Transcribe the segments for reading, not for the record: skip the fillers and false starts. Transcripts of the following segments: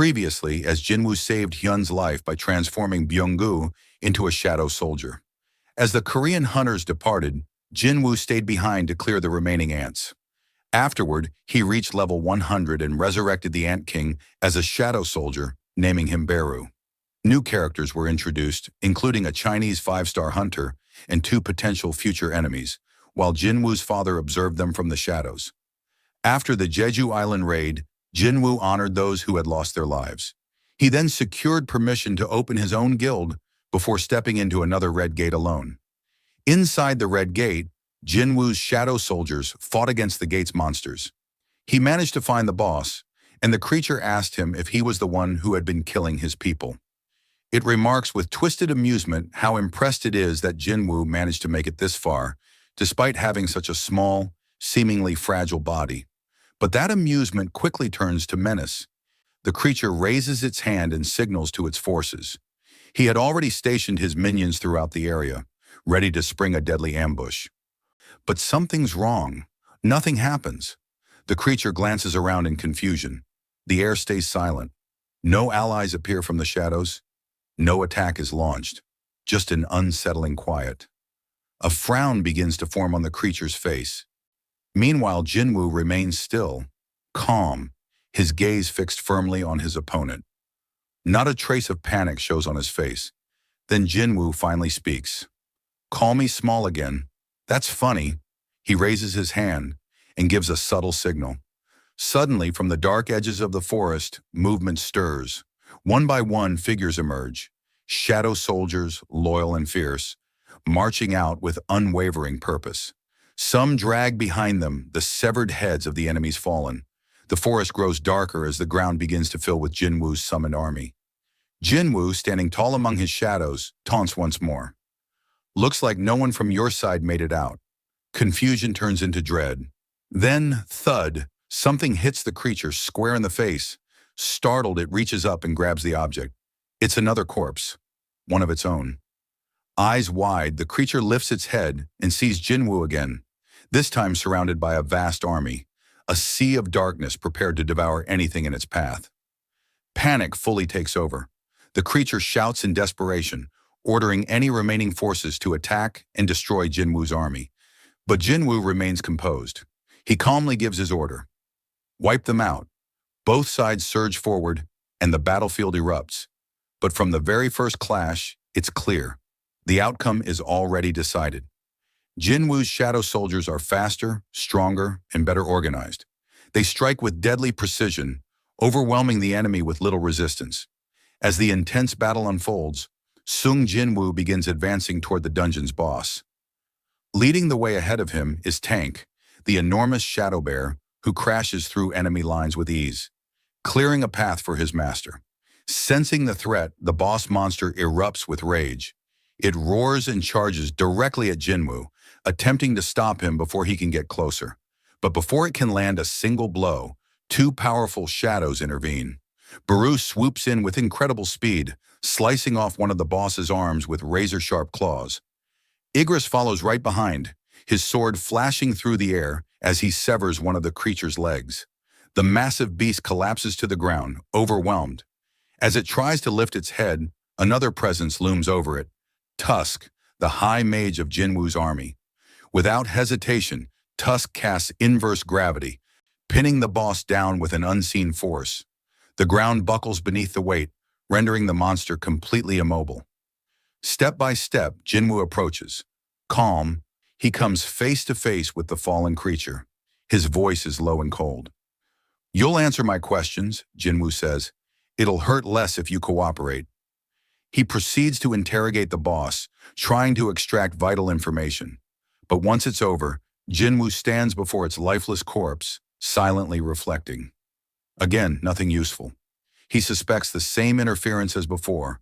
Previously, as Jinwoo saved Hyun's life by transforming Byung-gu into a shadow soldier. As the Korean hunters departed, Jinwoo stayed behind to clear the remaining ants. Afterward, he reached level 100 and resurrected the Ant King as a shadow soldier, naming him Beru. New characters were introduced, including a Chinese 5-star hunter and 2 potential future enemies, while Jinwoo's father observed them from the shadows. After the Jeju Island raid, Jinwoo honored those who had lost their lives. He then secured permission to open his own guild before stepping into another Red Gate alone. Inside the Red Gate, Jinwoo's shadow soldiers fought against the gate's monsters. He managed to find the boss, and the creature asked him if he was the one who had been killing his people. It remarks with twisted amusement how impressed it is that Jinwoo managed to make it this far, despite having such a small, seemingly fragile body. But that amusement quickly turns to menace. The creature raises its hand and signals to its forces. He had already stationed his minions throughout the area, ready to spring a deadly ambush. But something's wrong. Nothing happens. The creature glances around in confusion. The air stays silent. No allies appear from the shadows. No attack is launched. Just an unsettling quiet. A frown begins to form on the creature's face. Meanwhile, Jinwoo remains still, calm, his gaze fixed firmly on his opponent. Not a trace of panic shows on his face. Then Jinwoo finally speaks. "Call me small again. That's funny." He raises his hand and gives a subtle signal. Suddenly, from the dark edges of the forest, movement stirs. One by one, figures emerge. Shadow soldiers, loyal and fierce, marching out with unwavering purpose. Some drag behind them the severed heads of the enemies fallen. The forest grows darker as the ground begins to fill with Jinwoo's summoned army. Jinwoo, standing tall among his shadows, taunts once more. "Looks like no one from your side made it out." Confusion turns into dread. Then, thud, something hits the creature square in the face. Startled, it reaches up and grabs the object. It's another corpse, one of its own. Eyes wide, the creature lifts its head and sees Jinwoo again, this time surrounded by a vast army, a sea of darkness prepared to devour anything in its path. Panic fully takes over. The creature shouts in desperation, ordering any remaining forces to attack and destroy Jinwoo's army. But Jinwoo remains composed. He calmly gives his order. Wipe them out. Both sides surge forward, and the battlefield erupts. But from the very first clash, it's clear. The outcome is already decided. Jinwoo's shadow soldiers are faster, stronger, and better organized. They strike with deadly precision, overwhelming the enemy with little resistance. As the intense battle unfolds, Sung Jinwoo begins advancing toward the dungeon's boss. Leading the way ahead of him is Tank, the enormous shadow bear who crashes through enemy lines with ease, clearing a path for his master. Sensing the threat, the boss monster erupts with rage. It roars and charges directly at Jinwoo, attempting to stop him before he can get closer. But before it can land a single blow, 2 powerful shadows intervene. Beru swoops in with incredible speed, slicing off one of the boss's arms with razor-sharp claws. Igris follows right behind, his sword flashing through the air as he severs one of the creature's legs. The massive beast collapses to the ground, overwhelmed. As it tries to lift its head, another presence looms over it. Tusk, the high mage of Jinwoo's army. Without hesitation, Tusk casts inverse gravity, pinning the boss down with an unseen force. The ground buckles beneath the weight, rendering the monster completely immobile. Step by step, Jinwoo approaches. Calm, he comes face to face with the fallen creature. His voice is low and cold. "You'll answer my questions," Jinwoo says. "It'll hurt less if you cooperate." He proceeds to interrogate the boss, trying to extract vital information. But once it's over, Jinwoo stands before its lifeless corpse, silently reflecting. Again, nothing useful. He suspects the same interference as before.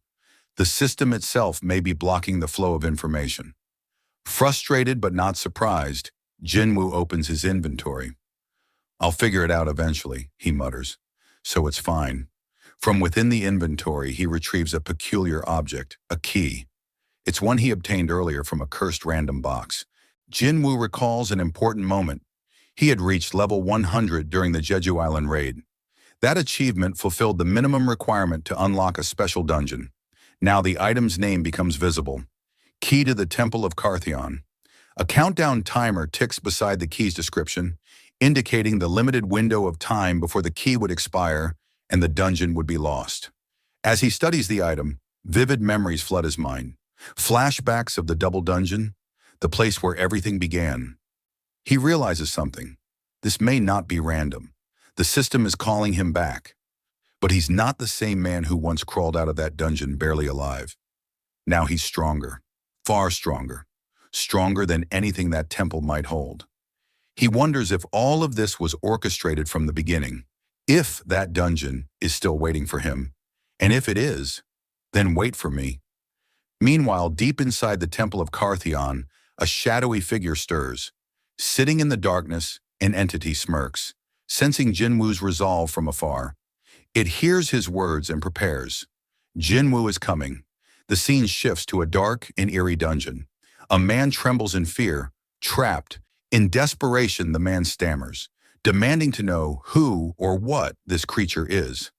The system itself may be blocking the flow of information. Frustrated but not surprised, Jinwoo opens his inventory. "I'll figure it out eventually," he mutters. "So it's fine." From within the inventory, he retrieves a peculiar object, a key. It's one he obtained earlier from a cursed random box. Jinwoo recalls an important moment. He had reached level 100 during the Jeju Island raid. That achievement fulfilled the minimum requirement to unlock a special dungeon. Now the item's name becomes visible. Key to the Temple of Carthion. A countdown timer ticks beside the key's description, indicating the limited window of time before the key would expire and the dungeon would be lost. As he studies the item, vivid memories flood his mind. Flashbacks of the double dungeon, the place where everything began. He realizes something. This may not be random. The system is calling him back. But he's not the same man who once crawled out of that dungeon barely alive. Now he's stronger, far stronger, stronger than anything that temple might hold. He wonders if all of this was orchestrated from the beginning, if that dungeon is still waiting for him, and if it is, then wait for me. Meanwhile, deep inside the Temple of Carthion, a shadowy figure stirs. Sitting in the darkness, an entity smirks, sensing Jinwoo's resolve from afar. It hears his words and prepares. Jinwoo is coming. The scene shifts to a dark and eerie dungeon. A man trembles in fear, trapped. In desperation, the man stammers, demanding to know who or what this creature is.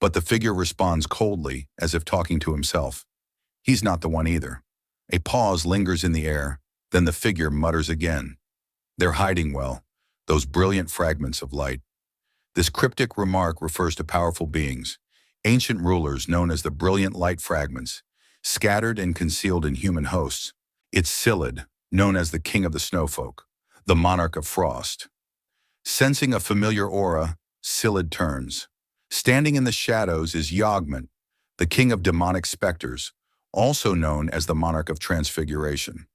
But the figure responds coldly, as if talking to himself. He's not the one either. A pause lingers in the air, then the figure mutters again. They're hiding well, those brilliant fragments of light. This cryptic remark refers to powerful beings, ancient rulers known as the brilliant light fragments, scattered and concealed in human hosts. It's Sillid, known as the king of the snowfolk, the monarch of frost. Sensing a familiar aura, Sillid turns. Standing in the shadows is Yogment, the king of demonic specters, also known as the monarch of transfiguration.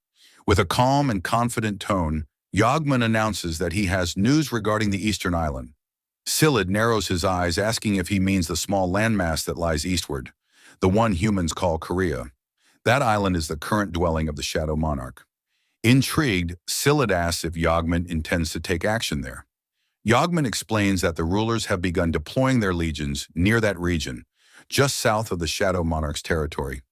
With a calm and confident tone, Yogment announces that he has news regarding the eastern island. Sillid narrows his eyes, asking if he means the small landmass that lies eastward, the one humans call Korea. That island is the current dwelling of the Shadow Monarch. Intrigued, Sillid asks if Yogment intends to take action there. Yogment explains that the rulers have begun deploying their legions near that region, just south of the Shadow Monarch's territory.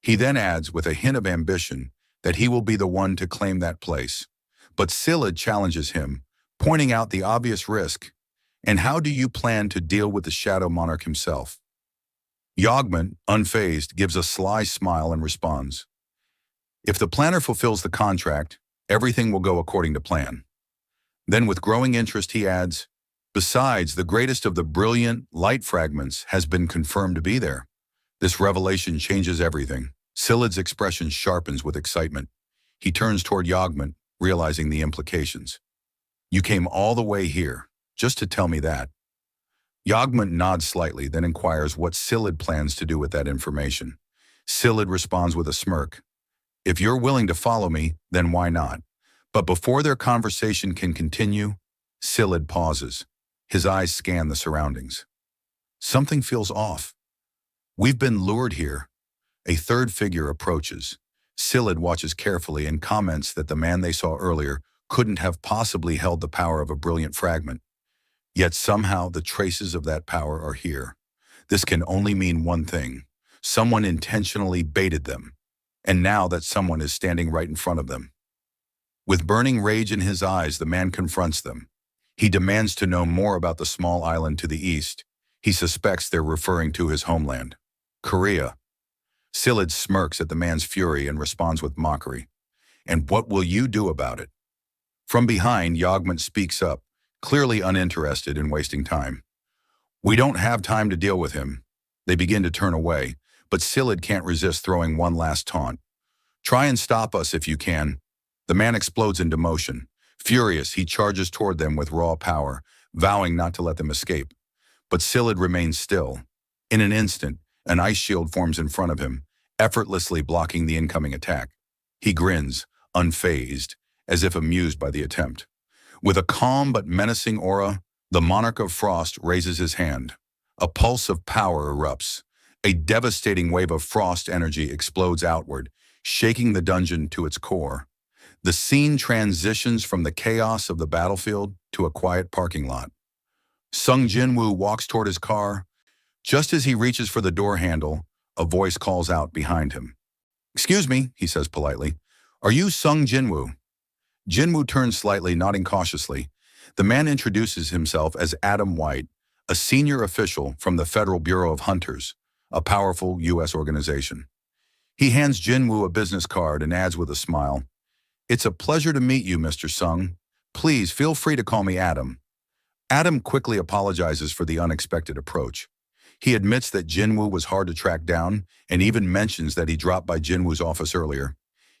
He then adds, with a hint of ambition, that he will be the one to claim that place. But Sillid challenges him, pointing out the obvious risk. And how do you plan to deal with the Shadow Monarch himself? Yogment, unfazed, gives a sly smile and responds, if the planner fulfills the contract, everything will go according to plan. Then with growing interest he adds, besides, the greatest of the brilliant light fragments has been confirmed to be there. This revelation changes everything. Sillid's expression sharpens with excitement. He turns toward Yogment, realizing the implications. You came all the way here, just to tell me that. Yogment nods slightly, then inquires what Sillid plans to do with that information. Sillid responds with a smirk. If you're willing to follow me, then why not? But before their conversation can continue, Sillid pauses. His eyes scan the surroundings. Something feels off. We've been lured here. A third figure approaches. Sillid watches carefully and comments that the man they saw earlier couldn't have possibly held the power of a brilliant fragment. Yet somehow the traces of that power are here. This can only mean one thing. Someone intentionally baited them. And now that someone is standing right in front of them. With burning rage in his eyes, the man confronts them. He demands to know more about the small island to the east. He suspects they're referring to his homeland, Korea. Sillid smirks at the man's fury and responds with mockery. And what will you do about it? From behind, Yogment speaks up, clearly uninterested in wasting time. We don't have time to deal with him. They begin to turn away, but Sillid can't resist throwing one last taunt. Try and stop us if you can. The man explodes into motion. Furious, he charges toward them with raw power, vowing not to let them escape. But Sillid remains still. In an instant, an ice shield forms in front of him, effortlessly blocking the incoming attack. He grins, unfazed, as if amused by the attempt. With a calm but menacing aura, the Monarch of Frost raises his hand. A pulse of power erupts. A devastating wave of frost energy explodes outward, shaking the dungeon to its core. The scene transitions from the chaos of the battlefield to a quiet parking lot. Sung Jinwoo walks toward his car. Just as he reaches for the door handle, a voice calls out behind him. Excuse me, he says politely. Are you Sung Jinwoo? Jinwoo turns slightly, nodding cautiously. The man introduces himself as Adam White, a senior official from the Federal Bureau of Hunters, a powerful U.S. organization. He hands Jinwoo a business card and adds with a smile, "It's a pleasure to meet you, Mr. Sung. Please feel free to call me Adam." Adam quickly apologizes for the unexpected approach. He admits that Jinwoo was hard to track down and even mentions that he dropped by Jinwoo's office earlier.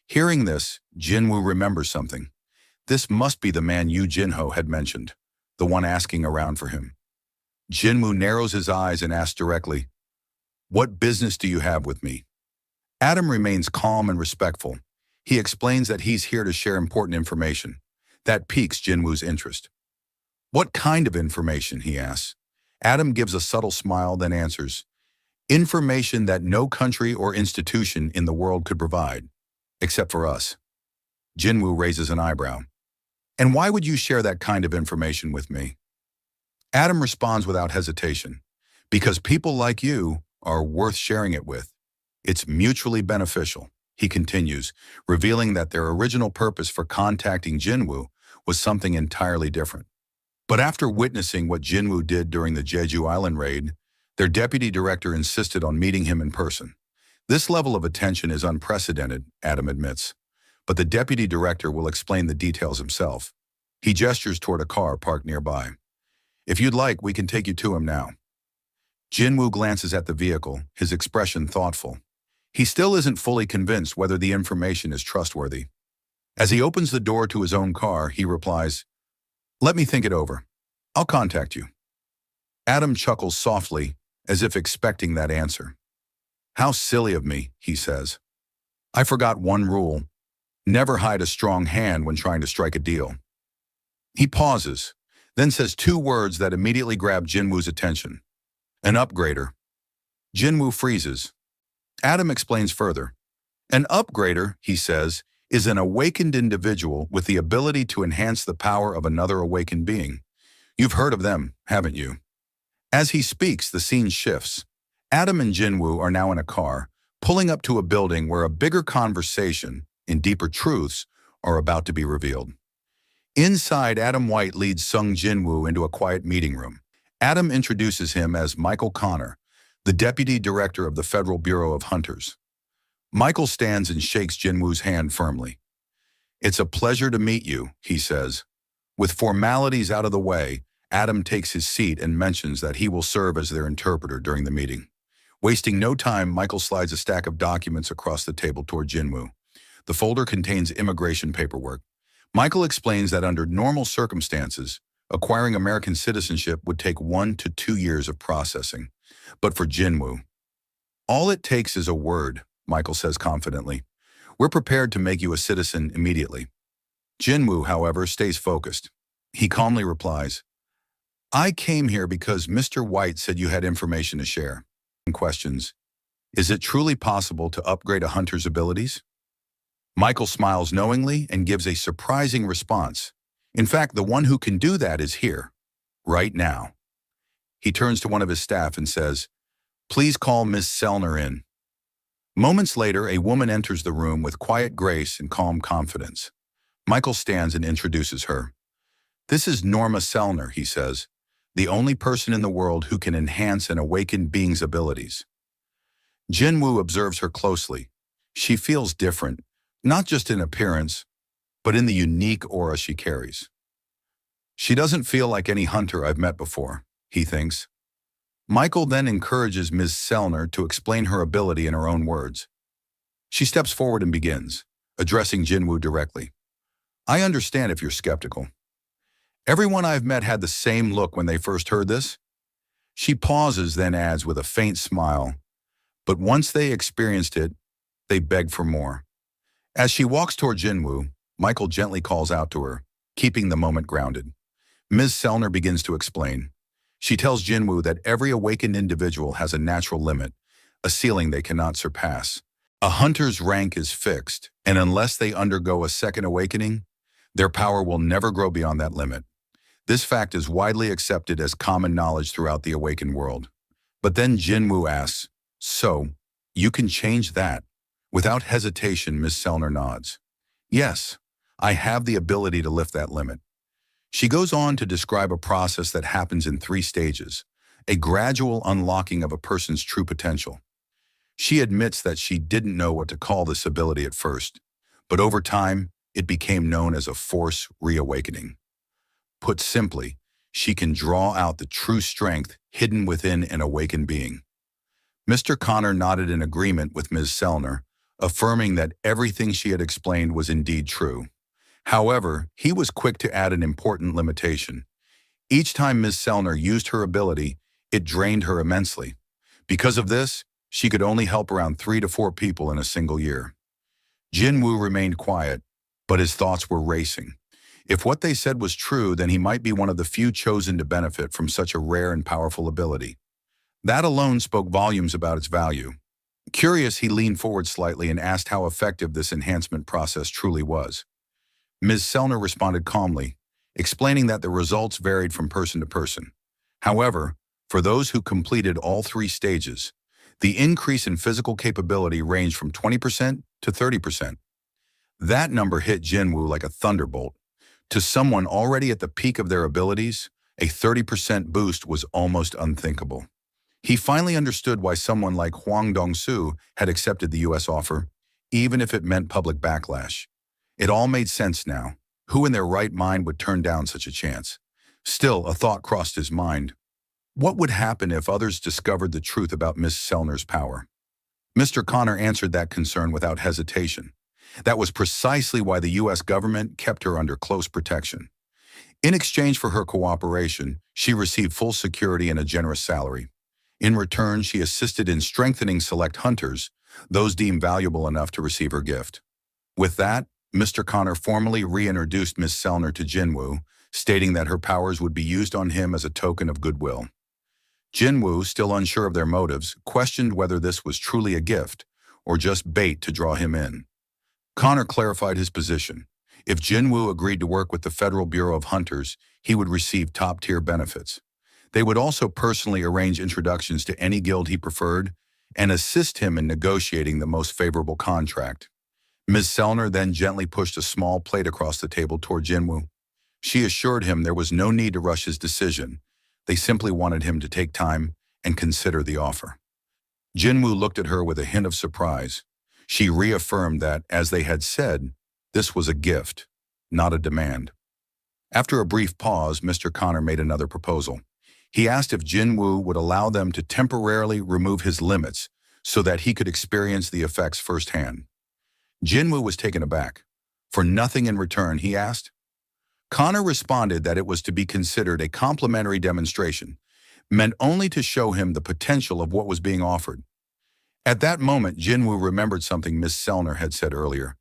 Hearing this, Jinwoo remembers something. This must be the man Yu Jinho had mentioned, the one asking around for him. Jinwoo narrows his eyes and asks directly, "What business do you have with me?" Adam remains calm and respectful. He explains that he's here to share important information. That piques Jinwoo's interest. "What kind of information?" he asks. Adam gives a subtle smile, then answers, "Information that no country or institution in the world could provide, except for us." Jinwoo raises an eyebrow. "And why would you share that kind of information with me?" Adam responds without hesitation, "Because people like you are worth sharing it with. It's mutually beneficial," he continues, revealing that their original purpose for contacting Jinwoo was something entirely different. But after witnessing what Jinwoo did during the Jeju Island raid, their deputy director insisted on meeting him in person. This level of attention is unprecedented, Adam admits, but the deputy director will explain the details himself. He gestures toward a car parked nearby. "If you'd like, we can take you to him now." Jinwoo glances at the vehicle, his expression thoughtful. He still isn't fully convinced whether the information is trustworthy. As he opens the door to his own car, he replies, "Let me think it over. I'll contact you." Adam chuckles softly, as if expecting that answer. "How silly of me," he says. "I forgot one rule. Never hide a strong hand when trying to strike a deal." He pauses, then says two words that immediately grab Jinwoo's attention. "An upgrader." Jinwoo freezes. Adam explains further. "An upgrader," he says, "is an awakened individual with the ability to enhance the power of another awakened being. You've heard of them, haven't you?" As he speaks, the scene shifts. Adam and Jinwoo are now in a car, pulling up to a building where a bigger conversation and deeper truths are about to be revealed. Inside, Adam White leads Sung Jinwoo into a quiet meeting room. Adam introduces him as Michael Connor, the Deputy Director of the Federal Bureau of Hunters. Michael stands and shakes Jinwoo's hand firmly. "It's a pleasure to meet you," he says. With formalities out of the way, Adam takes his seat and mentions that he will serve as their interpreter during the meeting. Wasting no time, Michael slides a stack of documents across the table toward Jinwoo. The folder contains immigration paperwork. Michael explains that under normal circumstances, acquiring American citizenship would take 1 to 2 years of processing. But for Jinwoo, all it takes is a word, Michael says confidently. "We're prepared to make you a citizen immediately." Jinwoo, however, stays focused. He calmly replies, "I came here because Mr. White said you had information to share." And questions, "Is it truly possible to upgrade a hunter's abilities?" Michael smiles knowingly and gives a surprising response. "In fact, the one who can do that is here, right now." He turns to one of his staff and says, "Please call Miss Sellner in." Moments later, a woman enters the room with quiet grace and calm confidence. Michael stands and introduces her. "This is Norma Sellner," he says, "the only person in the world who can enhance an awakened being's abilities." Jinwoo observes her closely. She feels different, not just in appearance, but in the unique aura she carries. "She doesn't feel like any hunter I've met before," he thinks. Michael then encourages Ms. Sellner to explain her ability in her own words. She steps forward and begins, addressing Jinwoo directly. "I understand if you're skeptical. Everyone I've met had the same look when they first heard this." She pauses, then adds with a faint smile, "But once they experienced it, they begged for more." As she walks toward Jinwoo, Michael gently calls out to her, keeping the moment grounded. Ms. Sellner begins to explain. She tells Jinwoo that every awakened individual has a natural limit, a ceiling they cannot surpass. A hunter's rank is fixed, and unless they undergo a second awakening, their power will never grow beyond that limit. This fact is widely accepted as common knowledge throughout the awakened world. But then Jinwoo asks, "So, you can change that?" Without hesitation, Ms. Sellner nods. "Yes, I have the ability to lift that limit." She goes on to describe a process that happens in 3 stages. a gradual unlocking of a person's true potential. She admits that she didn't know what to call this ability at first, but over time, it became known as a force reawakening. Put simply, she can draw out the true strength hidden within an awakened being. Mr. Connor nodded in agreement with Ms. Sellner, affirming that everything she had explained was indeed true. However, he was quick to add an important limitation. Each time Ms. Sellner used her ability, it drained her immensely. Because of this, she could only help around 3 to 4 people in a single year. Jinwoo remained quiet, but his thoughts were racing. If what they said was true, then he might be one of the few chosen to benefit from such a rare and powerful ability. That alone spoke volumes about its value. Curious, he leaned forward slightly and asked how effective this enhancement process truly was. Ms. Sellner responded calmly, explaining that the results varied from person to person. However, for those who completed all 3 stages, the increase in physical capability ranged from 20% to 30%. That number hit Jinwoo like a thunderbolt. To someone already at the peak of their abilities, a 30% boost was almost unthinkable. He finally understood why someone like Hwang Dong-soo had accepted the U.S. offer, even if it meant public backlash. It all made sense now. Who in their right mind would turn down such a chance? Still, a thought crossed his mind. What would happen if others discovered the truth about Miss Sellner's power? Mr. Connor answered that concern without hesitation. That was precisely why the U.S. government kept her under close protection. In exchange for her cooperation, she received full security and a generous salary. In return, she assisted in strengthening select hunters, those deemed valuable enough to receive her gift. With that, Mr. Connor formally reintroduced Miss Sellner to Jinwoo, stating that her powers would be used on him as a token of goodwill. Jinwoo, still unsure of their motives, questioned whether this was truly a gift or just bait to draw him in. Connor clarified his position. If Jinwoo agreed to work with the Federal Bureau of Hunters, he would receive top-tier benefits. They would also personally arrange introductions to any guild he preferred and assist him in negotiating the most favorable contract. Ms. Sellner then gently pushed a small plate across the table toward Jinwoo. She assured him there was no need to rush his decision. They simply wanted him to take time and consider the offer. Jinwoo looked at her with a hint of surprise. She reaffirmed that, as they had said, this was a gift, not a demand. After a brief pause, Mr. Connor made another proposal. He asked if Jinwoo would allow them to temporarily remove his limits so that he could experience the effects firsthand. Jinwoo was taken aback. For nothing in return, he asked. Connor responded that it was to be considered a complimentary demonstration, meant only to show him the potential of what was being offered. At that moment, Jinwoo remembered something Miss Sellner had said earlier,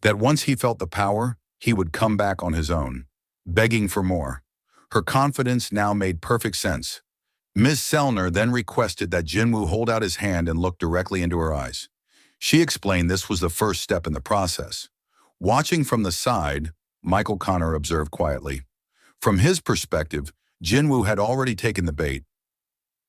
that once he felt the power, he would come back on his own, begging for more. Her confidence now made perfect sense. Ms. Sellner then requested that Jinwoo hold out his hand and look directly into her eyes. She explained this was the first step in the process. Watching from the side, Michael Connor observed quietly. From his perspective, Jinwoo had already taken the bait.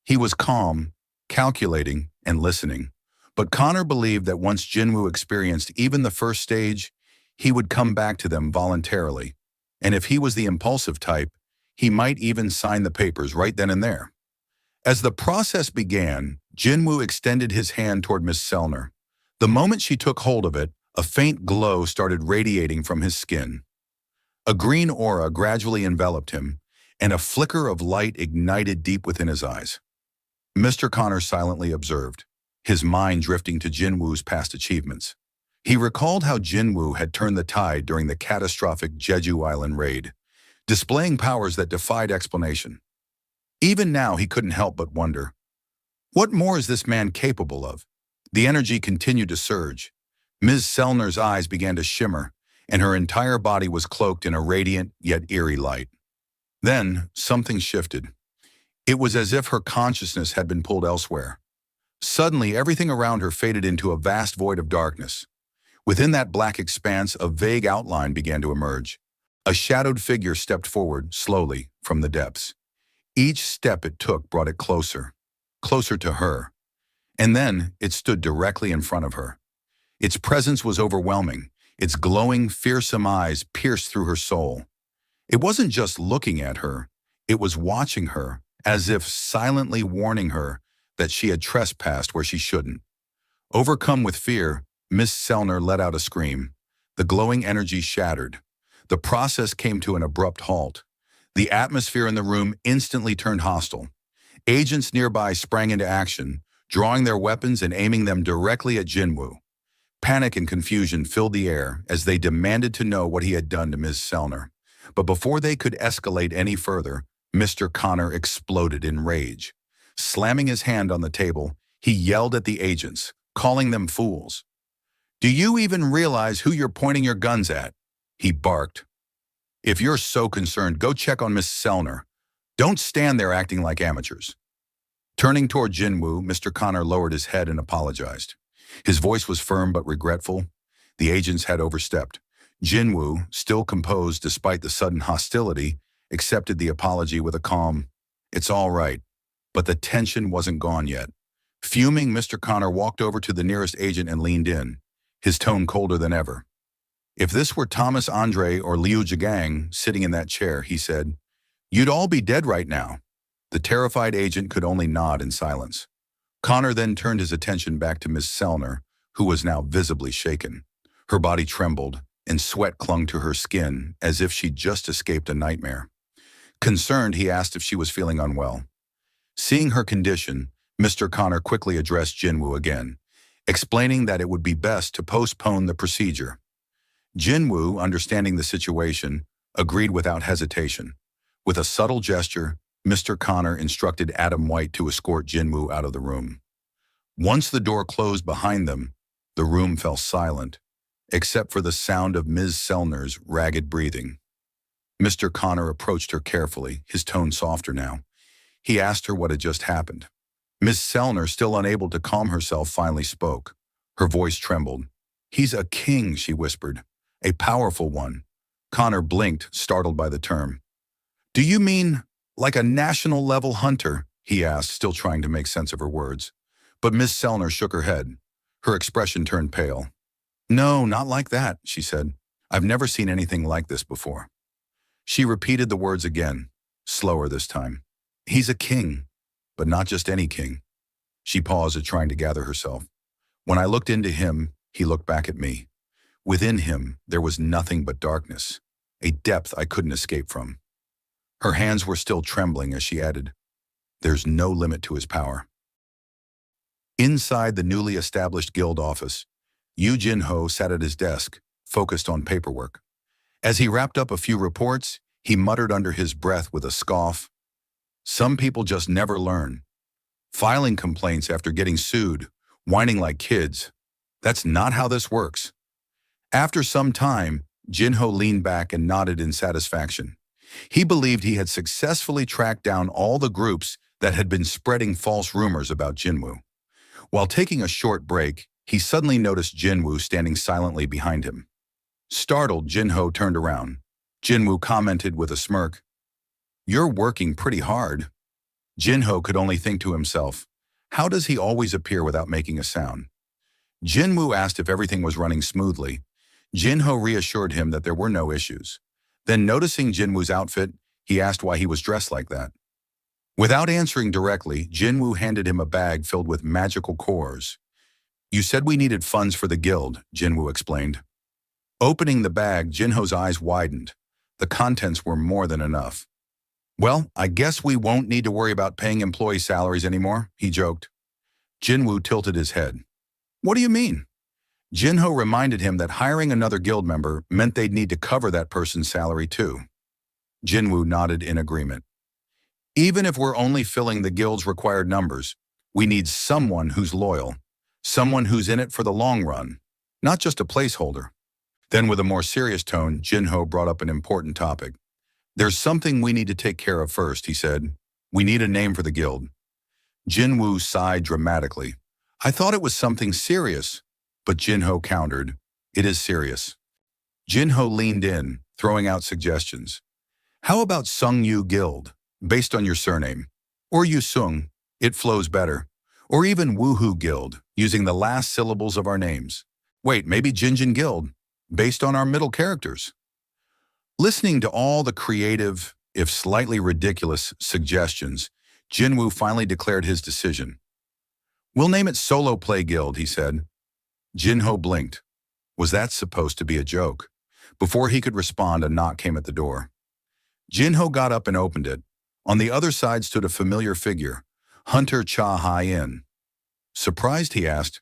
He was calm, calculating, and listening. But Connor believed that once Jinwoo experienced even the first stage, he would come back to them voluntarily. And if he was the impulsive type, he might even sign the papers right then and there. As the process began, Jinwoo extended his hand toward Miss Sellner. The moment she took hold of it, a faint glow started radiating from his skin. A green aura gradually enveloped him, and a flicker of light ignited deep within his eyes. Mr. Connor silently observed, his mind drifting to Jinwoo's past achievements. He recalled how Jinwoo had turned the tide during the catastrophic Jeju Island raid, displaying powers that defied explanation. Even now, he couldn't help but wonder, what more is this man capable of? The energy continued to surge. Ms. Sellner's eyes began to shimmer, and her entire body was cloaked in a radiant yet eerie light. Then, something shifted. It was as if her consciousness had been pulled elsewhere. Suddenly, everything around her faded into a vast void of darkness. Within that black expanse, a vague outline began to emerge. A shadowed figure stepped forward, slowly, from the depths. Each step it took brought it closer, closer to her. And then, it stood directly in front of her. Its presence was overwhelming. Its glowing, fearsome eyes pierced through her soul. It wasn't just looking at her, it was watching her, as if silently warning her that she had trespassed where she shouldn't. Overcome with fear, Miss Selner let out a scream. The glowing energy shattered. The process came to an abrupt halt. The atmosphere in the room instantly turned hostile. Agents nearby sprang into action, drawing their weapons and aiming them directly at Jinwoo. Panic and confusion filled the air as they demanded to know what he had done to Ms. Selner. But before they could escalate any further, Mr. Connor exploded in rage. Slamming his hand on the table, he yelled at the agents, calling them fools. "Do you even realize who you're pointing your guns at?" he barked. "If you're so concerned, go check on Miss Selner. Don't stand there acting like amateurs." Turning toward Jinwoo, Mr. Connor lowered his head and apologized. His voice was firm but regretful. The agents had overstepped. Jinwoo, still composed despite the sudden hostility, accepted the apology with a calm, "It's all right." But the tension wasn't gone yet. Fuming, Mr. Connor walked over to the nearest agent and leaned in, his tone colder than ever. "If this were Thomas Andre or Liu Jigang sitting in that chair," he said, "you'd all be dead right now." The terrified agent could only nod in silence. Connor then turned his attention back to Miss Selner, who was now visibly shaken. Her body trembled, and sweat clung to her skin as if she'd just escaped a nightmare. Concerned, he asked if she was feeling unwell. Seeing her condition, Mr. Connor quickly addressed Jinwoo again, explaining that it would be best to postpone the procedure. Jinwoo, understanding the situation, agreed without hesitation. With a subtle gesture, Mr. Connor instructed Adam White to escort Jinwoo out of the room. Once the door closed behind them, the room fell silent, except for the sound of Ms. Selner's ragged breathing. Mr. Connor approached her carefully, his tone softer now. He asked her what had just happened. Ms. Selner, still unable to calm herself, finally spoke. Her voice trembled. "He's a king," she whispered. "A powerful one." Connor blinked, startled by the term. "Do you mean like a national-level hunter?" he asked, still trying to make sense of her words. But Miss Selner shook her head. Her expression turned pale. "No, not like that," she said. "I've never seen anything like this before." She repeated the words again, slower this time. "He's a king, but not just any king." She paused, trying to gather herself. "When I looked into him, he looked back at me. Within him, there was nothing but darkness, a depth I couldn't escape from." Her hands were still trembling as she added, "There's no limit to his power." Inside the newly established guild office, Yu Jin-ho sat at his desk, focused on paperwork. As he wrapped up a few reports, he muttered under his breath with a scoff, "Some people just never learn. Filing complaints after getting sued, whining like kids. That's not how this works." After some time, Jin-ho leaned back and nodded in satisfaction. He believed he had successfully tracked down all the groups that had been spreading false rumors about Jinwoo. While taking a short break, he suddenly noticed Jinwoo standing silently behind him. Startled, Jin-ho turned around. Jinwoo commented with a smirk, "You're working pretty hard." Jin-ho could only think to himself, how does he always appear without making a sound? Jinwoo asked if everything was running smoothly. Jin-ho reassured him that there were no issues. Then, noticing Jinwoo's outfit, he asked why he was dressed like that. Without answering directly, Jinwoo handed him a bag filled with magical cores. "You said we needed funds for the guild," Jinwoo explained. Opening the bag, Jinho's eyes widened. The contents were more than enough. "Well, I guess we won't need to worry about paying employee salaries anymore," he joked. Jinwoo tilted his head. "What do you mean?" Jinho reminded him that hiring another guild member meant they'd need to cover that person's salary too. Jinwoo nodded in agreement. "Even if we're only filling the guild's required numbers, we need someone who's loyal, someone who's in it for the long run, not just a placeholder." Then, with a more serious tone, Jinho brought up an important topic. "There's something we need to take care of first," he said. "We need a name for the guild." Jinwoo sighed dramatically. "I thought it was something serious." But Jinho countered, "It is serious." Jinho leaned in, throwing out suggestions. "How about Sung Yu Guild, based on your surname? Or Yu Sung, it flows better. Or even Woohoo Guild, using the last syllables of our names. Wait, maybe Jinjin Guild, based on our middle characters." Listening to all the creative, if slightly ridiculous, suggestions, Jinwoo finally declared his decision. "We'll name it Solo Play Guild," he said. Jinho blinked. Was that supposed to be a joke? Before he could respond, a knock came at the door. Jinho got up and opened it. On the other side stood a familiar figure, Hunter Cha Hai-in. Surprised, he asked,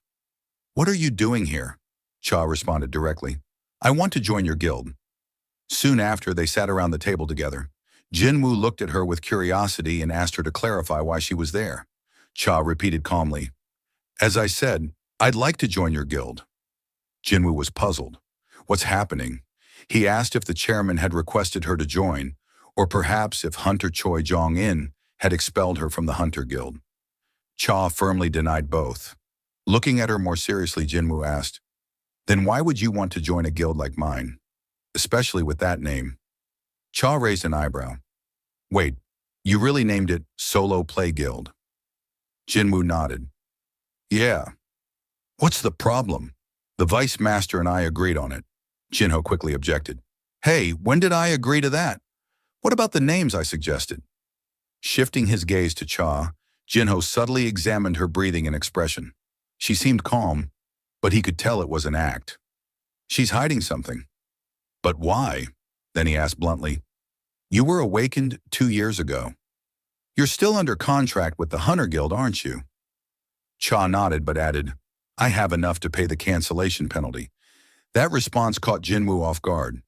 "What are you doing here?" Cha responded directly, "I want to join your guild." Soon after, they sat around the table together. Jinwoo looked at her with curiosity and asked her to clarify why she was there. Cha repeated calmly, "As I said, I'd like to join your guild." Jinwoo was puzzled. What's happening? He asked if the chairman had requested her to join, or perhaps if Hunter Choi Jong-in had expelled her from the Hunter Guild. Cha firmly denied both. Looking at her more seriously, Jinwoo asked, "Then why would you want to join a guild like mine, especially with that name?" Cha raised an eyebrow. "Wait, you really named it Solo Play Guild?" Jinwoo nodded. "Yeah. What's the problem? The Vice Master and I agreed on it." Jinho quickly objected. "Hey, when did I agree to that? What about the names I suggested?" Shifting his gaze to Cha, Jinho subtly examined her breathing and expression. She seemed calm, but he could tell it was an act. She's hiding something. But why? Then he asked bluntly, "You were awakened 2 years ago. You're still under contract with the Hunter Guild, aren't you?" Cha nodded but added, "I have enough to pay the cancellation penalty." That response caught Jinwoo off guard.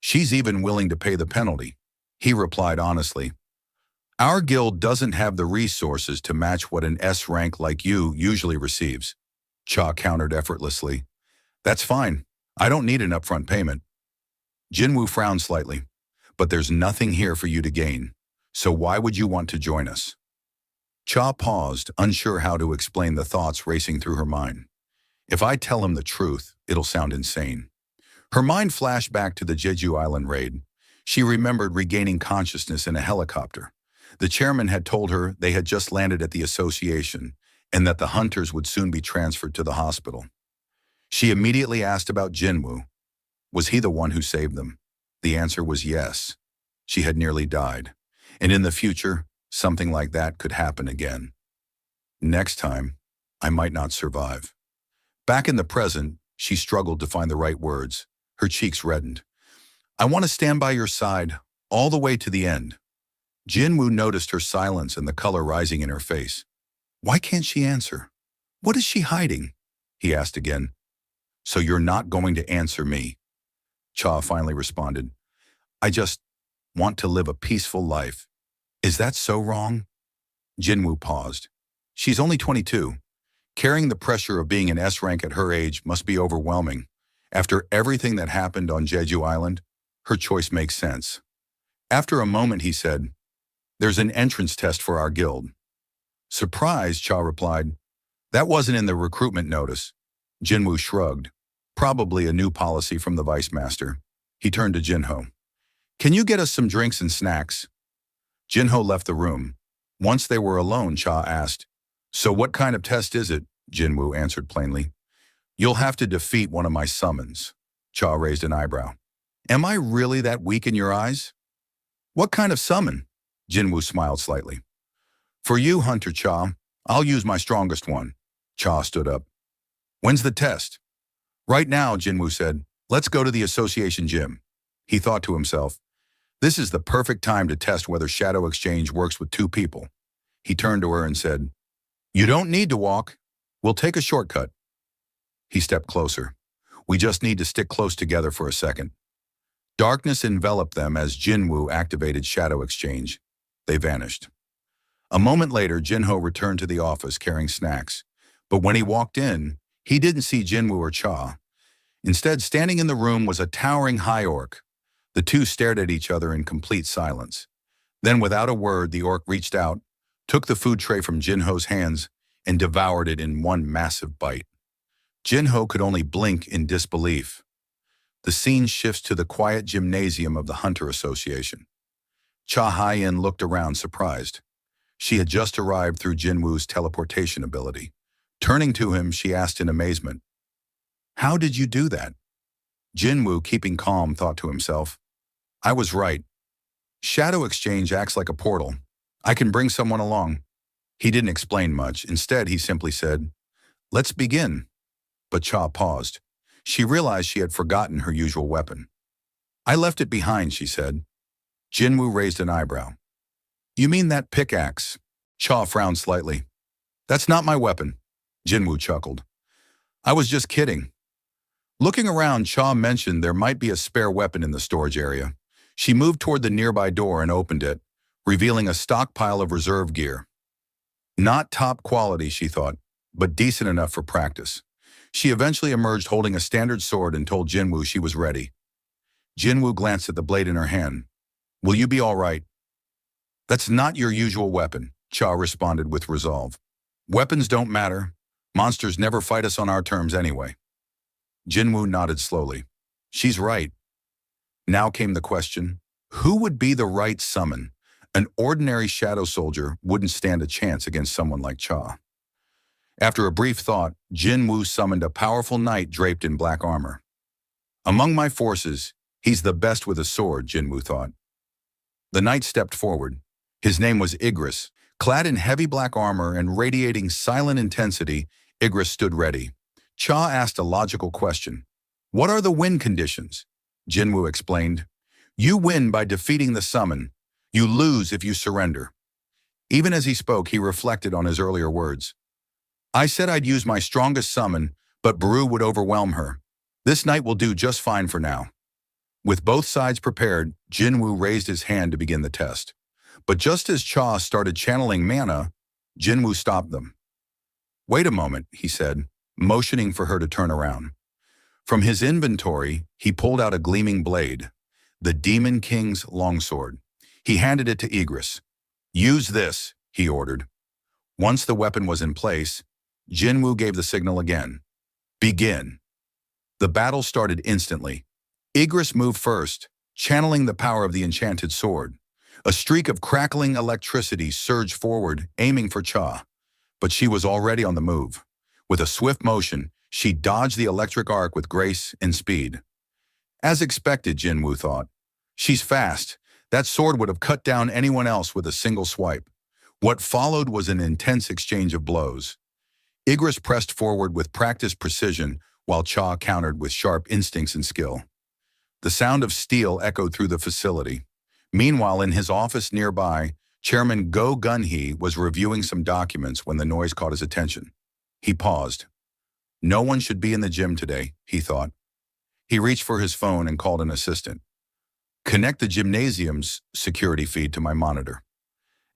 "She's even willing to pay the penalty." He replied honestly, "Our guild doesn't have the resources to match what an S rank like you usually receives." Cha countered effortlessly, "That's fine. I don't need an upfront payment." Jinwoo frowned slightly, "But there's nothing here for you to gain. So why would you want to join us?" Cha paused, unsure how to explain the thoughts racing through her mind. If I tell him the truth, it'll sound insane. Her mind flashed back to the Jeju Island raid. She remembered regaining consciousness in a helicopter. The chairman had told her they had just landed at the association and that the hunters would soon be transferred to the hospital. She immediately asked about Jinwoo. Was he the one who saved them? The answer was yes. She had nearly died. And in the future, something like that could happen again. Next time, I might not survive. Back in the present, she struggled to find the right words. Her cheeks reddened. "I want to stand by your side, all the way to the end." Jinwoo noticed her silence and the color rising in her face. Why can't she answer? What is she hiding? He asked again. "So you're not going to answer me?" Cha finally responded. "I just want to live a peaceful life." "Is that so wrong?" Jinwoo paused. She's only 22. Carrying the pressure of being an S rank at her age must be overwhelming. After everything that happened on Jeju Island, her choice makes sense. After a moment, he said, "There's an entrance test for our guild." Surprised, Cha replied, "That wasn't in the recruitment notice." Jinwoo shrugged. Probably a new policy from the Vice Master. He turned to Jinho. "Can you get us some drinks and snacks?" Jinho left the room. Once they were alone, Cha asked, "So what kind of test is it?" Jinwoo answered plainly. "You'll have to defeat one of my summons." Cha raised an eyebrow. "Am I really that weak in your eyes?" "What kind of summon?" Jinwoo smiled slightly. "For you, Hunter Cha, I'll use my strongest one." Cha stood up. "When's the test?" "Right now," Jinwoo said. "Let's go to the association gym." He thought to himself, "This is the perfect time to test whether Shadow Exchange works with two people." He turned to her and said, "You don't need to walk. We'll take a shortcut." He stepped closer. "We just need to stick close together for a second." Darkness enveloped them as Jinwoo activated Shadow Exchange. They vanished. A moment later, Jinho returned to the office carrying snacks. But when he walked in, he didn't see Jinwoo or Cha. Instead, standing in the room was a towering high orc. The two stared at each other in complete silence. Then, without a word, the orc reached out, took the food tray from Jinho's hands, and devoured it in one massive bite. Jinho could only blink in disbelief. The scene shifts to the quiet gymnasium of the Hunter Association. Cha Hai-in looked around surprised. She had just arrived through Jinwoo's teleportation ability. Turning to him, she asked in amazement, "How did you do that?" Jinwoo, keeping calm, thought to himself, "I was right. Shadow Exchange acts like a portal. I can bring someone along. He didn't explain much. Instead, he simply said, let's begin. But Cha paused. She realized she had forgotten her usual weapon. I left it behind, she said. Jinwoo raised an eyebrow. You mean that pickaxe? Cha frowned slightly. That's not my weapon. Jinwoo chuckled. I was just kidding. Looking around, Cha mentioned there might be a spare weapon in the storage area. She moved toward the nearby door and opened it, revealing a stockpile of reserve gear. Not top quality, she thought, but decent enough for practice. She eventually emerged holding a standard sword and told Jinwoo she was ready. Jinwoo glanced at the blade in her hand. Will you be all right? That's not your usual weapon, Cha responded with resolve. Weapons don't matter. Monsters never fight us on our terms anyway. Jinwoo nodded slowly. She's right. Now came the question, who would be the right summon? An ordinary shadow soldier wouldn't stand a chance against someone like Cha. After a brief thought, Jinwoo summoned a powerful knight draped in black armor. Among my forces, he's the best with a sword, Jinwoo thought. The knight stepped forward. His name was Igris. Clad in heavy black armor and radiating silent intensity, Igris stood ready. Cha asked a logical question. What are the win conditions? Jinwoo explained. You win by defeating the summon. You lose if you surrender. Even as he spoke, he reflected on his earlier words. I said I'd use my strongest summon, but Baru would overwhelm her. This knight will do just fine for now. With both sides prepared, Jinwoo raised his hand to begin the test. But just as Cha started channeling mana, Jinwoo stopped them. Wait a moment, he said, motioning for her to turn around. From his inventory, he pulled out a gleaming blade, the Demon King's longsword. He handed it to Igris. Use this, he ordered. Once the weapon was in place, Jinwoo gave the signal again. Begin. The battle started instantly. Igris moved first, channeling the power of the enchanted sword. A streak of crackling electricity surged forward, aiming for Cha. But she was already on the move. With a swift motion, she dodged the electric arc with grace and speed. As expected, Jinwoo thought. She's fast. That sword would have cut down anyone else with a single swipe. What followed was an intense exchange of blows. Igris pressed forward with practiced precision, while Cha countered with sharp instincts and skill. The sound of steel echoed through the facility. Meanwhile, in his office nearby, Chairman Go Gun-hee was reviewing some documents when the noise caught his attention. He paused. No one should be in the gym today, he thought. He reached for his phone and called an assistant. Connect the gymnasium's security feed to my monitor.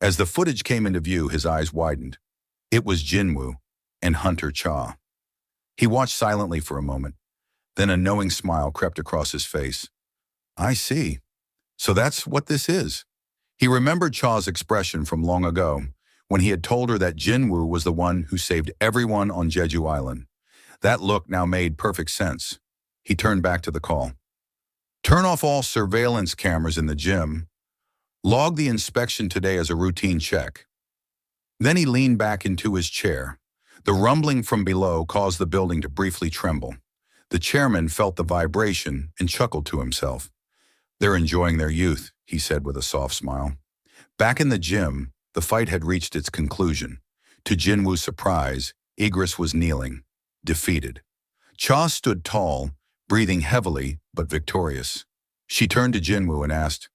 As the footage came into view, his eyes widened. It was Jinwoo and Hunter Cha. He watched silently for a moment. Then a knowing smile crept across his face. I see. So that's what this is. He remembered Cha's expression from long ago, when he had told her that Jinwoo was the one who saved everyone on Jeju Island. That look now made perfect sense. He turned back to the call. Turn off all surveillance cameras in the gym. Log the inspection today as a routine check. Then he leaned back into his chair. The rumbling from below caused the building to briefly tremble. The chairman felt the vibration and chuckled to himself. They're enjoying their youth, he said with a soft smile. Back in the gym, the fight had reached its conclusion. To Jinwoo's surprise, Igris was kneeling, defeated. Cha stood tall, breathing heavily but victorious. She turned to Jinwoo and asked,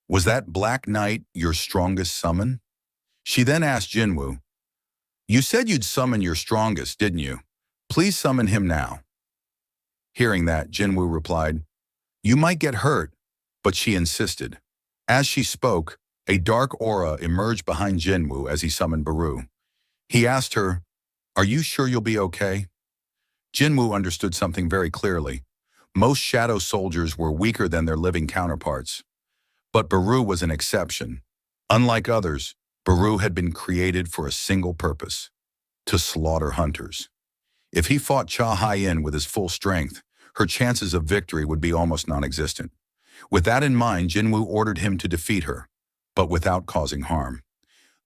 Was that Black Knight your strongest summon? She then asked Jinwoo, You said you'd summon your strongest, didn't you? Please summon him now. Hearing that, Jinwoo replied, You might get hurt, but she insisted. As she spoke, a dark aura emerged behind Jinwoo as he summoned Baru. He asked her, Are you sure you'll be okay? Jinwoo understood something very clearly. Most shadow soldiers were weaker than their living counterparts. But Baru was an exception. Unlike others, Baru had been created for a single purpose, to slaughter hunters. If he fought Cha Hien with his full strength, her chances of victory would be almost non-existent. With that in mind, Jinwoo ordered him to defeat her, but without causing harm.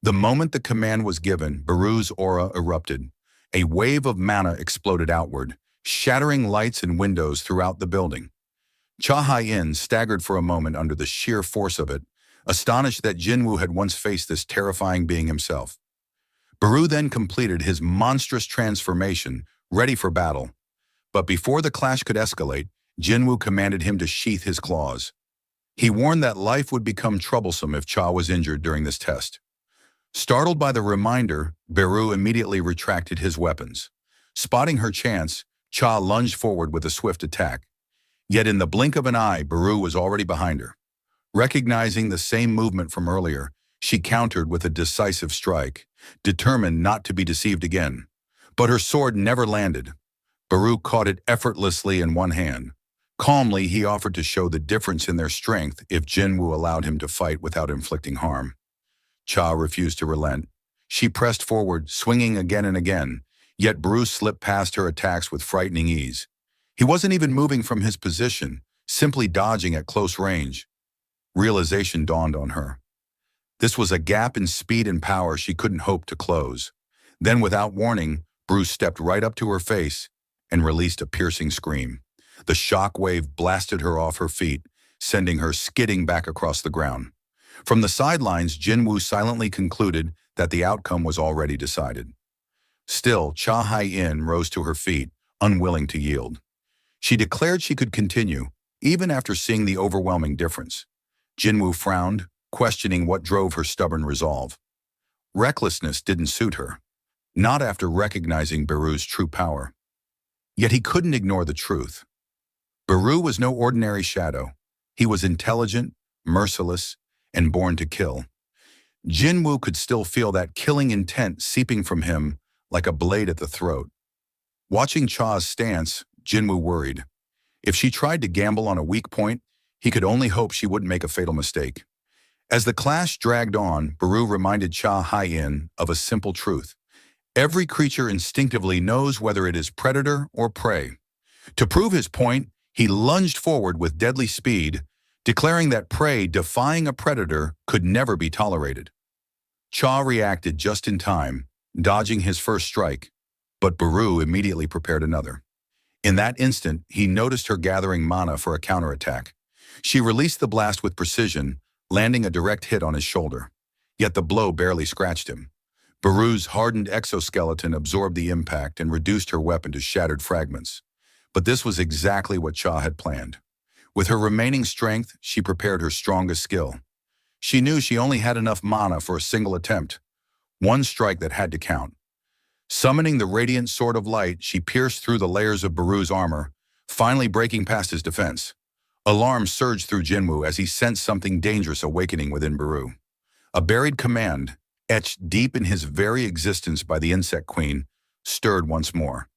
The moment the command was given, Baru's aura erupted. A wave of mana exploded outward, shattering lights and windows throughout the building. Cha Hien staggered for a moment under the sheer force of it, astonished that Jinwoo had once faced this terrifying being himself. Baru then completed his monstrous transformation, ready for battle. But before the clash could escalate, Jinwoo commanded him to sheath his claws. He warned that life would become troublesome if Cha was injured during this test. Startled by the reminder, Baru immediately retracted his weapons. Spotting her chance, Cha lunged forward with a swift attack. Yet in the blink of an eye, Baru was already behind her. Recognizing the same movement from earlier, she countered with a decisive strike, determined not to be deceived again. But her sword never landed. Baru caught it effortlessly in one hand. Calmly, he offered to show the difference in their strength if Jinwoo allowed him to fight without inflicting harm. Cha refused to relent. She pressed forward, swinging again and again, yet Baru slipped past her attacks with frightening ease. He wasn't even moving from his position, simply dodging at close range. Realization dawned on her. This was a gap in speed and power she couldn't hope to close. Then, without warning, Baru stepped right up to her face and released a piercing scream. The shock wave blasted her off her feet, sending her skidding back across the ground. From the sidelines, Jinwoo silently concluded that the outcome was already decided. Still, Cha Hai-in rose to her feet, unwilling to yield. She declared she could continue, even after seeing the overwhelming difference. Jinwoo frowned, questioning what drove her stubborn resolve. Recklessness didn't suit her, not after recognizing Baru's true power. Yet he couldn't ignore the truth. Baru was no ordinary shadow. He was intelligent, merciless, and born to kill. Jinwoo could still feel that killing intent seeping from him like a blade at the throat. Watching Cha's stance, Jinwoo worried. If she tried to gamble on a weak point, he could only hope she wouldn't make a fatal mistake. As the clash dragged on, Baru reminded Cha Hai-in of a simple truth. Every creature instinctively knows whether it is predator or prey. To prove his point, he lunged forward with deadly speed, declaring that prey defying a predator could never be tolerated. Cha reacted just in time, dodging his first strike, but Baru immediately prepared another. In that instant, he noticed her gathering mana for a counterattack. She released the blast with precision, landing a direct hit on his shoulder. Yet the blow barely scratched him. Baru's hardened exoskeleton absorbed the impact and reduced her weapon to shattered fragments. But this was exactly what Cha had planned. With her remaining strength, she prepared her strongest skill. She knew she only had enough mana for a single attempt, one strike that had to count. Summoning the radiant sword of light, she pierced through the layers of Baru's armor, finally breaking past his defense. Alarm surged through Jinwoo as he sensed something dangerous awakening within Baru. A buried command, etched deep in his very existence by the Insect Queen, stirred once more.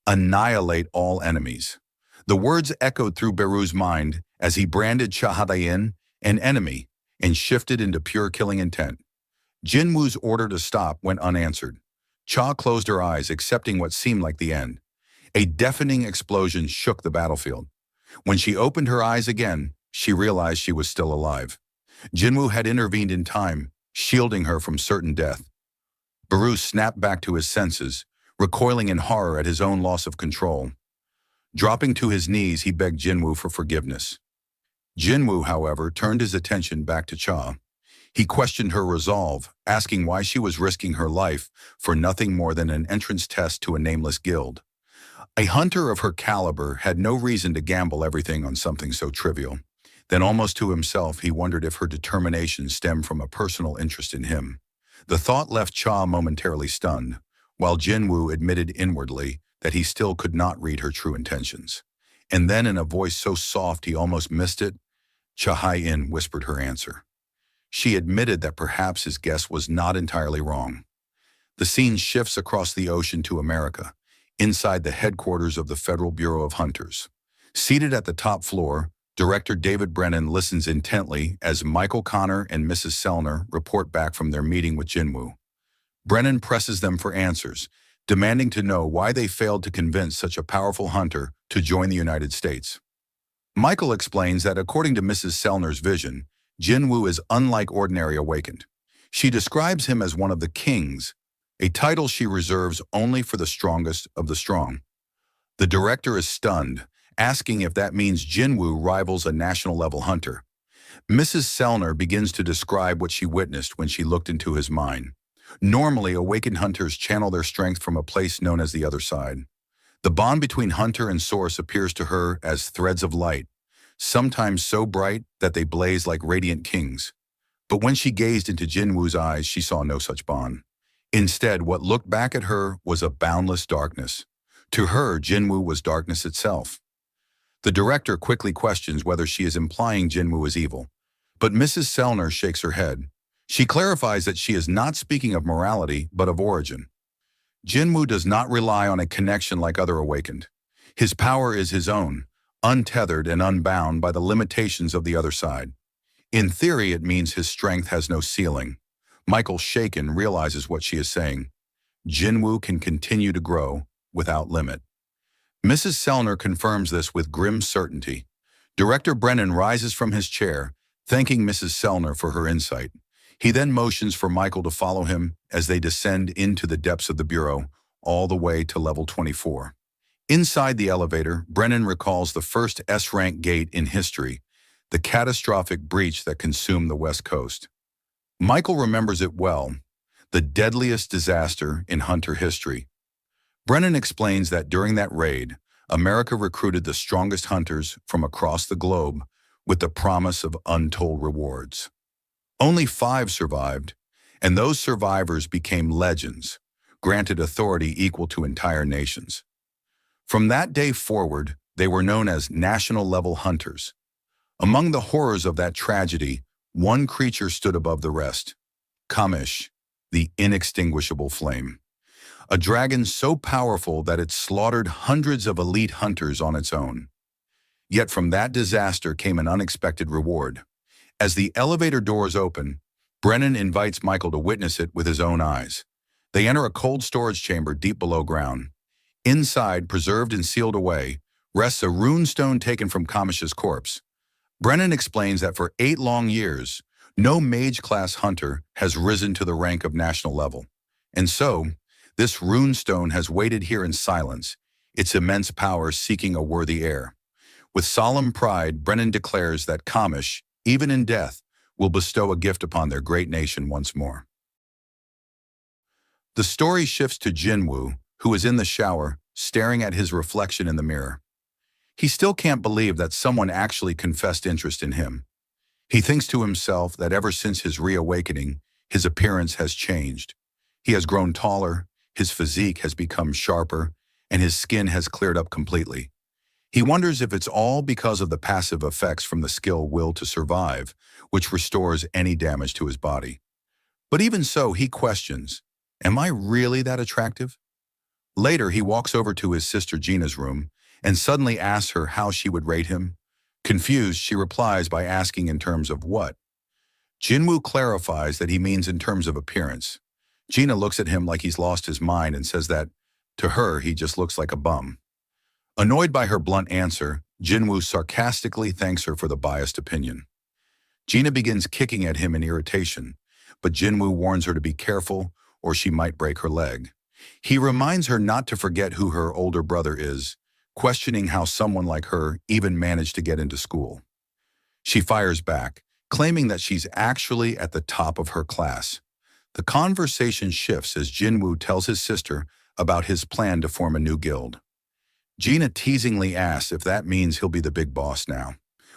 Annihilate all enemies. The words echoed through Baru's mind as he branded Cha Hai-in an enemy and shifted into pure killing intent. Jinwoo's order to stop went unanswered. Cha closed her eyes, accepting what seemed like the end. A deafening explosion shook the battlefield. When she opened her eyes again, she realized she was still alive. Jinwoo had intervened in time, shielding her from certain death. Baru snapped back to his senses, recoiling in horror at his own loss of control. Dropping to his knees, he begged Jinwoo for forgiveness. Jinwoo, however, turned his attention back to Cha. He questioned her resolve, asking why she was risking her life for nothing more than an entrance test to a nameless guild. A hunter of her caliber had no reason to gamble everything on something so trivial. Then, almost to himself, he wondered if her determination stemmed from a personal interest in him. The thought left Cha momentarily stunned, while Jinwoo admitted inwardly that he still could not read her true intentions. And then, in a voice so soft he almost missed it, Cha Hai-in whispered her answer. She admitted that perhaps his guess was not entirely wrong. The scene shifts across the ocean to America, inside the headquarters of the Federal Bureau of Hunters. Seated at the top floor, Director David Brennan listens intently as Michael Connor and Mrs. Sellner report back from their meeting with Jinwoo. Brennan presses them for answers, demanding to know why they failed to convince such a powerful hunter to join the United States. Michael explains that according to Mrs. Sellner's vision, Jinwoo is unlike ordinary awakened. She describes him as one of the kings, a title she reserves only for the strongest of the strong. The director is stunned, asking if that means Jinwoo rivals a national-level hunter. Mrs. Sellner begins to describe what she witnessed when she looked into his mind. Normally, awakened hunters channel their strength from a place known as the other side. The bond between hunter and source appears to her as threads of light, sometimes so bright that they blaze like radiant kings. But when she gazed into Jinwoo's eyes, she saw no such bond. Instead, what looked back at her was a boundless darkness. To her, Jinwoo was darkness itself. The director quickly questions whether she is implying Jinwoo is evil. But Mrs. Sellner shakes her head. She clarifies that she is not speaking of morality, but of origin. Jinwoo does not rely on a connection like other awakened. His power is his own, untethered and unbound by the limitations of the other side. In theory, it means his strength has no ceiling. Michael, shaken, realizes what she is saying. Jinwoo can continue to grow without limit. Mrs. Sellner confirms this with grim certainty. Director Brennan rises from his chair, thanking Mrs. Sellner for her insight. He then motions for Michael to follow him as they descend into the depths of the bureau, all the way to level 24. Inside the elevator, Brennan recalls the first S-rank gate in history, the catastrophic breach that consumed the West Coast. Michael remembers it well, the deadliest disaster in hunter history. Brennan explains that during that raid, America recruited the strongest hunters from across the globe with the promise of untold rewards. Only 5 survived, and those survivors became legends, granted authority equal to entire nations. From that day forward, they were known as national-level hunters. Among the horrors of that tragedy, one creature stood above the rest: Kamish, the inextinguishable flame. A dragon so powerful that it slaughtered hundreds of elite hunters on its own. Yet from that disaster came an unexpected reward. As the elevator doors open, Brennan invites Michael to witness it with his own eyes. They enter a cold storage chamber deep below ground. Inside, preserved and sealed away, rests a runestone taken from Kamish's corpse. Brennan explains that for 8 long years, no mage-class hunter has risen to the rank of national level. And so, this runestone has waited here in silence, its immense power seeking a worthy heir. With solemn pride, Brennan declares that Kamish, even in death, will bestow a gift upon their great nation once more. The story shifts to Jinwoo, who is in the shower, staring at his reflection in the mirror. He still can't believe that someone actually confessed interest in him. He thinks to himself that ever since his reawakening, his appearance has changed. He has grown taller, his physique has become sharper, and his skin has cleared up completely. He wonders if it's all because of the passive effects from the skill Will to Survive, which restores any damage to his body. But even so, he questions, am I really that attractive? Later, he walks over to his sister Gina's room and suddenly asks her how she would rate him. Confused, she replies by asking in terms of what? Jinwoo clarifies that he means in terms of appearance. Gina looks at him like he's lost his mind and says that, to her, he just looks like a bum. Annoyed by her blunt answer, Jinwoo sarcastically thanks her for the biased opinion. Gina begins kicking at him in irritation, but Jinwoo warns her to be careful or she might break her leg. He reminds her not to forget who her older brother is, questioning how someone like her even managed to get into school. She fires back, claiming that she's actually at the top of her class. The conversation shifts as Jinwoo tells his sister about his plan to form a new guild. Gina teasingly asks if that means he'll be the big boss now.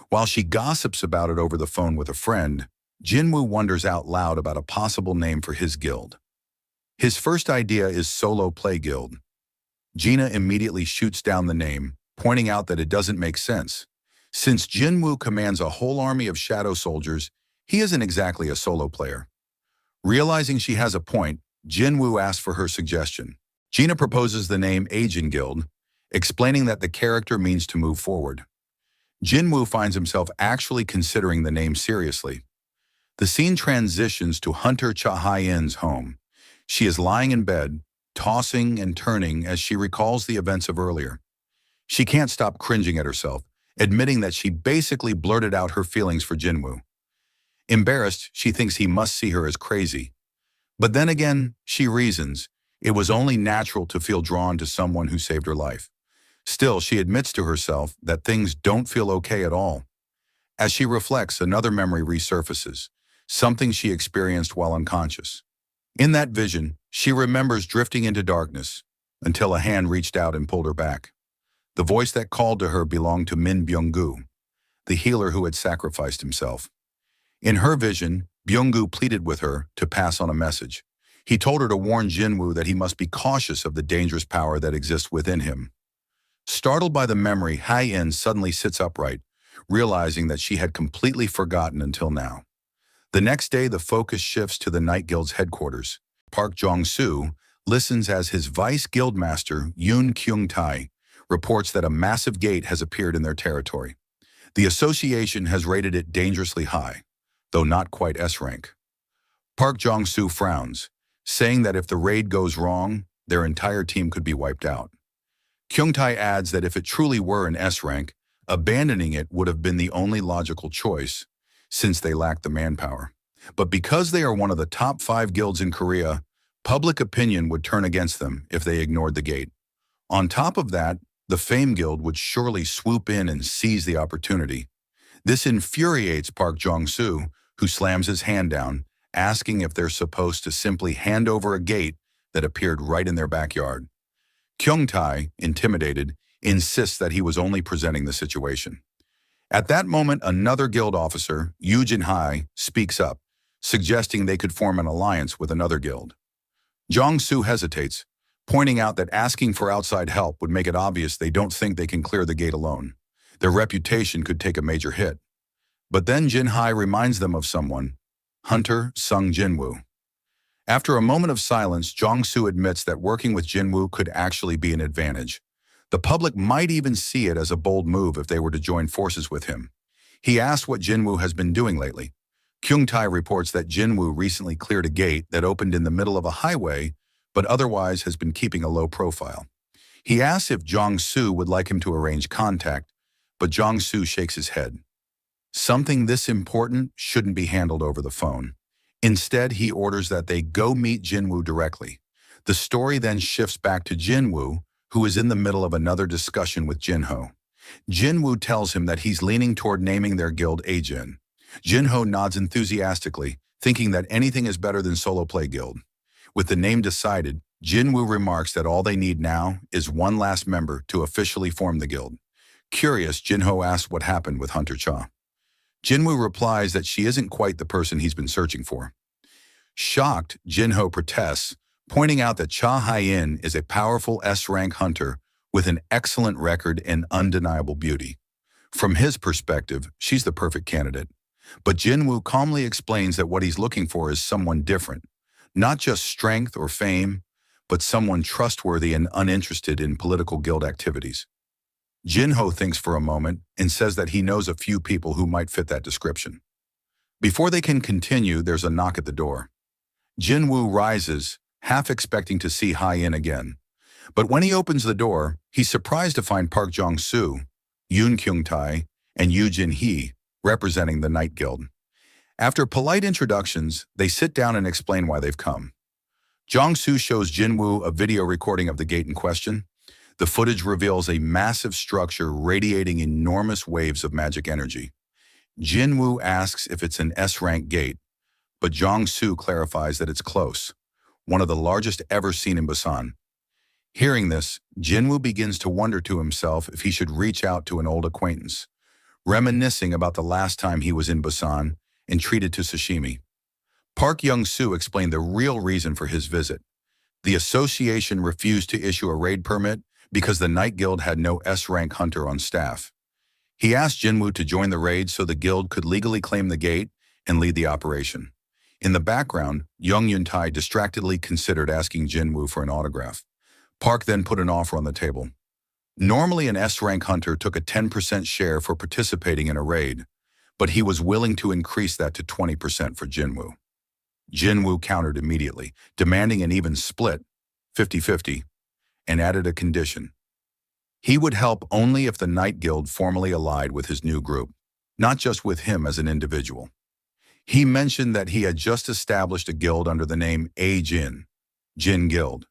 While she gossips about it over the phone with a friend, Jinwoo wonders out loud about a possible name for his guild. His first idea is Solo Play Guild. Gina immediately shoots down the name, pointing out that it doesn't make sense. Since Jinwoo commands a whole army of shadow soldiers, he isn't exactly a solo player. Realizing she has a point, Jinwoo asks for her suggestion. Gina proposes the name Agent Guild, explaining that the character means to move forward. Jinwoo finds himself actually considering the name seriously. The scene transitions to Hunter Cha-Hyin's home. She is lying in bed, tossing and turning as she recalls the events of earlier. She can't stop cringing at herself, admitting that she basically blurted out her feelings for Jinwoo. Embarrassed, she thinks he must see her as crazy. But then again, she reasons, it was only natural to feel drawn to someone who saved her life. Still, she admits to herself that things don't feel okay at all. As she reflects, another memory resurfaces, something she experienced while unconscious. In that vision, she remembers drifting into darkness until a hand reached out and pulled her back. The voice that called to her belonged to Min Byung-gu, the healer who had sacrificed himself. In her vision, Byung-gu pleaded with her to pass on a message. He told her to warn Jinwoo that he must be cautious of the dangerous power that exists within him. Startled by the memory, Hai-in suddenly sits upright, realizing that she had completely forgotten until now. The next day, the focus shifts to the Night Guild's headquarters. Park Jong-soo listens as his vice guildmaster, Yoon Kyung-tae, reports that a massive gate has appeared in their territory. The association has rated it dangerously high, though not quite S-rank. Park Jong-soo frowns, saying that if the raid goes wrong, their entire team could be wiped out. Kyung-tae adds that if it truly were an S-rank, abandoning it would have been the only logical choice, since they lack the manpower. But because they are one of the top 5 guilds in Korea, public opinion would turn against them if they ignored the gate. On top of that, the Fame Guild would surely swoop in and seize the opportunity. This infuriates Park Jong-soo, who slams his hand down, asking if they're supposed to simply hand over a gate that appeared right in their backyard. Kyung-tae, intimidated, insists that he was only presenting the situation. At that moment, another guild officer, Yoo Jin-hae, speaks up, suggesting they could form an alliance with another guild. Jong-soo hesitates, pointing out that asking for outside help would make it obvious they don't think they can clear the gate alone. Their reputation could take a major hit. But then Jin-hae reminds them of someone, Hunter Sung Jinwoo. After a moment of silence, Jong-soo admits that working with Jinwoo could actually be an advantage. The public might even see it as a bold move if they were to join forces with him. He asks what Jinwoo has been doing lately. Kyung-tae reports that Jinwoo recently cleared a gate that opened in the middle of a highway, but otherwise has been keeping a low profile. He asks if Jong-soo would like him to arrange contact, but Jong-soo shakes his head. Something this important shouldn't be handled over the phone. Instead, he orders that they go meet Jinwoo directly. The story then shifts back to Jinwoo, who is in the middle of another discussion with Jinho. Jinwoo tells him that he's leaning toward naming their guild Ajin. Jinho nods enthusiastically, thinking that anything is better than Solo Play Guild. With the name decided, Jinwoo remarks that all they need now is one last member to officially form the guild. Curious, Jinho asks what happened with Hunter Cha. Jinwoo replies that she isn't quite the person he's been searching for. Shocked, Jinho protests, pointing out that Cha Hai-in is a powerful S-rank hunter with an excellent record and undeniable beauty. From his perspective, she's the perfect candidate. But Jinwoo calmly explains that what he's looking for is someone different, not just strength or fame, but someone trustworthy and uninterested in political guild activities. Jinho thinks for a moment and says that he knows a few people who might fit that description. Before they can continue, there's a knock at the door. Jinwoo rises, half expecting to see Hai-in again. But when he opens the door, he's surprised to find Park Jong-soo, Yoon Kyung-tae, and Yoo Jin-hee representing the Night Guild. After polite introductions, they sit down and explain why they've come. Jong-soo shows Jinwoo a video recording of the gate in question. The footage reveals a massive structure radiating enormous waves of magic energy. Jinwoo asks if it's an S-rank gate, but Jong-soo clarifies that it's close, one of the largest ever seen in Busan. Hearing this, Jinwoo begins to wonder to himself if he should reach out to an old acquaintance, reminiscing about the last time he was in Busan and treated to sashimi. Park Young-soo explained the real reason for his visit. The association refused to issue a raid permit because the Night Guild had no S-rank hunter on staff. He asked Jinwoo to join the raid so the guild could legally claim the gate and lead the operation. In the background, Young Yun-tae distractedly considered asking Jinwoo for an autograph. Park then put an offer on the table. Normally, an S-rank hunter took a 10% share for participating in a raid, but he was willing to increase that to 20% for Jinwoo. Jinwoo countered immediately, demanding an even split, 50-50, and added a condition. He would help only if the Night Guild formally allied with his new group, not just with him as an individual. He mentioned that he had just established a guild under the name A-Jin, Jin Guild.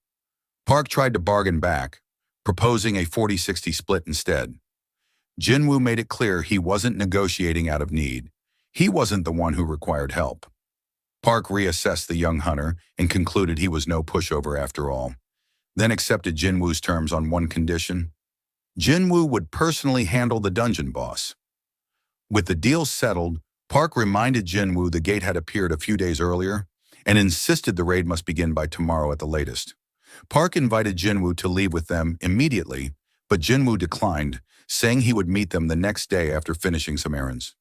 Park tried to bargain back, proposing a 40-60 split instead. Jinwoo made it clear he wasn't negotiating out of need. He wasn't the one who required help. Park reassessed the young hunter and concluded he was no pushover after all, then accepted Jinwoo's terms on one condition. Jinwoo would personally handle the dungeon boss. With the deal settled, Park reminded Jinwoo the gate had appeared a few days earlier and insisted the raid must begin by tomorrow at the latest. Park invited Jinwoo to leave with them immediately, but Jinwoo declined, saying he would meet them the next day after finishing some errands.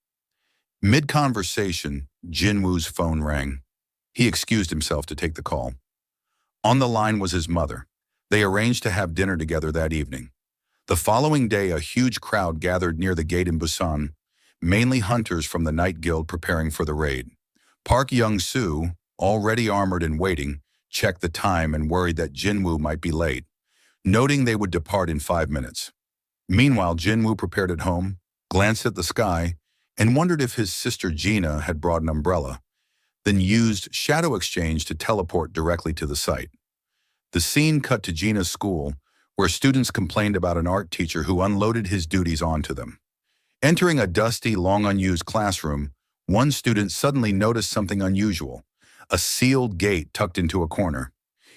Mid-conversation, Jinwoo's phone rang. He excused himself to take the call. On the line was his mother. They arranged to have dinner together that evening. The following day, a huge crowd gathered near the gate in Busan, mainly hunters from the Night Guild preparing for the raid. Park Young-soo, already armored and waiting, checked the time and worried that Jinwoo might be late, noting they would depart in 5 minutes. Meanwhile, Jinwoo prepared at home, glanced at the sky, and wondered if his sister Gina had brought an umbrella, then used Shadow Exchange to teleport directly to the site. The scene cut to Gina's school, where students complained about an art teacher who unloaded his duties onto them. Entering a dusty, long-unused classroom, one student suddenly noticed something unusual, a sealed gate tucked into a corner.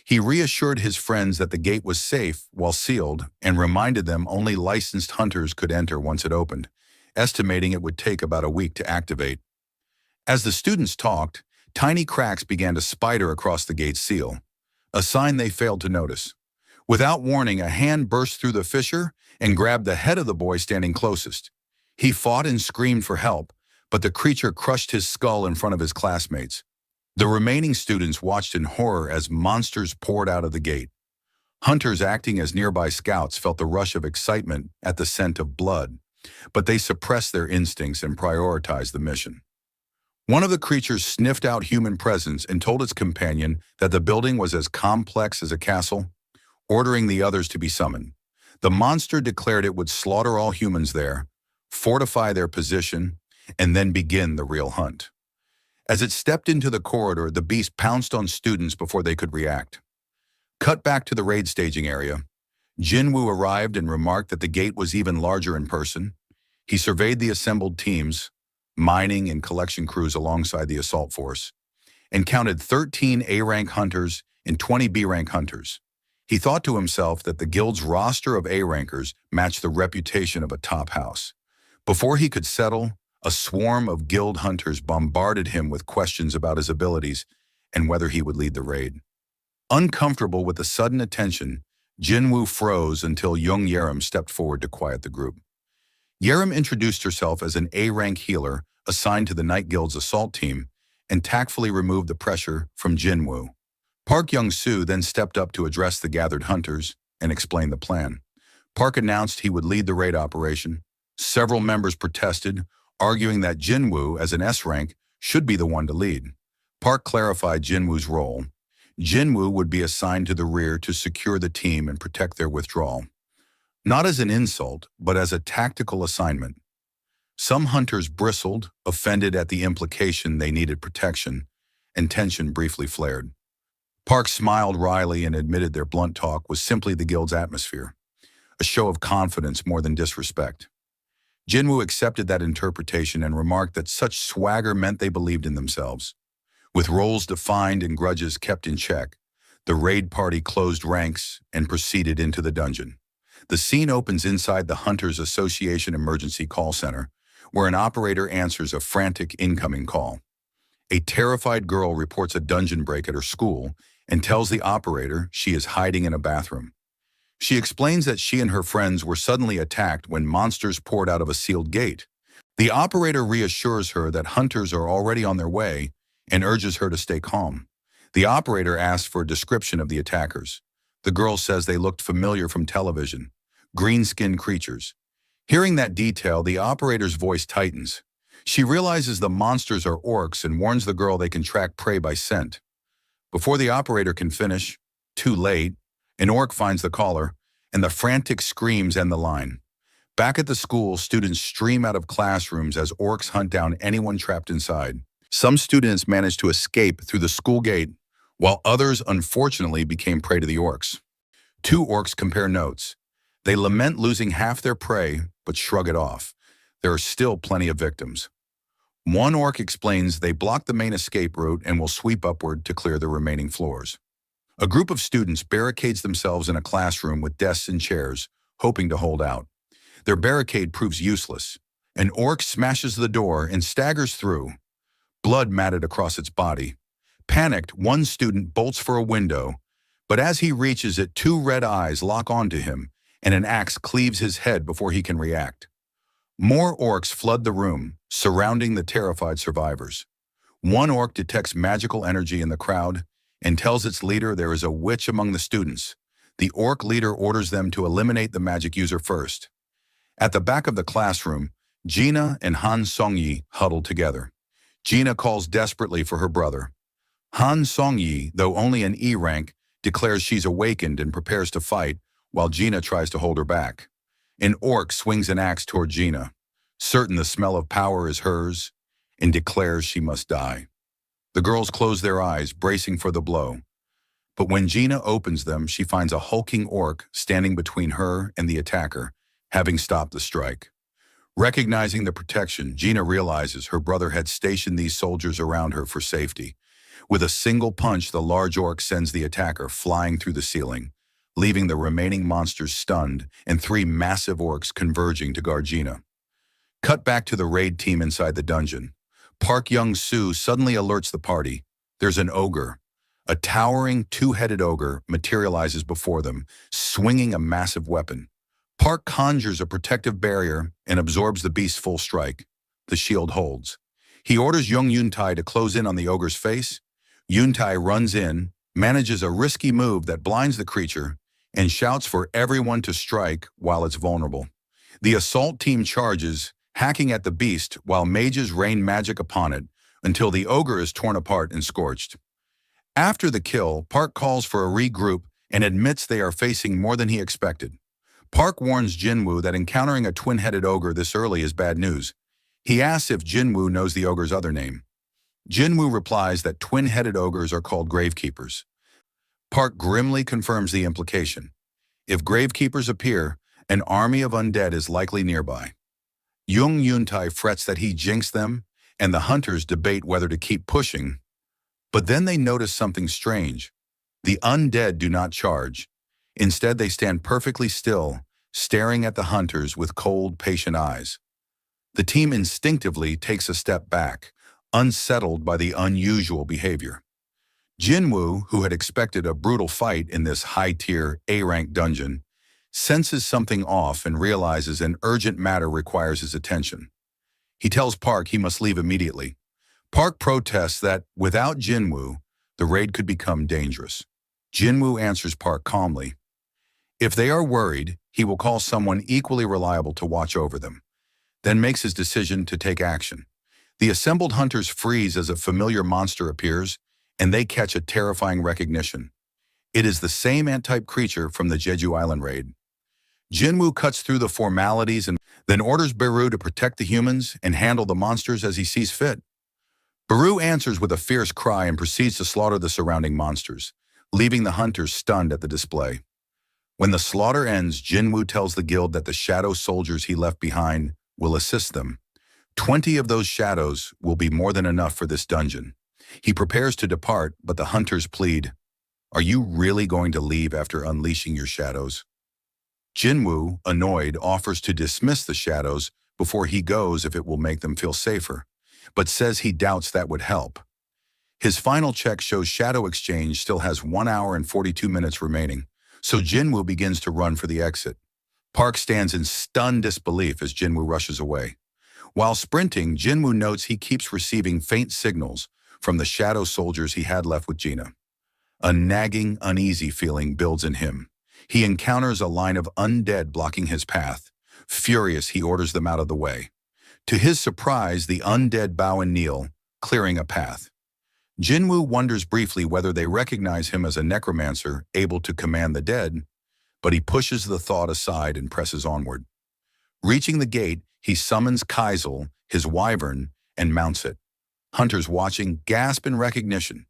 He reassured his friends that the gate was safe while sealed and reminded them only licensed hunters could enter once it opened, estimating it would take about a week to activate. As the students talked, tiny cracks began to spider across the gate's seal, a sign they failed to notice. Without warning, a hand burst through the fissure and grabbed the head of the boy standing closest. He fought and screamed for help, but the creature crushed his skull in front of his classmates. The remaining students watched in horror as monsters poured out of the gate. Hunters acting as nearby scouts felt the rush of excitement at the scent of blood, but they suppressed their instincts and prioritized the mission. One of the creatures sniffed out human presence and told its companion that the building was as complex as a castle, ordering the others to be summoned. The monster declared it would slaughter all humans there, fortify their position, and then begin the real hunt. As it stepped into the corridor, the beast pounced on students before they could react. Cut back to the raid staging area. Jinwoo arrived and remarked that the gate was even larger in person. He surveyed the assembled teams, mining and collection crews alongside the assault force, and counted 13 A-rank hunters and 20 B-rank hunters. He thought to himself that the guild's roster of A-rankers matched the reputation of a top house. Before he could settle, a swarm of guild hunters bombarded him with questions about his abilities and whether he would lead the raid. Uncomfortable with the sudden attention, Jinwoo froze until young Yerim stepped forward to quiet the group. Yerim introduced herself as an A-rank healer assigned to the Night Guild's assault team and tactfully removed the pressure from Jinwoo. Park Young-soo then stepped up to address the gathered hunters and explain the plan. Park announced he would lead the raid operation. Several members protested, arguing that Jinwoo, as an S-rank, should be the one to lead. Park clarified Jinwoo's role. Jinwoo would be assigned to the rear to secure the team and protect their withdrawal. Not as an insult, but as a tactical assignment. Some hunters bristled, offended at the implication they needed protection, and tension briefly flared. Park smiled wryly and admitted their blunt talk was simply the guild's atmosphere, a show of confidence more than disrespect. Jinwoo accepted that interpretation and remarked that such swagger meant they believed in themselves. With roles defined and grudges kept in check, the raid party closed ranks and proceeded into the dungeon. The scene opens inside the Hunters Association Emergency Call Center, where an operator answers a frantic incoming call. A terrified girl reports a dungeon break at her school and tells the operator she is hiding in a bathroom. She explains that she and her friends were suddenly attacked when monsters poured out of a sealed gate. The operator reassures her that hunters are already on their way and urges her to stay calm. The operator asks for a description of the attackers. The girl says they looked familiar from television, green-skinned creatures. Hearing that detail, the operator's voice tightens. She realizes the monsters are orcs and warns the girl they can track prey by scent. Before the operator can finish, too late, an orc finds the caller, and the frantic screams end the line. Back at the school, students stream out of classrooms as orcs hunt down anyone trapped inside. Some students manage to escape through the school gate, while others unfortunately became prey to the orcs. Two orcs compare notes. They lament losing half their prey, but shrug it off. There are still plenty of victims. One orc explains they block the main escape route and will sweep upward to clear the remaining floors. A group of students barricades themselves in a classroom with desks and chairs, hoping to hold out. Their barricade proves useless. An orc smashes the door and staggers through, blood matted across its body. Panicked, one student bolts for a window, but as he reaches it, two red eyes lock onto him, and an axe cleaves his head before he can react. More orcs flood the room, surrounding the terrified survivors. One orc detects magical energy in the crowd and tells its leader there is a witch among the students. The orc leader orders them to eliminate the magic user first. At the back of the classroom, Gina and Han Song-yi huddle together. Gina calls desperately for her brother. Han Song-yi, though only an E rank, declares she's awakened and prepares to fight, while Gina tries to hold her back. An orc swings an axe toward Gina, certain the smell of power is hers, and declares she must die. The girls close their eyes, bracing for the blow. But when Gina opens them, she finds a hulking orc standing between her and the attacker, having stopped the strike. Recognizing the protection, Gina realizes her brother had stationed these soldiers around her for safety. With a single punch, the large orc sends the attacker flying through the ceiling, leaving the remaining monsters stunned and three massive orcs converging to guard Gina. Cut back to the raid team inside the dungeon. Park Young-soo suddenly alerts the party. There's an ogre. A towering, two-headed ogre materializes before them, swinging a massive weapon. Park conjures a protective barrier and absorbs the beast's full strike. The shield holds. He orders young Yuntai to close in on the ogre's face. Yuntai runs in, manages a risky move that blinds the creature, and shouts for everyone to strike while it's vulnerable. The assault team charges, hacking at the beast while mages rain magic upon it until the ogre is torn apart and scorched. After the kill, Park calls for a regroup and admits they are facing more than he expected. Park warns Jinwoo that encountering a twin-headed ogre this early is bad news. He asks if Jinwoo knows the ogre's other name. Jinwoo replies that twin-headed ogres are called gravekeepers. Park grimly confirms the implication. If gravekeepers appear, an army of undead is likely nearby. Young Yuntai frets that he jinxed them, and the hunters debate whether to keep pushing. But then they notice something strange. The undead do not charge. Instead, they stand perfectly still, staring at the hunters with cold, patient eyes. The team instinctively takes a step back, unsettled by the unusual behavior. Jinwoo, who had expected a brutal fight in this high-tier, A-rank dungeon, senses something off and realizes an urgent matter requires his attention. He tells Park he must leave immediately. Park protests that, without Jinwoo, the raid could become dangerous. Jinwoo answers Park calmly. If they are worried, he will call someone equally reliable to watch over them, then makes his decision to take action. The assembled hunters freeze as a familiar monster appears, and they catch a terrifying recognition. It is the same ant-type creature from the Jeju Island raid. Jinwoo cuts through the formalities and then orders Beru to protect the humans and handle the monsters as he sees fit. Beru answers with a fierce cry and proceeds to slaughter the surrounding monsters, leaving the hunters stunned at the display. When the slaughter ends, Jinwoo tells the guild that the shadow soldiers he left behind will assist them. 20 of those shadows will be more than enough for this dungeon. He prepares to depart, but the hunters plead, "Are you really going to leave after unleashing your shadows?" Jinwoo, annoyed, offers to dismiss the shadows before he goes if it will make them feel safer, but says he doubts that would help. His final check shows Shadow Exchange still has 1 hour and 42 minutes remaining, so Jinwoo begins to run for the exit. Park stands in stunned disbelief as Jinwoo rushes away. While sprinting, Jinwoo notes he keeps receiving faint signals from the shadow soldiers he had left with Gina. A nagging, uneasy feeling builds in him. He encounters a line of undead blocking his path. Furious, he orders them out of the way. To his surprise, the undead bow and kneel, clearing a path. Jinwoo wonders briefly whether they recognize him as a necromancer able to command the dead, but he pushes the thought aside and presses onward. Reaching the gate, he summons Kaizel, his wyvern, and mounts it. Hunters watching gasp in recognition.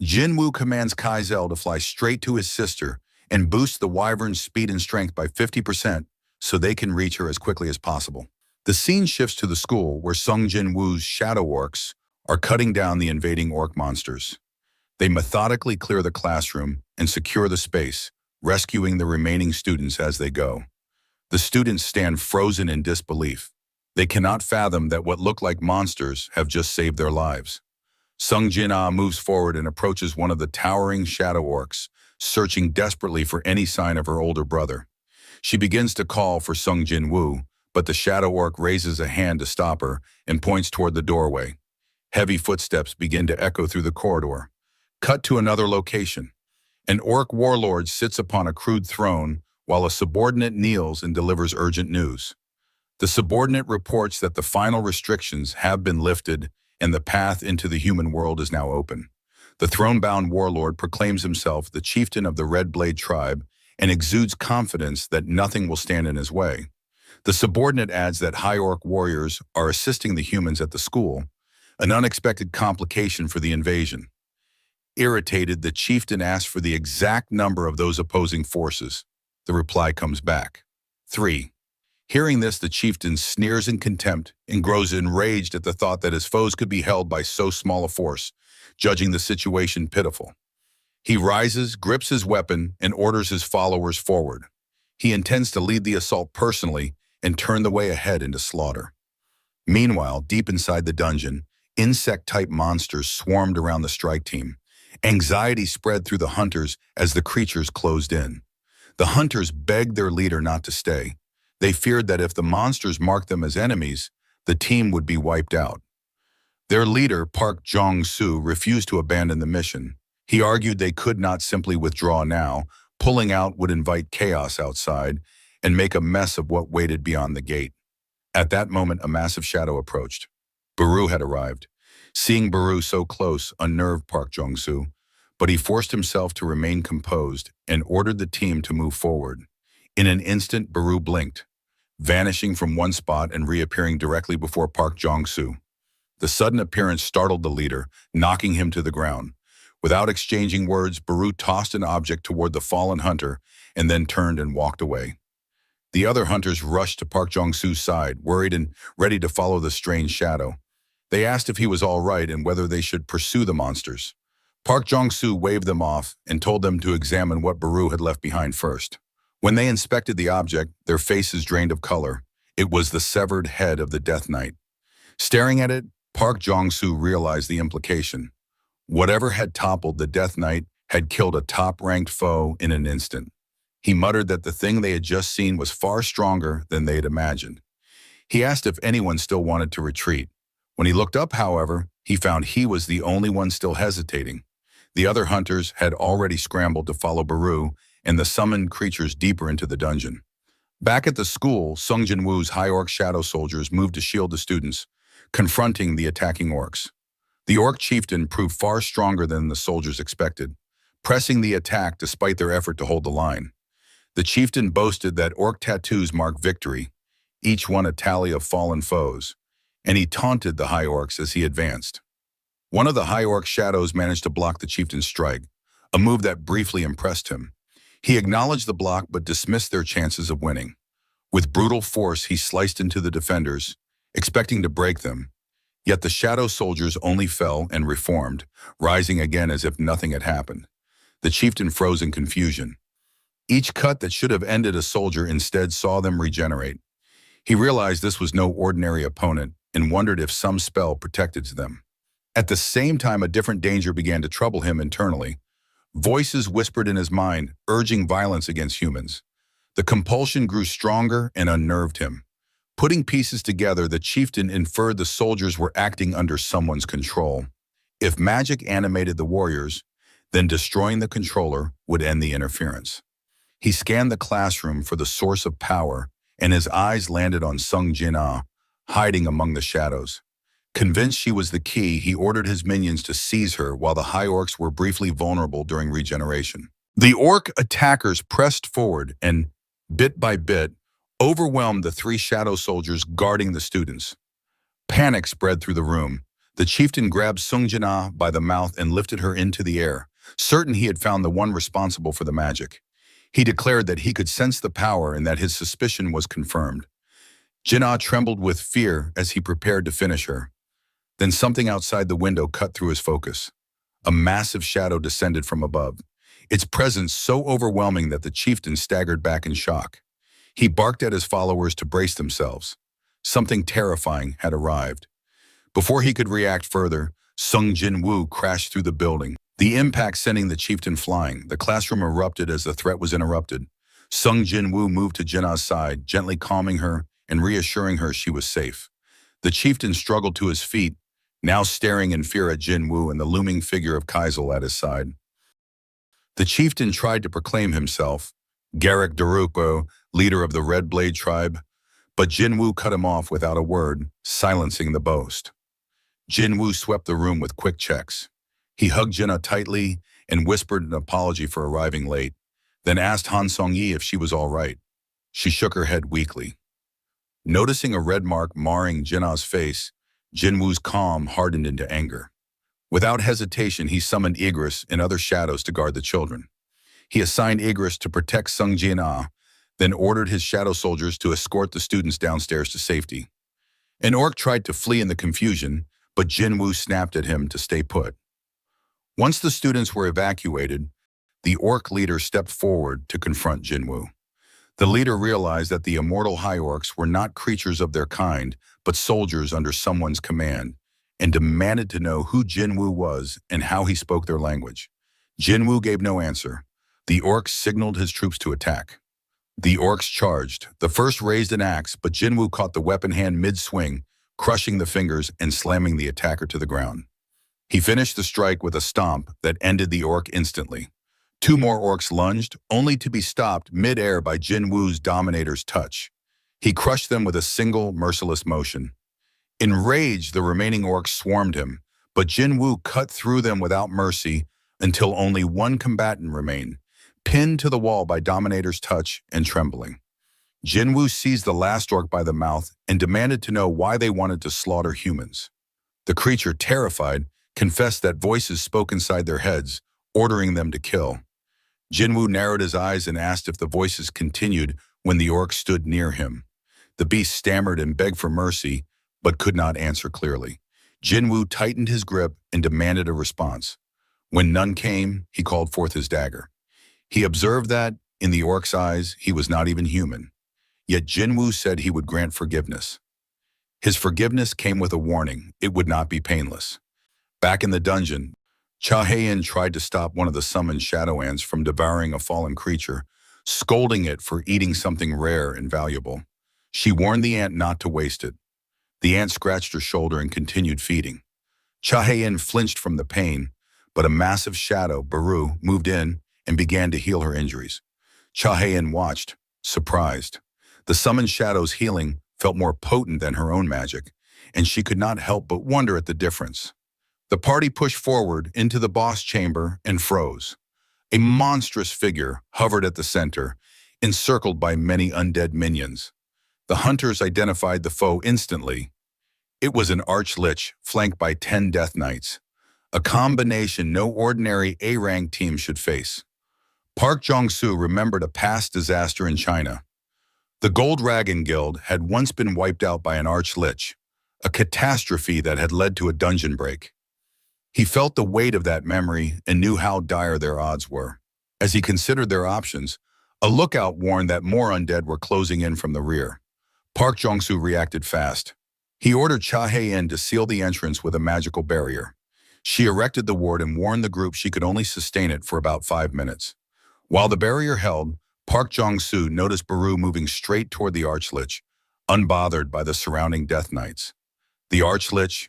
Jinwoo commands Kaizel to fly straight to his sister and boost the wyvern's speed and strength by 50%, so they can reach her as quickly as possible. The scene shifts to the school where Sung Jinwoo's shadow orcs are cutting down the invading orc monsters. They methodically clear the classroom and secure the space, rescuing the remaining students as they go. The students stand frozen in disbelief. They cannot fathom that what look like monsters have just saved their lives. Sung Jinwoo moves forward and approaches one of the towering shadow orcs, searching desperately for any sign of her older brother. She begins to call for Sung Jinwoo, but the shadow orc raises a hand to stop her and points toward the doorway. Heavy footsteps begin to echo through the corridor. Cut to another location. An orc warlord sits upon a crude throne while a subordinate kneels and delivers urgent news. The subordinate reports that the final restrictions have been lifted and the path into the human world is now open. The throne-bound warlord proclaims himself the chieftain of the Red Blade tribe and exudes confidence that nothing will stand in his way. The subordinate adds that high orc warriors are assisting the humans at the school, an unexpected complication for the invasion. Irritated, the chieftain asks for the exact number of those opposing forces. The reply comes back: 3. Hearing this, the chieftain sneers in contempt and grows enraged at the thought that his foes could be held by so small a force, judging the situation pitiful. He rises, grips his weapon, and orders his followers forward. He intends to lead the assault personally and turn the way ahead into slaughter. Meanwhile, deep inside the dungeon, insect-type monsters swarmed around the strike team. Anxiety spread through the hunters as the creatures closed in. The hunters begged their leader not to stay. They feared that if the monsters marked them as enemies, the team would be wiped out. Their leader, Park Jong-soo, refused to abandon the mission. He argued they could not simply withdraw now. Pulling out would invite chaos outside and make a mess of what waited beyond the gate. At that moment, a massive shadow approached. Baru had arrived. Seeing Baru so close unnerved Park Jong-soo, but he forced himself to remain composed and ordered the team to move forward. In an instant, Baru blinked, vanishing from one spot and reappearing directly before Park Jong-soo. The sudden appearance startled the leader, knocking him to the ground. Without exchanging words, Baru tossed an object toward the fallen hunter and then turned and walked away. The other hunters rushed to Park Jong-soo's side, worried and ready to follow the strange shadow. They asked if he was all right and whether they should pursue the monsters. Park Jong-soo waved them off and told them to examine what Baru had left behind first. When they inspected the object, their faces drained of color. It was the severed head of the Death Knight. Staring at it, Park Jong-soo realized the implication. Whatever had toppled the Death Knight had killed a top-ranked foe in an instant. He muttered that the thing they had just seen was far stronger than they had imagined. He asked if anyone still wanted to retreat. When he looked up, however, he found he was the only one still hesitating. The other hunters had already scrambled to follow Baru and the summoned creatures deeper into the dungeon. Back at the school, Sung Jinwoo's high orc shadow soldiers moved to shield the students, confronting the attacking orcs. The orc chieftain proved far stronger than the soldiers expected, pressing the attack despite their effort to hold the line. The chieftain boasted that orc tattoos mark victory, each one a tally of fallen foes, and he taunted the high orcs as he advanced. One of the high orc shadows managed to block the chieftain's strike, a move that briefly impressed him. He acknowledged the block but dismissed their chances of winning. With brutal force, he sliced into the defenders, expecting to break them. Yet the shadow soldiers only fell and reformed, rising again as if nothing had happened. The chieftain froze in confusion. Each cut that should have ended a soldier instead saw them regenerate. He realized this was no ordinary opponent and wondered if some spell protected them. At the same time, a different danger began to trouble him internally. Voices whispered in his mind, urging violence against humans. The compulsion grew stronger and unnerved him. Putting pieces together, the chieftain inferred the soldiers were acting under someone's control. If magic animated the warriors, then destroying the controller would end the interference. He scanned the classroom for the source of power, and his eyes landed on Sung Jinwoo, hiding among the shadows. Convinced she was the key, he ordered his minions to seize her while the high orcs were briefly vulnerable during regeneration. The orc attackers pressed forward and, bit by bit, overwhelmed the three shadow soldiers guarding the students. Panic spread through the room. The chieftain grabbed Sung Jinwoo by the mouth and lifted her into the air, certain he had found the one responsible for the magic. He declared that he could sense the power and that his suspicion was confirmed. Jinna trembled with fear as he prepared to finish her. Then something outside the window cut through his focus. A massive shadow descended from above, its presence so overwhelming that the chieftain staggered back in shock. He barked at his followers to brace themselves. Something terrifying had arrived. Before he could react further, Sung Jinwoo crashed through the building, the impact sending the chieftain flying. The classroom erupted as the threat was interrupted. Sung Jinwoo moved to Jinna's side, gently calming her and reassuring her she was safe. The chieftain struggled to his feet, now staring in fear at Jinwoo and the looming figure of Kaisel at his side. The chieftain tried to proclaim himself, Garrick Darupo, leader of the Red Blade tribe, but Jinwoo cut him off without a word, silencing the boast. Jinwoo swept the room with quick checks. He hugged Jinna tightly and whispered an apology for arriving late, then asked Han Song-yi if she was all right. She shook her head weakly. Noticing a red mark marring Jinna's face, Jinwoo's calm hardened into anger. Without hesitation, he summoned Igris and other shadows to guard the children. He assigned Igris to protect Sung Jinwoo, then ordered his shadow soldiers to escort the students downstairs to safety. An orc tried to flee in the confusion, but Jinwoo snapped at him to stay put. Once the students were evacuated, the orc leader stepped forward to confront Jinwoo. The leader realized that the immortal high orcs were not creatures of their kind, but soldiers under someone's command, and demanded to know who Jinwoo was and how he spoke their language. Jinwoo gave no answer. The orcs signaled his troops to attack. The orcs charged. The first raised an axe, but Jinwoo caught the weapon hand mid-swing, crushing the fingers and slamming the attacker to the ground. He finished the strike with a stomp that ended the orc instantly. Two more orcs lunged, only to be stopped mid-air by Jinwoo's Dominator's touch. He crushed them with a single, merciless motion. Enraged, the remaining orcs swarmed him, but Jinwoo cut through them without mercy until only one combatant remained, pinned to the wall by Dominator's touch and trembling. Jinwoo seized the last orc by the mouth and demanded to know why they wanted to slaughter humans. The creature, terrified, confessed that voices spoke inside their heads, ordering them to kill. Jinwoo narrowed his eyes and asked if the voices continued when the orc stood near him. The beast stammered and begged for mercy, but could not answer clearly. Jinwoo tightened his grip and demanded a response. When none came, he called forth his dagger. He observed that, in the orc's eyes, he was not even human. Yet Jinwoo said he would grant forgiveness. His forgiveness came with a warning: it would not be painless. Back in the dungeon, Cha Hae-in tried to stop one of the summoned shadow ants from devouring a fallen creature, scolding it for eating something rare and valuable. She warned the ant not to waste it. The ant scratched her shoulder and continued feeding. Cha Hae-in flinched from the pain, but a massive shadow, Baru, moved in and began to heal her injuries. Cha Hae-in watched, surprised. The summoned shadow's healing felt more potent than her own magic, and she could not help but wonder at the difference. The party pushed forward into the boss chamber and froze. A monstrous figure hovered at the center, encircled by many undead minions. The hunters identified the foe instantly. It was an arch-lich flanked by 10 death knights, a combination no ordinary A-rank team should face. Park Jong-soo remembered a past disaster in China. The Gold Dragon Guild had once been wiped out by an arch-lich, a catastrophe that had led to a dungeon break. He felt the weight of that memory and knew how dire their odds were. As he considered their options, a lookout warned that more undead were closing in from the rear. Park Jong-soo reacted fast. He ordered Cha Hae-in to seal the entrance with a magical barrier. She erected the ward and warned the group she could only sustain it for about 5 minutes. While the barrier held, Park Jong-soo noticed Baru moving straight toward the Archlich, unbothered by the surrounding Death Knights. The Archlich,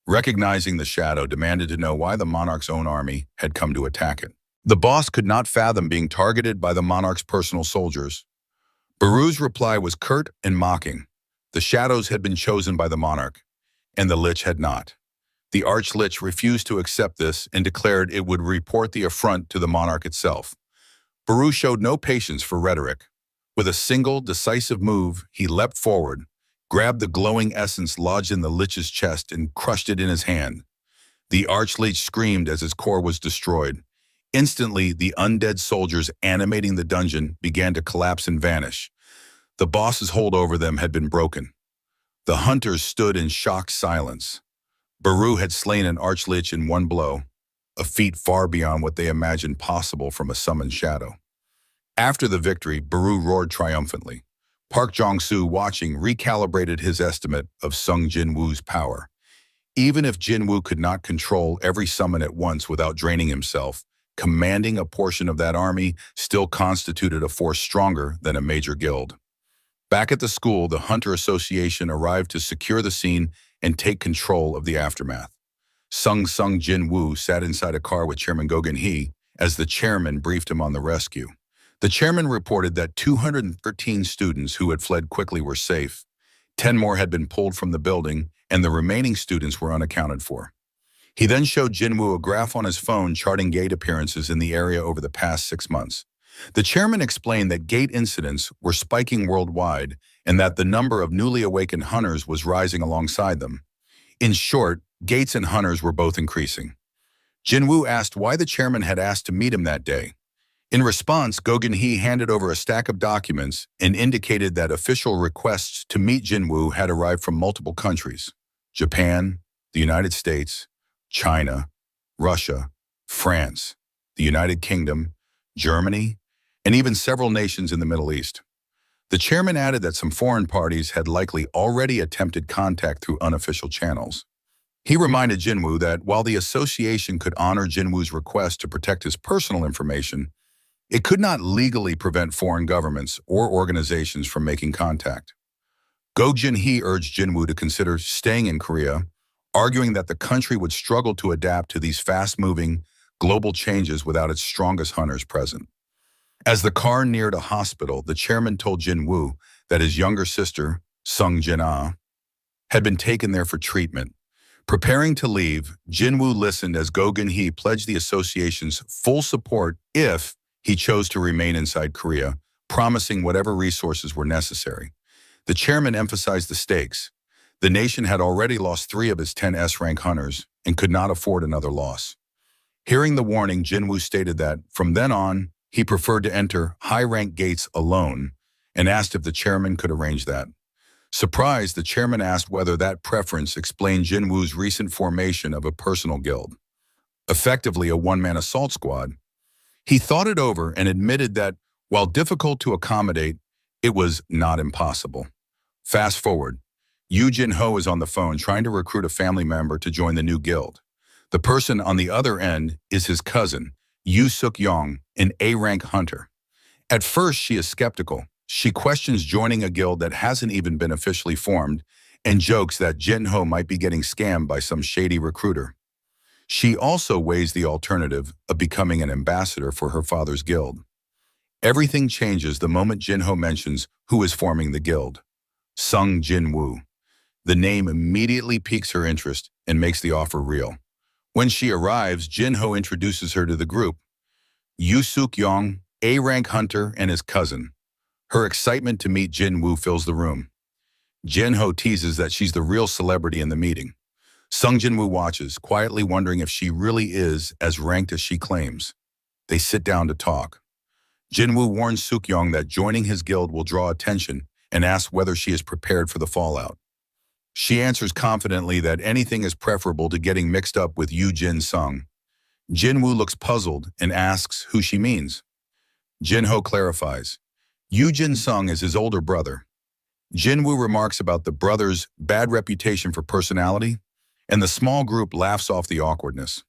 recognizing the shadow, demanded to know why the Monarch's own army had come to attack it. The boss could not fathom being targeted by the Monarch's personal soldiers. Baru's reply was curt and mocking. The shadows had been chosen by the Monarch, and the Lich had not. The Arch-Lich refused to accept this and declared it would report the affront to the Monarch itself. Baru showed no patience for rhetoric. With a single, decisive move, he leapt forward, grabbed the glowing essence lodged in the Lich's chest and crushed it in his hand. The Arch-Lich screamed as his core was destroyed. Instantly, the undead soldiers animating the dungeon began to collapse and vanish. The boss's hold over them had been broken. The hunters stood in shocked silence. Baru had slain an archlich in one blow, a feat far beyond what they imagined possible from a summoned shadow. After the victory, Baru roared triumphantly. Park Jong-soo, watching, recalibrated his estimate of Sung Jinwoo's power. Even if Jinwoo could not control every summon at once without draining himself, commanding a portion of that army still constituted a force stronger than a major guild. Back at the school, the Hunter Association arrived to secure the scene and take control of the aftermath. Sung Jinwoo sat inside a car with Chairman Go Gun-hee as the chairman briefed him on the rescue. The chairman reported that 213 students who had fled quickly were safe. 10 more had been pulled from the building, and the remaining students were unaccounted for. He then showed Jinwoo a graph on his phone charting gate appearances in the area over the past 6 months. The chairman explained that gate incidents were spiking worldwide and that the number of newly awakened hunters was rising alongside them. In short, gates and hunters were both increasing. Jinwoo asked why the chairman had asked to meet him that day. In response, Go Gun-hee handed over a stack of documents and indicated that official requests to meet Jinwoo had arrived from multiple countries: Japan, the United States, China, Russia, France, the United Kingdom, Germany, and even several nations in the Middle East. The chairman added that some foreign parties had likely already attempted contact through unofficial channels. He reminded Jinwoo that while the association could honor Jinwoo's request to protect his personal information, it could not legally prevent foreign governments or organizations from making contact. Go Gun-hee urged Jinwoo to consider staying in Korea, arguing that the country would struggle to adapt to these fast-moving, global changes without its strongest hunters present. As the car neared a hospital, the chairman told Jinwoo that his younger sister, Sung Jinwoo, had been taken there for treatment. Preparing to leave, Jinwoo listened as Go Gun-hee pledged the association's full support if he chose to remain inside Korea, promising whatever resources were necessary. The chairman emphasized the stakes. The nation had already lost 3 of its 10 S-rank hunters and could not afford another loss. Hearing the warning, Jinwoo stated that, from then on, he preferred to enter high-rank gates alone and asked if the chairman could arrange that. Surprised, the chairman asked whether that preference explained Jinwoo's recent formation of a personal guild, effectively a one-man assault squad. He thought it over and admitted that, while difficult to accommodate, it was not impossible. Fast forward, Yoo Jin-ho is on the phone trying to recruit a family member to join the new guild. The person on the other end is his cousin, Yoo Suk-yong, an A-rank hunter. At first, she is skeptical. She questions joining a guild that hasn't even been officially formed and jokes that Jin-ho might be getting scammed by some shady recruiter. She also weighs the alternative of becoming an ambassador for her father's guild. Everything changes the moment Jin-ho mentions who is forming the guild: Sung Jinwoo. The name immediately piques her interest and makes the offer real. When she arrives, Jin-ho introduces her to the group: Yoo Suk-yong, A-rank hunter, and his cousin. Her excitement to meet Jinwoo fills the room. Jin-ho teases that she's the real celebrity in the meeting. Sung Jinwoo watches, quietly wondering if she really is as ranked as she claims. They sit down to talk. Jinwoo warns Suk-yong that joining his guild will draw attention and asks whether she is prepared for the fallout. She answers confidently that anything is preferable to getting mixed up with Yoo Jin-sung. Jinwoo looks puzzled and asks who she means. Jin-ho clarifies. Yoo Jin-sung is his older brother. Jinwoo remarks about the brother's bad reputation for personality, and the small group laughs off the awkwardness.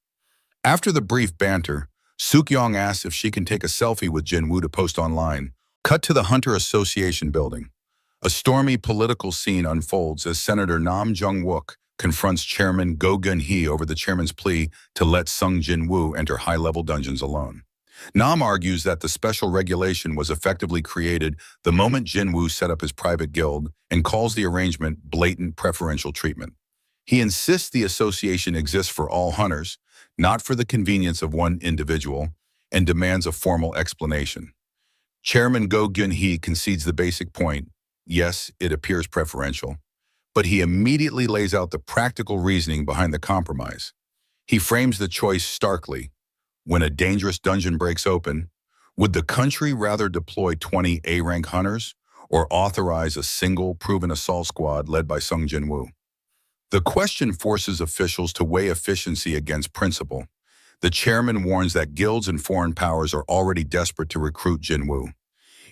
After the brief banter, Suk-yong asks if she can take a selfie with Jinwoo to post online. Cut to the Hunter Association building. A stormy political scene unfolds as Senator Nam Jung-wook confronts Chairman Go Gun-hee over the chairman's plea to let Sung Jinwoo enter high-level dungeons alone. Nam argues that the special regulation was effectively created the moment Jinwoo set up his private guild and calls the arrangement blatant preferential treatment. He insists the association exists for all hunters, not for the convenience of one individual, and demands a formal explanation. Chairman Go Gun-hee concedes the basic point. Yes, it appears preferential, but he immediately lays out the practical reasoning behind the compromise. He frames the choice starkly. when a dangerous dungeon breaks open, would the country rather deploy 20 A-rank hunters or authorize a single proven assault squad led by Sung Jinwoo? The question forces officials to weigh efficiency against principle. The chairman warns that guilds and foreign powers are already desperate to recruit Jinwoo.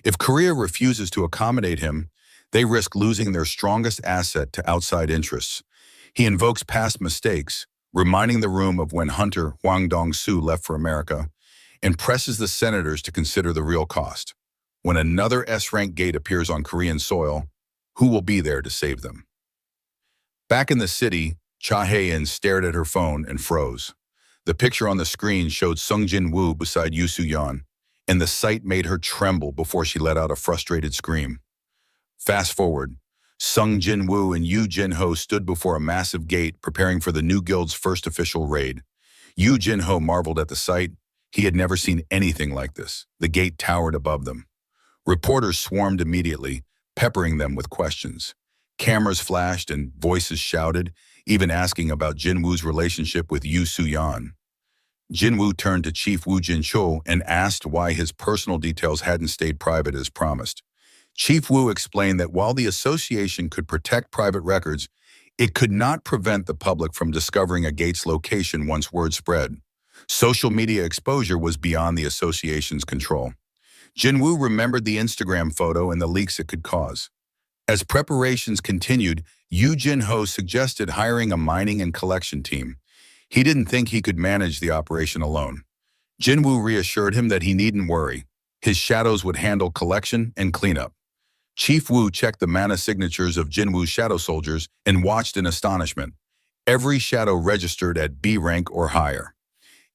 If Korea refuses to accommodate him, they risk losing their strongest asset to outside interests. He invokes past mistakes, reminding the room of when Hunter Hwang Dong-soo left for America, and presses the senators to consider the real cost. When another S-rank gate appears on Korean soil, who will be there to save them? Back in the city, Cha Hae-in stared at her phone and froze. The picture on the screen showed Sung Jinwoo beside Yoo Soo-yeon, and the sight made her tremble before she let out a frustrated scream. Fast forward, Sung Jinwoo and Yoo Jin-ho stood before a massive gate preparing for the new guild's first official raid. Yoo Jin-ho marveled at the sight. He had never seen anything like this. The gate towered above them. Reporters swarmed immediately, peppering them with questions. Cameras flashed and voices shouted, even asking about Jinwoo's relationship with Yoo Soo-yeon. Jinwoo turned to Chief Woo Jin-chul and asked why his personal details hadn't stayed private as promised. Chief Woo explained that while the association could protect private records, it could not prevent the public from discovering a gate's location once word spread. Social media exposure was beyond the association's control. Jinwoo remembered the Instagram photo and the leaks it could cause. As preparations continued, Yoo Jin-ho suggested hiring a mining and collection team. He didn't think he could manage the operation alone. Jinwoo reassured him that he needn't worry. His shadows would handle collection and cleanup. Chief Woo checked the mana signatures of Jinwoo's shadow soldiers and watched in astonishment. Every shadow registered at B rank or higher.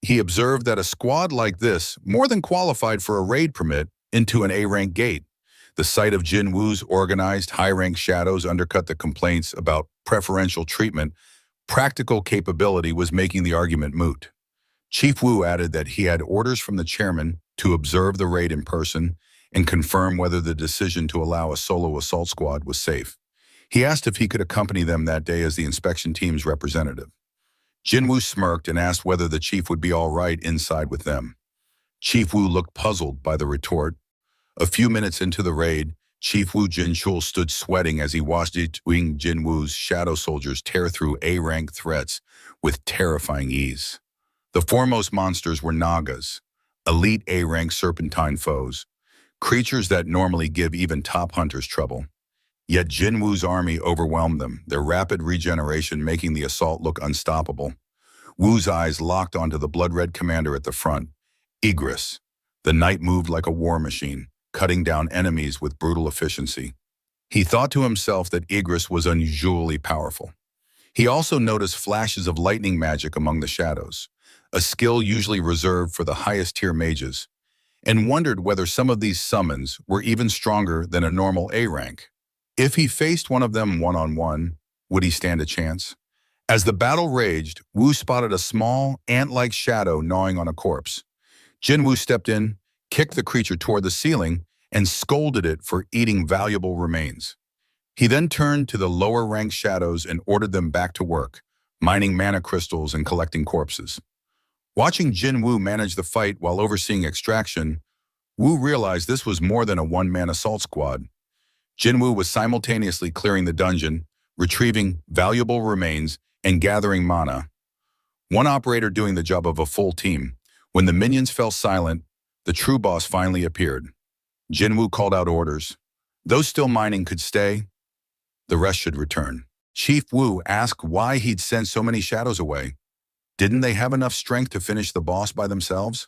He observed that a squad like this more than qualified for a raid permit into an A-rank gate. The sight of Jinwoo's organized high-rank shadows undercut the complaints about preferential treatment. Practical capability was making the argument moot. Chief Woo added that he had orders from the chairman to observe the raid in person and confirm whether the decision to allow a solo assault squad was safe. He asked if he could accompany them that day as the inspection team's representative. Jinwoo smirked and asked whether the chief would be all right inside with them. Chief Woo looked puzzled by the retort. A few minutes into the raid, Chief Woo Jin-chul stood sweating as he watched Jinwoo's shadow soldiers tear through A-rank threats with terrifying ease. The foremost monsters were Nagas, elite A-rank serpentine foes, creatures that normally give even top hunters trouble. Yet Jinwoo's army overwhelmed them, their rapid regeneration making the assault look unstoppable. Woo's eyes locked onto the blood-red commander at the front, Igris. The knight moved like a war machine, cutting down enemies with brutal efficiency. He thought to himself that Igris was unusually powerful. He also noticed flashes of lightning magic among the shadows, a skill usually reserved for the highest-tier mages, and wondered whether some of these summons were even stronger than a normal A-rank. If he faced one of them one-on-one, would he stand a chance? As the battle raged, Woo spotted a small, ant-like shadow gnawing on a corpse. Jinwoo stepped in, kicked the creature toward the ceiling, and scolded it for eating valuable remains. He then turned to the lower-ranked shadows and ordered them back to work, mining mana crystals and collecting corpses. Watching Jinwoo manage the fight while overseeing extraction, Woo realized this was more than a one-man assault squad. Jinwoo was simultaneously clearing the dungeon, retrieving valuable remains, and gathering mana. One operator doing the job of a full team. When the minions fell silent, the true boss finally appeared. Jinwoo called out orders. Those still mining could stay. The rest should return. Chief Woo asked why he'd sent so many shadows away. Didn't they have enough strength to finish the boss by themselves?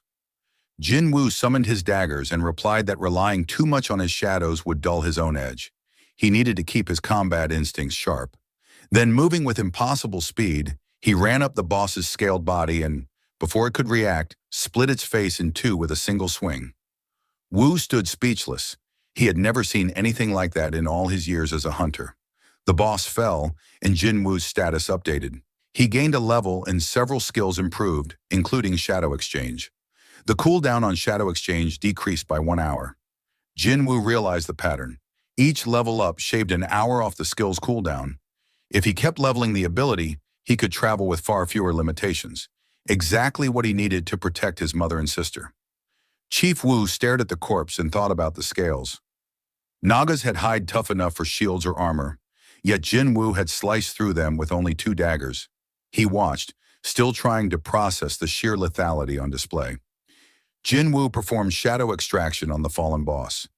Jinwoo summoned his daggers and replied that relying too much on his shadows would dull his own edge. He needed to keep his combat instincts sharp. Then, moving with impossible speed, he ran up the boss's scaled body and, before it could react, split its face in two with a single swing. Woo stood speechless. He had never seen anything like that in all his years as a hunter. The boss fell, and Jinwoo's status updated. He gained a level and several skills improved, including Shadow Exchange. The cooldown on Shadow Exchange decreased by 1 hour. Jinwoo realized the pattern. Each level up shaved an hour off the skill's cooldown. If he kept leveling the ability, he could travel with far fewer limitations. exactly what he needed to protect his mother and sister. Chief Wu stared at the corpse and thought about the scales. Nagas had hide tough enough for shields or armor, yet Jinwoo had sliced through them with only 2 daggers. He watched, still trying to process the sheer lethality on display. Jinwoo performed shadow extraction on the fallen boss.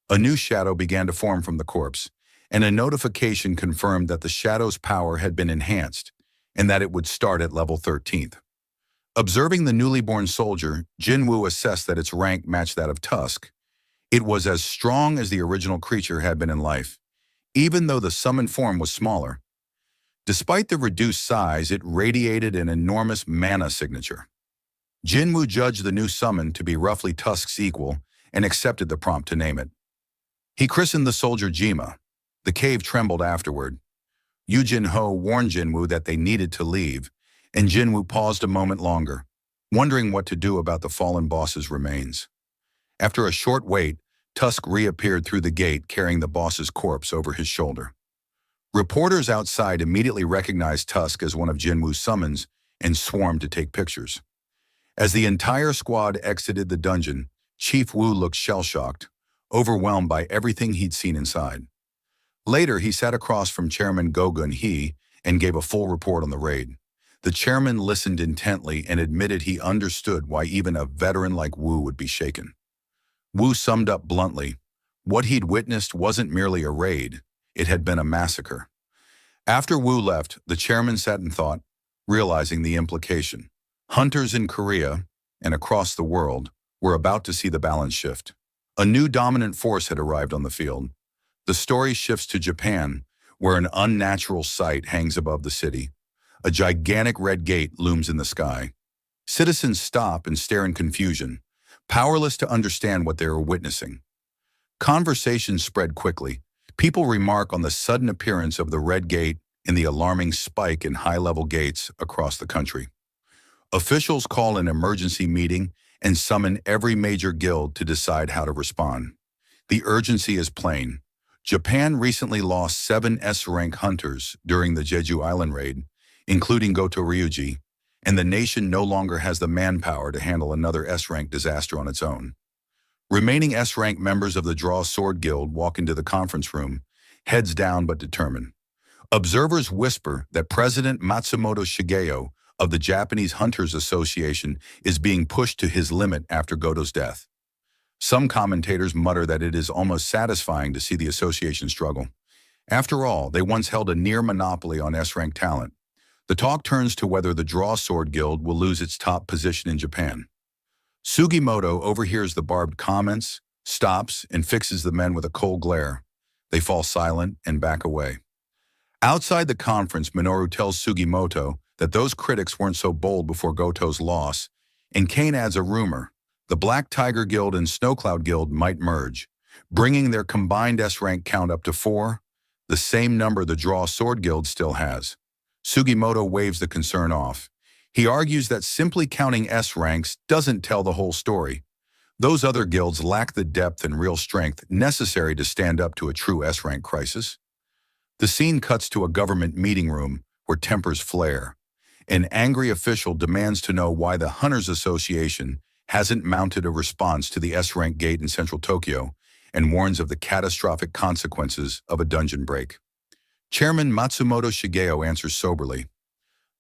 A new shadow began to form from the corpse, and a notification confirmed that the shadow's power had been enhanced, and that it would start at level 13th. Observing the newly born soldier, Jinwoo assessed that its rank matched that of Tusk. It was as strong as the original creature had been in life, even though the summoned form was smaller. Despite the reduced size, it radiated an enormous mana signature. Jinwoo judged the new summon to be roughly Tusk's equal and accepted the prompt to name it. He christened the soldier Jima. The cave trembled afterward. Yu Jin-ho warned Jinwoo that they needed to leave, and Jinwoo paused a moment longer, wondering what to do about the fallen boss's remains. After a short wait, Tusk reappeared through the gate carrying the boss's corpse over his shoulder. Reporters outside immediately recognized Tusk as one of Jinwoo's summons and swarmed to take pictures. As the entire squad exited the dungeon, Chief Wu looked shell-shocked, overwhelmed by everything he'd seen inside. Later, he sat across from Chairman Go Gun-hee and gave a full report on the raid. The chairman listened intently and admitted he understood why even a veteran like Wu would be shaken. Wu summed up bluntly, what he'd witnessed wasn't merely a raid, it had been a massacre. After Wu left, the chairman sat and thought, realizing the implication. Hunters in Korea, and across the world, were about to see the balance shift. A new dominant force had arrived on the field. The story shifts to Japan, where an unnatural sight hangs above the city. A gigantic red gate looms in the sky. Citizens stop and stare in confusion, powerless to understand what they are witnessing. Conversations spread quickly. People remark on the sudden appearance of the red gate and the alarming spike in high-level gates across the country. Officials call an emergency meeting and summon every major guild to decide how to respond. The urgency is plain. Japan recently lost 7 S-rank hunters during the Jeju Island raid, including Goto Ryuji, and the nation no longer has the manpower to handle another S-rank disaster on its own. Remaining S-rank members of the Draw Sword Guild walk into the conference room, heads down but determined. Observers whisper that President Matsumoto Shigeo of the Japanese Hunters Association is being pushed to his limit after Goto's death. Some commentators mutter that it is almost satisfying to see the association struggle. After all, they once held a near monopoly on S-rank talent. The talk turns to whether the Draw Sword Guild will lose its top position in Japan. Sugimoto overhears the barbed comments, stops, and fixes the men with a cold glare. They fall silent and back away. Outside the conference, Minoru tells Sugimoto that those critics weren't so bold before Goto's loss, and Kane adds a rumor. The Black Tiger Guild and Snowcloud Guild might merge, bringing their combined S-rank count up to 4, the same number the Draw Sword Guild still has. Sugimoto waves the concern off. He argues that simply counting S-ranks doesn't tell the whole story. Those other guilds lack the depth and real strength necessary to stand up to a true S-rank crisis. The scene cuts to a government meeting room where tempers flare. An angry official demands to know why the Hunters Association hasn't mounted a response to the S-rank gate in central Tokyo and warns of the catastrophic consequences of a dungeon break. Chairman Matsumoto Shigeo answers soberly.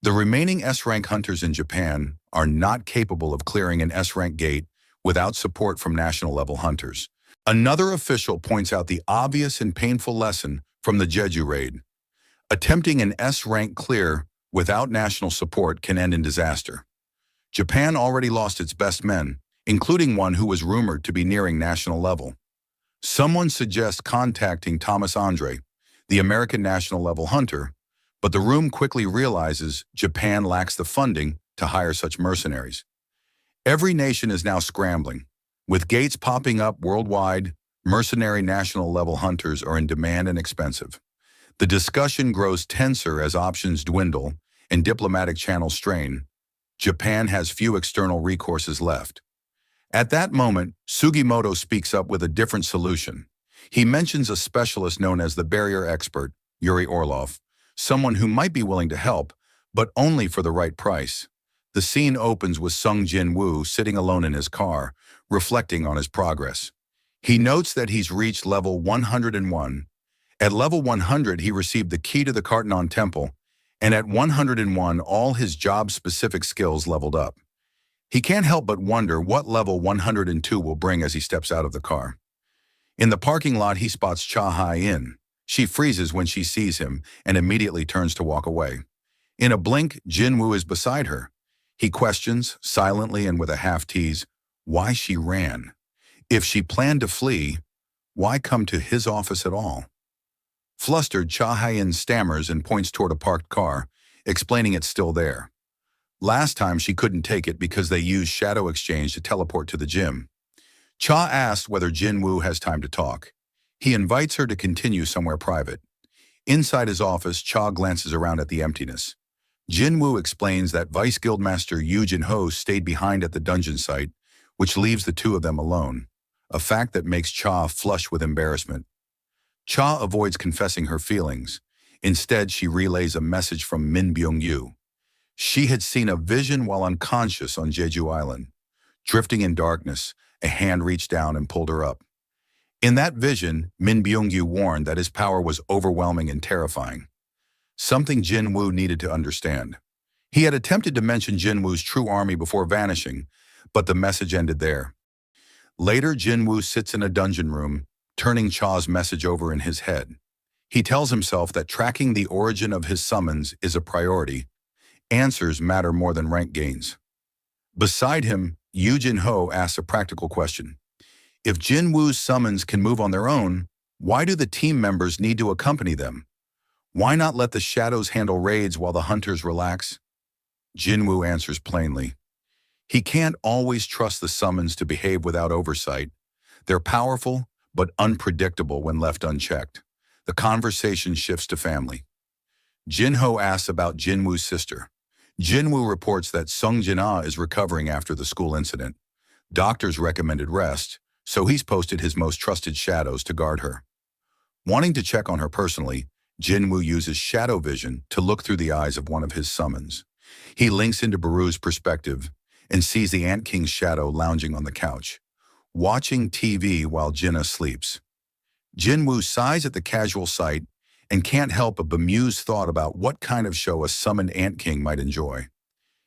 The remaining S-rank hunters in Japan are not capable of clearing an S-rank gate without support from national-level hunters. Another official points out the obvious and painful lesson from the Jeju raid. Attempting an S-rank clear without national support can end in disaster. Japan already lost its best men, including one who was rumored to be nearing national level. Someone suggests contacting Thomas Andre, the American national-level hunter, but the room quickly realizes Japan lacks the funding to hire such mercenaries. Every nation is now scrambling. With gates popping up worldwide, mercenary national-level hunters are in demand and expensive. The discussion grows tenser as options dwindle and diplomatic channels strain. Japan has few external recourses left. At that moment, Sugimoto speaks up with a different solution. He mentions a specialist known as the barrier expert, Yuri Orlov, someone who might be willing to help, but only for the right price. The scene opens with Sung Jinwoo sitting alone in his car, reflecting on his progress. He notes that he's reached level 101. At level 100, he received the key to the Kartanon Temple, and at 101, all his job-specific skills leveled up. He can't help but wonder what level 102 will bring as he steps out of the car. In the parking lot, he spots Cha Hai-in. She freezes when she sees him and immediately turns to walk away. In a blink, Jinwoo is beside her. He questions, silently and with a half-tease, why she ran. If she planned to flee, why come to his office at all? Flustered, Cha Hai-in stammers and points toward a parked car, explaining it's still there. Last time she couldn't take it because they used Shadow Exchange to teleport to the gym. Cha asks whether Jinwoo has time to talk. He invites her to continue somewhere private. Inside his office, Cha glances around at the emptiness. Jinwoo explains that Vice Guildmaster Yoo Jin-ho stayed behind at the dungeon site, which leaves the two of them alone, a fact that makes Cha flush with embarrassment. Cha avoids confessing her feelings. Instead, she relays a message from Min Byung-yu. She had seen a vision while unconscious on Jeju Island. Drifting in darkness, a hand reached down and pulled her up. In that vision, Min Byung-yu warned that his power was overwhelming and terrifying. Something Jinwoo needed to understand. He had attempted to mention Jinwoo's true army before vanishing, but the message ended there. Later, Jinwoo sits in a dungeon room, turning Cha's message over in his head. He tells himself that tracking the origin of his summons is a priority. Answers matter more than rank gains. Beside him, Yoo Jin-ho asks a practical question. If Jinwoo's summons can move on their own, why do the team members need to accompany them? Why not let the shadows handle raids while the hunters relax? Jinwoo answers plainly. He can't always trust the summons to behave without oversight. They're powerful, but unpredictable when left unchecked. The conversation shifts to family. Jin-ho asks about Jinwoo's sister. Jinwoo reports that Sung Jinwoo is recovering after the school incident. Doctors recommended rest, so he's posted his most trusted shadows to guard her. Wanting to check on her personally, Jinwoo uses shadow vision to look through the eyes of one of his summons. He links into Baru's perspective and sees the Ant King's shadow lounging on the couch, watching TV while Jinna sleeps. Jinwoo sighs at the casual sight and can't help a bemused thought about what kind of show a summoned Ant King might enjoy.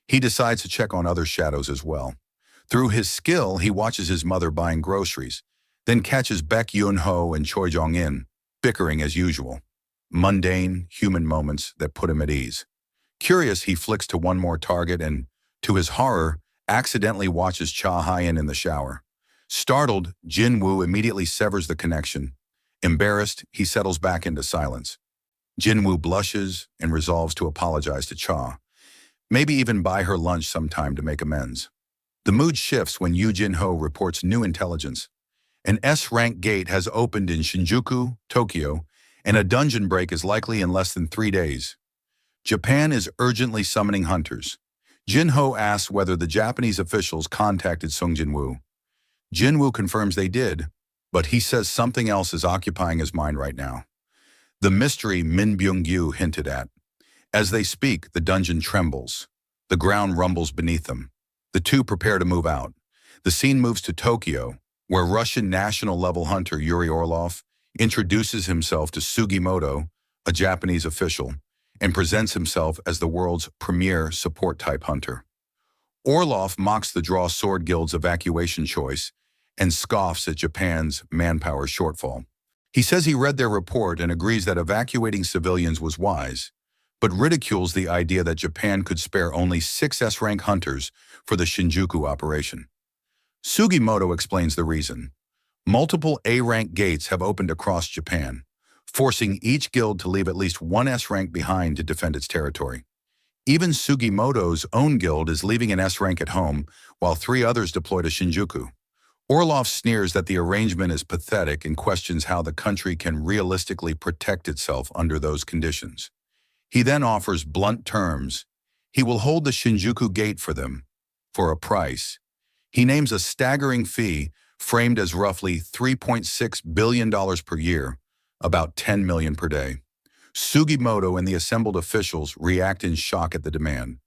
He decides to check on other shadows as well. Through his skill, he watches his mother buying groceries, then catches Baek Yoon-ho and Choi Jong-in bickering as usual. Mundane, human moments that put him at ease. Curious, he flicks to one more target and, to his horror, accidentally watches Cha Hai-in in the shower. Startled, Jinwoo immediately severs the connection. Embarrassed, he settles back into silence. Jinwoo blushes and resolves to apologize to Cha, maybe even buy her lunch sometime to make amends. The mood shifts when Yoo Jin-ho reports new intelligence. An S-rank gate has opened in Shinjuku, Tokyo, and a dungeon break is likely in less than 3 days. Japan is urgently summoning hunters. Jin-ho asks whether the Japanese officials contacted Sung Jinwoo. Jinwoo confirms they did, but he says something else is occupying his mind right now. The mystery Min Byung-yu hinted at. As they speak, the dungeon trembles. The ground rumbles beneath them. The two prepare to move out. The scene moves to Tokyo, where Russian national-level hunter Yuri Orlov introduces himself to Sugimoto, a Japanese official, and presents himself as the world's premier support-type hunter. Orlov mocks the Draw Sword Guild's evacuation choice and scoffs at Japan's manpower shortfall. He says he read their report and agrees that evacuating civilians was wise, but ridicules the idea that Japan could spare only 6 S-rank hunters for the Shinjuku operation. Sugimoto explains the reason. Multiple A-rank gates have opened across Japan, forcing each guild to leave at least 1 S-rank behind to defend its territory. Even Sugimoto's own guild is leaving an S-rank at home, while 3 others deploy to Shinjuku. Orlov sneers that the arrangement is pathetic and questions how the country can realistically protect itself under those conditions. He then offers blunt terms. He will hold the Shinjuku gate for them, for a price. He names a staggering fee, framed as roughly $3.6 billion per year, about $10 million per day. Sugimoto and the assembled officials react in shock at the demand.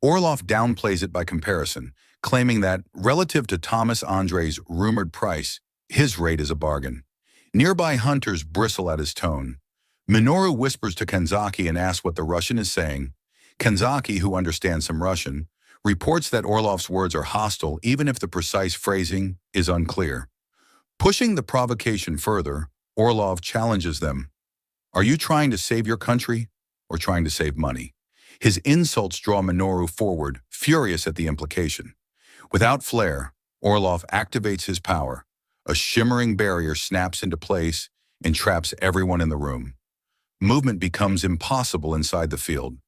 Orloff downplays it by comparison, claiming that, relative to Thomas Andre's rumored price, his rate is a bargain. Nearby hunters bristle at his tone. Minoru whispers to Kanzaki and asks what the Russian is saying. Kanzaki, who understands some Russian, reports that Orloff's words are hostile even if the precise phrasing is unclear. Pushing the provocation further, Orlov challenges them. Are you trying to save your country or trying to save money? His insults draw Minoru forward, furious at the implication. Without flair, Orlov activates his power. A shimmering barrier snaps into place and traps everyone in the room. Movement becomes impossible inside the field.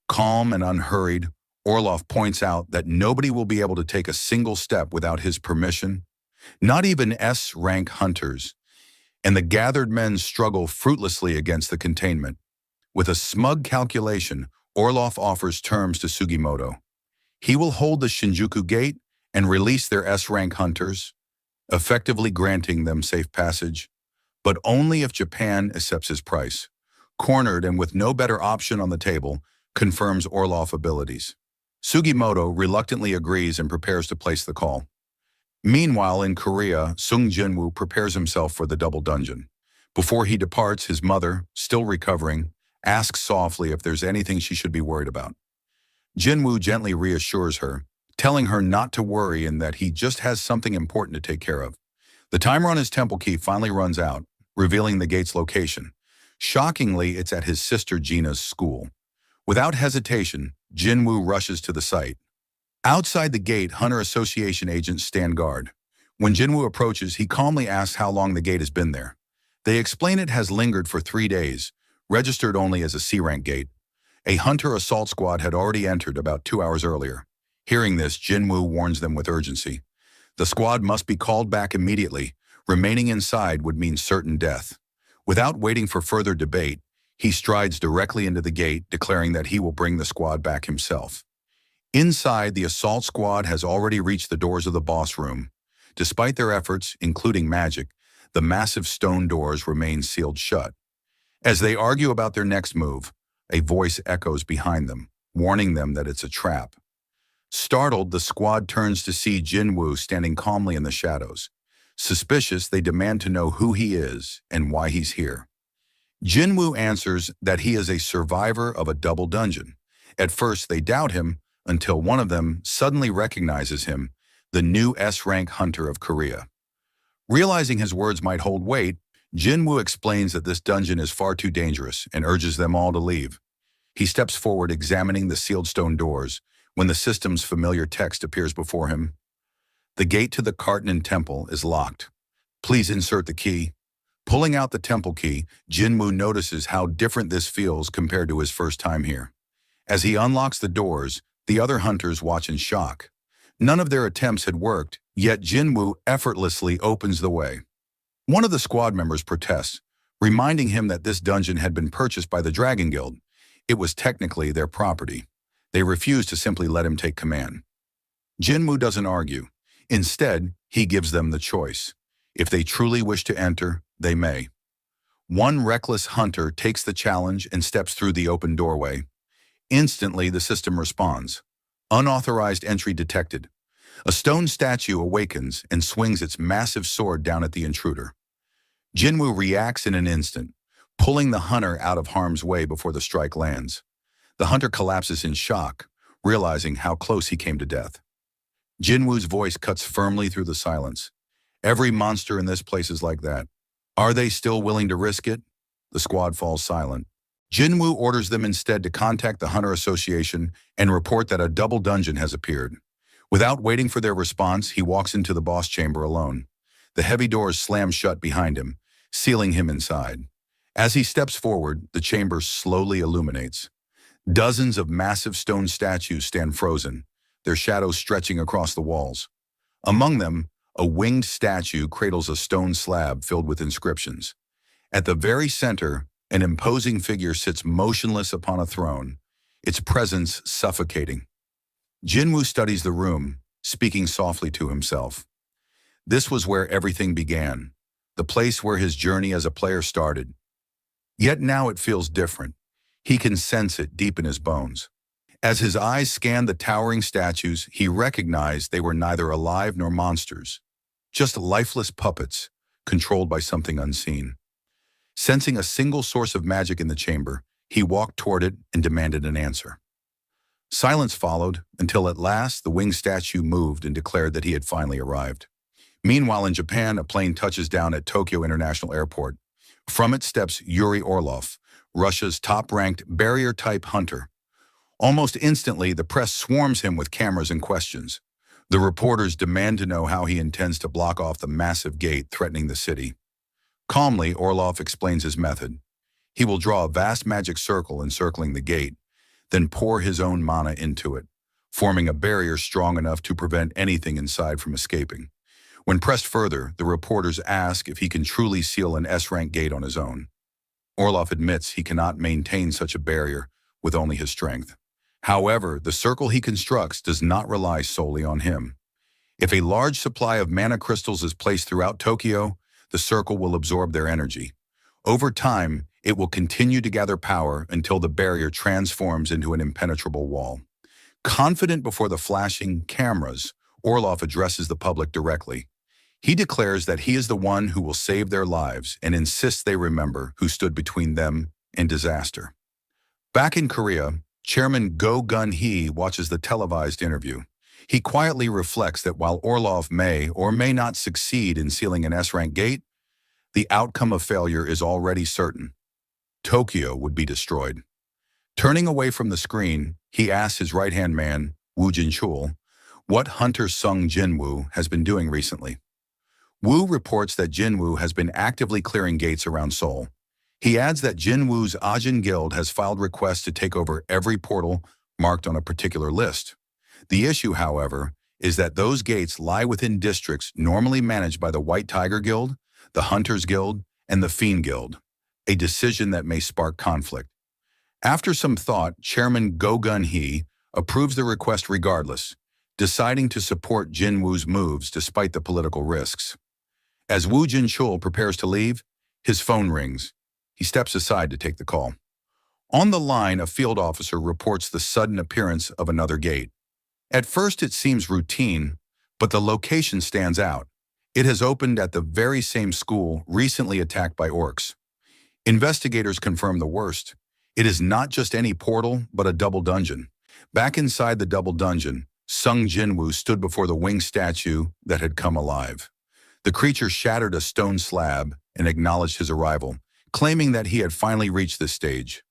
Calm and unhurried, Orlov points out that nobody will be able to take a single step without his permission, not even S-rank hunters, and the gathered men struggle fruitlessly against the containment. With a smug calculation, Orlov offers terms to Sugimoto. He will hold the Shinjuku Gate and release their S-rank hunters, effectively granting them safe passage, but only if Japan accepts his price. Cornered and with no better option on the table, confirms Orlov's abilities. Sugimoto reluctantly agrees and prepares to place the call. Meanwhile, in Korea, Sung Jinwoo prepares himself for the double dungeon. Before he departs, his mother, still recovering, asks softly if there's anything she should be worried about. Jinwoo gently reassures her, telling her not to worry and that he just has something important to take care of. The timer on his temple key finally runs out, revealing the gate's location. Shockingly, it's at his sister Gina's school. Without hesitation, Jinwoo rushes to the site. Outside the gate, Hunter Association agents stand guard. When Jinwoo approaches, he calmly asks how long the gate has been there. They explain it has lingered for 3 days, registered only as a C-rank gate. A Hunter assault squad had already entered about 2 hours earlier. Hearing this, Jinwoo warns them with urgency. The squad must be called back immediately. Remaining inside would mean certain death. Without waiting for further debate, he strides directly into the gate, declaring that he will bring the squad back himself. Inside, the assault squad has already reached the doors of the boss room. Despite their efforts, including magic, the massive stone doors remain sealed shut. As they argue about their next move, a voice echoes behind them, warning them that it's a trap. Startled, the squad turns to see Jinwoo standing calmly in the shadows. Suspicious, they demand to know who he is and why he's here. Jinwoo answers that he is a survivor of a double dungeon. At first, they doubt him until one of them suddenly recognizes him, the new S-rank hunter of Korea. Realizing his words might hold weight, Jinwoo explains that this dungeon is far too dangerous and urges them all to leave. He steps forward, examining the sealed stone doors, when the system's familiar text appears before him. The gate to the Kartanen Temple is locked. Please insert the key. Pulling out the temple key, Jinwoo notices how different this feels compared to his first time here. As he unlocks the doors, the other hunters watch in shock. None of their attempts had worked, yet Jinwoo effortlessly opens the way. One of the squad members protests, reminding him that this dungeon had been purchased by the Dragon Guild. It was technically their property. They refuse to simply let him take command. Jinwoo doesn't argue. Instead, he gives them the choice. If they truly wish to enter, they may. One reckless hunter takes the challenge and steps through the open doorway. Instantly, the system responds. Unauthorized entry detected. A stone statue awakens and swings its massive sword down at the intruder. Jinwoo reacts in an instant, pulling the hunter out of harm's way before the strike lands. The hunter collapses in shock, realizing how close he came to death. Jinwoo's voice cuts firmly through the silence. Every monster in this place is like that. Are they still willing to risk it? The squad falls silent. Jinwoo orders them instead to contact the Hunter Association and report that a double dungeon has appeared. Without waiting for their response, he walks into the boss chamber alone. The heavy doors slam shut behind him, sealing him inside. As he steps forward, the chamber slowly illuminates. Dozens of massive stone statues stand frozen, their shadows stretching across the walls. Among them, a winged statue cradles a stone slab filled with inscriptions. At the very center, an imposing figure sits motionless upon a throne, its presence suffocating. Jinwoo studies the room, speaking softly to himself. This was where everything began, the place where his journey as a player started. Yet now it feels different. He can sense it deep in his bones. As his eyes scanned the towering statues, he recognized they were neither alive nor monsters, just lifeless puppets controlled by something unseen. Sensing a single source of magic in the chamber, he walked toward it and demanded an answer. Silence followed until at last the winged statue moved and declared that he had finally arrived. Meanwhile, in Japan, a plane touches down at Tokyo International Airport. From it steps Yuri Orlov, Russia's top-ranked barrier-type hunter. Almost instantly, the press swarms him with cameras and questions. The reporters demand to know how he intends to block off the massive gate threatening the city. Calmly, Orlov explains his method. He will draw a vast magic circle encircling the gate, then pour his own mana into it, forming a barrier strong enough to prevent anything inside from escaping. When pressed further, the reporters ask if he can truly seal an S-rank gate on his own. Orlov admits he cannot maintain such a barrier with only his strength. However, the circle he constructs does not rely solely on him. If a large supply of mana crystals is placed throughout Tokyo, the circle will absorb their energy. Over time, it will continue to gather power until the barrier transforms into an impenetrable wall. Confident before the flashing cameras, Orlov addresses the public directly. He declares that he is the one who will save their lives and insists they remember who stood between them and disaster. Back in Korea, Chairman Go Gun-hee watches the televised interview. He quietly reflects that while Orlov may or may not succeed in sealing an S-rank gate, the outcome of failure is already certain. Tokyo would be destroyed. Turning away from the screen, he asks his right-hand man, Woo Jin-chul, what hunter Sung Jinwoo has been doing recently. Woo reports that Jinwoo has been actively clearing gates around Seoul. He adds that Jinwoo's Ajin Guild has filed requests to take over every portal marked on a particular list. The issue, however, is that those gates lie within districts normally managed by the White Tiger Guild, the Hunters Guild, and the Fiend Guild, a decision that may spark conflict. After some thought, Chairman Go Gun-hee approves the request regardless, deciding to support Jinwoo's moves despite the political risks. As Woo Jin-chul prepares to leave, his phone rings. He steps aside to take the call. On the line, a field officer reports the sudden appearance of another gate. At first, it seems routine, but the location stands out. It has opened at the very same school recently attacked by orcs. Investigators confirm the worst. It is not just any portal, but a double dungeon. Back inside the double dungeon, Sung Jinwoo stood before the winged statue that had come alive. The creature shattered a stone slab and acknowledged his arrival, claiming that he had finally reached this stage.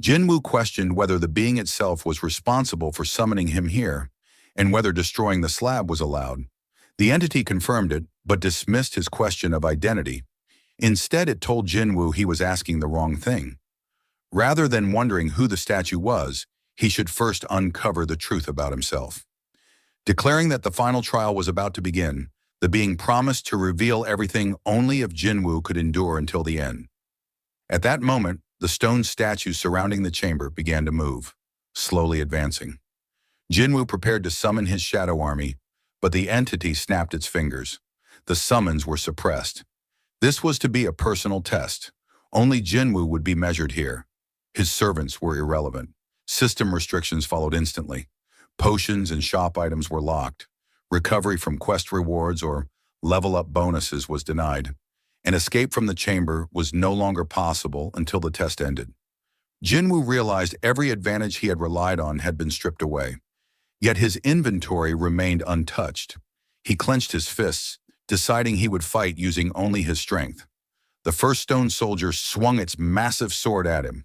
Jinwoo questioned whether the being itself was responsible for summoning him here, and whether destroying the slab was allowed. The entity confirmed it, but dismissed his question of identity. Instead, it told Jinwoo he was asking the wrong thing. Rather than wondering who the statue was, he should first uncover the truth about himself. Declaring that the final trial was about to begin, the being promised to reveal everything only if Jinwoo could endure until the end. At that moment, the stone statues surrounding the chamber began to move, slowly advancing. Jinwoo prepared to summon his shadow army, but the entity snapped its fingers. The summons were suppressed. This was to be a personal test. Only Jinwoo would be measured here. His servants were irrelevant. System restrictions followed instantly. Potions and shop items were locked. Recovery from quest rewards or level-up bonuses was denied. An escape from the chamber was no longer possible until the test ended. Jinwoo realized every advantage he had relied on had been stripped away. Yet his inventory remained untouched. He clenched his fists, deciding he would fight using only his strength. The first stone soldier swung its massive sword at him.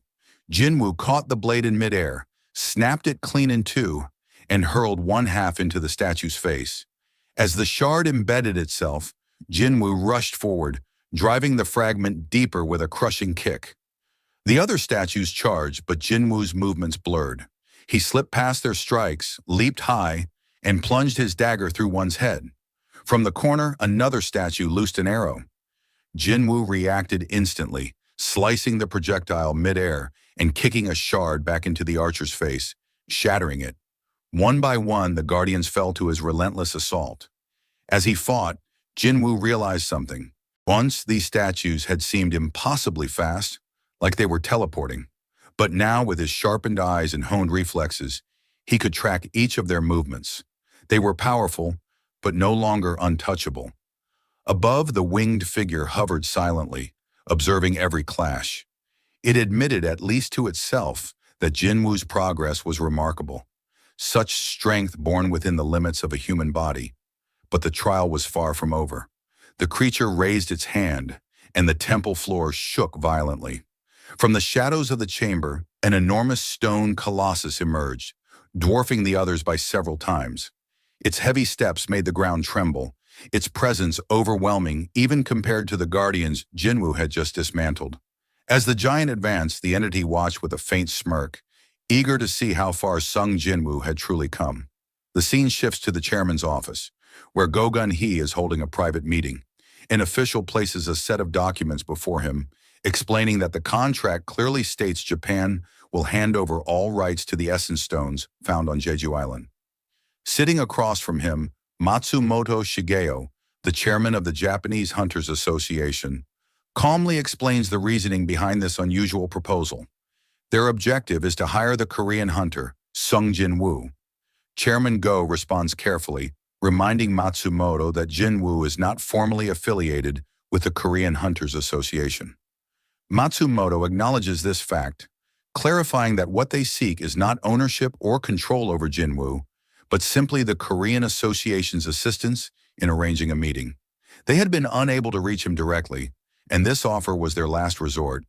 Jinwoo caught the blade in midair, snapped it clean in two, and hurled one half into the statue's face. As the shard embedded itself, Jinwoo rushed forward, driving the fragment deeper with a crushing kick. The other statues charged, but Jinwoo's movements blurred. He slipped past their strikes, leaped high, and plunged his dagger through one's head. From the corner, another statue loosed an arrow. Jinwoo reacted instantly, slicing the projectile midair and kicking a shard back into the archer's face, shattering it. One by one, the guardians fell to his relentless assault. As he fought, Jinwoo realized something. Once, these statues had seemed impossibly fast, like they were teleporting. But now, with his sharpened eyes and honed reflexes, He could track each of their movements. They were powerful, but no longer untouchable. Above, the winged figure hovered silently, observing every clash. It admitted, at least to itself, that Jinwoo's progress was remarkable. Such strength born within the limits of a human body. But the trial was far from over. The creature raised its hand, and the temple floor shook violently. From the shadows of the chamber, an enormous stone colossus emerged, dwarfing the others by several times. Its heavy steps made the ground tremble, its presence overwhelming even compared to the guardians Jinwoo had just dismantled. As the giant advanced, the entity watched with a faint smirk, eager to see how far Sung Jinwoo had truly come. The scene shifts to the chairman's office, where Go Gun-hee is holding a private meeting. An official places a set of documents before him, explaining that the contract clearly states Japan will hand over all rights to the essence stones found on Jeju Island. Sitting across from him, Matsumoto Shigeo, the chairman of the Japanese Hunters Association, calmly explains the reasoning behind this unusual proposal. Their objective is to hire the Korean hunter, Sung Jinwoo. Chairman Go responds carefully, reminding Matsumoto that Jinwoo is not formally affiliated with the Korean Hunters Association. Matsumoto acknowledges this fact, clarifying that what they seek is not ownership or control over Jinwoo, but simply the Korean Association's assistance in arranging a meeting. They had been unable to reach him directly, and this offer was their last resort.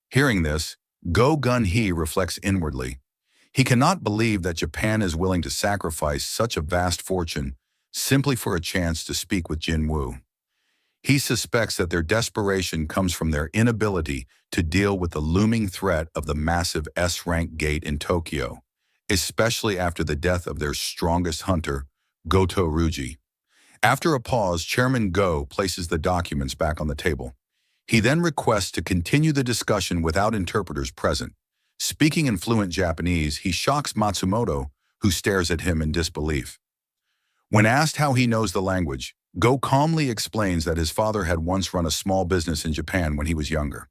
Hearing this, Go Gun-hee reflects inwardly. He cannot believe that Japan is willing to sacrifice such a vast fortune simply for a chance to speak with Jinwoo. He suspects that their desperation comes from their inability to deal with the looming threat of the massive S-rank gate in Tokyo, especially after the death of their strongest hunter, Goto Ryuji. After a pause, Chairman Go places the documents back on the table. He then requests to continue the discussion without interpreters present. Speaking in fluent Japanese, he shocks Matsumoto, who stares at him in disbelief. When asked how he knows the language, Go calmly explains that his father had once run a small business in Japan when he was younger.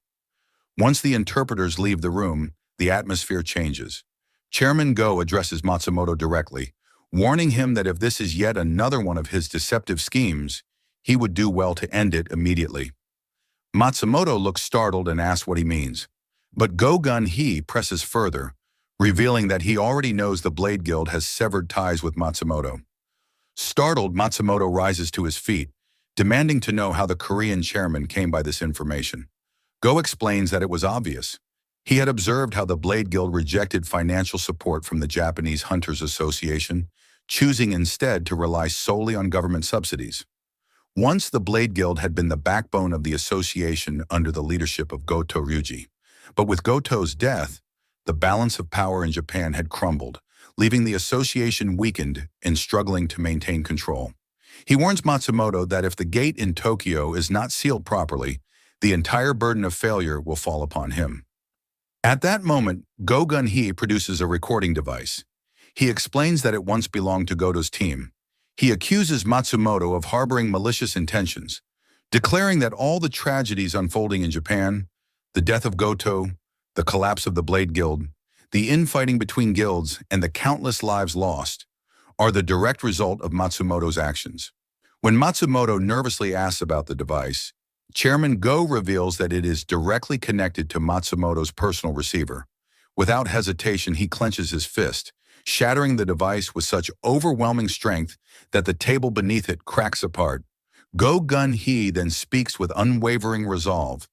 Once the interpreters leave the room, the atmosphere changes. Chairman Go addresses Matsumoto directly, warning him that if this is yet another one of his deceptive schemes, he would do well to end it immediately. Matsumoto looks startled and asks what he means. But Go Gun-hee presses further, revealing that he already knows the Blade Guild has severed ties with Matsumoto. Startled, Matsumoto rises to his feet, demanding to know how the Korean chairman came by this information. Go explains that it was obvious. He had observed how the Blade Guild rejected financial support from the Japanese Hunters Association, choosing instead to rely solely on government subsidies. Once the Blade Guild had been the backbone of the association under the leadership of Goto Ryuji. But with Goto's death, the balance of power in Japan had crumbled, leaving the association weakened and struggling to maintain control. He warns Matsumoto that if the gate in Tokyo is not sealed properly, the entire burden of failure will fall upon him. At that moment, Go Gun-hee produces a recording device. He explains that it once belonged to Goto's team. He accuses Matsumoto of harboring malicious intentions, declaring that all the tragedies unfolding in Japan, the death of Goto, the collapse of the Blade Guild, the infighting between guilds, and the countless lives lost, are the direct result of Matsumoto's actions. When Matsumoto nervously asks about the device, Chairman Go reveals that it is directly connected to Matsumoto's personal receiver. Without hesitation, he clenches his fist, shattering the device with such overwhelming strength that the table beneath it cracks apart. Go Gun-hee then speaks with unwavering resolve.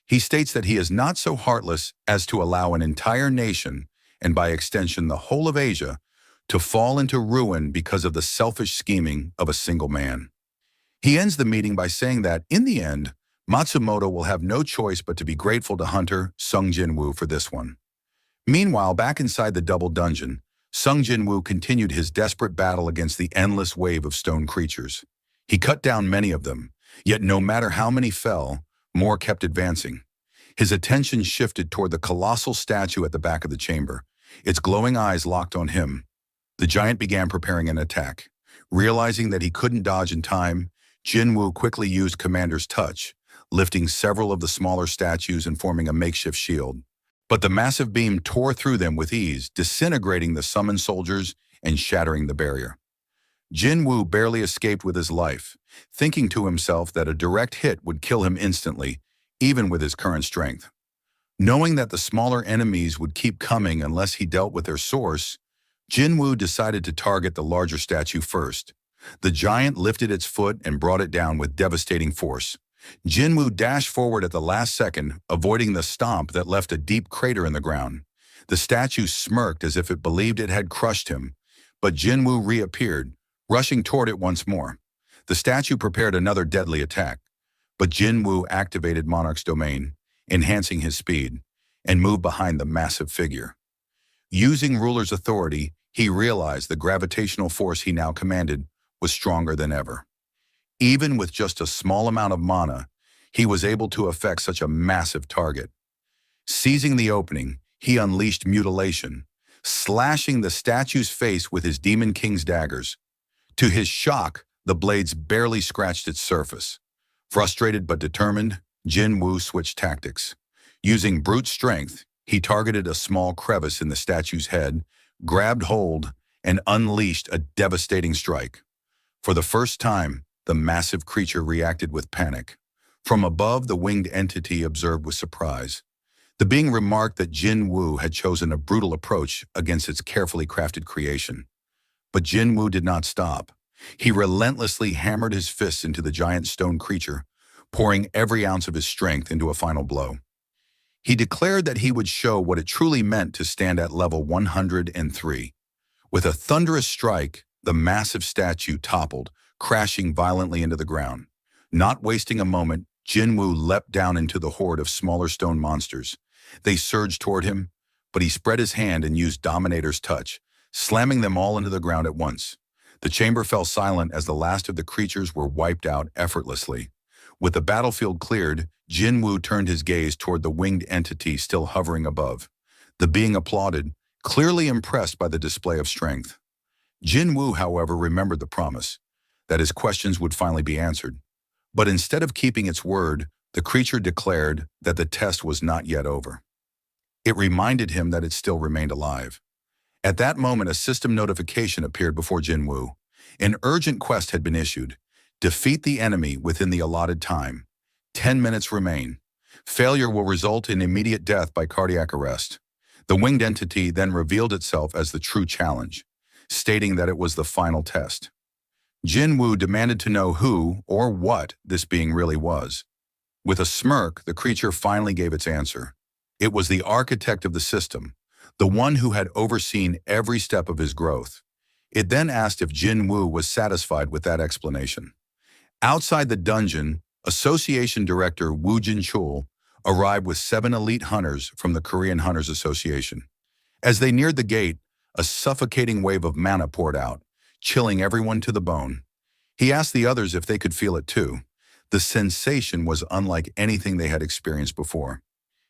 He states that he is not so heartless as to allow an entire nation, and by extension the whole of Asia, to fall into ruin because of the selfish scheming of a single man. He ends the meeting by saying that, in the end, Matsumoto will have no choice but to be grateful to hunter Sung Jinwoo for this one. Meanwhile, back inside the double dungeon, Sung Jinwoo continued his desperate battle against the endless wave of stone creatures. He cut down many of them, yet no matter how many fell, more kept advancing. His attention shifted toward the colossal statue at the back of the chamber, its glowing eyes locked on him. The giant began preparing an attack. Realizing that he couldn't dodge in time, Jinwoo quickly used Commander's Touch, lifting several of the smaller statues and forming a makeshift shield. But the massive beam tore through them with ease, disintegrating the summoned soldiers and shattering the barrier. Jinwoo barely escaped with his life, thinking to himself that a direct hit would kill him instantly, even with his current strength. Knowing that the smaller enemies would keep coming unless he dealt with their source, Jinwoo decided to target the larger statue first. The giant lifted its foot and brought it down with devastating force. Jinwoo dashed forward at the last second, avoiding the stomp that left a deep crater in the ground. The statue smirked as if it believed it had crushed him, but Jinwoo reappeared, rushing toward it once more. The statue prepared another deadly attack, but Jinwoo activated Monarch's domain, enhancing his speed, and moved behind the massive figure. Using Ruler's authority, he realized the gravitational force he now commanded was stronger than ever. Even with just a small amount of mana, he was able to affect such a massive target. Seizing the opening, he unleashed mutilation, slashing the statue's face with his Demon King's daggers. To his shock, the blades barely scratched its surface. Frustrated but determined, Jinwoo switched tactics. Using brute strength, he targeted a small crevice in the statue's head, grabbed hold, and unleashed a devastating strike. For the first time, the massive creature reacted with panic. From above, the winged entity observed with surprise. The being remarked that Jinwoo had chosen a brutal approach against its carefully crafted creation. But Jinwoo did not stop. He relentlessly hammered his fists into the giant stone creature, pouring every ounce of his strength into a final blow. He declared that he would show what it truly meant to stand at level 103. With a thunderous strike, the massive statue toppled, crashing violently into the ground. Not wasting a moment, Jinwoo leapt down into the horde of smaller stone monsters. They surged toward him, but he spread his hand and used Dominator's touch, slamming them all into the ground at once. The chamber fell silent as the last of the creatures were wiped out effortlessly. With the battlefield cleared, Jinwoo turned his gaze toward the winged entity still hovering above. The being applauded, clearly impressed by the display of strength. Jinwoo, however, remembered the promise, that his questions would finally be answered. But instead of keeping its word, the creature declared that the test was not yet over. It reminded him that it still remained alive. At that moment, a system notification appeared before Jinwoo. An urgent quest had been issued. Defeat the enemy within the allotted time. 10 minutes remain. Failure will result in immediate death by cardiac arrest. The winged entity then revealed itself as the true challenge, stating that it was the final test. Jinwoo demanded to know who or what this being really was. With a smirk, the creature finally gave its answer. It was the architect of the system, the one who had overseen every step of his growth. It then asked if Jinwoo was satisfied with that explanation. Outside the dungeon, Association Director Woo Jin-chul arrived with 7 elite hunters from the Korean Hunters Association. As they neared the gate, a suffocating wave of mana poured out, chilling everyone to the bone. He asked the others if they could feel it too. The sensation was unlike anything they had experienced before.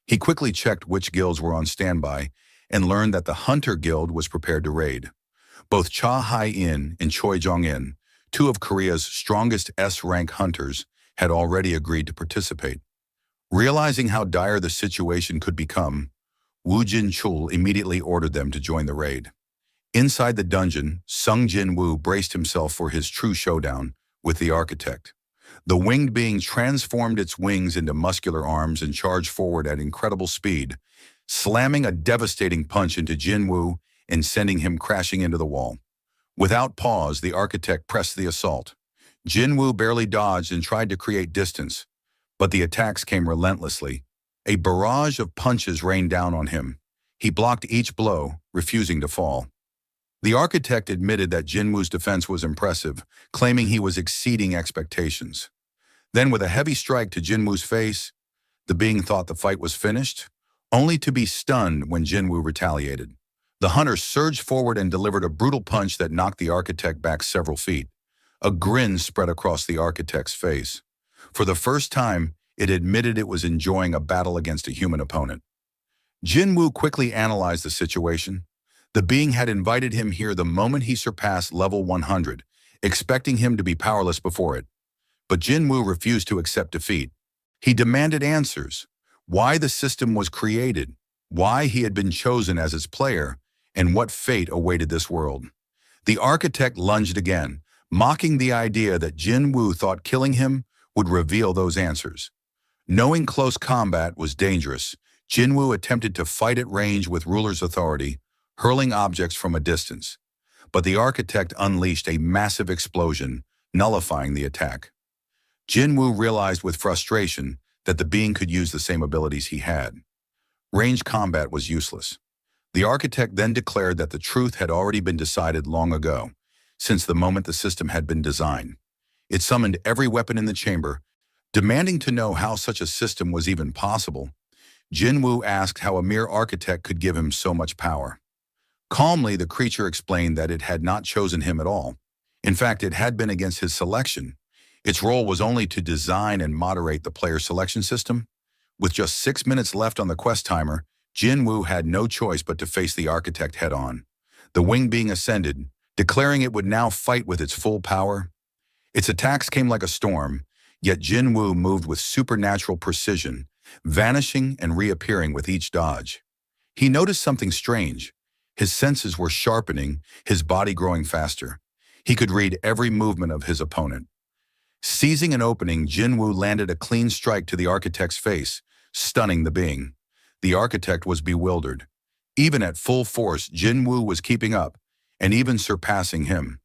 He quickly checked which guilds were on standby and learned that the Hunter Guild was prepared to raid. Both Cha Hai-in and Choi Jong-in, 2 of Korea's strongest S-rank hunters, had already agreed to participate. Realizing how dire the situation could become, Woo Jin-chul immediately ordered them to join the raid. Inside the dungeon, Sung Jinwoo braced himself for his true showdown with the architect. The winged being transformed its wings into muscular arms and charged forward at incredible speed, slamming a devastating punch into Jinwoo and sending him crashing into the wall. Without pause, the architect pressed the assault. Jinwoo barely dodged and tried to create distance, but the attacks came relentlessly. A barrage of punches rained down on him. He blocked each blow, refusing to fall. The architect admitted that Jinwoo's defense was impressive, claiming he was exceeding expectations. Then, with a heavy strike to Jinwoo's face, the being thought the fight was finished, only to be stunned when Jinwoo retaliated. The hunter surged forward and delivered a brutal punch that knocked the architect back several feet. A grin spread across the architect's face. For the first time, it admitted it was enjoying a battle against a human opponent. Jinwoo quickly analyzed the situation. The being had invited him here the moment he surpassed level 100, expecting him to be powerless before it. But Jinwoo refused to accept defeat. He demanded answers: why the system was created, why he had been chosen as its player, and what fate awaited this world. The architect lunged again, mocking the idea that Jinwoo thought killing him would reveal those answers. Knowing close combat was dangerous, Jinwoo attempted to fight at range with ruler's authority, hurling objects from a distance. But the architect unleashed a massive explosion, nullifying the attack. Jinwoo realized with frustration that the being could use the same abilities he had. Range combat was useless. The architect then declared that the truth had already been decided long ago, since the moment the system had been designed. It summoned every weapon in the chamber, demanding to know how such a system was even possible. Jinwoo asked how a mere architect could give him so much power. Calmly, the creature explained that it had not chosen him at all. In fact, it had been against his selection. Its role was only to design and moderate the player selection system. With just 6 minutes left on the quest timer, Jinwoo had no choice but to face the architect head-on. The winged being ascended, declaring it would now fight with its full power. Its attacks came like a storm, yet Jinwoo moved with supernatural precision, vanishing and reappearing with each dodge. He noticed something strange. His senses were sharpening, his body growing faster. He could read every movement of his opponent. Seizing an opening, Jinwoo landed a clean strike to the architect's face, stunning the being. The architect was bewildered. Even at full force, Jinwoo was keeping up, and even surpassing him.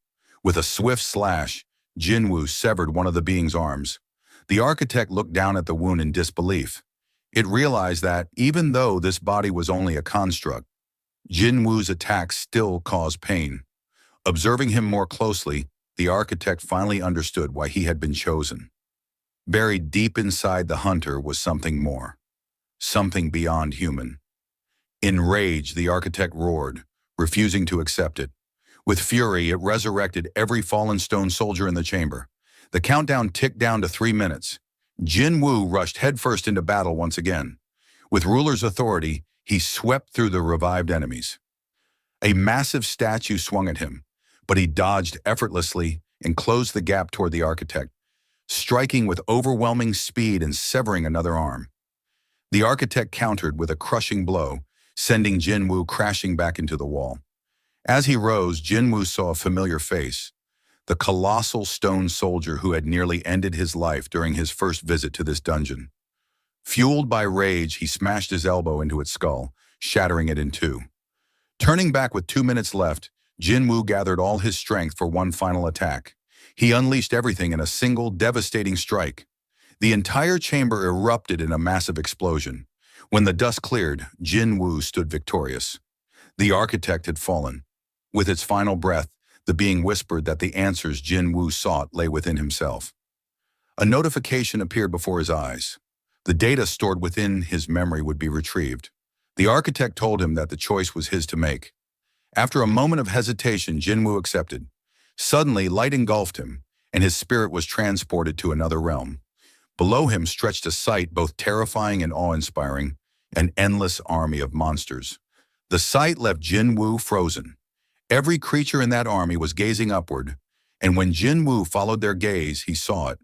With a swift slash, Jinwoo severed one of the being's arms. The architect looked down at the wound in disbelief. It realized that, even though this body was only a construct, Jinwoo's attack still caused pain. Observing him more closely, the architect finally understood why he had been chosen. Buried deep inside the hunter was something more. Something beyond human. In rage, the architect roared, refusing to accept it. With fury, it resurrected every fallen stone soldier in the chamber. The countdown ticked down to 3 minutes. Jinwoo rushed headfirst into battle once again. With ruler's authority, he swept through the revived enemies. A massive statue swung at him, but he dodged effortlessly and closed the gap toward the architect, striking with overwhelming speed and severing another arm. The architect countered with a crushing blow, sending Jinwoo crashing back into the wall. As he rose, Jinwoo saw a familiar face, the colossal stone soldier who had nearly ended his life during his first visit to this dungeon. Fueled by rage, he smashed his elbow into its skull, shattering it in two. Turning back with 2 minutes left, Jinwoo gathered all his strength for one final attack. He unleashed everything in a single, devastating strike. The entire chamber erupted in a massive explosion. When the dust cleared, Jinwoo stood victorious. The architect had fallen. With its final breath, the being whispered that the answers Jinwoo sought lay within himself. A notification appeared before his eyes. The data stored within his memory would be retrieved. The architect told him that the choice was his to make. After a moment of hesitation, Jinwoo accepted. Suddenly, light engulfed him, and his spirit was transported to another realm. Below him stretched a sight both terrifying and awe-inspiring, an endless army of monsters. The sight left Jinwoo frozen. Every creature in that army was gazing upward, and when Jinwoo followed their gaze, he saw it.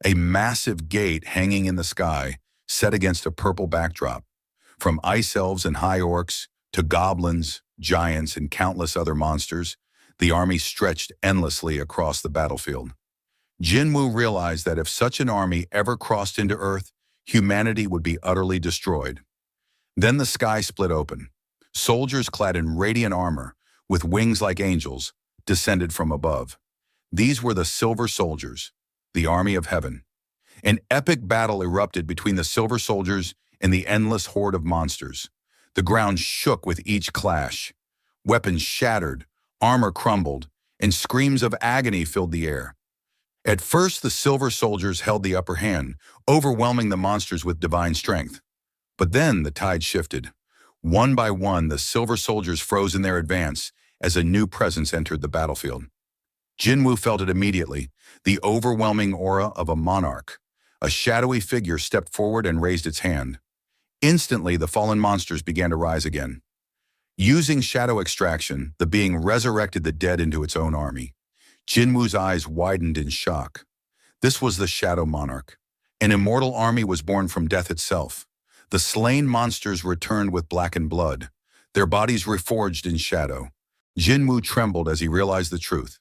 A massive gate hanging in the sky, set against a purple backdrop. From ice elves and high orcs, to goblins, giants, and countless other monsters, the army stretched endlessly across the battlefield. Jinwoo realized that if such an army ever crossed into Earth, humanity would be utterly destroyed. Then the sky split open. Soldiers clad in radiant armor, with wings like angels, descended from above. These were the Silver Soldiers, the army of heaven. An epic battle erupted between the Silver Soldiers and the endless horde of monsters. The ground shook with each clash. Weapons shattered, armor crumbled, and screams of agony filled the air. At first, the Silver Soldiers held the upper hand, overwhelming the monsters with divine strength. But then the tide shifted. One by one, the Silver Soldiers froze in their advance as a new presence entered the battlefield. Jinwoo felt it immediately, the overwhelming aura of a monarch. A shadowy figure stepped forward and raised its hand. Instantly, the fallen monsters began to rise again. Using shadow extraction, the being resurrected the dead into its own army. Jinwoo's eyes widened in shock. This was the Shadow Monarch. An immortal army was born from death itself. The slain monsters returned with blackened blood, their bodies reforged in shadow. Jinwoo trembled as he realized the truth.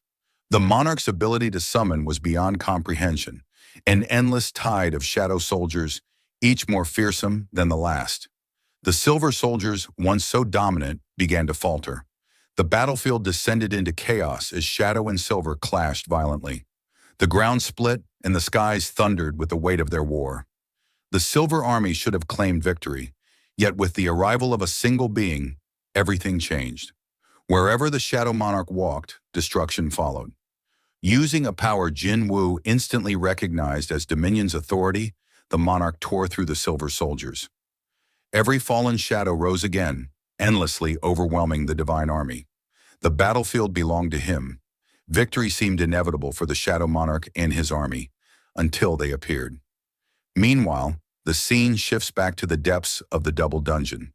The monarch's ability to summon was beyond comprehension, an endless tide of shadow soldiers, each more fearsome than the last. The silver soldiers, once so dominant, began to falter. The battlefield descended into chaos as shadow and silver clashed violently. The ground split and the skies thundered with the weight of their war. The Silver Army should have claimed victory, yet with the arrival of a single being, everything changed. Wherever the Shadow Monarch walked, destruction followed. Using a power Jinwoo instantly recognized as Dominion's authority, the monarch tore through the silver soldiers. Every fallen shadow rose again, endlessly overwhelming the divine army. The battlefield belonged to him. Victory seemed inevitable for the Shadow Monarch and his army, until they appeared. Meanwhile, the scene shifts back to the depths of the double dungeon.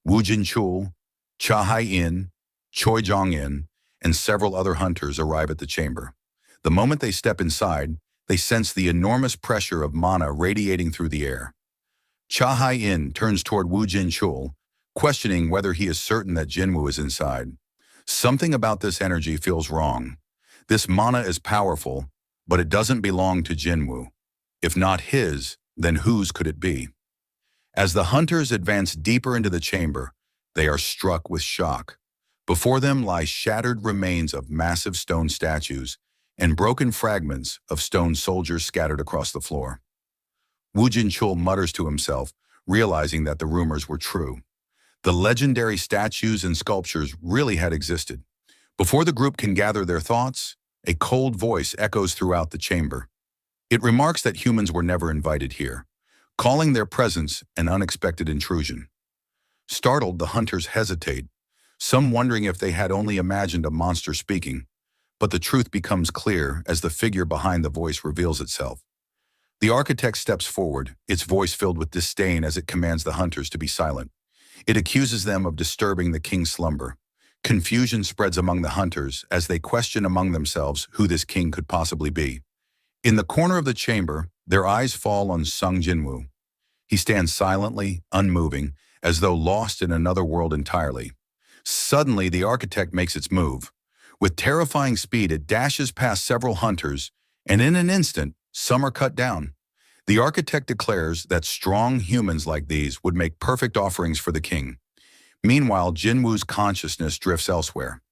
Wu Jinchul, Cha Hai-in, Choi Jong-in, and several other hunters arrive at the chamber. The moment they step inside, they sense the enormous pressure of mana radiating through the air. Cha Hai-in turns toward Wu Jinchul, questioning whether he is certain that Jinwoo is inside. Something about this energy feels wrong. This mana is powerful, but it doesn't belong to Jinwoo. If not his, then whose could it be? As the hunters advance deeper into the chamber, they are struck with shock. Before them lie shattered remains of massive stone statues and broken fragments of stone soldiers scattered across the floor. Wu Jinchul mutters to himself, realizing that the rumors were true. The legendary statues and sculptures really had existed. Before the group can gather their thoughts, a cold voice echoes throughout the chamber. It remarks that humans were never invited here, calling their presence an unexpected intrusion. Startled, the hunters hesitate, some wondering if they had only imagined a monster speaking, but the truth becomes clear as the figure behind the voice reveals itself. The architect steps forward, its voice filled with disdain as it commands the hunters to be silent. It accuses them of disturbing the king's slumber. Confusion spreads among the hunters as they question among themselves who this king could possibly be. In the corner of the chamber, their eyes fall on Sung Jinwoo. He stands silently, unmoving, as though lost in another world entirely. Suddenly, the architect makes its move. With terrifying speed, it dashes past several hunters, and in an instant, some are cut down. The architect declares that strong humans like these would make perfect offerings for the king. Meanwhile, Jinwoo's consciousness drifts elsewhere.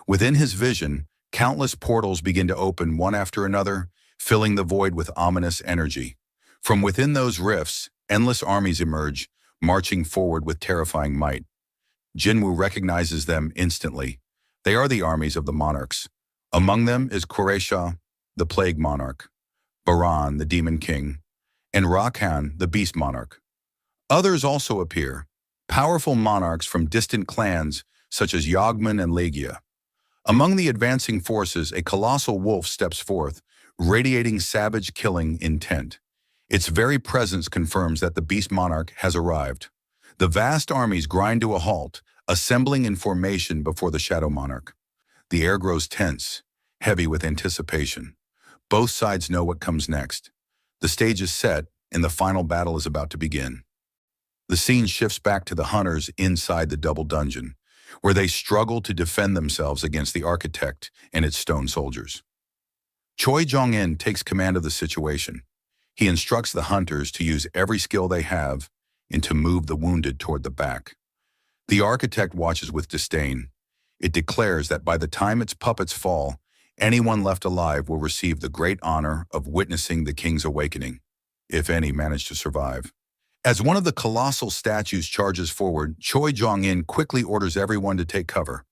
Within his vision, countless portals begin to open one after another, filling the void with ominous energy. From within those rifts, endless armies emerge, marching forward with terrifying might. Jinwoo recognizes them instantly. They are the armies of the monarchs. Among them is Quresha, the plague monarch, Baran, the demon king, and Rakan, the beast monarch. Others also appear, powerful monarchs from distant clans such as Yogman and Legia. Among the advancing forces, a colossal wolf steps forth, radiating savage killing intent. Its very presence confirms that the beast monarch has arrived. The vast armies grind to a halt, assembling in formation before the Shadow Monarch. The air grows tense, heavy with anticipation. Both sides know what comes next. The stage is set, and the final battle is about to begin. The scene shifts back to the hunters inside the double dungeon, where they struggle to defend themselves against the architect and its stone soldiers. Choi Jong-in takes command of the situation. He instructs the hunters to use every skill they have and to move the wounded toward the back. The architect watches with disdain. It declares that by the time its puppets fall, anyone left alive will receive the great honor of witnessing the king's awakening, if any manage to survive. As one of the colossal statues charges forward, Choi Jong-in quickly orders everyone to take cover.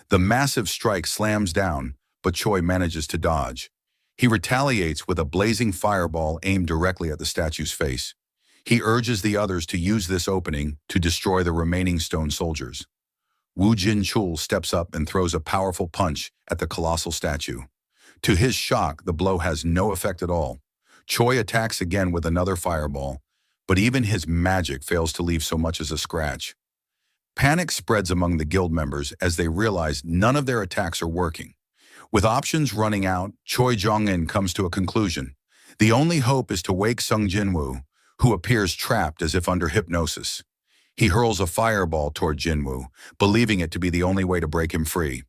The massive strike slams down, but Choi manages to dodge. He retaliates with a blazing fireball aimed directly at the statue's face. He urges the others to use this opening to destroy the remaining stone soldiers. Wu Jinchul steps up and throws a powerful punch at the colossal statue. To his shock, the blow has no effect at all. Choi attacks again with another fireball, but even his magic fails to leave so much as a scratch. Panic spreads among the guild members as they realize none of their attacks are working. With options running out, Choi Jong-in comes to a conclusion. The only hope is to wake Sung Jinwoo, who appears trapped as if under hypnosis. He hurls a fireball toward Jinwoo, believing it to be the only way to break him free.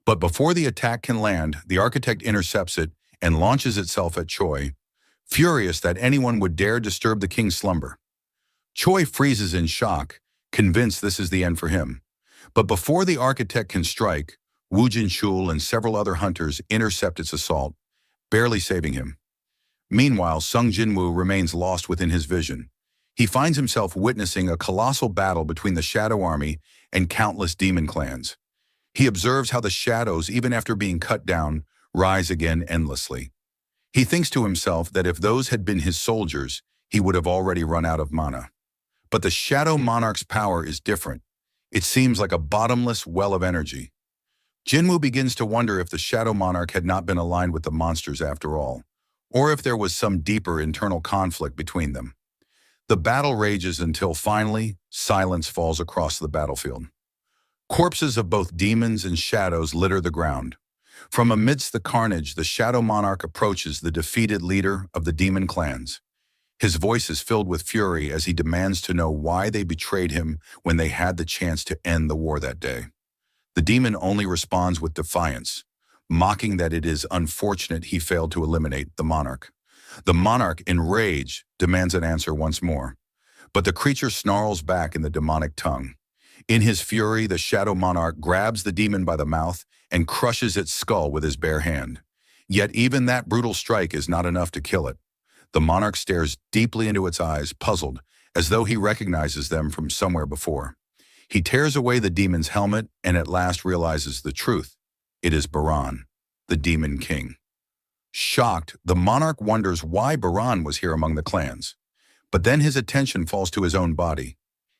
But before the attack can land, the architect intercepts it and launches itself at Choi, furious that anyone would dare disturb the king's slumber. Choi freezes in shock, convinced this is the end for him. But before the architect can strike, Woo Jin-chul and several other hunters intercept its assault, barely saving him. Meanwhile, Sung Jinwoo remains lost within his vision. He finds himself witnessing a colossal battle between the Shadow Army and countless demon clans. He observes how the shadows, even after being cut down, rise again endlessly. He thinks to himself that if those had been his soldiers, he would have already run out of mana. But the Shadow Monarch's power is different. It seems like a bottomless well of energy. Jinwoo begins to wonder if the Shadow Monarch had not been aligned with the monsters after all, or if there was some deeper internal conflict between them. The battle rages until finally, silence falls across the battlefield. Corpses of both demons and shadows litter the ground. From amidst the carnage, the Shadow Monarch approaches the defeated leader of the demon clans. His voice is filled with fury as he demands to know why they betrayed him when they had the chance to end the war that day. The demon only responds with defiance, mocking that it is unfortunate he failed to eliminate the monarch. The monarch, enraged, demands an answer once more. But the creature snarls back in the demonic tongue. In his fury, the Shadow Monarch grabs the demon by the mouth and crushes its skull with his bare hand. Yet even that brutal strike is not enough to kill it. The monarch stares deeply into its eyes, puzzled, as though he recognizes them from somewhere before. He tears away the demon's helmet and at last realizes the truth. It is Baran, the demon king. Shocked, the monarch wonders why Baran was here among the clans. But then his attention falls to his own body.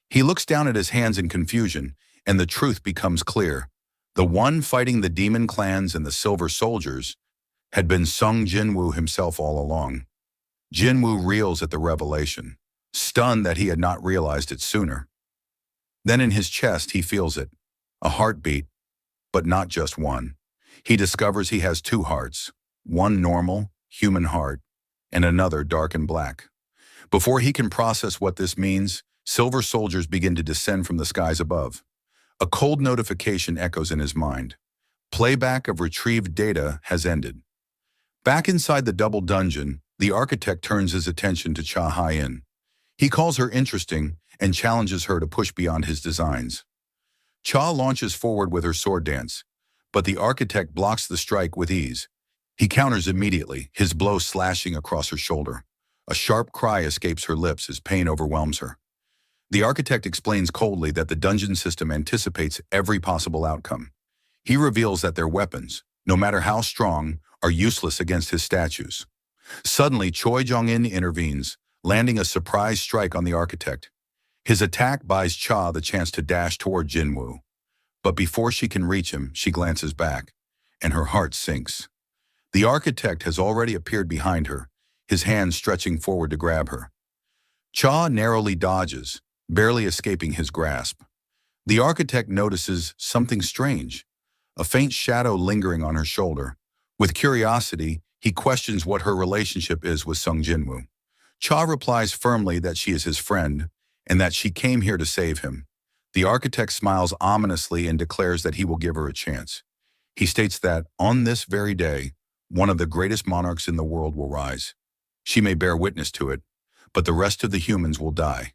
He looks down at his hands in confusion, and the truth becomes clear. The one fighting the demon clans and the Silver Soldiers had been Sung Jinwoo himself all along. Jinwoo reels at the revelation, stunned that he had not realized it sooner. Then in his chest he feels it, a heartbeat, but not just one. He discovers he has two hearts, one normal, human heart, and another dark and black. Before he can process what this means, Silver Soldiers begin to descend from the skies above. A cold notification echoes in his mind. Playback of retrieved data has ended. Back inside the double dungeon, the architect turns his attention to Cha Hyen. He calls her interesting and challenges her to push beyond his designs. Cha launches forward with her sword dance, but the architect blocks the strike with ease. He counters immediately, his blow slashing across her shoulder. A sharp cry escapes her lips as pain overwhelms her. The architect explains coldly that the dungeon system anticipates every possible outcome. He reveals that their weapons, no matter how strong, are useless against his statues. Suddenly, Choi Jong-in intervenes, landing a surprise strike on the architect. His attack buys Cha the chance to dash toward Jinwoo. But before she can reach him, she glances back, and her heart sinks. The architect has already appeared behind her, his hand stretching forward to grab her. Cha narrowly dodges, barely escaping his grasp. The architect notices something strange, a faint shadow lingering on her shoulder. With curiosity, he questions what her relationship is with Sung Jinwoo. Cha replies firmly that she is his friend and that she came here to save him. The architect smiles ominously and declares that he will give her a chance. He states that, on this very day, one of the greatest monarchs in the world will rise. She may bear witness to it, but the rest of the humans will die.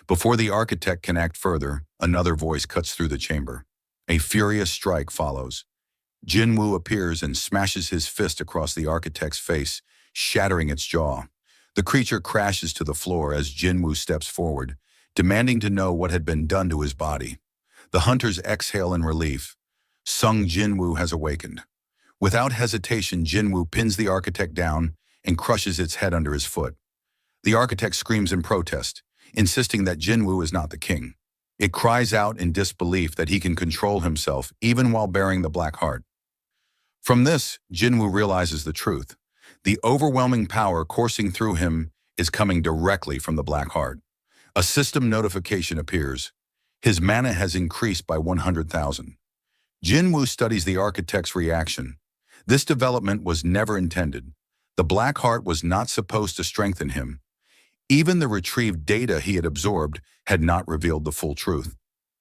Before the architect can act further, another voice cuts through the chamber. A furious strike follows. Jinwoo appears and smashes his fist across the architect's face, shattering its jaw. The creature crashes to the floor as Jinwoo steps forward, demanding to know what had been done to his body. The hunters exhale in relief. Sung Jinwoo has awakened. Without hesitation, Jinwoo pins the architect down and crushes its head under his foot. The architect screams in protest, insisting that Jinwoo is not the king. It cries out in disbelief that he can control himself even while bearing the black heart. From this, Jinwoo realizes the truth. The overwhelming power coursing through him is coming directly from the black heart. A system notification appears. His mana has increased by 100,000. Jinwoo studies the architect's reaction. This development was never intended. The black heart was not supposed to strengthen him. Even the retrieved data he had absorbed had not revealed the full truth.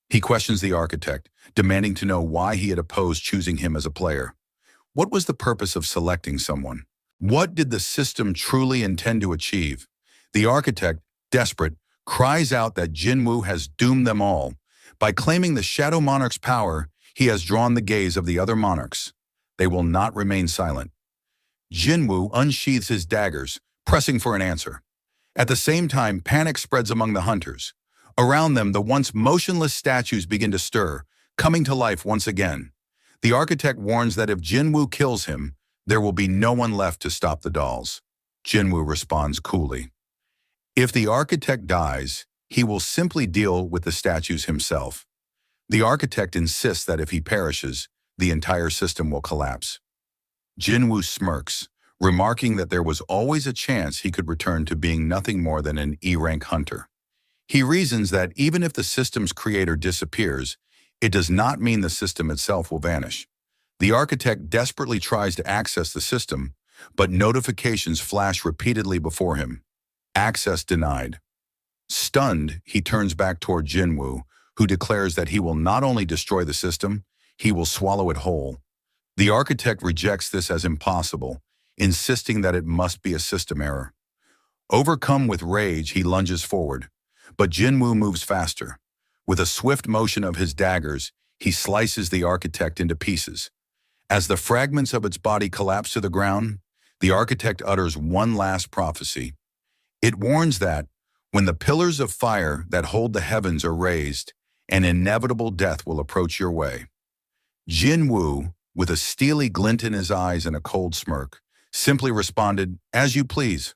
He questions the architect, demanding to know why he had opposed choosing him as a player. What was the purpose of selecting someone? What did the system truly intend to achieve? The architect, desperate, cries out that Jinwoo has doomed them all. By claiming the Shadow Monarch's power, he has drawn the gaze of the other monarchs. They will not remain silent. Jinwoo unsheathes his daggers, pressing for an answer. At the same time, panic spreads among the hunters. Around them, the once motionless statues begin to stir, coming to life once again. The architect warns that if Jinwoo kills him, there will be no one left to stop the dolls. Jinwoo responds coolly. If the architect dies, he will simply deal with the statues himself. The architect insists that if he perishes, the entire system will collapse. Jinwoo smirks, remarking that there was always a chance he could return to being nothing more than an E-rank hunter. He reasons that even if the system's creator disappears, it does not mean the system itself will vanish. The architect desperately tries to access the system, but notifications flash repeatedly before him. Access denied. Stunned, he turns back toward Jinwoo, who declares that he will not only destroy the system, he will swallow it whole. The architect rejects this as impossible, insisting that it must be a system error. Overcome with rage, he lunges forward, but Jinwoo moves faster. With a swift motion of his daggers, he slices the architect into pieces. As the fragments of its body collapse to the ground, the architect utters one last prophecy. It warns that, when the pillars of fire that hold the heavens are raised, an inevitable death will approach your way. Jinwoo, with a steely glint in his eyes and a cold smirk, simply responded, "As you please."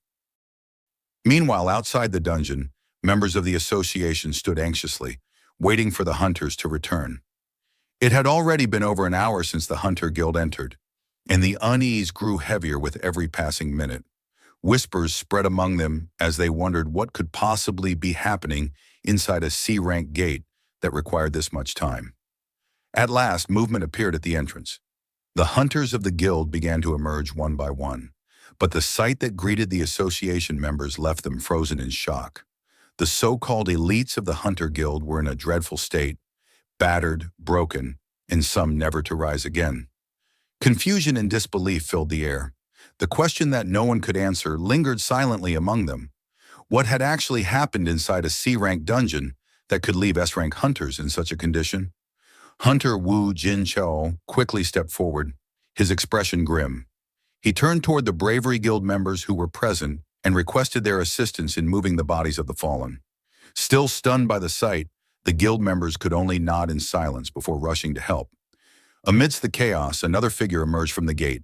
Meanwhile, outside the dungeon, members of the association stood anxiously, waiting for the hunters to return. It had already been over an hour since the Hunter Guild entered, and the unease grew heavier with every passing minute. Whispers spread among them as they wondered what could possibly be happening inside a C-rank gate that required this much time. At last, movement appeared at the entrance. The hunters of the guild began to emerge one by one, but the sight that greeted the association members left them frozen in shock. The so-called elites of the Hunter Guild were in a dreadful state, battered, broken, and some never to rise again. Confusion and disbelief filled the air. The question that no one could answer lingered silently among them. What had actually happened inside a C-rank dungeon that could leave S-rank hunters in such a condition? Hunter Woo Jin-cheo quickly stepped forward, his expression grim. He turned toward the Bravery Guild members who were present and requested their assistance in moving the bodies of the fallen. Still stunned by the sight, the guild members could only nod in silence before rushing to help. Amidst the chaos, another figure emerged from the gate.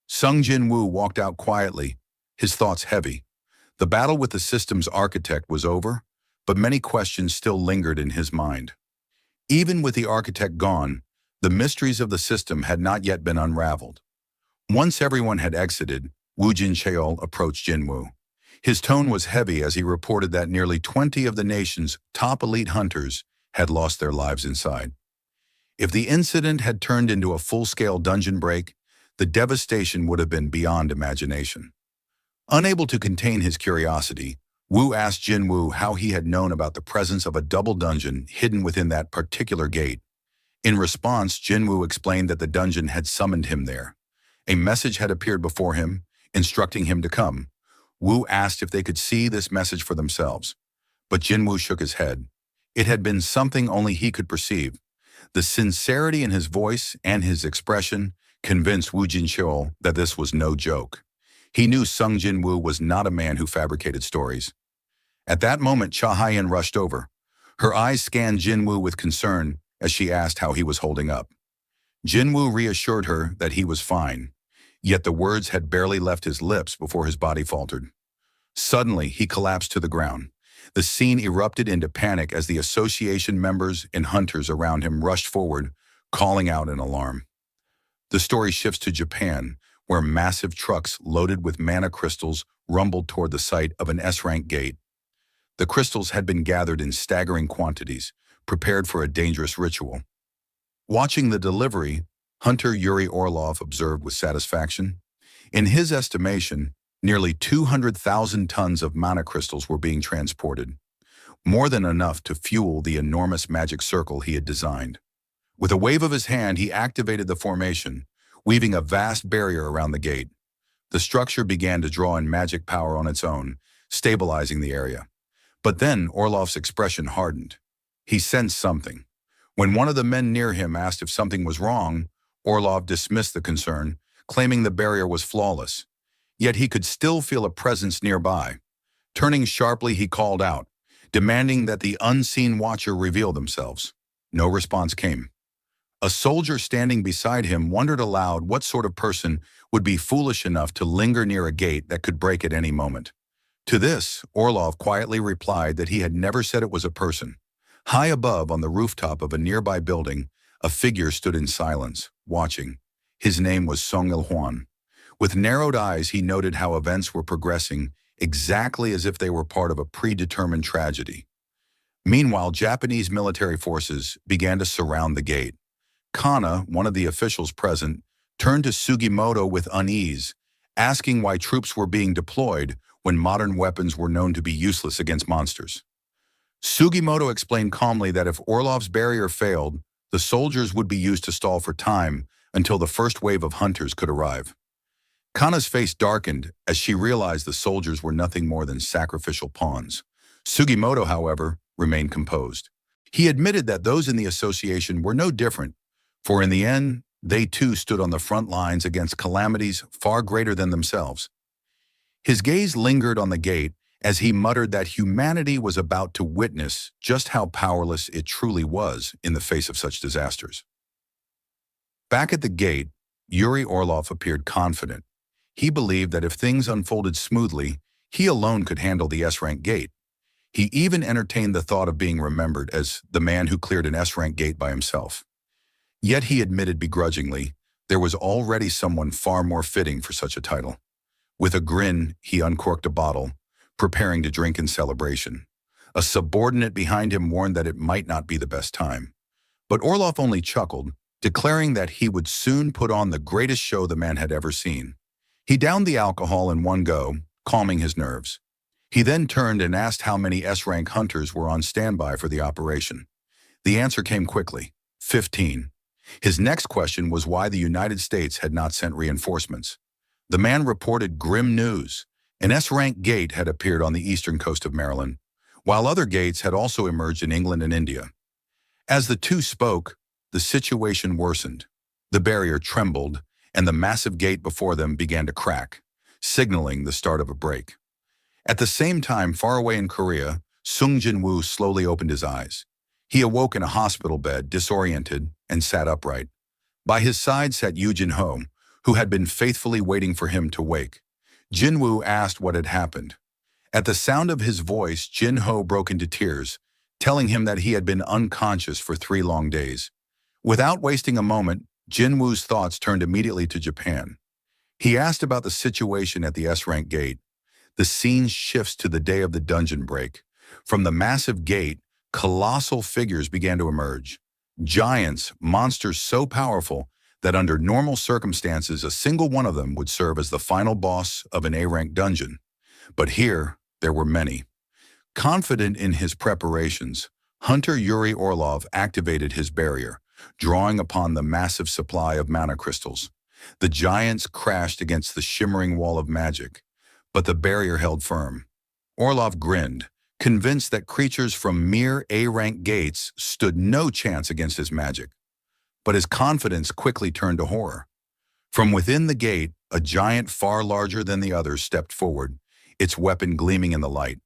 Sung Jinwoo walked out quietly, his thoughts heavy. The battle with the system's architect was over, but many questions still lingered in his mind. Even with the architect gone, the mysteries of the system had not yet been unraveled. Once everyone had exited, Woo Jin-cheol approached Jinwoo. His tone was heavy as he reported that nearly 20 of the nation's top elite hunters had lost their lives inside. If the incident had turned into a full-scale dungeon break, the devastation would have been beyond imagination. Unable to contain his curiosity, Woo asked Jinwoo how he had known about the presence of a double dungeon hidden within that particular gate. In response, Jinwoo explained that the dungeon had summoned him there. A message had appeared before him, instructing him to come. Woo asked if they could see this message for themselves, but Jinwoo shook his head. It had been something only he could perceive. The sincerity in his voice and his expression convinced Woo Jin-cheol that this was no joke. He knew Sung Jinwoo was not a man who fabricated stories. At that moment, Cha Hyen rushed over. Her eyes scanned Jinwoo with concern as she asked how he was holding up. Jinwoo reassured her that he was fine, yet the words had barely left his lips before his body faltered. Suddenly, he collapsed to the ground. The scene erupted into panic as the association members and hunters around him rushed forward, calling out in alarm. The story shifts to Japan, where massive trucks loaded with mana crystals rumbled toward the site of an S-rank gate. The crystals had been gathered in staggering quantities, prepared for a dangerous ritual. Watching the delivery, Hunter Yuri Orlov observed with satisfaction. In his estimation, Nearly 200,000 tons of mana crystals were being transported, more than enough to fuel the enormous magic circle he had designed. With a wave of his hand, he activated the formation, weaving a vast barrier around the gate. The structure began to draw in magic power on its own, stabilizing the area. But then Orlov's expression hardened. He sensed something. When one of the men near him asked if something was wrong, Orlov dismissed the concern, claiming the barrier was flawless. Yet he could still feel a presence nearby. Turning sharply, he called out, demanding that the unseen watcher reveal themselves. No response came. A soldier standing beside him wondered aloud what sort of person would be foolish enough to linger near a gate that could break at any moment. To this, Orlov quietly replied that he had never said it was a person. High above, on the rooftop of a nearby building, a figure stood in silence, watching. His name was Sung Jinwoo. With narrowed eyes, he noted how events were progressing exactly as if they were part of a predetermined tragedy. Meanwhile, Japanese military forces began to surround the gate. Kana, one of the officials present, turned to Sugimoto with unease, asking why troops were being deployed when modern weapons were known to be useless against monsters. Sugimoto explained calmly that if Orlov's barrier failed, the soldiers would be used to stall for time until the first wave of hunters could arrive. Kana's face darkened as she realized the soldiers were nothing more than sacrificial pawns. Sugimoto, however, remained composed. He admitted that those in the association were no different, for in the end, they too stood on the front lines against calamities far greater than themselves. His gaze lingered on the gate as he muttered that humanity was about to witness just how powerless it truly was in the face of such disasters. Back at the gate, Yuri Orlov appeared confident. He believed that if things unfolded smoothly, he alone could handle the S-rank gate. He even entertained the thought of being remembered as the man who cleared an S-rank gate by himself. Yet he admitted begrudgingly, there was already someone far more fitting for such a title. With a grin, he uncorked a bottle, preparing to drink in celebration. A subordinate behind him warned that it might not be the best time. But Orlov only chuckled, declaring that he would soon put on the greatest show the man had ever seen. He downed the alcohol in one go, calming his nerves. He then turned and asked how many S-rank hunters were on standby for the operation. The answer came quickly, 15. His next question was why the United States had not sent reinforcements. The man reported grim news. An S-rank gate had appeared on the eastern coast of Maryland, while other gates had also emerged in England and India. As the two spoke, the situation worsened. The barrier trembled, and the massive gate before them began to crack, signaling the start of a break. At the same time, far away in Korea, Sung Jinwoo slowly opened his eyes. He awoke in a hospital bed, disoriented, and sat upright. By his side sat Yoo Jin-ho, who had been faithfully waiting for him to wake. Jinwoo asked what had happened. At the sound of his voice, Jin-ho broke into tears, telling him that he had been unconscious for 3 long days. Without wasting a moment, Jinwoo's thoughts turned immediately to Japan. He asked about the situation at the S-rank gate. The scene shifts to the day of the dungeon break. From the massive gate, colossal figures began to emerge. Giants, monsters so powerful that under normal circumstances, a single one of them would serve as the final boss of an A-rank dungeon. But here, there were many. Confident in his preparations, Hunter Yuri Orlov activated his barrier, drawing upon the massive supply of mana crystals. The giants crashed against the shimmering wall of magic, but the barrier held firm. Orlov grinned, convinced that creatures from mere A-rank gates stood no chance against his magic. But his confidence quickly turned to horror. From within the gate, a giant far larger than the others stepped forward, its weapon gleaming in the light.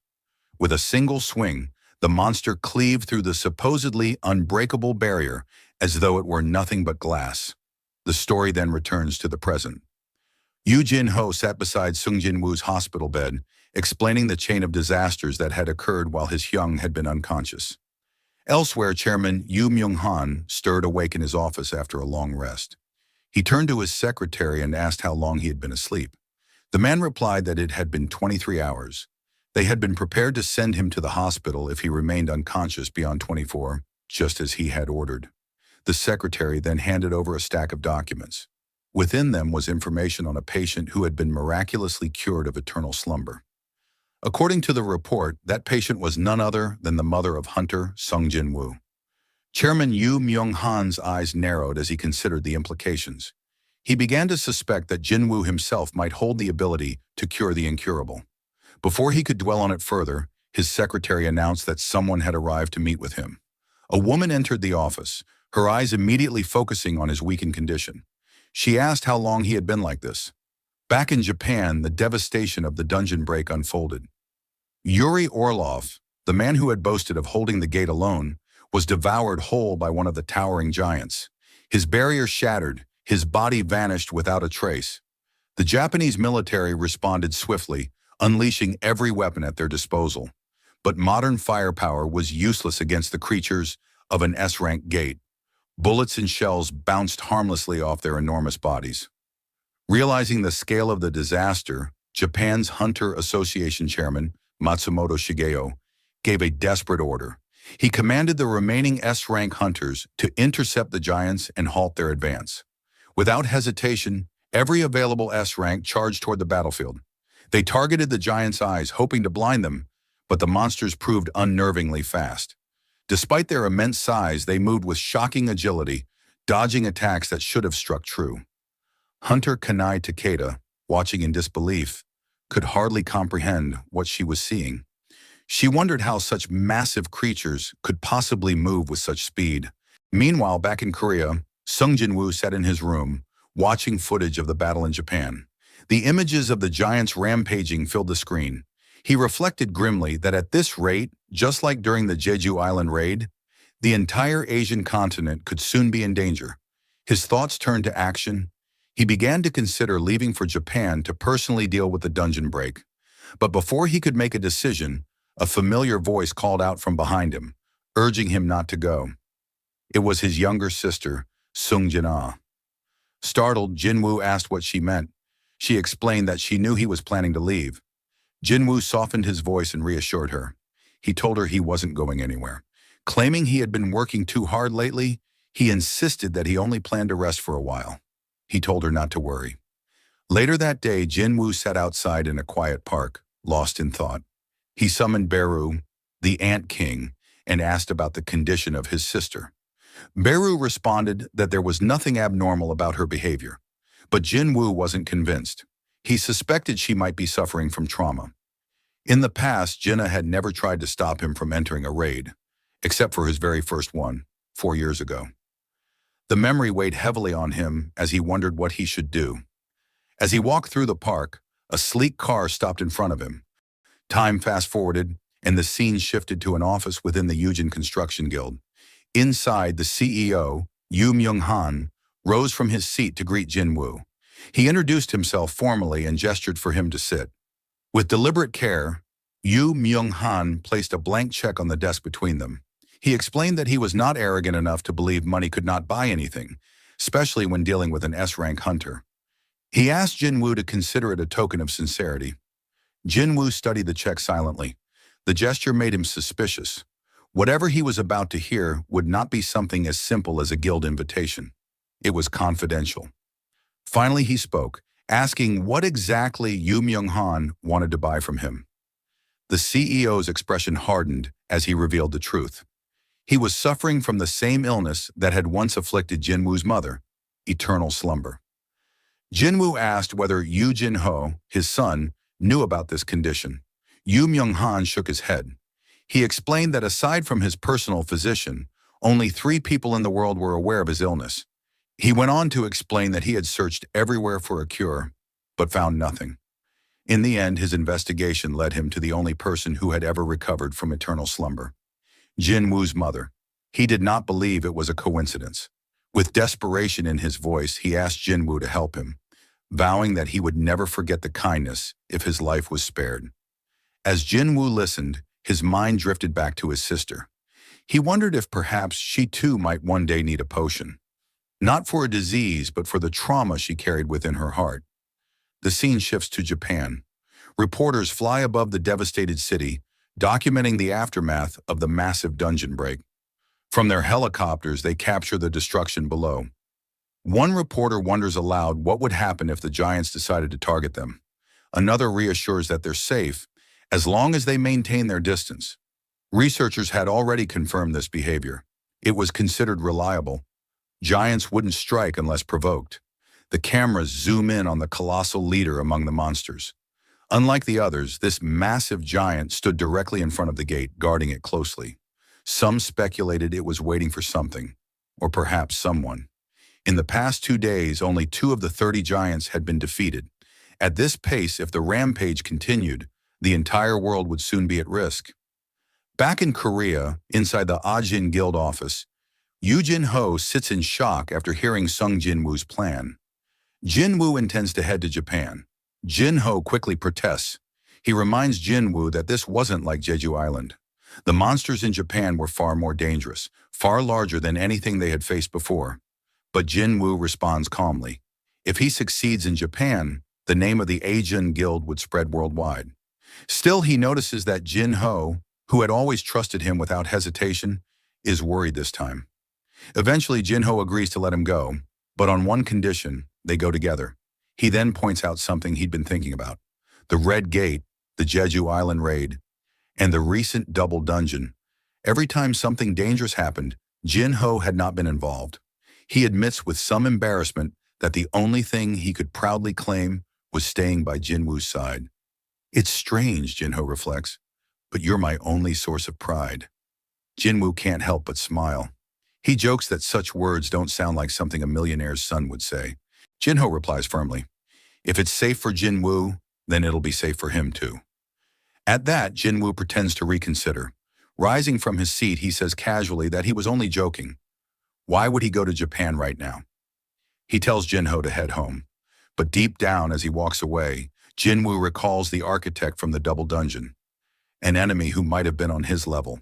With a single swing, the monster cleaved through the supposedly unbreakable barrier as though it were nothing but glass. The story then returns to the present. Yoo Jin-ho sat beside Sung Jinwoo's hospital bed, explaining the chain of disasters that had occurred while his Hyung had been unconscious. Elsewhere, Chairman Yoo Myung-han stirred awake in his office after a long rest. He turned to his secretary and asked how long he had been asleep. The man replied that it had been 23 hours. They had been prepared to send him to the hospital if he remained unconscious beyond 24, just as he had ordered. The secretary then handed over a stack of documents. Within them was information on a patient who had been miraculously cured of eternal slumber. According to the report, that patient was none other than the mother of Hunter, Sung Jinwoo. Chairman Yu Myung-han's eyes narrowed as he considered the implications. He began to suspect that Jinwoo himself might hold the ability to cure the incurable. Before he could dwell on it further, his secretary announced that someone had arrived to meet with him. A woman entered the office, her eyes immediately focusing on his weakened condition. She asked how long he had been like this. Back in Japan, the devastation of the dungeon break unfolded. Yuri Orlov, the man who had boasted of holding the gate alone, was devoured whole by one of the towering giants. His barrier shattered, his body vanished without a trace. The Japanese military responded swiftly, unleashing every weapon at their disposal. But modern firepower was useless against the creatures of an S-rank gate. Bullets and shells bounced harmlessly off their enormous bodies. Realizing the scale of the disaster, Japan's Hunter Association chairman, Matsumoto Shigeo, gave a desperate order. He commanded the remaining S-rank hunters to intercept the giants and halt their advance. Without hesitation, every available S-rank charged toward the battlefield. They targeted the giants' eyes, hoping to blind them, but the monsters proved unnervingly fast. Despite their immense size, they moved with shocking agility, dodging attacks that should have struck true. Hunter Kanai Takeda, watching in disbelief, could hardly comprehend what she was seeing. She wondered how such massive creatures could possibly move with such speed. Meanwhile, back in Korea, Sung Jinwoo sat in his room, watching footage of the battle in Japan. The images of the giants rampaging filled the screen. He reflected grimly that at this rate, just like during the Jeju Island raid, the entire Asian continent could soon be in danger. His thoughts turned to action. He began to consider leaving for Japan to personally deal with the dungeon break. But before he could make a decision, a familiar voice called out from behind him, urging him not to go. It was his younger sister, Sung Jinwoo. Startled, Jinwoo asked what she meant. She explained that she knew he was planning to leave. Jinwoo softened his voice and reassured her. He told her he wasn't going anywhere. Claiming he had been working too hard lately, he insisted that he only planned to rest for a while. He told her not to worry. Later that day, Jinwoo sat outside in a quiet park, lost in thought. He summoned Beru, the Ant King, and asked about the condition of his sister. Beru responded that there was nothing abnormal about her behavior, but Jinwoo wasn't convinced. He suspected she might be suffering from trauma. In the past, Jinnah had never tried to stop him from entering a raid, except for his very first one, 4 years ago. The memory weighed heavily on him as he wondered what he should do. As he walked through the park, a sleek car stopped in front of him. Time fast-forwarded, and the scene shifted to an office within the Eugen Construction Guild. Inside, the CEO, Yu Myung-han, rose from his seat to greet Jinwoo. He introduced himself formally and gestured for him to sit. With deliberate care, Yu Myung-han placed a blank check on the desk between them. He explained that he was not arrogant enough to believe money could not buy anything, especially when dealing with an S-rank hunter. He asked Jinwoo to consider it a token of sincerity. Jinwoo studied the check silently. The gesture made him suspicious. Whatever he was about to hear would not be something as simple as a guild invitation. It was confidential. Finally, he spoke, asking what exactly Yu Myung-han wanted to buy from him. The CEO's expression hardened as he revealed the truth. He was suffering from the same illness that had once afflicted Jinwoo's mother, eternal slumber. Jinwoo asked whether Yu Jin-ho, his son, knew about this condition. Yu Myung-han shook his head. He explained that aside from his personal physician, only 3 people in the world were aware of his illness. He went on to explain that he had searched everywhere for a cure, but found nothing. In the end, his investigation led him to the only person who had ever recovered from eternal slumber, Jinwoo's mother. He did not believe it was a coincidence. With desperation in his voice, he asked Jinwoo to help him, vowing that he would never forget the kindness if his life was spared. As Jinwoo listened, his mind drifted back to his sister. He wondered if perhaps she too might one day need a potion. Not for a disease, but for the trauma she carried within her heart. The scene shifts to Japan. Reporters fly above the devastated city, documenting the aftermath of the massive dungeon break. From their helicopters, they capture the destruction below. One reporter wonders aloud what would happen if the giants decided to target them. Another reassures that they're safe as long as they maintain their distance. Researchers had already confirmed this behavior. It was considered reliable. Giants wouldn't strike unless provoked. The cameras zoom in on the colossal leader among the monsters. Unlike the others, this massive giant stood directly in front of the gate, guarding it closely. Some speculated it was waiting for something, or perhaps someone. In the past 2 days, only 2 of the 30 giants had been defeated. At this pace, if the rampage continued, the entire world would soon be at risk. Back in Korea, inside the Ajin Guild office, Yoo Jin-ho sits in shock after hearing Sung Jinwoo's plan. Jinwoo intends to head to Japan. Jin-ho quickly protests. He reminds Jinwoo that this wasn't like Jeju Island. The monsters in Japan were far more dangerous, far larger than anything they had faced before. But Jinwoo responds calmly. If he succeeds in Japan, the name of the Ajin Guild would spread worldwide. Still, he notices that Jin-ho, who had always trusted him without hesitation, is worried this time. Eventually, Jin-ho agrees to let him go, but on one condition: they go together. He then points out something he'd been thinking about: the Red Gate, the Jeju Island raid, and the recent double dungeon. Every time something dangerous happened, Jin-ho had not been involved. He admits with some embarrassment that the only thing he could proudly claim was staying by Jinwoo's side. It's strange, Jin-ho reflects, but you're my only source of pride. Jinwoo can't help but smile. He jokes that such words don't sound like something a millionaire's son would say. Jin-ho replies firmly, if it's safe for Jinwoo, then it'll be safe for him too. At that, Jinwoo pretends to reconsider. Rising from his seat, he says casually that he was only joking. Why would he go to Japan right now? He tells Jin-ho to head home. But deep down, as he walks away, Jinwoo recalls the architect from the double dungeon, an enemy who might have been on his level.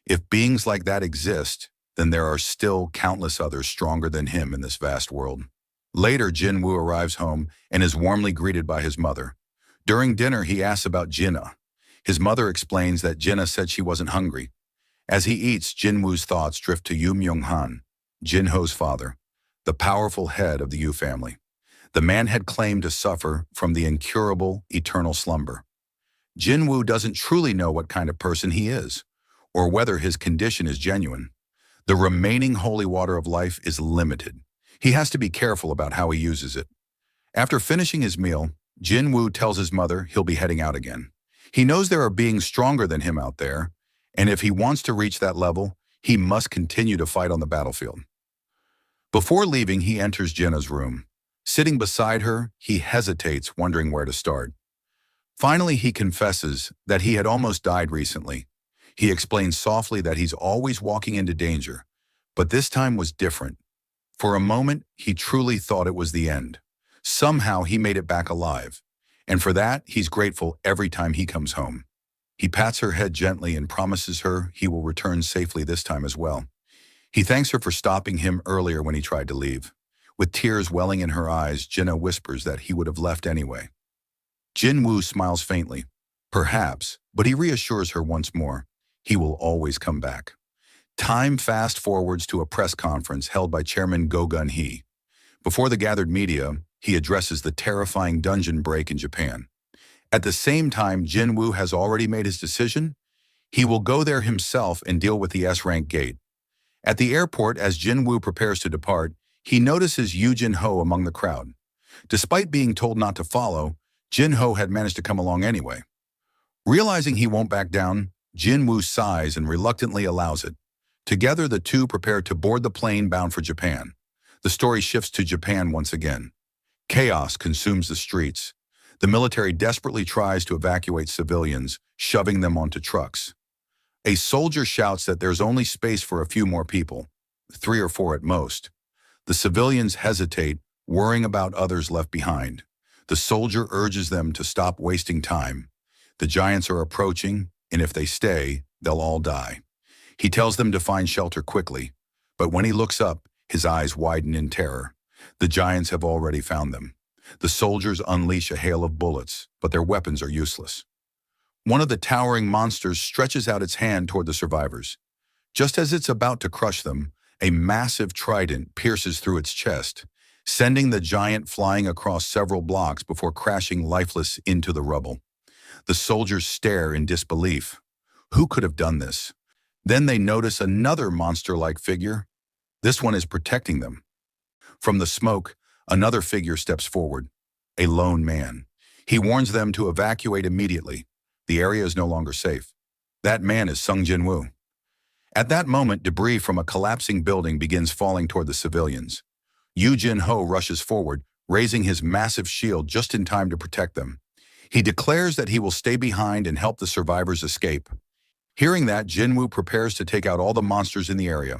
If beings like that exist, then there are still countless others stronger than him in this vast world. Later, Jinwoo arrives home and is warmly greeted by his mother. During dinner, he asks about Jinna. His mother explains that Jinna said she wasn't hungry. As he eats, Jinwoo's thoughts drift to Yoo Myung-han, Jin-ho's father, the powerful head of the Yoo family. The man had claimed to suffer from the incurable, eternal slumber. Jinwoo doesn't truly know what kind of person he is, or whether his condition is genuine. The remaining holy water of life is limited. He has to be careful about how he uses it. After finishing his meal, Jinwoo tells his mother he'll be heading out again. He knows there are beings stronger than him out there, and if he wants to reach that level, he must continue to fight on the battlefield. Before leaving, he enters Jinna's room. Sitting beside her, he hesitates, wondering where to start. Finally, he confesses that he had almost died recently. He explains softly that he's always walking into danger, but this time was different. For a moment, he truly thought it was the end. Somehow, he made it back alive, and for that, he's grateful every time he comes home. He pats her head gently and promises her he will return safely this time as well. He thanks her for stopping him earlier when he tried to leave. With tears welling in her eyes, Jinna whispers that he would have left anyway. Jinwoo smiles faintly. Perhaps, but he reassures her once more. He will always come back. Time fast forwards to a press conference held by Chairman Go Gun-hee. Before the gathered media, he addresses the terrifying dungeon break in Japan. At the same time, Jinwoo has already made his decision. He will go there himself and deal with the S-rank gate. At the airport, as Jinwoo prepares to depart, he notices Yoo Jin-ho among the crowd. Despite being told not to follow, Jin-ho had managed to come along anyway. Realizing he won't back down, Jinwoo sighs and reluctantly allows it. Together, the two prepare to board the plane bound for Japan. The story shifts to Japan once again. Chaos consumes the streets. The military desperately tries to evacuate civilians, shoving them onto trucks. A soldier shouts that there's only space for a few more people, 3 or 4 at most. The civilians hesitate, worrying about others left behind. The soldier urges them to stop wasting time. The giants are approaching, and if they stay, they'll all die. He tells them to find shelter quickly, but when he looks up, his eyes widen in terror. The giants have already found them. The soldiers unleash a hail of bullets, but their weapons are useless. One of the towering monsters stretches out its hand toward the survivors. Just as it's about to crush them, a massive trident pierces through its chest. sending the giant flying across several blocks before crashing lifeless into the rubble. The soldiers stare in disbelief. Who could have done this? Then they notice another monster-like figure. This one is protecting them. From the smoke, another figure steps forward, a lone man. He warns them to evacuate immediately. The area is no longer safe. That man is Sung Jinwoo. At that moment, debris from a collapsing building begins falling toward the civilians. Yu Jin-ho rushes forward, raising his massive shield just in time to protect them. He declares that he will stay behind and help the survivors escape. Hearing that, Jinwoo prepares to take out all the monsters in the area.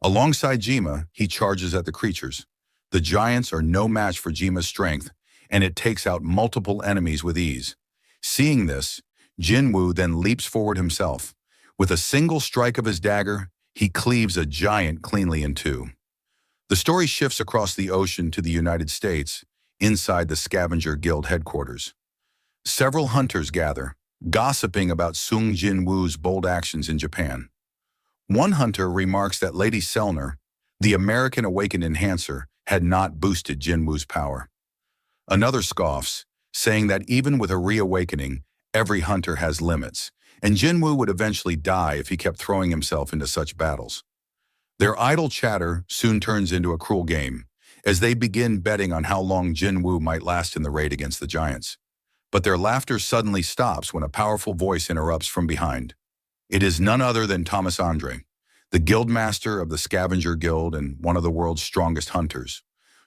Alongside Jima, he charges at the creatures. The giants are no match for Jima's strength, and it takes out multiple enemies with ease. Seeing this, Jinwoo then leaps forward himself. With a single strike of his dagger, he cleaves a giant cleanly in two. The story shifts across the ocean to the United States, inside the Scavenger Guild headquarters. Several hunters gather, gossiping about Sung Jinwoo's bold actions in Japan. One hunter remarks that Lady Selner, the American Awakened Enhancer, had not boosted Jinwoo's power. Another scoffs, saying that even with a reawakening, every hunter has limits, and Jinwoo would eventually die if he kept throwing himself into such battles. Their idle chatter soon turns into a cruel game, as they begin betting on how long Jinwoo might last in the raid against the giants. But their laughter suddenly stops when a powerful voice interrupts from behind. It is none other than Thomas Andre, the guildmaster of the Scavenger Guild and one of the world's strongest hunters.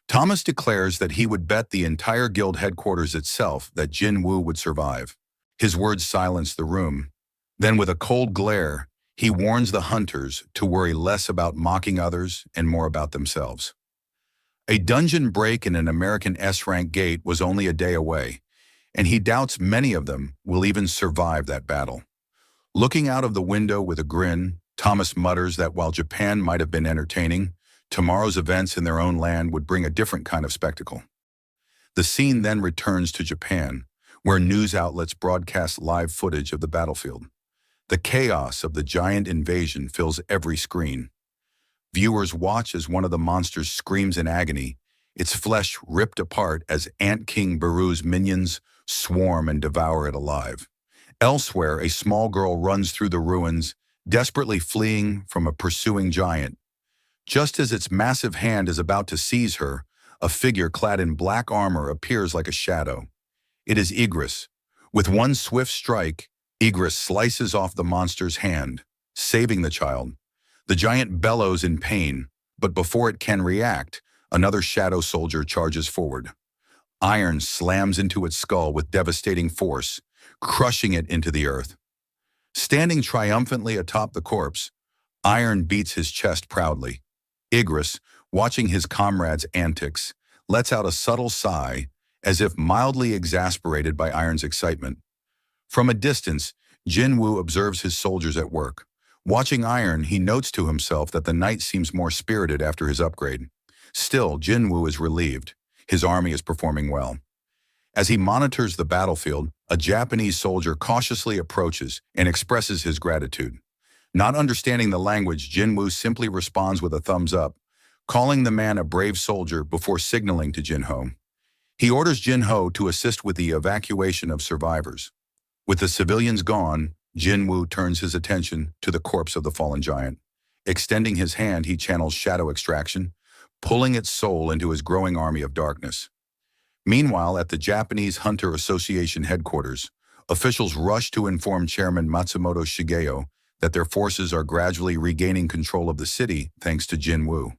Thomas declares that he would bet the entire guild headquarters itself that Jinwoo would survive. His words silence the room. Then with a cold glare, he warns the hunters to worry less about mocking others and more about themselves. A dungeon break in an American S-rank gate was only a day away, and he doubts many of them will even survive that battle. Looking out of the window with a grin, Thomas mutters that while Japan might have been entertaining, tomorrow's events in their own land would bring a different kind of spectacle. The scene then returns to Japan, where news outlets broadcast live footage of the battlefield. The chaos of the giant invasion fills every screen. Viewers watch as one of the monsters screams in agony, its flesh ripped apart as Ant King Baru's minions swarm and devour it alive. Elsewhere, a small girl runs through the ruins, desperately fleeing from a pursuing giant. Just as its massive hand is about to seize her, a figure clad in black armor appears like a shadow. It is Igris. With one swift strike, Igris slices off the monster's hand, saving the child. The giant bellows in pain, but before it can react, another shadow soldier charges forward. Iron slams into its skull with devastating force, crushing it into the earth. Standing triumphantly atop the corpse, Iron beats his chest proudly. Igris, watching his comrades' antics, lets out a subtle sigh, as if mildly exasperated by Iron's excitement. From a distance, Jinwoo observes his soldiers at work. Watching Iron, he notes to himself that the knight seems more spirited after his upgrade. Still, Jinwoo is relieved. His army is performing well. As he monitors the battlefield, a Japanese soldier cautiously approaches and expresses his gratitude. Not understanding the language, Jinwoo simply responds with a thumbs up, calling the man a brave soldier before signaling to Jinho. He orders Jinho to assist with the evacuation of survivors. With the civilians gone, Jinwoo turns his attention to the corpse of the fallen giant. Extending his hand, he channels shadow extraction, pulling its soul into his growing army of darkness. Meanwhile, at the Japanese Hunter Association headquarters, officials rush to inform Chairman Matsumoto Shigeo that their forces are gradually regaining control of the city thanks to Jinwoo.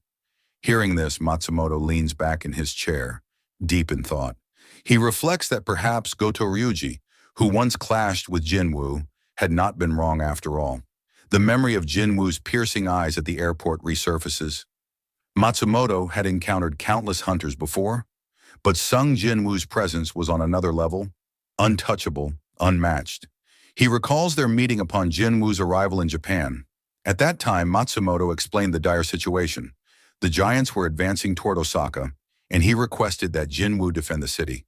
Hearing this, Matsumoto leans back in his chair, deep in thought. He reflects that perhaps Goto Ryuji, who once clashed with Jinwoo, had not been wrong after all. The memory of Jinwoo's piercing eyes at the airport resurfaces. Matsumoto had encountered countless hunters before, but Sung Jinwoo's presence was on another level, untouchable, unmatched. He recalls their meeting upon Jinwoo's arrival in Japan. At that time, Matsumoto explained the dire situation. The giants were advancing toward Osaka, and he requested that Jinwoo defend the city.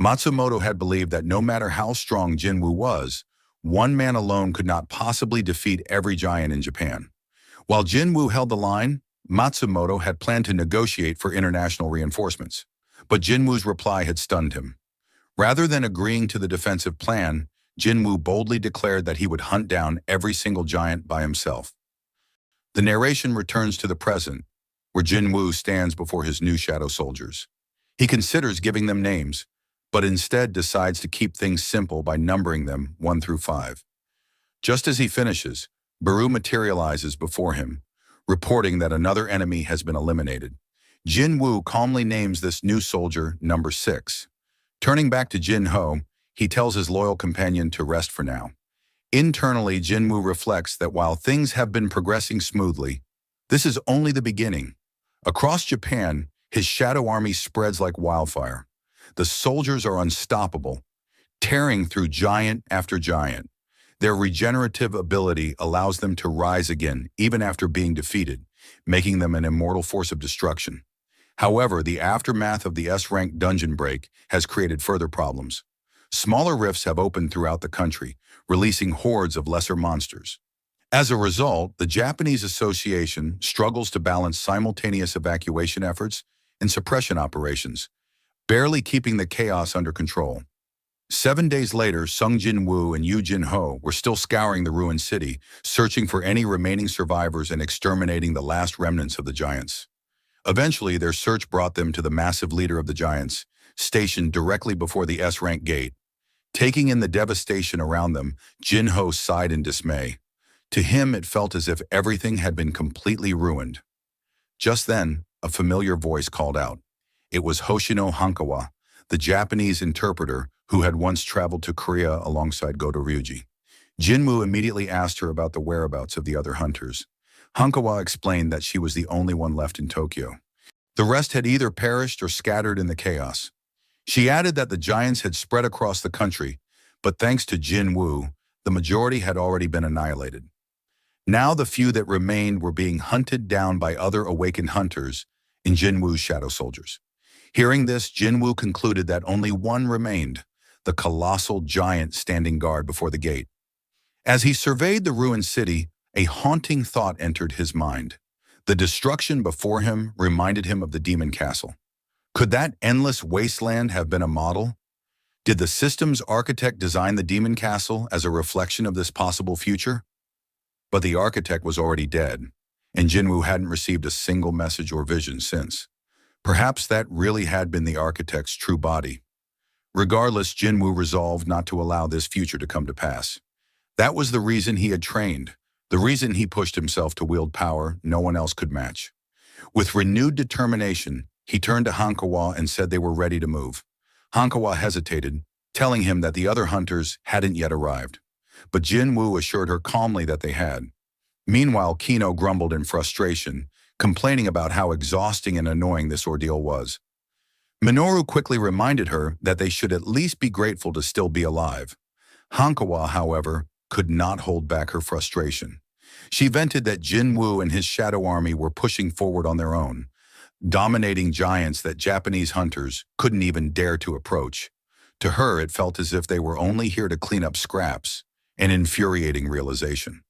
Matsumoto had believed that no matter how strong Jinwoo was, one man alone could not possibly defeat every giant in Japan. While Jinwoo held the line, Matsumoto had planned to negotiate for international reinforcements, but Jinwoo's reply had stunned him. Rather than agreeing to the defensive plan, Jinwoo boldly declared that he would hunt down every single giant by himself. The narration returns to the present, where Jinwoo stands before his new shadow soldiers. He considers giving them names, but instead decides to keep things simple by numbering them 1 through 5. Just as he finishes, Baru materializes before him, reporting that another enemy has been eliminated. Jinwoo calmly names this new soldier number 6. Turning back to Jinho, he tells his loyal companion to rest for now. Internally, Jinwoo reflects that while things have been progressing smoothly, this is only the beginning. Across Japan, his shadow army spreads like wildfire. The soldiers are unstoppable, tearing through giant after giant. Their regenerative ability allows them to rise again, even after being defeated, making them an immortal force of destruction. However, the aftermath of the S-rank dungeon break has created further problems. Smaller rifts have opened throughout the country, releasing hordes of lesser monsters. As a result, the Japanese Association struggles to balance simultaneous evacuation efforts and suppression operations, barely keeping the chaos under control. 7 days later, Sung Jinwoo and Yu Jinho were still scouring the ruined city, searching for any remaining survivors and exterminating the last remnants of the giants. Eventually, their search brought them to the massive leader of the giants, stationed directly before the S-rank gate. Taking in the devastation around them, Jinho sighed in dismay. To him, it felt as if everything had been completely ruined. Just then, a familiar voice called out. It was Hoshino Hankawa, the Japanese interpreter who had once traveled to Korea alongside Goto Ryuji. Jinwoo immediately asked her about the whereabouts of the other hunters. Hankawa explained that she was the only one left in Tokyo. The rest had either perished or scattered in the chaos. She added that the giants had spread across the country, but thanks to Jinwoo, the majority had already been annihilated. Now the few that remained were being hunted down by other awakened hunters in Jinwoo's shadow soldiers. Hearing this, Jinwoo concluded that only one remained, the colossal giant standing guard before the gate. As he surveyed the ruined city, a haunting thought entered his mind. The destruction before him reminded him of the demon castle. Could that endless wasteland have been a model? Did the system's architect design the demon castle as a reflection of this possible future? But the architect was already dead, and Jinwoo hadn't received a single message or vision since. Perhaps that really had been the architect's true body. Regardless, Jinwoo resolved not to allow this future to come to pass. That was the reason he had trained, the reason he pushed himself to wield power no one else could match. With renewed determination, he turned to Hankawa and said they were ready to move. Hankawa hesitated, telling him that the other hunters hadn't yet arrived. But Jinwoo assured her calmly that they had. Meanwhile, Kino grumbled in frustration, complaining about how exhausting and annoying this ordeal was. Minoru quickly reminded her that they should at least be grateful to still be alive. Hankawa, however, could not hold back her frustration. She vented that Jinwoo and his shadow army were pushing forward on their own, dominating giants that Japanese hunters couldn't even dare to approach. To her, it felt as if they were only here to clean up scraps, an infuriating realization.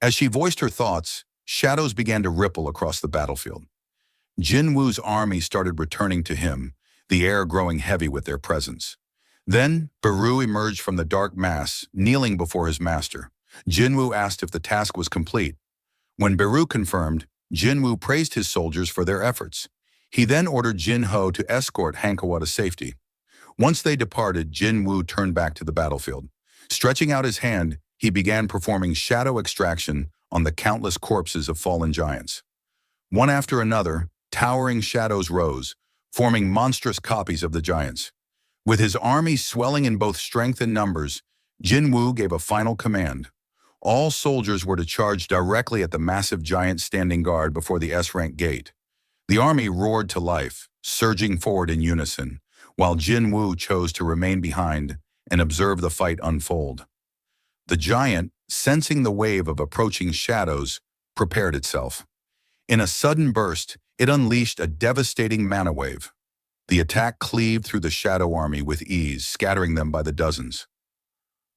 As she voiced her thoughts, shadows began to ripple across the battlefield. Jinwoo's army started returning to him, the air growing heavy with their presence. Then, Baru emerged from the dark mass, kneeling before his master. Jinwoo asked if the task was complete. When Baru confirmed, Jinwoo praised his soldiers for their efforts. He then ordered Jinho to escort Hankawa to safety. Once they departed, Jinwoo turned back to the battlefield. Stretching out his hand, he began performing shadow extraction on the countless corpses of fallen giants. One after another, towering shadows rose, forming monstrous copies of the giants. With his army swelling in both strength and numbers, Jinwoo gave a final command. All soldiers were to charge directly at the massive giant standing guard before the S-rank gate. The army roared to life, surging forward in unison, while Jinwoo chose to remain behind and observe the fight unfold. The giant, sensing the wave of approaching shadows, prepared itself. In a sudden burst, it unleashed a devastating mana wave. The attack cleaved through the shadow army with ease, scattering them by the dozens.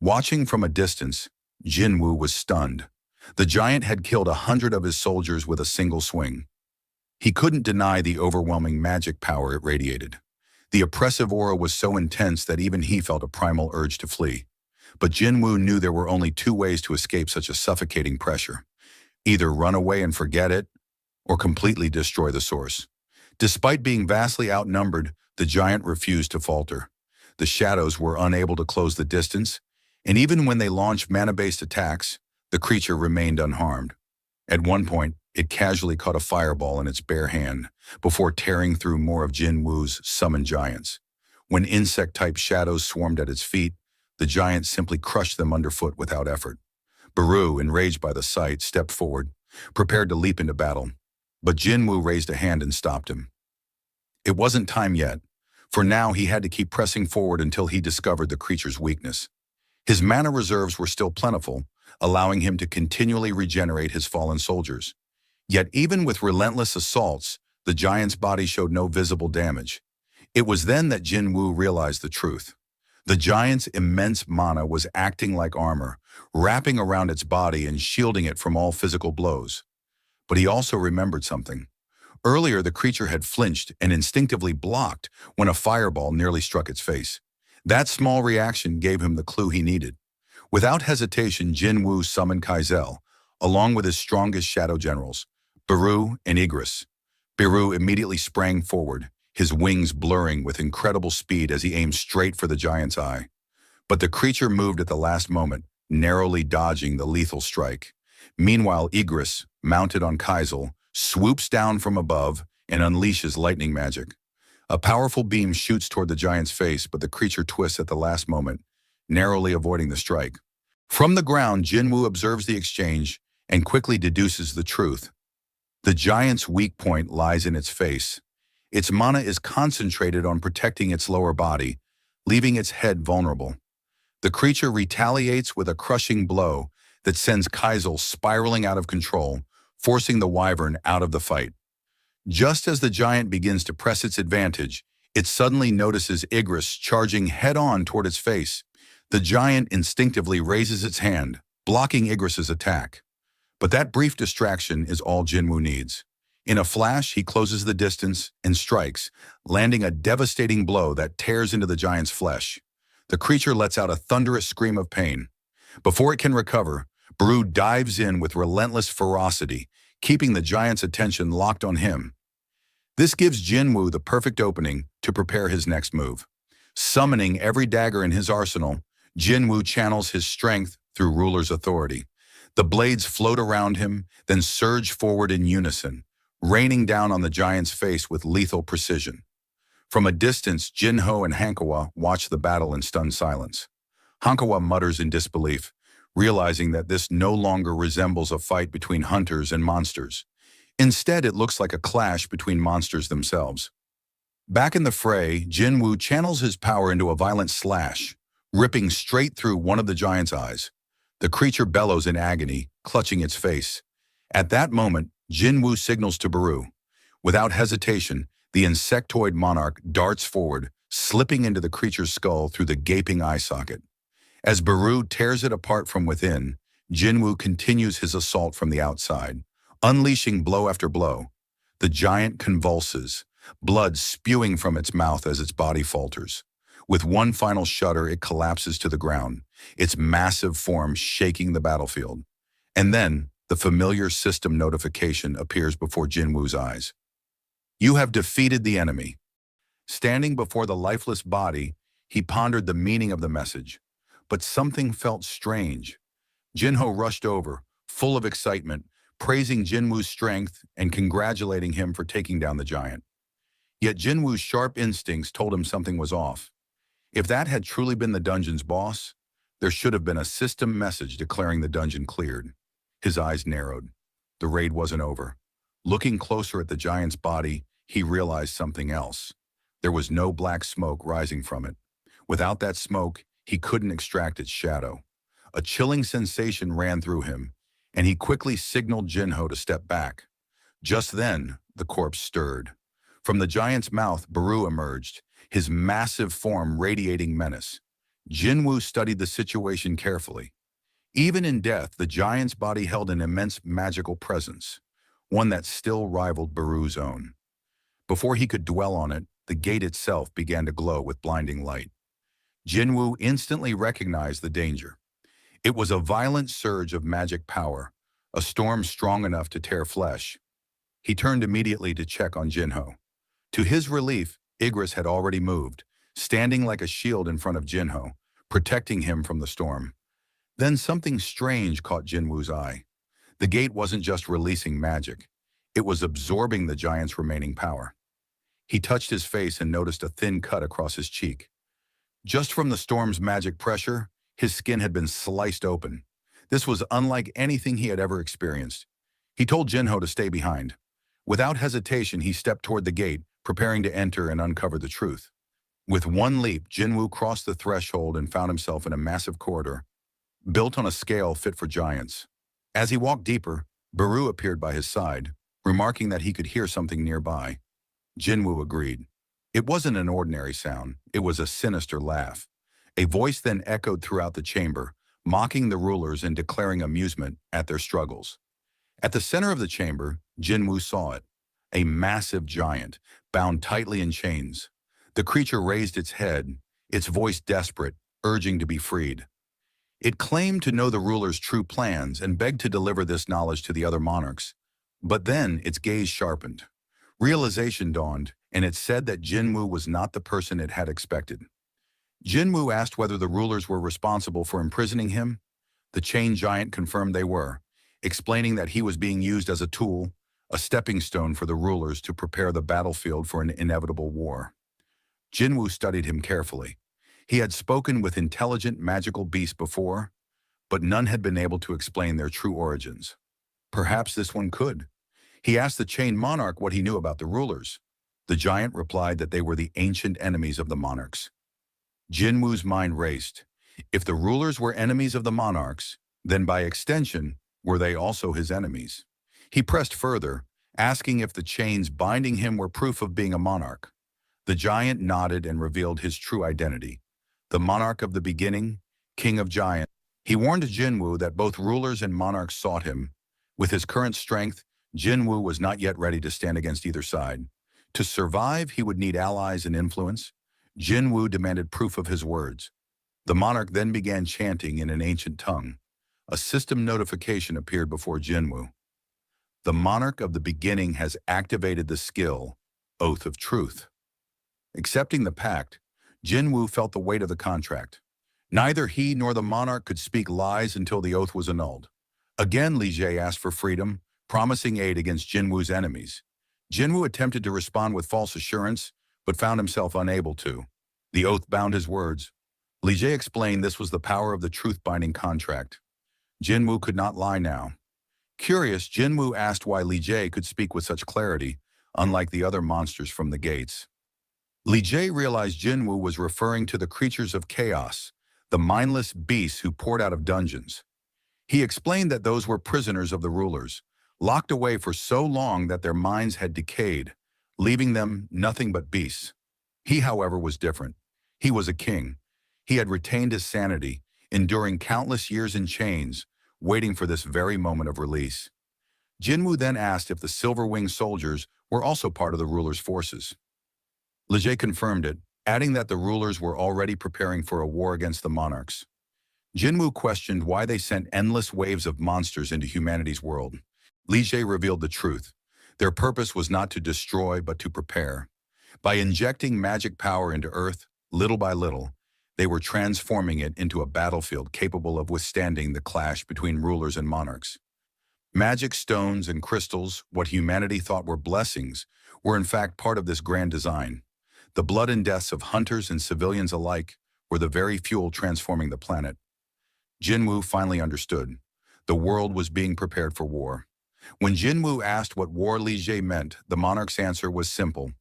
Watching from a distance, Jinwoo was stunned. The giant had killed 100 of his soldiers with a single swing. He couldn't deny the overwhelming magic power it radiated. The oppressive aura was so intense that even he felt a primal urge to flee. But Jinwoo knew there were only two ways to escape such a suffocating pressure. Either run away and forget it, or completely destroy the source. Despite being vastly outnumbered, the giant refused to falter. The shadows were unable to close the distance, and even when they launched mana-based attacks, the creature remained unharmed. At one point, it casually caught a fireball in its bare hand, before tearing through more of Jinwoo's summoned giants. When insect-type shadows swarmed at its feet, the giant simply crushed them underfoot without effort. Baru, enraged by the sight, stepped forward, prepared to leap into battle. But Jinwoo raised a hand and stopped him. It wasn't time yet. For now, he had to keep pressing forward until he discovered the creature's weakness. His mana reserves were still plentiful, allowing him to continually regenerate his fallen soldiers. Yet even with relentless assaults, the giant's body showed no visible damage. It was then that Jinwoo realized the truth. The giant's immense mana was acting like armor, wrapping around its body and shielding it from all physical blows. But he also remembered something. Earlier, the creature had flinched and instinctively blocked when a fireball nearly struck its face. That small reaction gave him the clue he needed. Without hesitation, Jinwoo summoned Kaizel, along with his strongest shadow generals, Baru and Igris. Baru immediately sprang forward, his wings blurring with incredible speed as he aimed straight for the giant's eye. But the creature moved at the last moment, narrowly dodging the lethal strike. Meanwhile, Igris, mounted on Kaizel, swoops down from above and unleashes lightning magic. A powerful beam shoots toward the giant's face, but the creature twists at the last moment, narrowly avoiding the strike. From the ground, Jinwoo observes the exchange and quickly deduces the truth. The giant's weak point lies in its face. Its mana is concentrated on protecting its lower body, leaving its head vulnerable. The creature retaliates with a crushing blow that sends Kaizel spiraling out of control, forcing the wyvern out of the fight. Just as the giant begins to press its advantage, it suddenly notices Igris charging head-on toward its face. The giant instinctively raises its hand, blocking Igris's attack. But that brief distraction is all Jinwoo needs. In a flash, he closes the distance and strikes, landing a devastating blow that tears into the giant's flesh. The creature lets out a thunderous scream of pain. Before it can recover, Baru dives in with relentless ferocity, keeping the giant's attention locked on him. This gives Jinwoo the perfect opening to prepare his next move. Summoning every dagger in his arsenal, Jinwoo channels his strength through Ruler's authority. The blades float around him, then surge forward in unison, raining down on the giant's face with lethal precision. From a distance, Jinho and Hankawa watch the battle in stunned silence. Hankawa mutters in disbelief, realizing that this no longer resembles a fight between hunters and monsters. Instead, it looks like a clash between monsters themselves. Back in the fray, Jinwoo channels his power into a violent slash, ripping straight through one of the giant's eyes. The creature bellows in agony, clutching its face. At that moment, Jinwoo signals to Baru. Without hesitation, the insectoid monarch darts forward, slipping into the creature's skull through the gaping eye socket. As Baru tears it apart from within, Jinwoo continues his assault from the outside, unleashing blow after blow. The giant convulses, blood spewing from its mouth as its body falters. With one final shudder, it collapses to the ground, its massive form shaking the battlefield. And then, the familiar system notification appears before Jinwoo's eyes. You have defeated the enemy. Standing before the lifeless body, he pondered the meaning of the message. But something felt strange. Jinho rushed over, full of excitement, praising Jinwoo's strength and congratulating him for taking down the giant. Yet Jinwoo's sharp instincts told him something was off. If that had truly been the dungeon's boss, there should have been a system message declaring the dungeon cleared. His eyes narrowed. The raid wasn't over. Looking closer at the giant's body, he realized something else. There was no black smoke rising from it. Without that smoke, he couldn't extract its shadow. A chilling sensation ran through him, and he quickly signaled Jinho to step back. Just then, the corpse stirred. From the giant's mouth, Baru emerged, his massive form radiating menace. Jinwoo studied the situation carefully. Even in death, the giant's body held an immense magical presence. one that still rivaled Baru's own. Before he could dwell on it, the gate itself began to glow with blinding light. Jinwoo instantly recognized the danger. It was a violent surge of magic power, a storm strong enough to tear flesh. He turned immediately to check on Jinho. To his relief, Igris had already moved, standing like a shield in front of Jinho, protecting him from the storm. Then something strange caught Jinwoo's eye. The gate wasn't just releasing magic. It was absorbing the giant's remaining power. He touched his face and noticed a thin cut across his cheek. Just from the storm's magic pressure, his skin had been sliced open. This was unlike anything he had ever experienced. He told Jinho to stay behind. Without hesitation, he stepped toward the gate, preparing to enter and uncover the truth. With one leap, Jinwoo crossed the threshold and found himself in a massive corridor, built on a scale fit for giants. As he walked deeper, Baru appeared by his side, remarking that he could hear something nearby. Jinwoo agreed. It wasn't an ordinary sound, it was a sinister laugh. A voice then echoed throughout the chamber, mocking the rulers and declaring amusement at their struggles. At the center of the chamber, Jinwoo saw it, a massive giant, bound tightly in chains. The creature raised its head, its voice desperate, urging to be freed. It claimed to know the ruler's true plans and begged to deliver this knowledge to the other monarchs. But then its gaze sharpened. Realization dawned, and it said that Jinwoo was not the person it had expected. Jinwoo asked whether the rulers were responsible for imprisoning him. The chained giant confirmed they were, explaining that he was being used as a tool, a stepping stone for the rulers to prepare the battlefield for an inevitable war. Jinwoo studied him carefully. He had spoken with intelligent magical beasts before, but none had been able to explain their true origins. Perhaps this one could. He asked the chained monarch what he knew about the rulers. The giant replied that they were the ancient enemies of the monarchs. Jinwoo's mind raced. If the rulers were enemies of the monarchs, then by extension, were they also his enemies? He pressed further, asking if the chains binding him were proof of being a monarch. The giant nodded and revealed his true identity. The monarch of the beginning, king of giants. He warned Jinwoo that both rulers and monarchs sought him. With his current strength, Jinwoo was not yet ready to stand against either side. To survive, he would need allies and influence. Jinwoo demanded proof of his words. The monarch then began chanting in an ancient tongue. A system notification appeared before Jinwoo. The monarch of the beginning has activated the skill, Oath of Truth. Accepting the pact, Jinwoo felt the weight of the contract. Neither he nor the monarch could speak lies until the oath was annulled. Again, Li Jie asked for freedom, promising aid against Jinwoo's enemies. Jinwoo attempted to respond with false assurance, but found himself unable to. The oath bound his words. Li Jie explained this was the power of the truth-binding contract. Jinwoo could not lie now. Curious, Jinwoo asked why Li Jie could speak with such clarity, unlike the other monsters from the gates. Li Jie realized Jinwoo was referring to the creatures of chaos, the mindless beasts who poured out of dungeons. He explained that those were prisoners of the rulers, locked away for so long that their minds had decayed, leaving them nothing but beasts. He, however, was different. He was a king. He had retained his sanity, enduring countless years in chains, waiting for this very moment of release. Jinwoo then asked if the silver-winged soldiers were also part of the ruler's forces. Li Jie confirmed it, adding that the rulers were already preparing for a war against the monarchs. Jinwoo questioned why they sent endless waves of monsters into humanity's world. Li Jie revealed the truth. Their purpose was not to destroy, but to prepare. By injecting magic power into Earth, little by little, they were transforming it into a battlefield capable of withstanding the clash between rulers and monarchs. Magic stones and crystals, what humanity thought were blessings, were in fact part of this grand design. The blood and deaths of hunters and civilians alike were the very fuel transforming the planet. Jinwoo finally understood. The world was being prepared for war. When Jinwoo asked what war Li Jie meant, the monarch's answer was simple: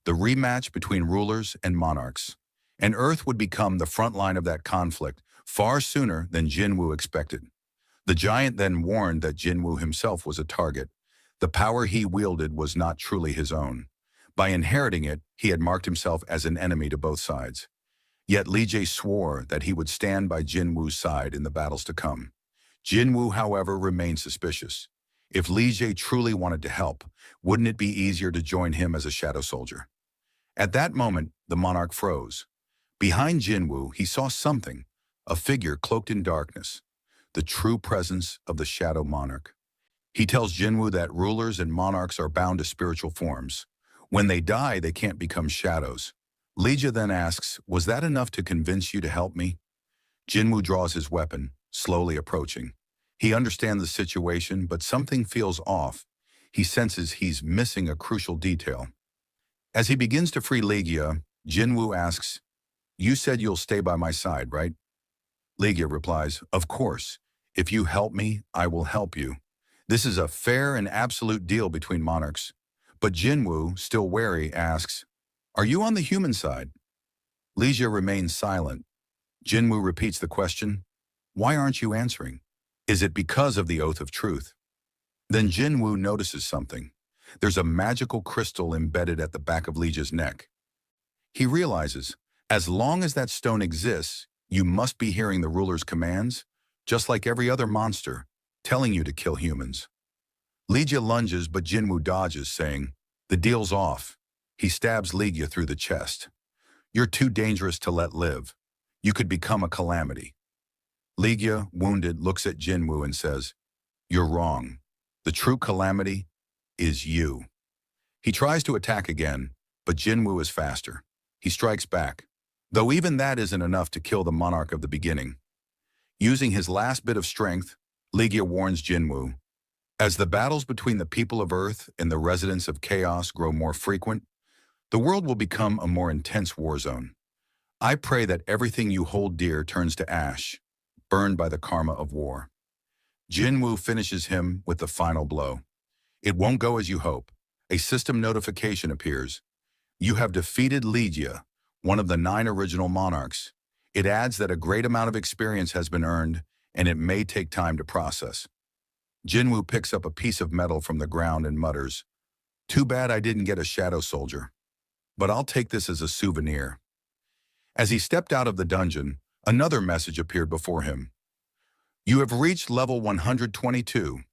the rematch between rulers and monarchs. And Earth would become the front line of that conflict far sooner than Jinwoo expected. The giant then warned that Jinwoo himself was a target. The power he wielded was not truly his own. By inheriting it, he had marked himself as an enemy to both sides. Yet Li Jie swore that he would stand by Jinwoo's side in the battles to come. Jinwoo, however, remained suspicious. If Li Jie truly wanted to help, wouldn't it be easier to join him as a shadow soldier? At that moment, the monarch froze. Behind Jinwoo, he saw something, a figure cloaked in darkness, the true presence of the Shadow Monarch. He tells Jinwoo that rulers and monarchs are bound to spiritual forms. When they die, they can't become shadows. Li Jie then asks, "Was that enough to convince you to help me?" Jinwoo draws his weapon, slowly approaching. He understands the situation, but something feels off. He senses he's missing a crucial detail. As he begins to free Li Jie, Jinwoo asks, "You said you'll stay by my side, right?" Li Jie replies, "Of course. If you help me, I will help you. This is a fair and absolute deal between monarchs." But Jinwoo, still wary, asks, "Are you on the human side?" Li Jie remains silent. Jinwoo repeats the question, "Why aren't you answering? Is it because of the oath of truth?" Then Jinwoo notices something. There's a magical crystal embedded at the back of Li Jie's neck. He realizes, as long as that stone exists, you must be hearing the ruler's commands, just like every other monster, telling you to kill humans. Li Jie lunges, but Jinwoo dodges, saying, "The deal's off." He stabs Li Jie through the chest. "You're too dangerous to let live. You could become a calamity." Li Jie, wounded, looks at Jinwoo and says, "You're wrong. The true calamity is you." He tries to attack again, but Jinwoo is faster. He strikes back, though even that isn't enough to kill the monarch of the beginning. Using his last bit of strength, Li Jie warns Jinwoo, "As the battles between the people of Earth and the residents of Chaos grow more frequent, the world will become a more intense war zone. I pray that everything you hold dear turns to ash, burned by the karma of war." Jinwoo finishes him with the final blow. It won't go as you hope. A system notification appears. "You have defeated Li Jie, one of the 9 original monarchs. It adds that a great amount of experience has been earned, and it may take time to process." Jinwoo picks up a piece of metal from the ground and mutters, "Too bad I didn't get a shadow soldier. But I'll take this as a souvenir." As he stepped out of the dungeon, another message appeared before him. "You have reached level 122.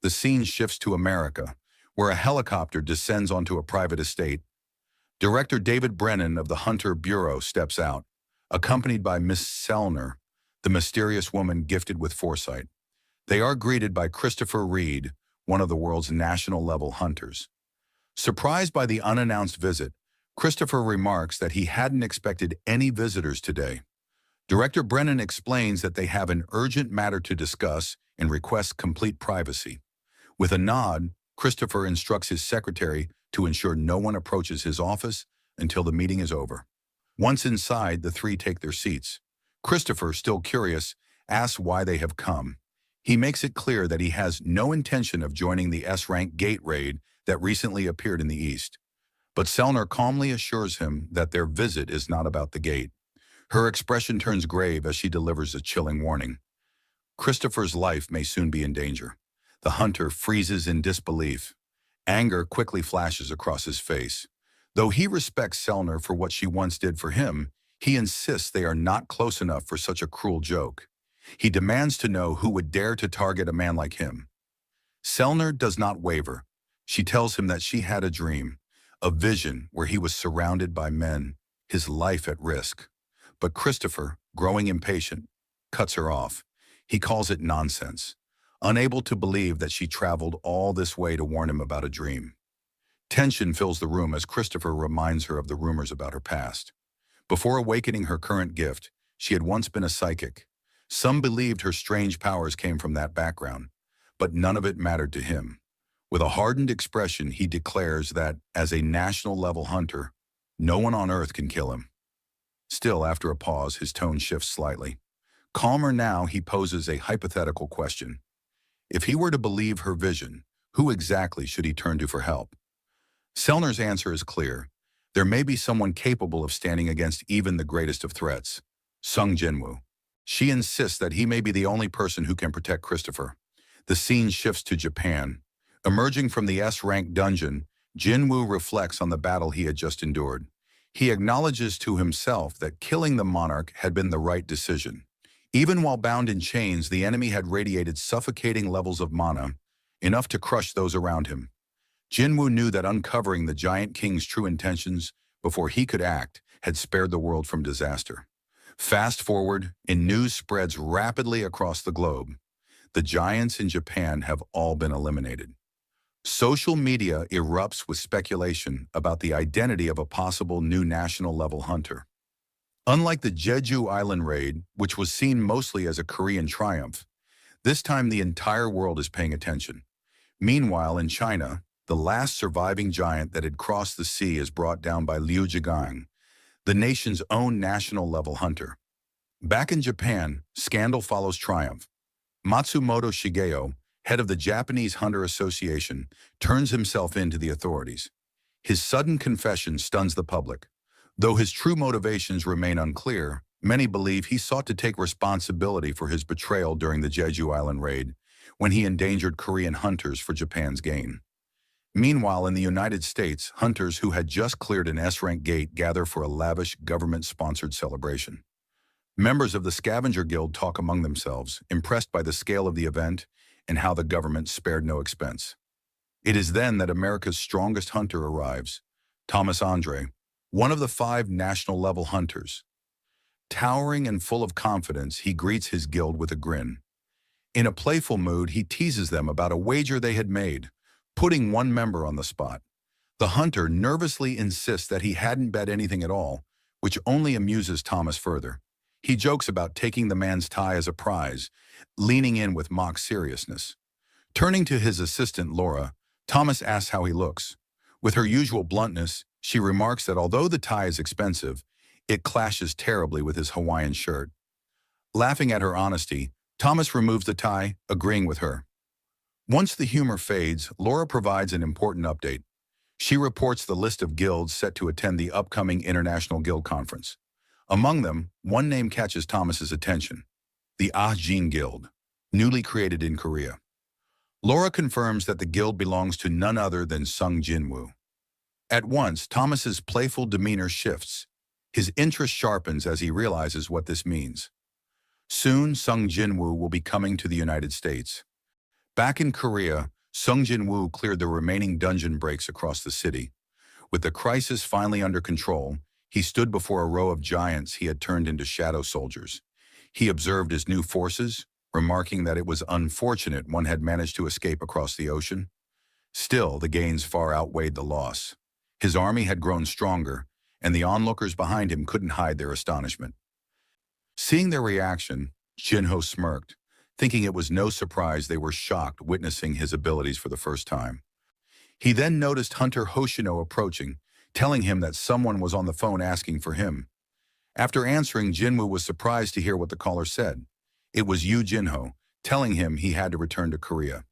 The scene shifts to America, where a helicopter descends onto a private estate. Director David Brennan of the Hunter Bureau steps out, accompanied by Miss Sellner, the mysterious woman gifted with foresight. They are greeted by Christopher Reed, one of the world's national-level hunters. Surprised by the unannounced visit, Christopher remarks that he hadn't expected any visitors today. Director Brennan explains that they have an urgent matter to discuss and requests complete privacy. With a nod, Christopher instructs his secretary to ensure no one approaches his office until the meeting is over. Once inside, the three take their seats. Christopher, still curious, asks why they have come. He makes it clear that he has no intention of joining the S-rank gate raid that recently appeared in the East. But Sellner calmly assures him that their visit is not about the gate. Her expression turns grave as she delivers a chilling warning. Christopher's life may soon be in danger. The hunter freezes in disbelief. Anger quickly flashes across his face. Though he respects Sellner for what she once did for him, he insists they are not close enough for such a cruel joke. He demands to know who would dare to target a man like him. Sellner does not waver. She tells him that she had a dream, a vision where he was surrounded by men, his life at risk. But Christopher, growing impatient, cuts her off. He calls it nonsense, unable to believe that she traveled all this way to warn him about a dream. Tension fills the room as Christopher reminds her of the rumors about her past. Before awakening her current gift, she had once been a psychic. Some believed her strange powers came from that background, but none of it mattered to him. With a hardened expression, he declares that, as a national-level hunter, no one on Earth can kill him. Still, after a pause, his tone shifts slightly. Calmer now, he poses a hypothetical question. If he were to believe her vision, who exactly should he turn to for help? Sellner's answer is clear. There may be someone capable of standing against even the greatest of threats, Sung Jinwoo. She insists that he may be the only person who can protect Christopher. The scene shifts to Japan. Emerging from the S-rank dungeon, Jinwoo reflects on the battle he had just endured. He acknowledges to himself that killing the monarch had been the right decision. Even while bound in chains, the enemy had radiated suffocating levels of mana, enough to crush those around him. Jinwoo knew that uncovering the Giant King's true intentions before he could act had spared the world from disaster. Fast forward, and news spreads rapidly across the globe. The giants in Japan have all been eliminated. Social media erupts with speculation about the identity of a possible new national-level hunter. Unlike the Jeju Island raid, which was seen mostly as a Korean triumph, this time the entire world is paying attention. Meanwhile, in China, the last surviving giant that had crossed the sea is brought down by Liu Zhigang, the nation's own national-level hunter. Back in Japan, scandal follows triumph. Matsumoto Shigeo, head of the Japanese Hunter Association, turns himself in to the authorities. His sudden confession stuns the public. Though his true motivations remain unclear, many believe he sought to take responsibility for his betrayal during the Jeju Island raid, when he endangered Korean hunters for Japan's gain. Meanwhile, in the United States, hunters who had just cleared an S-rank gate gather for a lavish government-sponsored celebration. Members of the Scavenger Guild talk among themselves, impressed by the scale of the event and how the government spared no expense. It is then that America's strongest hunter arrives, Thomas Andre, one of the 5 national-level hunters. Towering and full of confidence, he greets his guild with a grin. In a playful mood, he teases them about a wager they had made, putting one member on the spot. The hunter nervously insists that he hadn't bet anything at all, which only amuses Thomas further. He jokes about taking the man's tie as a prize, leaning in with mock seriousness. Turning to his assistant, Laura, Thomas asks how he looks. With her usual bluntness, she remarks that although the tie is expensive, it clashes terribly with his Hawaiian shirt. Laughing at her honesty, Thomas removes the tie, agreeing with her. Once the humor fades, Laura provides an important update. She reports the list of guilds set to attend the upcoming International Guild Conference. Among them, one name catches Thomas's attention: the Ahjin Guild, newly created in Korea. Laura confirms that the guild belongs to none other than Sung Jinwoo. At once, Thomas's playful demeanor shifts. His interest sharpens as he realizes what this means. Soon, Sung Jinwoo will be coming to the United States. Back in Korea, Sung Jinwoo cleared the remaining dungeon breaks across the city. With the crisis finally under control, he stood before a row of giants he had turned into shadow soldiers. He observed his new forces, remarking that it was unfortunate one had managed to escape across the ocean. Still, the gains far outweighed the loss. His army had grown stronger, and the onlookers behind him couldn't hide their astonishment. Seeing their reaction, Jinho smirked, thinking it was no surprise they were shocked witnessing his abilities for the first time. He then noticed Hunter Hoshino approaching, telling him that someone was on the phone asking for him. After answering, Jinwoo was surprised to hear what the caller said. It was Yu Jinho, telling him he had to return to Korea.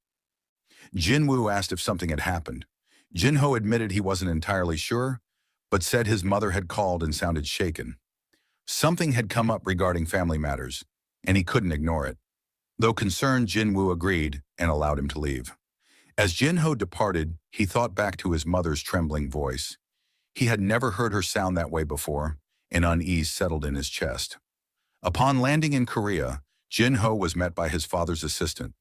Jinwoo asked if something had happened. Jinho admitted he wasn't entirely sure, but said his mother had called and sounded shaken. Something had come up regarding family matters, and he couldn't ignore it. Though concerned, Jinwoo agreed and allowed him to leave. As Jinho departed, he thought back to his mother's trembling voice. He had never heard her sound that way before, and unease settled in his chest. Upon landing in Korea, Jinho was met by his father's assistant.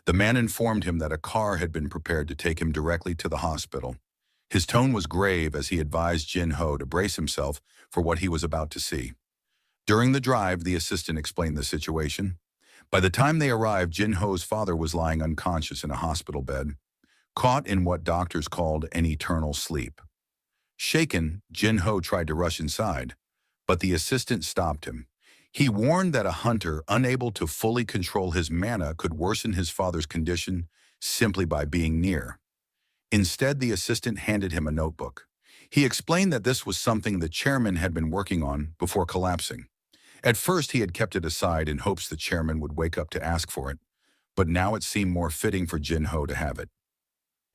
The man informed him that a car had been prepared to take him directly to the hospital. His tone was grave as he advised Jinho to brace himself for what he was about to see. During the drive, the assistant explained the situation. By the time they arrived, Jinho's father was lying unconscious in a hospital bed, caught in what doctors called an eternal sleep. Shaken, Jinho tried to rush inside, but the assistant stopped him. He warned that a hunter unable to fully control his mana could worsen his father's condition simply by being near. Instead, the assistant handed him a notebook. He explained that this was something the chairman had been working on before collapsing. At first, he had kept it aside in hopes the chairman would wake up to ask for it, but now it seemed more fitting for Jinho to have it.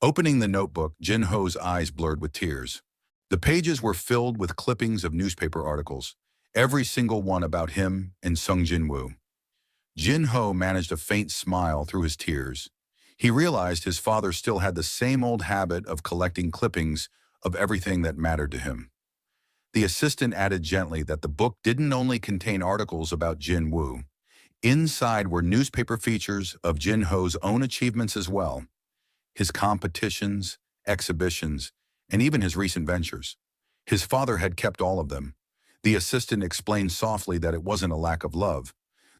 Opening the notebook, Jinho's eyes blurred with tears. The pages were filled with clippings of newspaper articles, every single one about him and Sung Jinwoo. Jinho managed a faint smile through his tears. He realized his father still had the same old habit of collecting clippings of everything that mattered to him. The assistant added gently that the book didn't only contain articles about Jinwoo. Inside were newspaper features of Jinho's own achievements as well. his competitions, exhibitions, and even his recent ventures. His father had kept all of them. The assistant explained softly that it wasn't a lack of love.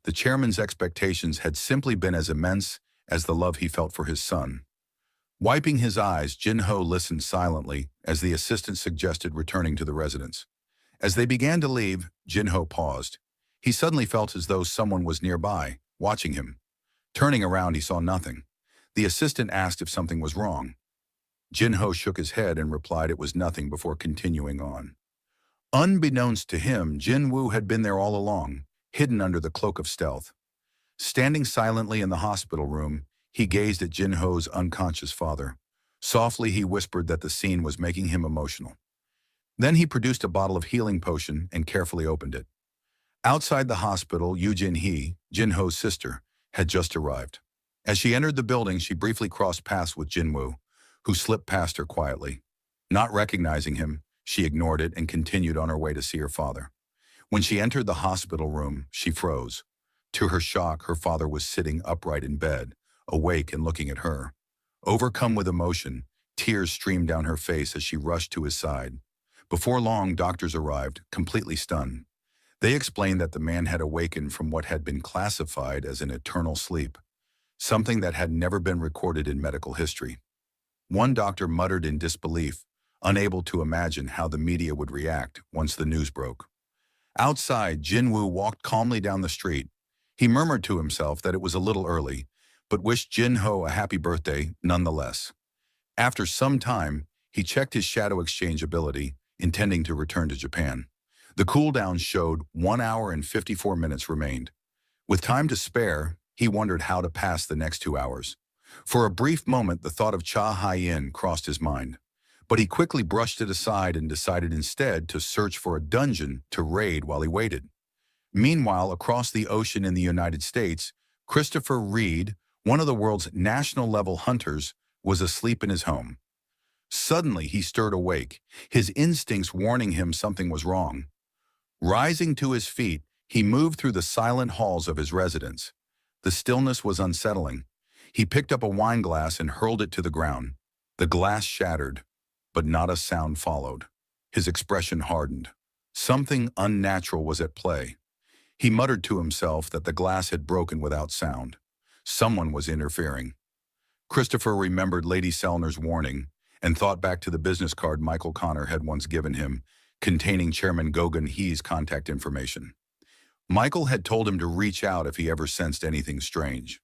The chairman's expectations had simply been as immense as the love he felt for his son. Wiping his eyes, Jin-ho listened silently as the assistant suggested returning to the residence. As they began to leave, Jin-ho paused. He suddenly felt as though someone was nearby, watching him. Turning around, he saw nothing. The assistant asked if something was wrong. Jin-ho shook his head and replied it was nothing before continuing on. Unbeknownst to him, Jinwoo had been there all along, hidden under the cloak of stealth. Standing silently in the hospital room, he gazed at Jin-ho's unconscious father. Softly, he whispered that the scene was making him emotional. Then he produced a bottle of healing potion and carefully opened it. Outside the hospital, Yoo Jin-hee, Jin-ho's sister, had just arrived. As she entered the building, she briefly crossed paths with Jinwoo, who slipped past her quietly. Not recognizing him, she ignored it and continued on her way to see her father. When she entered the hospital room, she froze. To her shock, her father was sitting upright in bed, awake and looking at her. Overcome with emotion, tears streamed down her face as she rushed to his side. Before long, doctors arrived, completely stunned. They explained that the man had awakened from what had been classified as an eternal sleep, something that had never been recorded in medical history. One doctor muttered in disbelief, unable to imagine how the media would react once the news broke. Outside, Jinwoo walked calmly down the street. He murmured to himself that it was a little early, but wished Jin-ho a happy birthday nonetheless. After some time, he checked his shadow exchange ability, intending to return to Japan. The cooldown showed 1 hour and 54 minutes remained. With time to spare, he wondered how to pass the next 2 hours. For a brief moment, the thought of Cha Hai-in crossed his mind, but he quickly brushed it aside and decided instead to search for a dungeon to raid while he waited. Meanwhile, across the ocean in the United States, Christopher Reed, one of the world's national-level hunters, was asleep in his home. Suddenly, he stirred awake, his instincts warning him something was wrong. Rising to his feet, he moved through the silent halls of his residence. The stillness was unsettling. He picked up a wine glass and hurled it to the ground. The glass shattered, but not a sound followed. His expression hardened. Something unnatural was at play. He muttered to himself that the glass had broken without sound. Someone was interfering. Christopher remembered Lady Selner's warning and thought back to the business card Michael Connor had once given him, containing Chairman Gogun Hee's contact information. Michael had told him to reach out if he ever sensed anything strange.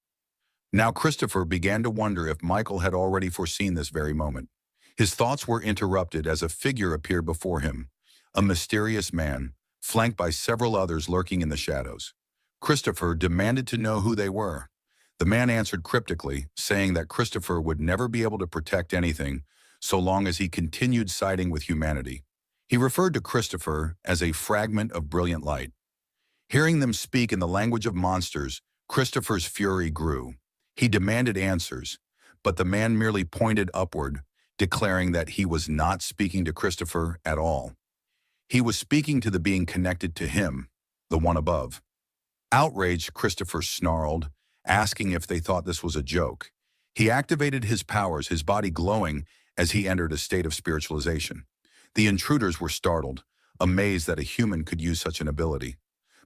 Now Christopher began to wonder if Michael had already foreseen this very moment. His thoughts were interrupted as a figure appeared before him, a mysterious man, flanked by several others lurking in the shadows. Christopher demanded to know who they were. The man answered cryptically, saying that Christopher would never be able to protect anything so long as he continued siding with humanity. He referred to Christopher as a fragment of brilliant light. Hearing them speak in the language of monsters, Christopher's fury grew. He demanded answers, but the man merely pointed upward, declaring that he was not speaking to Christopher at all. He was speaking to the being connected to him, the one above. Outraged, Christopher snarled, asking if they thought this was a joke. He activated his powers, his body glowing as he entered a state of spiritualization. The intruders were startled, amazed that a human could use such an ability.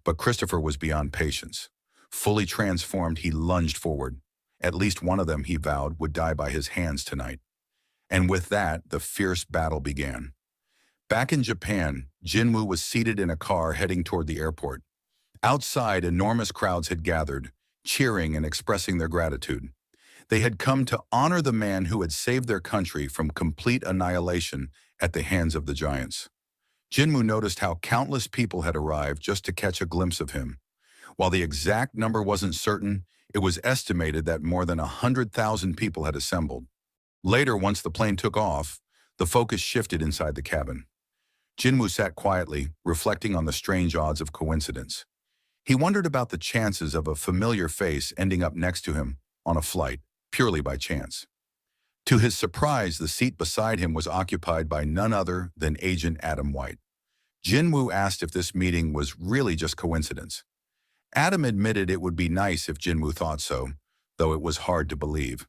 But Christopher was beyond patience. Fully transformed, he lunged forward. At least one of them, he vowed, would die by his hands tonight. And with that, the fierce battle began. Back in Japan, Jinwoo was seated in a car heading toward the airport. Outside, enormous crowds had gathered, cheering and expressing their gratitude. They had come to honor the man who had saved their country from complete annihilation at the hands of the giants. Jinwoo noticed how countless people had arrived just to catch a glimpse of him. While the exact number wasn't certain, it was estimated that more than 100,000 people had assembled. Later, once the plane took off, the focus shifted inside the cabin. Jinwoo sat quietly, reflecting on the strange odds of coincidence. He wondered about the chances of a familiar face ending up next to him on a flight, purely by chance. To his surprise, the seat beside him was occupied by none other than Agent Adam White. Jinwoo asked if this meeting was really just coincidence. Adam admitted it would be nice if Jinwoo thought so, though it was hard to believe.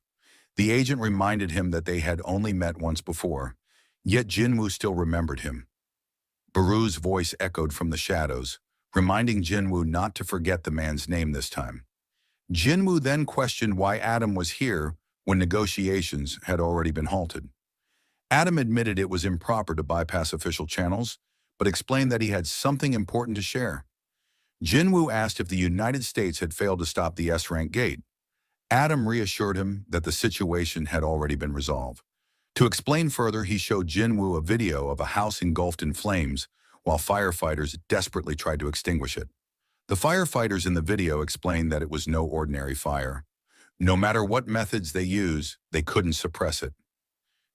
The agent reminded him that they had only met once before, yet Jinwoo still remembered him. Baru's voice echoed from the shadows, reminding Jinwoo not to forget the man's name this time. Jinwoo then questioned why Adam was here when negotiations had already been halted. Adam admitted it was improper to bypass official channels, but explained that he had something important to share. Jinwoo asked if the United States had failed to stop the S-rank gate. Adam reassured him that the situation had already been resolved. To explain further, he showed Jinwoo a video of a house engulfed in flames while firefighters desperately tried to extinguish it. The firefighters in the video explained that it was no ordinary fire. No matter what methods they used, they couldn't suppress it.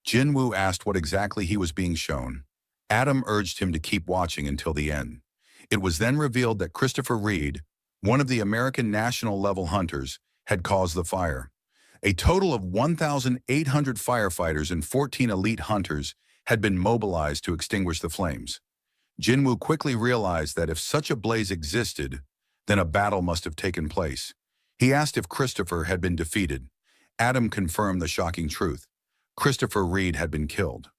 Jinwoo asked what exactly he was being shown. Adam urged him to keep watching until the end. It was then revealed that Christopher Reed, one of the American national-level hunters, had caused the fire. A total of 1,800 firefighters and 14 elite hunters had been mobilized to extinguish the flames. Jinwoo quickly realized that if such a blaze existed, then a battle must have taken place. He asked if Christopher had been defeated. Adam confirmed the shocking truth. Christopher Reed had been killed.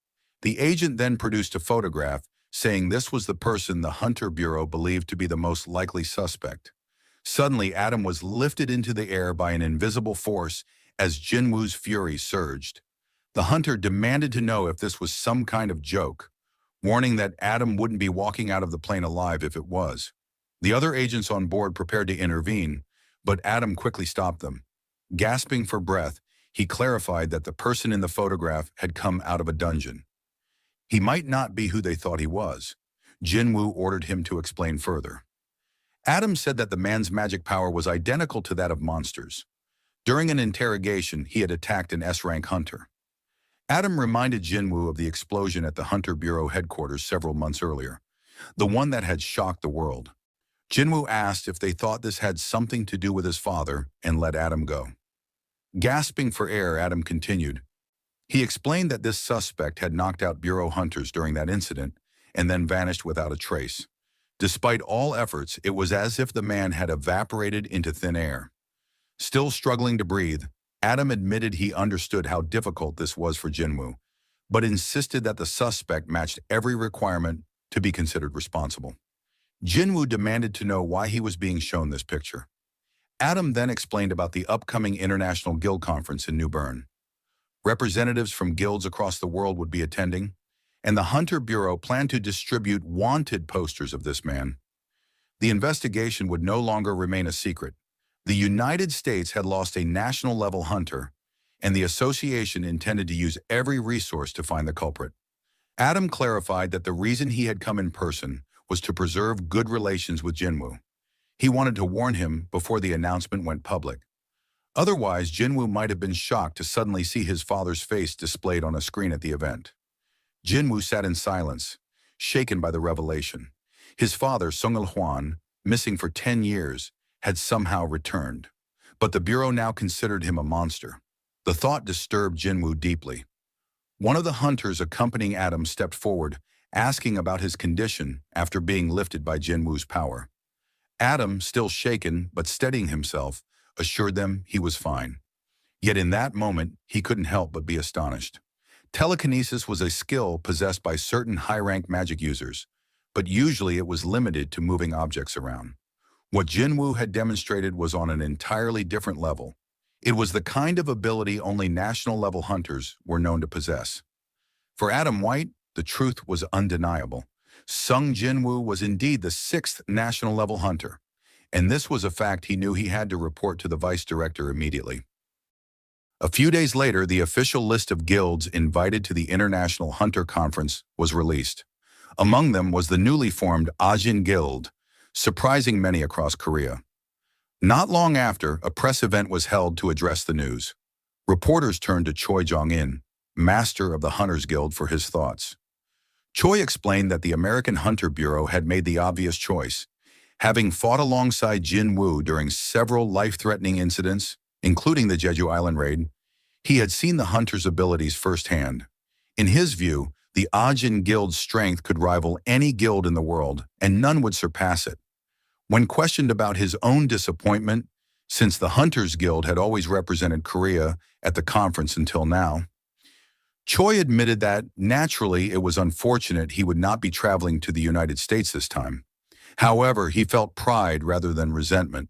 The agent then produced a photograph saying this was the person the Hunter Bureau believed to be the most likely suspect. Suddenly, Adam was lifted into the air by an invisible force as Jinwoo's fury surged. The hunter demanded to know if this was some kind of joke, warning that Adam wouldn't be walking out of the plane alive if it was. The other agents on board prepared to intervene, but Adam quickly stopped them. Gasping for breath, he clarified that the person in the photograph had come out of a dungeon. He might not be who they thought he was. Jinwoo ordered him to explain further. Adam said that the man's magic power was identical to that of monsters. During an interrogation, he had attacked an S-rank hunter. Adam reminded Jinwoo of the explosion at the Hunter Bureau headquarters several months earlier, the one that had shocked the world. Jinwoo asked if they thought this had something to do with his father and let Adam go. Gasping for air, Adam continued. He explained that this suspect had knocked out Bureau hunters during that incident and then vanished without a trace. Despite all efforts, it was as if the man had evaporated into thin air. Still struggling to breathe, Adam admitted he understood how difficult this was for Jinwoo, but insisted that the suspect matched every requirement to be considered responsible. Jinwoo demanded to know why he was being shown this picture. Adam then explained about the upcoming International Guild Conference in New Bern. Representatives from guilds across the world would be attending, and the Hunter Bureau planned to distribute wanted posters of this man. The investigation would no longer remain a secret. The United States had lost a national-level hunter, and the association intended to use every resource to find the culprit. Adam clarified that the reason he had come in person was to preserve good relations with Jinwoo. He wanted to warn him before the announcement went public. Otherwise, Jinwoo might have been shocked to suddenly see his father's face displayed on a screen at the event. Jinwoo sat in silence, shaken by the revelation. His father, Sung Jinwoo, missing for 10 years, had somehow returned. But the Bureau now considered him a monster. The thought disturbed Jinwoo deeply. One of the hunters accompanying Adam stepped forward, asking about his condition after being lifted by Jinwoo's power. Adam, still shaken but steadying himself, assured them he was fine. Yet in that moment, he couldn't help but be astonished. Telekinesis was a skill possessed by certain high-rank magic users, but usually it was limited to moving objects around. What Jinwoo had demonstrated was on an entirely different level. It was the kind of ability only national-level hunters were known to possess. For Adam White, the truth was undeniable. Sung Jinwoo was indeed the 6th national-level hunter, and this was a fact he knew he had to report to the vice director immediately. A few days later, the official list of guilds invited to the International Hunter Conference was released. Among them was the newly formed Ajin Guild, surprising many across Korea. Not long after, a press event was held to address the news. Reporters turned to Choi Jong-in, master of the Hunters Guild, for his thoughts. Choi explained that the American Hunter Bureau had made the obvious choice. Having fought alongside Jinwoo during several life-threatening incidents, including the Jeju Island raid, he had seen the hunter's abilities firsthand. In his view, the Ajin Guild's strength could rival any guild in the world, and none would surpass it. When questioned about his own disappointment, since the Hunters Guild had always represented Korea at the conference until now. Choi admitted that, naturally, it was unfortunate he would not be traveling to the United States this time. However, he felt pride rather than resentment.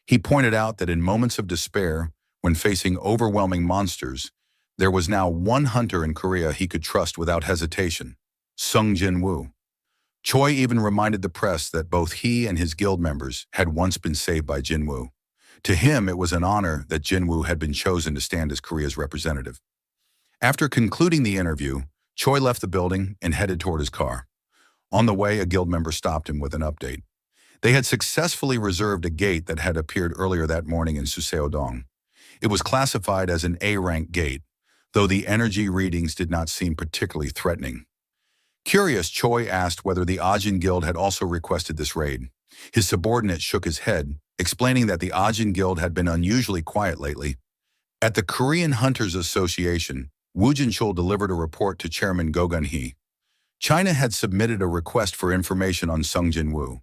He pointed out that in moments of despair, when facing overwhelming monsters, there was now one hunter in Korea he could trust without hesitation, Sung Jinwoo. Choi even reminded the press that both he and his guild members had once been saved by Jinwoo. To him, it was an honor that Jinwoo had been chosen to stand as Korea's representative. After concluding the interview, Choi left the building and headed toward his car. On the way, a guild member stopped him with an update. They had successfully reserved a gate that had appeared earlier that morning in Suseodong. It was classified as an A-rank gate, though the energy readings did not seem particularly threatening. Curious, Choi asked whether the Ajin Guild had also requested this raid. His subordinate shook his head, explaining that the Ajin Guild had been unusually quiet lately. At the Korean Hunters Association, Woo Jin-chul delivered a report to Chairman Go Gun-hee. China had submitted a request for information on Sung Jinwoo.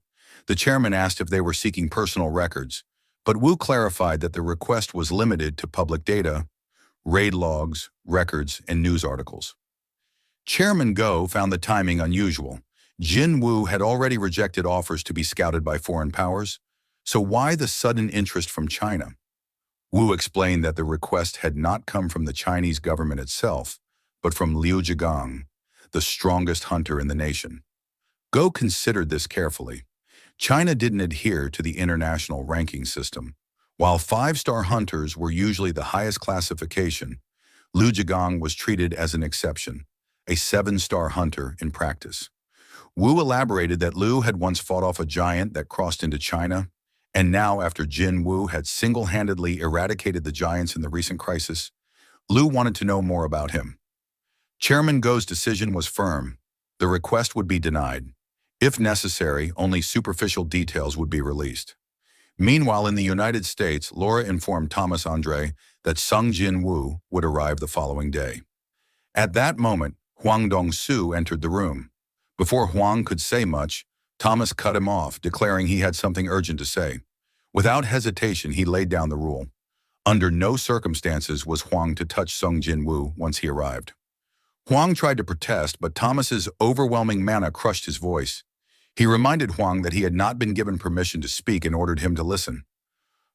The chairman asked if they were seeking personal records, but Woo clarified that the request was limited to public data, raid logs, records, and news articles. Chairman Go found the timing unusual. Jinwoo had already rejected offers to be scouted by foreign powers, so why the sudden interest from China? Wu explained that the request had not come from the Chinese government itself, but from Liu Zhigang, the strongest hunter in the nation. Go considered this carefully. China didn't adhere to the international ranking system. While 5-star hunters were usually the highest classification, Liu Zhigang was treated as an exception, a 7-star hunter in practice. Wu elaborated that Liu had once fought off a giant that crossed into China, and now, after Jinwoo had single-handedly eradicated the giants in the recent crisis, Liu wanted to know more about him. Chairman Go's decision was firm. The request would be denied. If necessary, only superficial details would be released. Meanwhile, in the United States, Laura informed Thomas Andre that Sung Jinwoo would arrive the following day. At that moment, Hwang Dong-soo entered the room. Before Hwang could say much, Thomas cut him off, declaring he had something urgent to say. Without hesitation, he laid down the rule. Under no circumstances was Hwang to touch Sung Jinwoo once he arrived. Hwang tried to protest, but Thomas's overwhelming mana crushed his voice. He reminded Hwang that he had not been given permission to speak and ordered him to listen.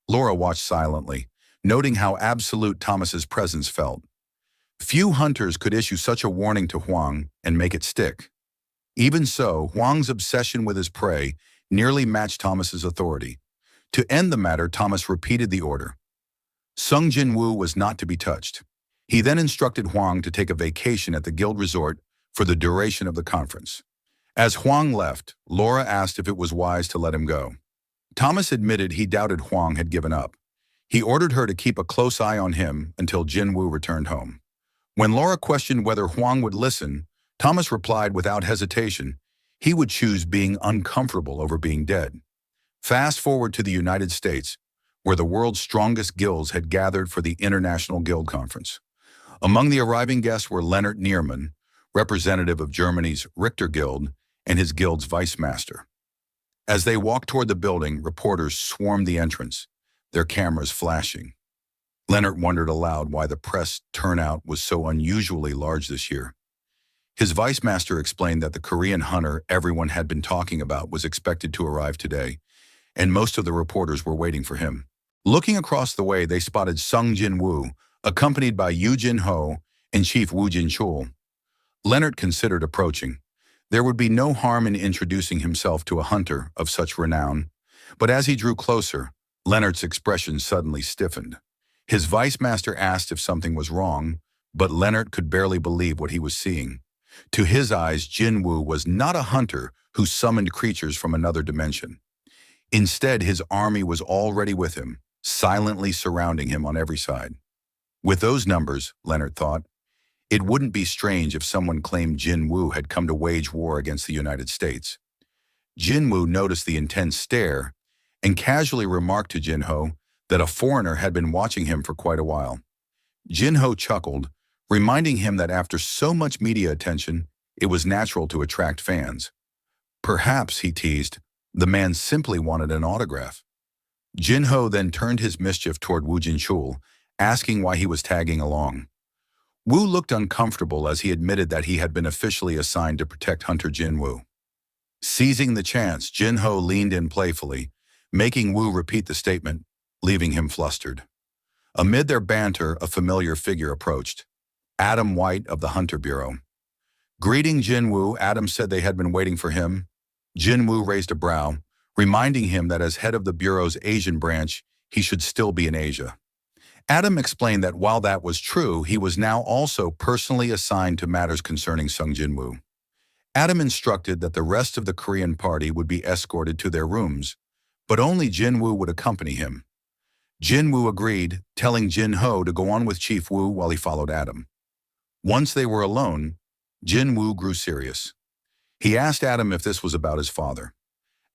Laura watched silently, noting how absolute Thomas's presence felt. Few hunters could issue such a warning to Hwang and make it stick. Even so, Hwang's obsession with his prey nearly matched Thomas's authority. To end the matter, Thomas repeated the order. Sung Jinwoo was not to be touched. He then instructed Hwang to take a vacation at the guild resort for the duration of the conference. As Hwang left, Laura asked if it was wise to let him go. Thomas admitted he doubted Hwang had given up. He ordered her to keep a close eye on him until Jinwoo returned home. When Laura questioned whether Hwang would listen, Thomas replied without hesitation, he would choose being uncomfortable over being dead. Fast forward to the United States, where the world's strongest guilds had gathered for the International Guild Conference. Among the arriving guests were Leonard Nierman, representative of Germany's Richter Guild, and his guild's vice master. As they walked toward the building, reporters swarmed the entrance, their cameras flashing. Leonard wondered aloud why the press turnout was so unusually large this year. His vice master explained that the Korean hunter everyone had been talking about was expected to arrive today, and most of the reporters were waiting for him. Looking across the way, they spotted Sung Jinwoo, accompanied by Yoo Jin-ho and Chief Woo Jin-chul. Leonard considered approaching. There would be no harm in introducing himself to a hunter of such renown, but as he drew closer, Leonard's expression suddenly stiffened. His vice master asked if something was wrong, but Leonard could barely believe what he was seeing. To his eyes, Jinwoo was not a hunter who summoned creatures from another dimension. Instead, his army was already with him, silently surrounding him on every side. With those numbers, Leonard thought, it wouldn't be strange if someone claimed Jinwoo had come to wage war against the United States. Jinwoo noticed the intense stare and casually remarked to Jinho that a foreigner had been watching him for quite a while. Jinho chuckled, reminding him that after so much media attention, it was natural to attract fans. Perhaps, he teased, the man simply wanted an autograph. Jinho then turned his mischief toward Wu Jinchul, asking why he was tagging along. Wu looked uncomfortable as he admitted that he had been officially assigned to protect Hunter Jinwoo. Seizing the chance, Jinho leaned in playfully, making Wu repeat the statement, leaving him flustered. Amid their banter, a familiar figure approached. Adam White of the Hunter Bureau. Greeting Jinwoo, Adam said they had been waiting for him. Jinwoo raised a brow, reminding him that as head of the Bureau's Asian branch, he should still be in Asia. Adam explained that while that was true, he was now also personally assigned to matters concerning Sung Jinwoo. Adam instructed that the rest of the Korean party would be escorted to their rooms, but only Jinwoo would accompany him. Jinwoo agreed, telling Jinho to go on with Chief Woo while he followed Adam. Once they were alone, Jinwoo grew serious. He asked Adam if this was about his father.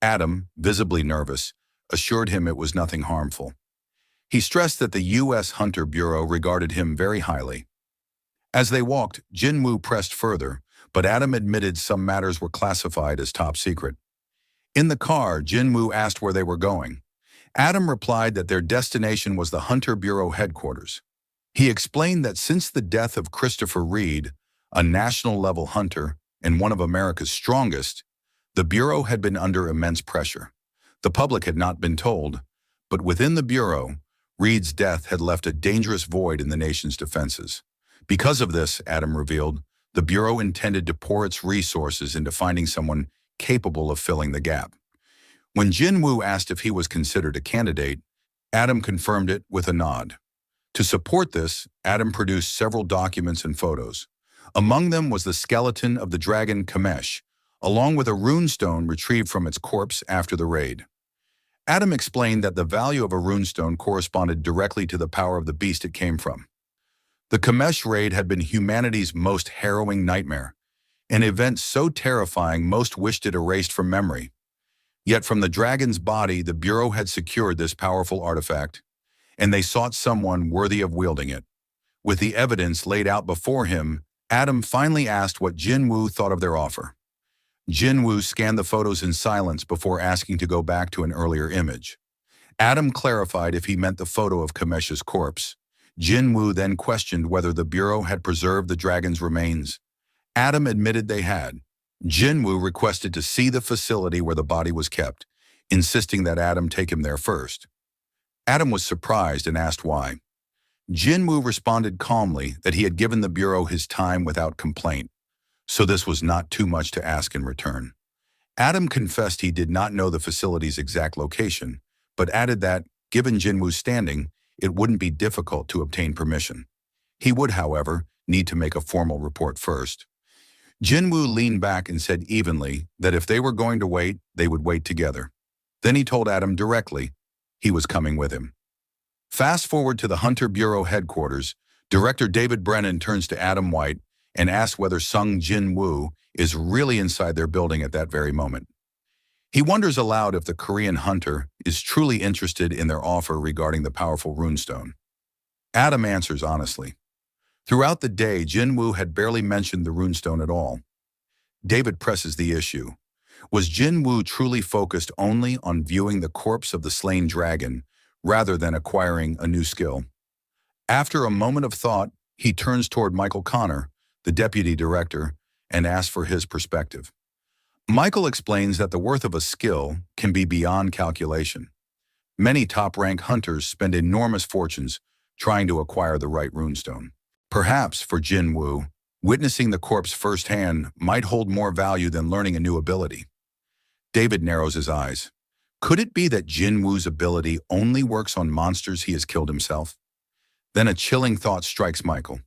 Adam, visibly nervous, assured him it was nothing harmful. He stressed that the U.S. Hunter Bureau regarded him very highly. As they walked, Jinwoo pressed further, but Adam admitted some matters were classified as top secret. In the car, Jinwoo asked where they were going. Adam replied that their destination was the Hunter Bureau headquarters. He explained that since the death of Christopher Reed, a national-level hunter and one of America's strongest, the Bureau had been under immense pressure. The public had not been told, but within the Bureau, Reed's death had left a dangerous void in the nation's defenses. Because of this, Adam revealed, the Bureau intended to pour its resources into finding someone capable of filling the gap. When Jinwoo asked if he was considered a candidate, Adam confirmed it with a nod. To support this, Adam produced several documents and photos. Among them was the skeleton of the dragon Kamesh, along with a runestone retrieved from its corpse after the raid. Adam explained that the value of a runestone corresponded directly to the power of the beast it came from. The Kamesh raid had been humanity's most harrowing nightmare, an event so terrifying most wished it erased from memory. Yet from the dragon's body, the Bureau had secured this powerful artifact, and they sought someone worthy of wielding it. With the evidence laid out before him, Adam finally asked what Jinwoo thought of their offer. Jinwoo scanned the photos in silence before asking to go back to an earlier image. Adam clarified if he meant the photo of Kamesh's corpse. Jinwoo then questioned whether the Bureau had preserved the dragon's remains. Adam admitted they had. Jinwoo requested to see the facility where the body was kept, insisting that Adam take him there first. Adam was surprised and asked why. Jinwoo responded calmly that he had given the Bureau his time without complaint, so this was not too much to ask in return. Adam confessed he did not know the facility's exact location, but added that, given Jinwoo's standing, it wouldn't be difficult to obtain permission. He would, however, need to make a formal report first. Jinwoo leaned back and said evenly that if they were going to wait, they would wait together. Then he told Adam directly he was coming with him. Fast forward to the Hunter Bureau headquarters, Director David Brennan turns to Adam White and asks whether Sung Jinwoo is really inside their building at that very moment. He wonders aloud if the Korean hunter is truly interested in their offer regarding the powerful runestone. Adam answers honestly. Throughout the day, Jinwoo had barely mentioned the runestone at all. David presses the issue. Was Jinwoo truly focused only on viewing the corpse of the slain dragon rather than acquiring a new skill? After a moment of thought, he turns toward Michael Connor, the deputy director, and asks for his perspective. Michael explains that the worth of a skill can be beyond calculation. Many top-rank hunters spend enormous fortunes trying to acquire the right runestone. Perhaps, for Jinwoo, witnessing the corpse firsthand might hold more value than learning a new ability. David narrows his eyes. Could it be that Jinwoo's ability only works on monsters he has killed himself? Then a chilling thought strikes Michael.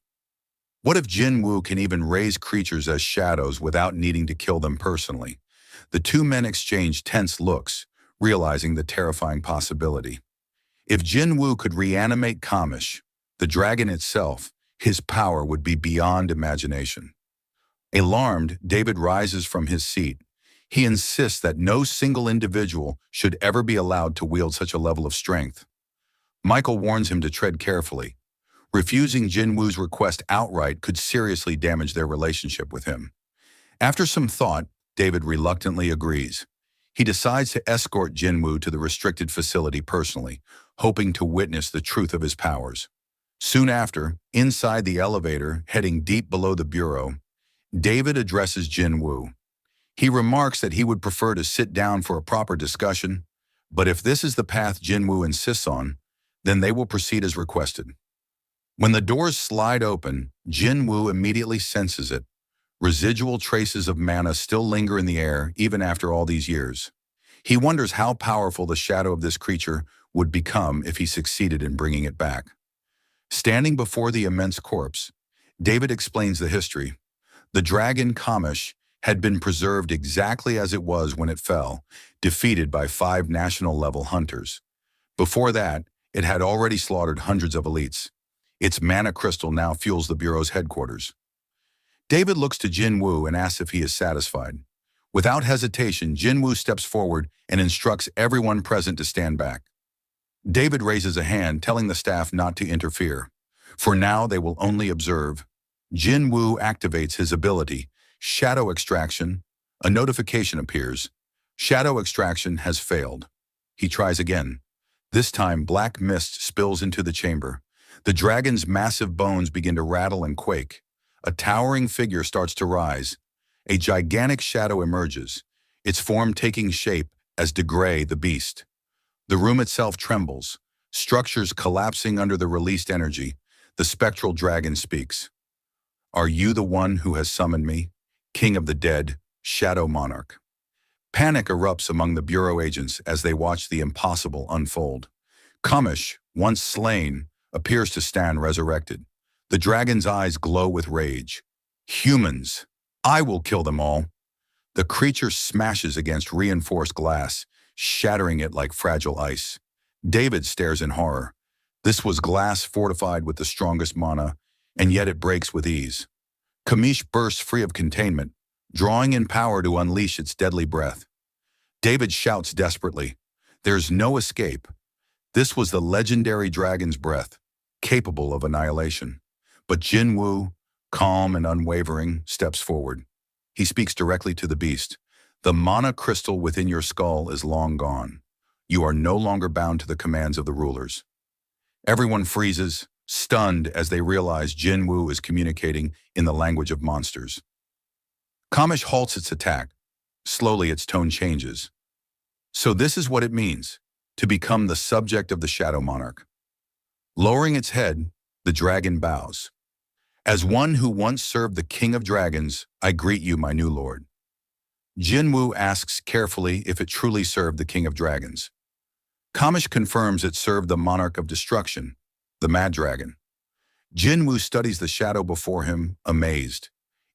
What if Jinwoo can even raise creatures as shadows without needing to kill them personally? The two men exchange tense looks, realizing the terrifying possibility. If Jinwoo could reanimate Kamesh, the dragon itself, his power would be beyond imagination. Alarmed, David rises from his seat. He insists that no single individual should ever be allowed to wield such a level of strength. Michael warns him to tread carefully. Refusing Jinwoo's request outright could seriously damage their relationship with him. After some thought, David reluctantly agrees. He decides to escort Jinwoo to the restricted facility personally, hoping to witness the truth of his powers. Soon after, inside the elevator, heading deep below the bureau, David addresses Jinwoo. He remarks that he would prefer to sit down for a proper discussion, but if this is the path Jinwoo insists on, then they will proceed as requested. When the doors slide open, Jinwoo immediately senses it. Residual traces of mana still linger in the air even after all these years. He wonders how powerful the shadow of this creature would become if he succeeded in bringing it back. Standing before the immense corpse, David explains the history. The dragon Kamish had been preserved exactly as it was when it fell, defeated by 5 national-level hunters. Before that, it had already slaughtered hundreds of elites. Its mana crystal now fuels the Bureau's headquarters. David looks to Jinwoo and asks if he is satisfied. Without hesitation, Jinwoo steps forward and instructs everyone present to stand back. David raises a hand, telling the staff not to interfere. For now, they will only observe. Jinwoo activates his ability, Shadow Extraction. A notification appears. Shadow Extraction has failed. He tries again. This time, black mist spills into the chamber. The dragon's massive bones begin to rattle and quake. A towering figure starts to rise. A gigantic shadow emerges, its form taking shape as Degrey the beast. The room itself trembles, structures collapsing under the released energy. The spectral dragon speaks. "Are you the one who has summoned me, King of the Dead, Shadow Monarch?" Panic erupts among the Bureau agents as they watch the impossible unfold. Kamish, once slain, appears to stand resurrected. The dragon's eyes glow with rage. "Humans! I will kill them all." The creature smashes against reinforced glass, shattering it like fragile ice. David stares in horror. This was glass fortified with the strongest mana, and yet it breaks with ease. Kamish bursts free of containment, drawing in power to unleash its deadly breath. David shouts desperately, "There's no escape." This was the legendary dragon's breath, capable of annihilation. But Jinwoo, calm and unwavering, steps forward. He speaks directly to the beast. "The mana crystal within your skull is long gone. You are no longer bound to the commands of the rulers." Everyone freezes, stunned as they realize Jinwoo is communicating in the language of monsters. Kamish halts its attack. Slowly its tone changes. "So this is what it means, to become the subject of the Shadow Monarch." Lowering its head, the dragon bows. "As one who once served the King of Dragons, I greet you, my new lord." Jinwoo asks carefully if it truly served the King of Dragons. Kamish confirms it served the Monarch of Destruction, the Mad Dragon. Jinwoo studies the shadow before him, amazed.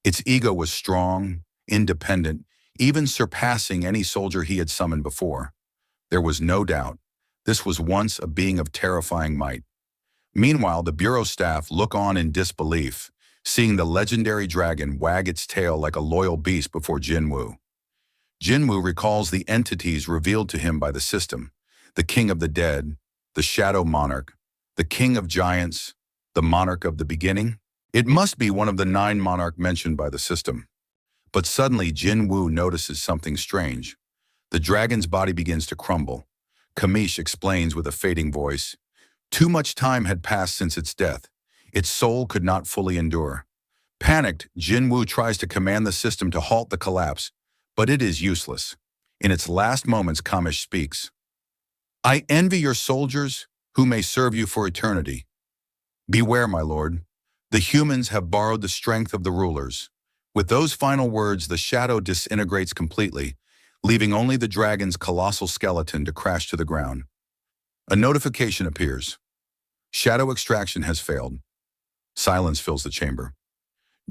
Its ego was strong, independent, even surpassing any soldier he had summoned before. There was no doubt, this was once a being of terrifying might. Meanwhile, the Bureau staff look on in disbelief, seeing the legendary dragon wag its tail like a loyal beast before Jinwoo. Jinwoo recalls the entities revealed to him by the system, the King of the Dead, the Shadow Monarch, the King of Giants, the Monarch of the Beginning. It must be one of the 9 monarch mentioned by the system. But suddenly Jinwoo notices something strange. The dragon's body begins to crumble. Kamish explains with a fading voice, "Too much time had passed since its death. Its soul could not fully endure." Panicked, Jinwoo tries to command the system to halt the collapse, but it is useless. In its last moments, Kamish speaks. "I envy your soldiers, who may serve you for eternity. Beware, my lord. The humans have borrowed the strength of the rulers." With those final words, the shadow disintegrates completely, leaving only the dragon's colossal skeleton to crash to the ground. A notification appears. Shadow extraction has failed. Silence fills the chamber.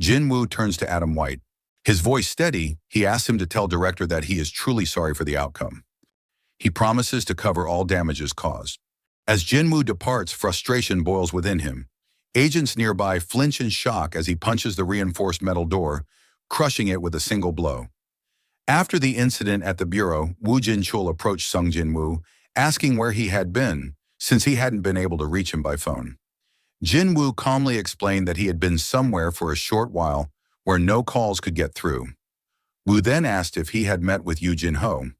Jinwoo turns to Adam White. His voice steady, he asks him to tell Director that he is truly sorry for the outcome. He promises to cover all damages caused. As Jinwoo departs, frustration boils within him. Agents nearby flinch in shock as he punches the reinforced metal door, crushing it with a single blow. After the incident at the Bureau, Woo Jin-chul approached Sung Jinwoo, asking where he had been, since he hadn't been able to reach him by phone. Jinwoo calmly explained that he had been somewhere for a short while where no calls could get through. Woo then asked if he had met with Yoo Jin-ho.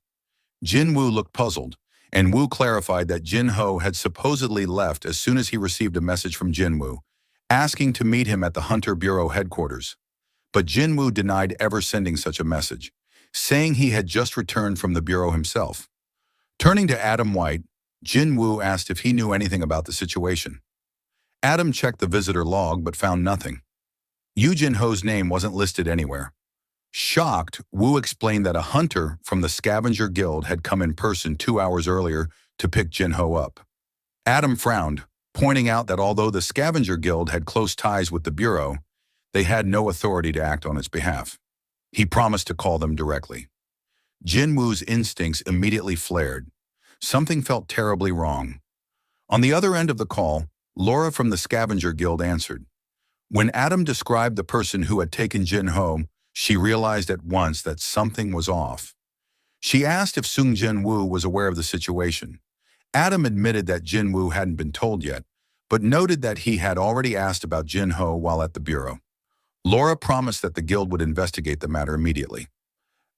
Jinwoo looked puzzled, and Woo clarified that Jinho had supposedly left as soon as he received a message from Jinwoo, asking to meet him at the Hunter Bureau headquarters. But Jinwoo denied ever sending such a message, saying he had just returned from the bureau himself. Turning to Adam White, Jinwoo asked if he knew anything about the situation. Adam checked the visitor log but found nothing. Yu Jinho's name wasn't listed anywhere. Shocked, Wu explained that a hunter from the Scavenger Guild had come in person 2 hours earlier to pick Jinho up. Adam frowned, pointing out that although the Scavenger Guild had close ties with the Bureau, they had no authority to act on its behalf. He promised to call them directly. Jinwoo's instincts immediately flared. Something felt terribly wrong. On the other end of the call, Laura from the Scavenger Guild answered. When Adam described the person who had taken Jinho, she realized at once that something was off. She asked if Sung Jinwoo was aware of the situation. Adam admitted that Jinwoo hadn't been told yet, but noted that he had already asked about Jinho while at the bureau. Laura promised that the guild would investigate the matter immediately.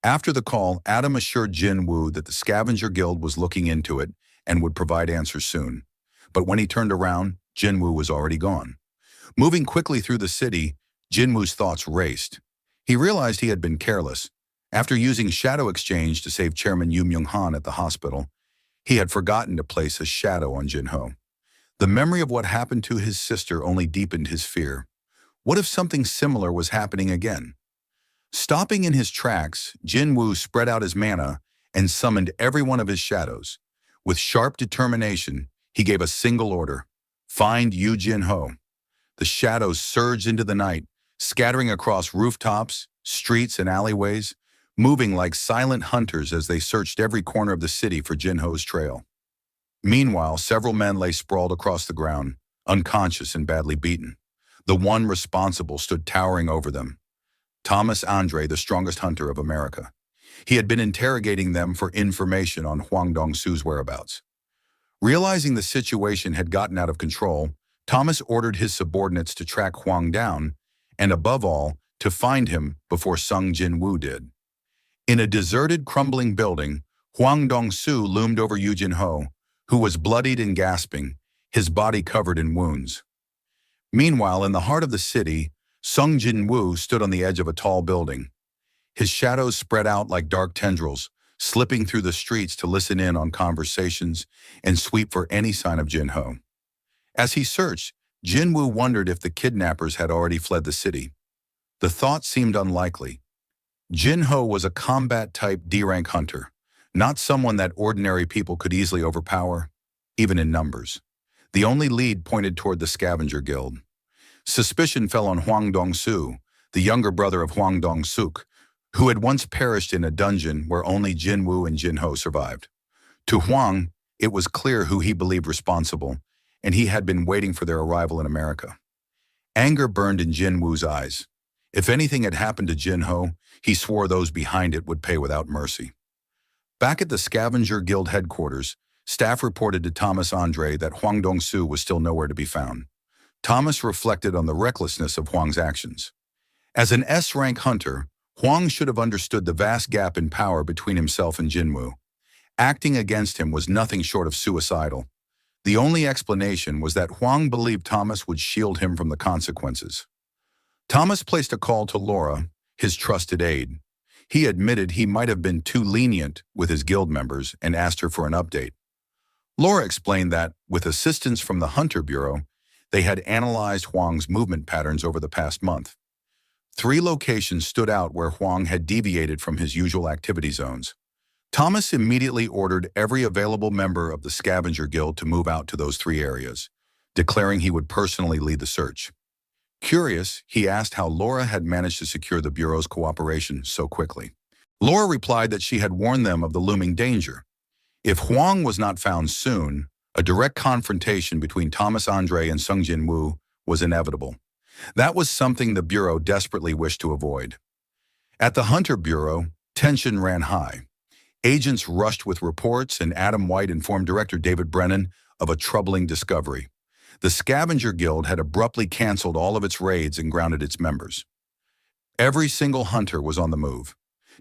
After the call, Adam assured Jinwoo that the Scavenger Guild was looking into it and would provide answers soon. But when he turned around, Jinwoo was already gone. Moving quickly through the city, Jinwoo's thoughts raced. He realized he had been careless. After using Shadow Exchange to save Chairman Yu Myung-han at the hospital, he had forgotten to place a shadow on Jinho. The memory of what happened to his sister only deepened his fear. What if something similar was happening again? Stopping in his tracks, Jinwoo spread out his mana and summoned every one of his shadows. With sharp determination, he gave a single order: find Yu Jinho. The shadows surged into the night, scattering across rooftops, streets, and alleyways, moving like silent hunters as they searched every corner of the city for Jinho's trail. Meanwhile, several men lay sprawled across the ground, unconscious and badly beaten. The one responsible stood towering over them. Thomas Andre, the strongest hunter of America. He had been interrogating them for information on Hwang Dong-su's whereabouts. Realizing the situation had gotten out of control, Thomas ordered his subordinates to track Hwang down, and above all, to find him before Sung Jinwoo did. In a deserted, crumbling building, Hwang Dong-su loomed over Yu Jinho, who was bloodied and gasping, his body covered in wounds. Meanwhile, in the heart of the city, Sung Jinwoo stood on the edge of a tall building. His shadows spread out like dark tendrils, slipping through the streets to listen in on conversations and sweep for any sign of Jinho. As he searched, Jinwoo wondered if the kidnappers had already fled the city. The thought seemed unlikely. Jinho was a combat-type D-rank hunter, not someone that ordinary people could easily overpower, even in numbers. The only lead pointed toward the Scavenger Guild. Suspicion fell on Hwang Dong-su, the younger brother of Hwang Dong-suk, who had once perished in a dungeon where only Jinwoo and Jinho survived. To Hwang, it was clear who he believed responsible, and he had been waiting for their arrival in America. Anger burned in Jinwoo's eyes. If anything had happened to Jinho, he swore those behind it would pay without mercy. Back at the Scavenger Guild headquarters, staff reported to Thomas Andre that Hwang Dong-su was still nowhere to be found. Thomas reflected on the recklessness of Hwang's actions. As an S-rank hunter, Hwang should have understood the vast gap in power between himself and Jinwoo. Acting against him was nothing short of suicidal. The only explanation was that Hwang believed Thomas would shield him from the consequences. Thomas placed a call to Laura, his trusted aide. He admitted he might have been too lenient with his guild members and asked her for an update. Laura explained that, with assistance from the Hunter Bureau, they had analyzed Hwang's movement patterns over the past month. 3 locations stood out where Hwang had deviated from his usual activity zones. Thomas immediately ordered every available member of the Scavenger Guild to move out to those 3 areas, declaring he would personally lead the search. Curious, he asked how Laura had managed to secure the Bureau's cooperation so quickly. Laura replied that she had warned them of the looming danger. If Hwang was not found soon, a direct confrontation between Thomas Andre and Sung Jinwoo was inevitable. That was something the Bureau desperately wished to avoid. At the Hunter Bureau, tension ran high. Agents rushed with reports, and Adam White informed Director David Brennan of a troubling discovery. The Scavenger Guild had abruptly canceled all of its raids and grounded its members. Every single hunter was on the move.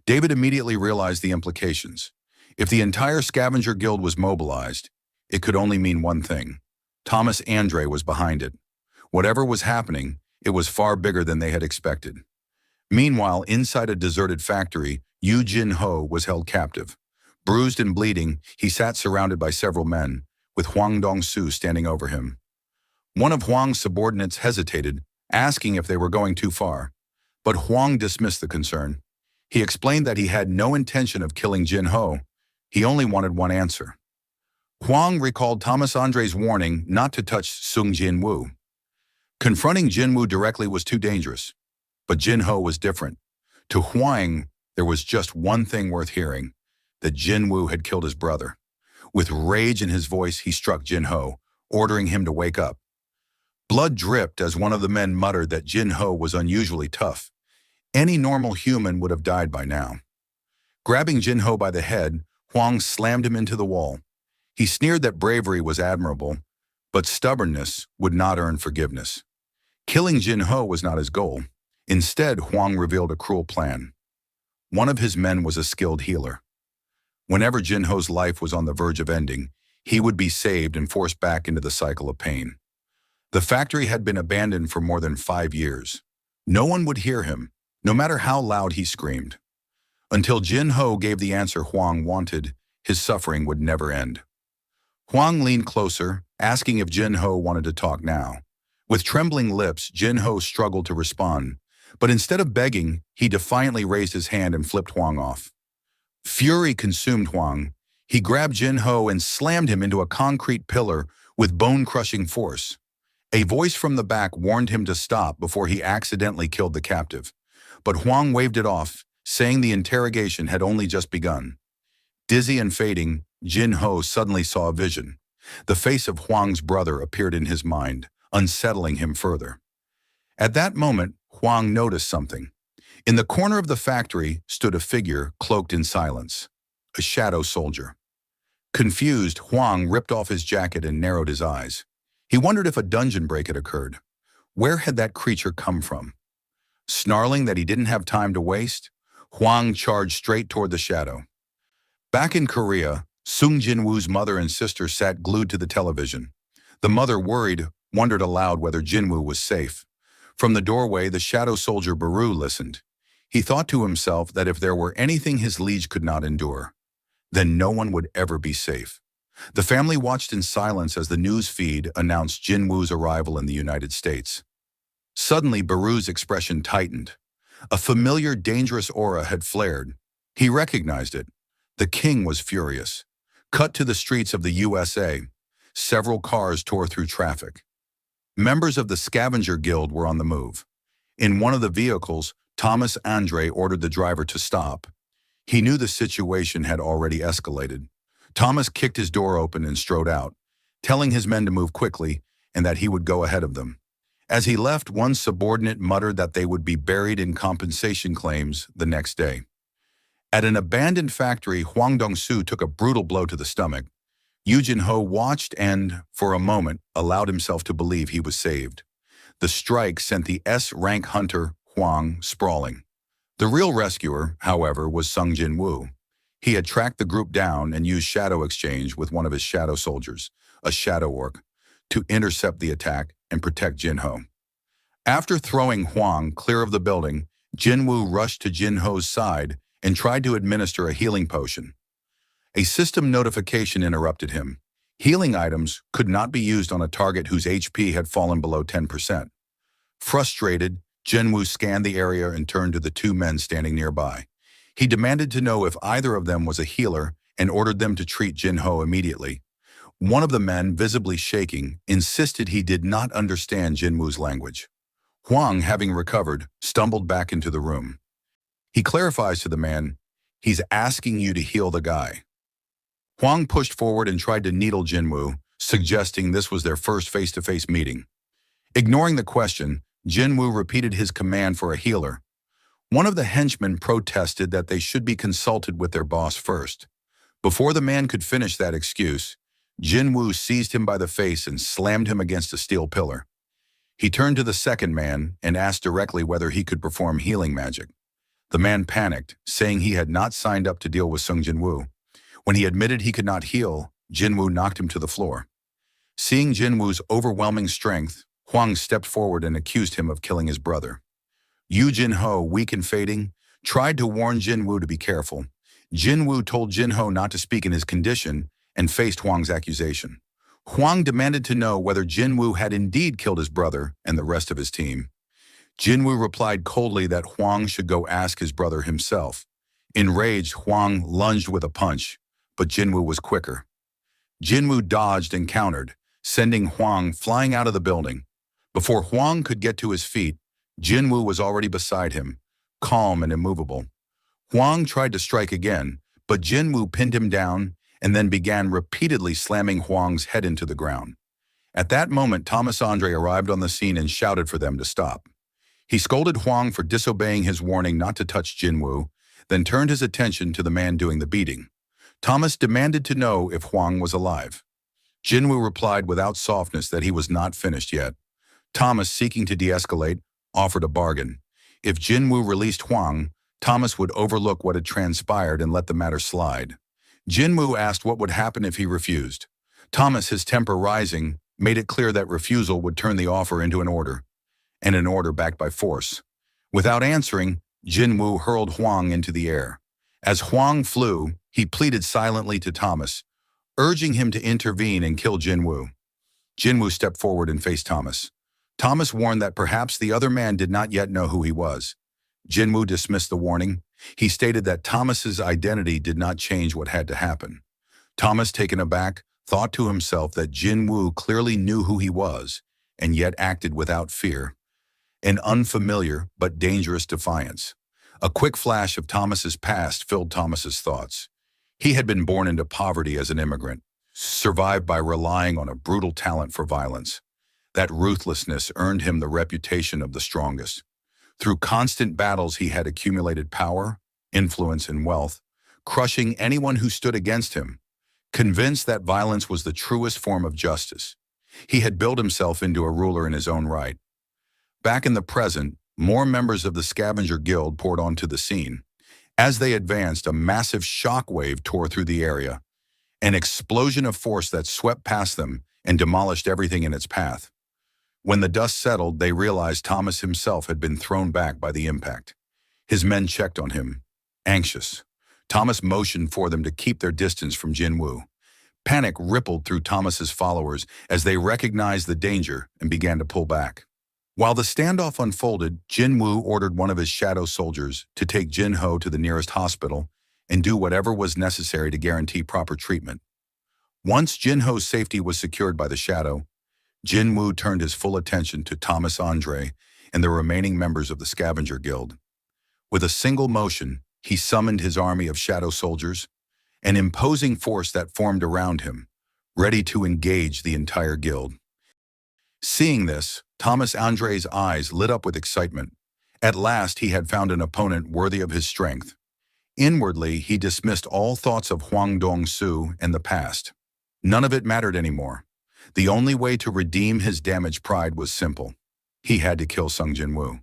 David immediately realized the implications. If the entire scavenger guild was mobilized, it could only mean one thing. Thomas Andre was behind it. Whatever was happening, it was far bigger than they had expected. Meanwhile, inside a deserted factory, Yu Jin-ho was held captive. Bruised and bleeding, he sat surrounded by several men, with Huang Dong-su standing over him. One of Huang's subordinates hesitated, asking if they were going too far. But Huang dismissed the concern. He explained that he had no intention of killing Jin-ho. He only wanted one answer. Huang recalled Thomas Andre's warning not to touch Sung Jinwoo. Confronting Jinwoo directly was too dangerous. But Jin-ho was different. To Huang, there was just one thing worth hearing, that Jinwoo had killed his brother. With rage in his voice, he struck Jin-ho, ordering him to wake up. Blood dripped as one of the men muttered that Jin-ho was unusually tough. Any normal human would have died by now. Grabbing Jin-ho by the head, Huang slammed him into the wall. He sneered that bravery was admirable, but stubbornness would not earn forgiveness. Killing Jin-ho was not his goal. Instead, Huang revealed a cruel plan. One of his men was a skilled healer. Whenever Jin-ho's life was on the verge of ending, he would be saved and forced back into the cycle of pain. The factory had been abandoned for more than 5 years. No one would hear him, no matter how loud he screamed. Until Jin-ho gave the answer Huang wanted, his suffering would never end. Huang leaned closer, asking if Jin-ho wanted to talk now. With trembling lips, Jin-ho struggled to respond. But instead of begging, he defiantly raised his hand and flipped Huang off. Fury consumed Huang. He grabbed Jin-ho and slammed him into a concrete pillar with bone-crushing force. A voice from the back warned him to stop before he accidentally killed the captive. But Huang waved it off, saying the interrogation had only just begun. Dizzy and fading, Jin-ho suddenly saw a vision. The face of Huang's brother appeared in his mind, unsettling him further. At that moment, Huang noticed something. In the corner of the factory stood a figure cloaked in silence, a shadow soldier. Confused, Huang ripped off his jacket and narrowed his eyes. He wondered if a dungeon break had occurred. Where had that creature come from? Snarling that he didn't have time to waste, Huang charged straight toward the shadow. Back in Korea, Sung Jinwoo's mother and sister sat glued to the television. The mother, worried, wondered aloud whether Jinwoo was safe. From the doorway, the shadow soldier Baru listened. He thought to himself that if there were anything his liege could not endure, then no one would ever be safe. The family watched in silence as the news feed announced Jinwoo's arrival in the United States. Suddenly, Baru's expression tightened. A familiar, dangerous aura had flared. He recognized it. The king was furious. Cut to the streets of the USA. Several cars tore through traffic. Members of the Scavenger Guild were on the move. In one of the vehicles, Thomas Andre ordered the driver to stop. He knew the situation had already escalated. Thomas kicked his door open and strode out, telling his men to move quickly and that he would go ahead of them. As he left, one subordinate muttered that they would be buried in compensation claims the next day. At an abandoned factory, Huang Dong-su took a brutal blow to the stomach. Yu Jin-ho watched and, for a moment, allowed himself to believe he was saved. The strike sent the S-rank hunter, Huang, sprawling. The real rescuer, however, was Sung Jinwoo. He had tracked the group down and used shadow exchange with one of his shadow soldiers, a shadow orc, to intercept the attack and protect Jin-ho. After throwing Huang clear of the building, Jinwoo rushed to Jin-ho's side and tried to administer a healing potion. A system notification interrupted him. Healing items could not be used on a target whose HP had fallen below 10%. Frustrated, Jinwoo scanned the area and turned to the two men standing nearby. He demanded to know if either of them was a healer and ordered them to treat Jin-ho immediately. One of the men, visibly shaking, insisted he did not understand Jinwoo's language. Huang, having recovered, stumbled back into the room. He clarifies to the man, "He's asking you to heal the guy." Huang pushed forward and tried to needle Jinwoo, suggesting this was their first face-to-face meeting. Ignoring the question, Jinwoo repeated his command for a healer. One of the henchmen protested that they should be consulted with their boss first. Before the man could finish that excuse, Jinwoo seized him by the face and slammed him against a steel pillar. He turned to the second man and asked directly whether he could perform healing magic. The man panicked, saying he had not signed up to deal with Sung Jinwoo. When he admitted he could not heal, Jinwoo knocked him to the floor. Seeing Jinwoo's overwhelming strength, Huang stepped forward and accused him of killing his brother. Yu Jinho, weak and fading, tried to warn Jinwoo to be careful. Jinwoo told Jinho not to speak in his condition and faced Huang's accusation. Huang demanded to know whether Jinwoo had indeed killed his brother and the rest of his team. Jinwoo replied coldly that Huang should go ask his brother himself. Enraged, Huang lunged with a punch, but Jinwoo was quicker. Jinwoo dodged and countered, sending Huang flying out of the building. Before Huang could get to his feet, Jinwoo was already beside him, calm and immovable. Huang tried to strike again, but Jinwoo pinned him down and then began repeatedly slamming Huang's head into the ground. At that moment, Thomas Andre arrived on the scene and shouted for them to stop. He scolded Huang for disobeying his warning not to touch Jinwoo, then turned his attention to the man doing the beating. Thomas demanded to know if Huang was alive. Jinwoo replied without softness that he was not finished yet. Thomas, seeking to de-escalate, offered a bargain. If Jinwoo released Huang, Thomas would overlook what had transpired and let the matter slide. Jinwoo asked what would happen if he refused. Thomas, his temper rising, made it clear that refusal would turn the offer into an order, and an order backed by force. Without answering, Jinwoo hurled Huang into the air. As Huang flew, he pleaded silently to Thomas, urging him to intervene and kill Jinwoo. Jinwoo stepped forward and faced Thomas. Thomas warned that perhaps the other man did not yet know who he was. Jinwoo dismissed the warning. He stated that Thomas's identity did not change what had to happen. Thomas, taken aback, thought to himself that Jinwoo clearly knew who he was and yet acted without fear. An unfamiliar but dangerous defiance. A quick flash of Thomas's past filled Thomas's thoughts. He had been born into poverty as an immigrant, survived by relying on a brutal talent for violence. That ruthlessness earned him the reputation of the strongest. Through constant battles, he had accumulated power, influence, and wealth, crushing anyone who stood against him. Convinced that violence was the truest form of justice, he had built himself into a ruler in his own right. Back in the present, more members of the Scavenger Guild poured onto the scene. As they advanced, a massive shockwave tore through the area, an explosion of force that swept past them and demolished everything in its path. When the dust settled, they realized Thomas himself had been thrown back by the impact. His men checked on him, anxious. Thomas motioned for them to keep their distance from Jinwoo. Panic rippled through Thomas's followers as they recognized the danger and began to pull back. While the standoff unfolded, Jinwoo ordered one of his shadow soldiers to take Jinho to the nearest hospital and do whatever was necessary to guarantee proper treatment. Once Jinho's safety was secured by the shadow, Jinwoo turned his full attention to Thomas Andre and the remaining members of the Scavenger Guild. With a single motion, he summoned his army of shadow soldiers, an imposing force that formed around him, ready to engage the entire guild. Seeing this, Thomas Andre's eyes lit up with excitement. At last, he had found an opponent worthy of his strength. Inwardly, he dismissed all thoughts of Huang Dong-su and the past. None of it mattered anymore. The only way to redeem his damaged pride was simple. He had to kill Sung Jinwoo.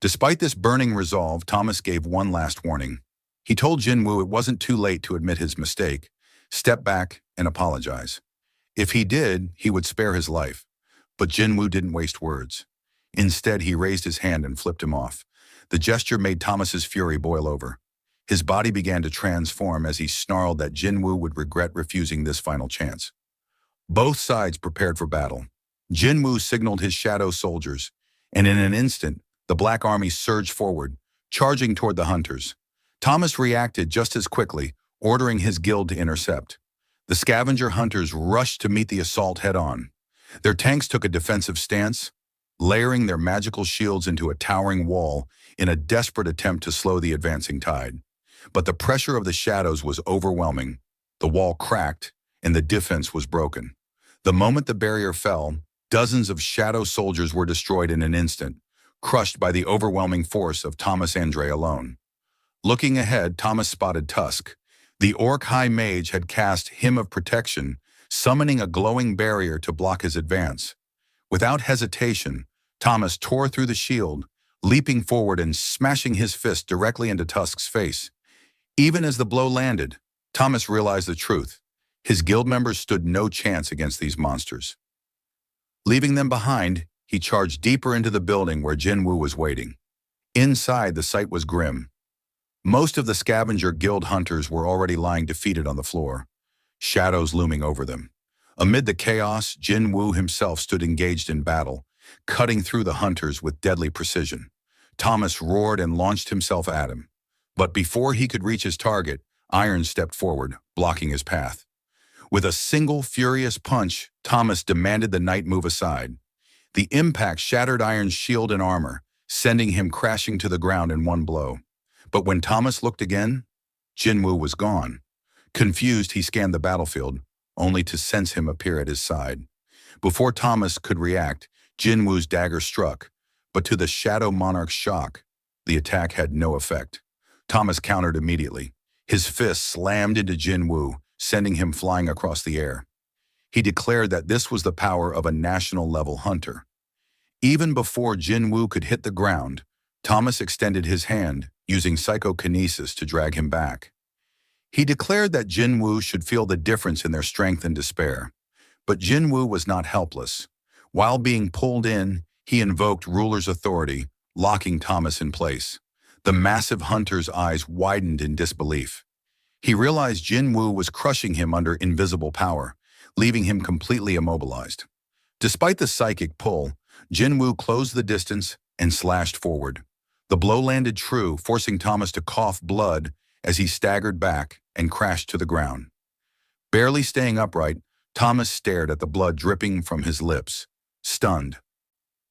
Despite this burning resolve, Thomas gave one last warning. He told Jinwoo it wasn't too late to admit his mistake, step back, and apologize. If he did, he would spare his life. But Jinwoo didn't waste words. Instead, he raised his hand and flipped him off. The gesture made Thomas's fury boil over. His body began to transform as he snarled that Jinwoo would regret refusing this final chance. Both sides prepared for battle. Jinwoo signaled his shadow soldiers, and in an instant, the Black Army surged forward, charging toward the hunters. Thomas reacted just as quickly, ordering his guild to intercept. The scavenger hunters rushed to meet the assault head-on. Their tanks took a defensive stance, layering their magical shields into a towering wall in a desperate attempt to slow the advancing tide. But the pressure of the shadows was overwhelming. The wall cracked, and the defense was broken. The moment the barrier fell, dozens of shadow soldiers were destroyed in an instant, crushed by the overwhelming force of Thomas Andre alone. Looking ahead, Thomas spotted Tusk. The Orc High Mage had cast Hymn of Protection, summoning a glowing barrier to block his advance. Without hesitation, Thomas tore through the shield, leaping forward and smashing his fist directly into Tusk's face. Even as the blow landed, Thomas realized the truth. His guild members stood no chance against these monsters. Leaving them behind, he charged deeper into the building where Jinwoo was waiting. Inside, the sight was grim. Most of the scavenger guild hunters were already lying defeated on the floor, shadows looming over them. Amid the chaos, Jinwoo himself stood engaged in battle, cutting through the hunters with deadly precision. Thomas roared and launched himself at him. But before he could reach his target, Iron stepped forward, blocking his path. With a single furious punch, Thomas demanded the knight move aside. The impact shattered Iron's shield and armor, sending him crashing to the ground in one blow. But when Thomas looked again, Jinwoo was gone. Confused, he scanned the battlefield, only to sense him appear at his side. Before Thomas could react, Jinwoo's dagger struck, but to the Shadow Monarch's shock, the attack had no effect. Thomas countered immediately. His fist slammed into Jinwoo, sending him flying across the air. He declared that this was the power of a national-level hunter. Even before Jinwoo could hit the ground, Thomas extended his hand, using psychokinesis to drag him back. He declared that Jinwoo should feel the difference in their strength and despair. But Jinwoo was not helpless. While being pulled in, he invoked ruler's authority, locking Thomas in place. The massive hunter's eyes widened in disbelief. He realized Jinwoo was crushing him under invisible power, leaving him completely immobilized. Despite the psychic pull, Jinwoo closed the distance and slashed forward. The blow landed true, forcing Thomas to cough blood as he staggered back and crashed to the ground. Barely staying upright, Thomas stared at the blood dripping from his lips, stunned.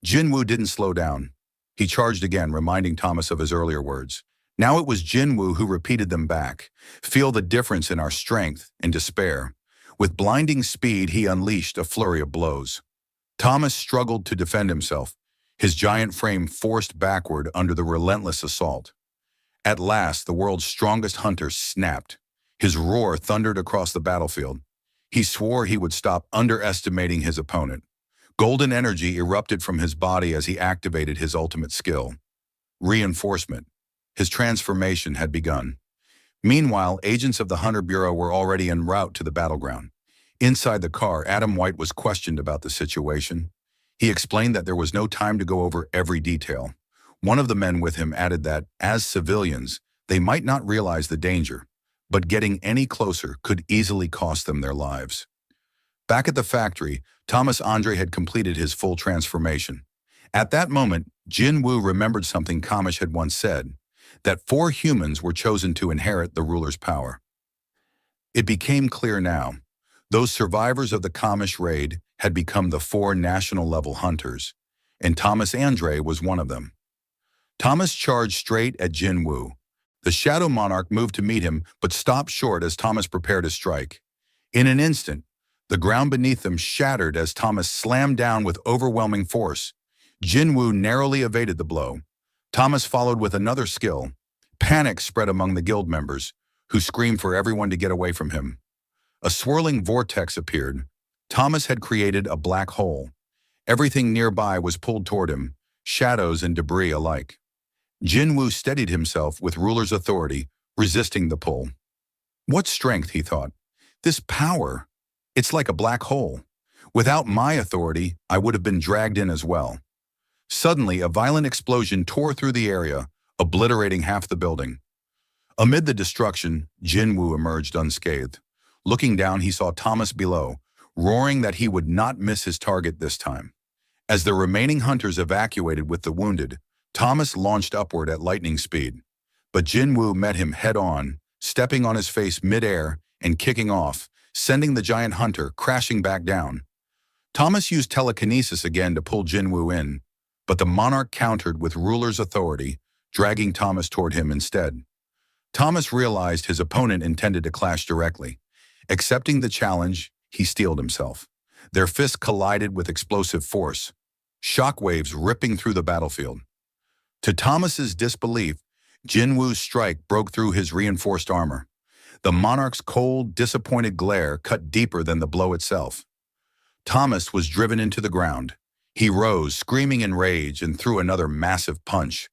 Jinwoo didn't slow down. He charged again, reminding Thomas of his earlier words. Now it was Jinwoo who repeated them back. Feel the difference in our strength and despair. With blinding speed, he unleashed a flurry of blows. Thomas struggled to defend himself, his giant frame forced backward under the relentless assault. At last, the world's strongest hunter snapped. His roar thundered across the battlefield. He swore he would stop underestimating his opponent. Golden energy erupted from his body as he activated his ultimate skill. Reinforcement. His transformation had begun. Meanwhile, agents of the Hunter Bureau were already en route to the battleground. Inside the car, Adam White was questioned about the situation. He explained that there was no time to go over every detail. One of the men with him added that, as civilians, they might not realize the danger, but getting any closer could easily cost them their lives. Back at the factory, Thomas Andre had completed his full transformation. At that moment, Jinwoo remembered something Kamish had once said, that 4 humans were chosen to inherit the ruler's power. It became clear now. Those survivors of the Kamish raid had become the 4 national-level hunters, and Thomas Andre was one of them. Thomas charged straight at Jinwoo. The Shadow Monarch moved to meet him, but stopped short as Thomas prepared to strike. In an instant, the ground beneath them shattered as Thomas slammed down with overwhelming force. Jinwoo narrowly evaded the blow. Thomas followed with another skill. Panic spread among the guild members, who screamed for everyone to get away from him. A swirling vortex appeared. Thomas had created a black hole. Everything nearby was pulled toward him, shadows and debris alike. Jinwoo steadied himself with ruler's authority, resisting the pull. What strength, he thought. This power. It's like a black hole. Without my authority, I would have been dragged in as well. Suddenly, a violent explosion tore through the area, obliterating half the building. Amid the destruction, Jinwoo emerged unscathed. Looking down, he saw Thomas below, roaring that he would not miss his target this time. As the remaining hunters evacuated with the wounded, Thomas launched upward at lightning speed. But Jinwoo met him head-on, stepping on his face mid-air and kicking off, sending the giant hunter crashing back down. Thomas used telekinesis again to pull Jinwoo in, but the monarch countered with ruler's authority, dragging Thomas toward him instead. Thomas realized his opponent intended to clash directly. Accepting the challenge, he steeled himself. Their fists collided with explosive force, shockwaves ripping through the battlefield. To Thomas's disbelief, Jinwoo's strike broke through his reinforced armor. The monarch's cold, disappointed glare cut deeper than the blow itself. Thomas was driven into the ground. He rose, screaming in rage, and threw another massive punch.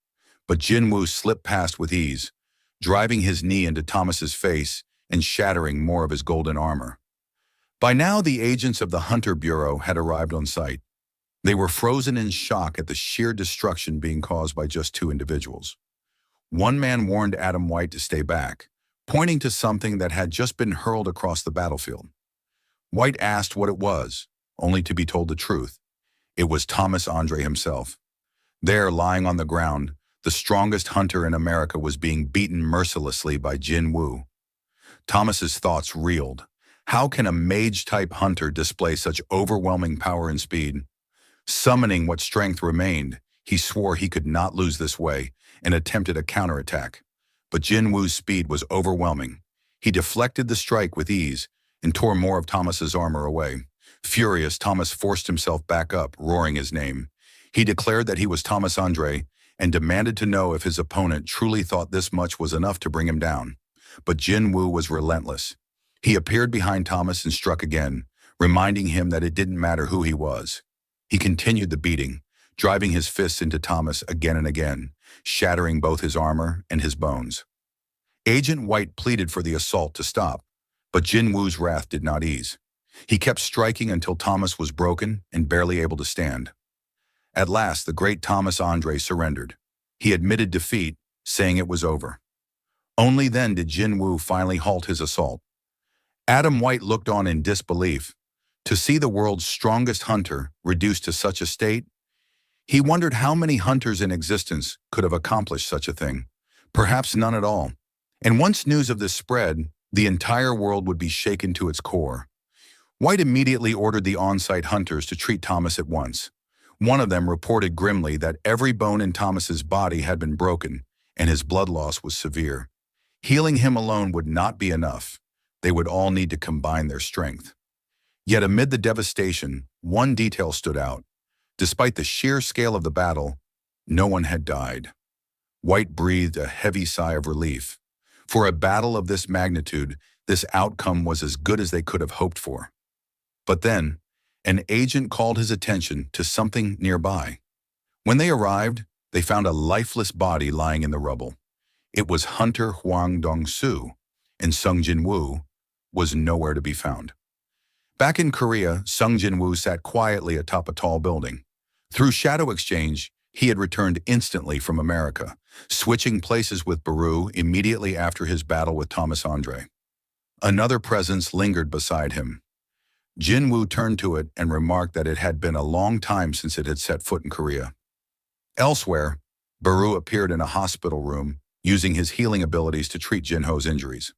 But Jinwoo slipped past with ease, driving his knee into Thomas's face and shattering more of his golden armor. By now, the agents of the Hunter Bureau had arrived on site. They were frozen in shock at the sheer destruction being caused by just two individuals. One man warned Adam White to stay back, pointing to something that had just been hurled across the battlefield. White asked what it was, only to be told the truth. It was Thomas Andre himself. There, lying on the ground, the strongest hunter in America was being beaten mercilessly by Jinwoo. Thomas's thoughts reeled. How can a mage-type hunter display such overwhelming power and speed? Summoning what strength remained, he swore he could not lose this way and attempted a counterattack. But Jinwoo's speed was overwhelming. He deflected the strike with ease and tore more of Thomas's armor away. Furious, Thomas forced himself back up, roaring his name. He declared that he was Thomas Andre and demanded to know if his opponent truly thought this much was enough to bring him down. But Jinwoo was relentless. He appeared behind Thomas and struck again, reminding him that it didn't matter who he was. He continued the beating, driving his fists into Thomas again and again, shattering both his armor and his bones. Agent White pleaded for the assault to stop, but Jinwoo's wrath did not ease. He kept striking until Thomas was broken and barely able to stand. At last, the great Thomas Andre surrendered. He admitted defeat, saying it was over. Only then did Jinwoo finally halt his assault. Adam White looked on in disbelief. To see the world's strongest hunter reduced to such a state, he wondered how many hunters in existence could have accomplished such a thing. Perhaps none at all. And once news of this spread, the entire world would be shaken to its core. White immediately ordered the on-site hunters to treat Thomas at once. One of them reported grimly that every bone in Thomas's body had been broken, and his blood loss was severe. Healing him alone would not be enough. They would all need to combine their strength. Yet amid the devastation, one detail stood out. Despite the sheer scale of the battle, no one had died. White breathed a heavy sigh of relief. For a battle of this magnitude, this outcome was as good as they could have hoped for. But then, an agent called his attention to something nearby. When they arrived, they found a lifeless body lying in the rubble. It was Hunter Hwang Dong-soo, and Sung Jinwoo was nowhere to be found. Back in Korea, Sung Jinwoo sat quietly atop a tall building. Through shadow exchange, he had returned instantly from America, switching places with Baru immediately after his battle with Thomas Andre. Another presence lingered beside him. Jinwoo turned to it and remarked that it had been a long time since it had set foot in Korea. Elsewhere, Baru appeared in a hospital room, using his healing abilities to treat Jinho's injuries.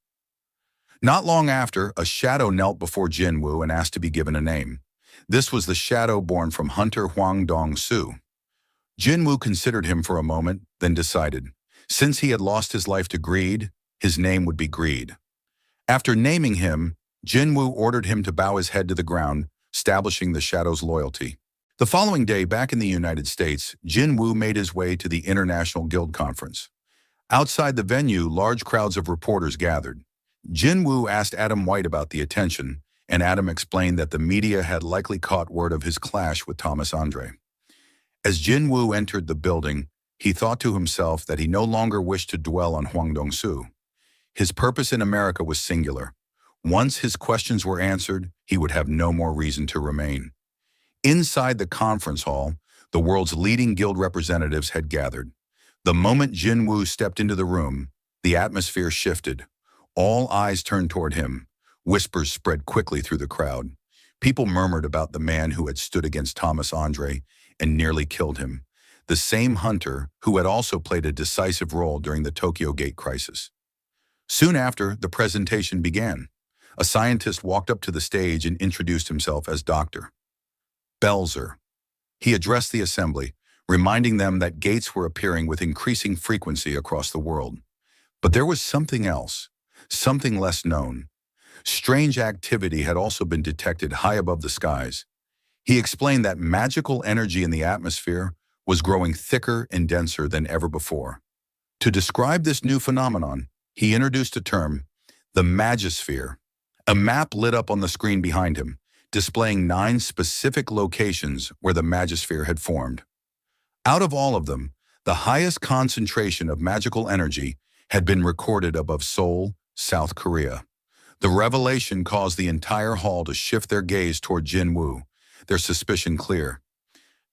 Not long after, a shadow knelt before Jinwoo and asked to be given a name. This was the shadow born from Hunter Hwang Dong-soo. Jinwoo considered him for a moment, then decided, since he had lost his life to greed, his name would be Greed. After naming him, Jinwoo ordered him to bow his head to the ground, establishing the shadow's loyalty. The following day, back in the United States, Jinwoo made his way to the International Guild Conference. Outside the venue, large crowds of reporters gathered. Jinwoo asked Adam White about the attention, and Adam explained that the media had likely caught word of his clash with Thomas Andre. As Jinwoo entered the building, he thought to himself that he no longer wished to dwell on Hwang Dong-soo. His purpose in America was singular. Once his questions were answered, he would have no more reason to remain. Inside the conference hall, the world's leading guild representatives had gathered. The moment Jinwoo stepped into the room, the atmosphere shifted. All eyes turned toward him. Whispers spread quickly through the crowd. People murmured about the man who had stood against Thomas Andre and nearly killed him, the same hunter who had also played a decisive role during the Tokyo Gate crisis. Soon after, the presentation began. A scientist walked up to the stage and introduced himself as Dr. Belzer. He addressed the assembly, reminding them that gates were appearing with increasing frequency across the world. But there was something else, something less known. Strange activity had also been detected high above the skies. He explained that magical energy in the atmosphere was growing thicker and denser than ever before. To describe this new phenomenon, he introduced a term, the Magisphere. A map lit up on the screen behind him, displaying 9 specific locations where the Magisphere had formed. Out of all of them, the highest concentration of magical energy had been recorded above Seoul, South Korea. The revelation caused the entire hall to shift their gaze toward Jinwoo, their suspicion clear.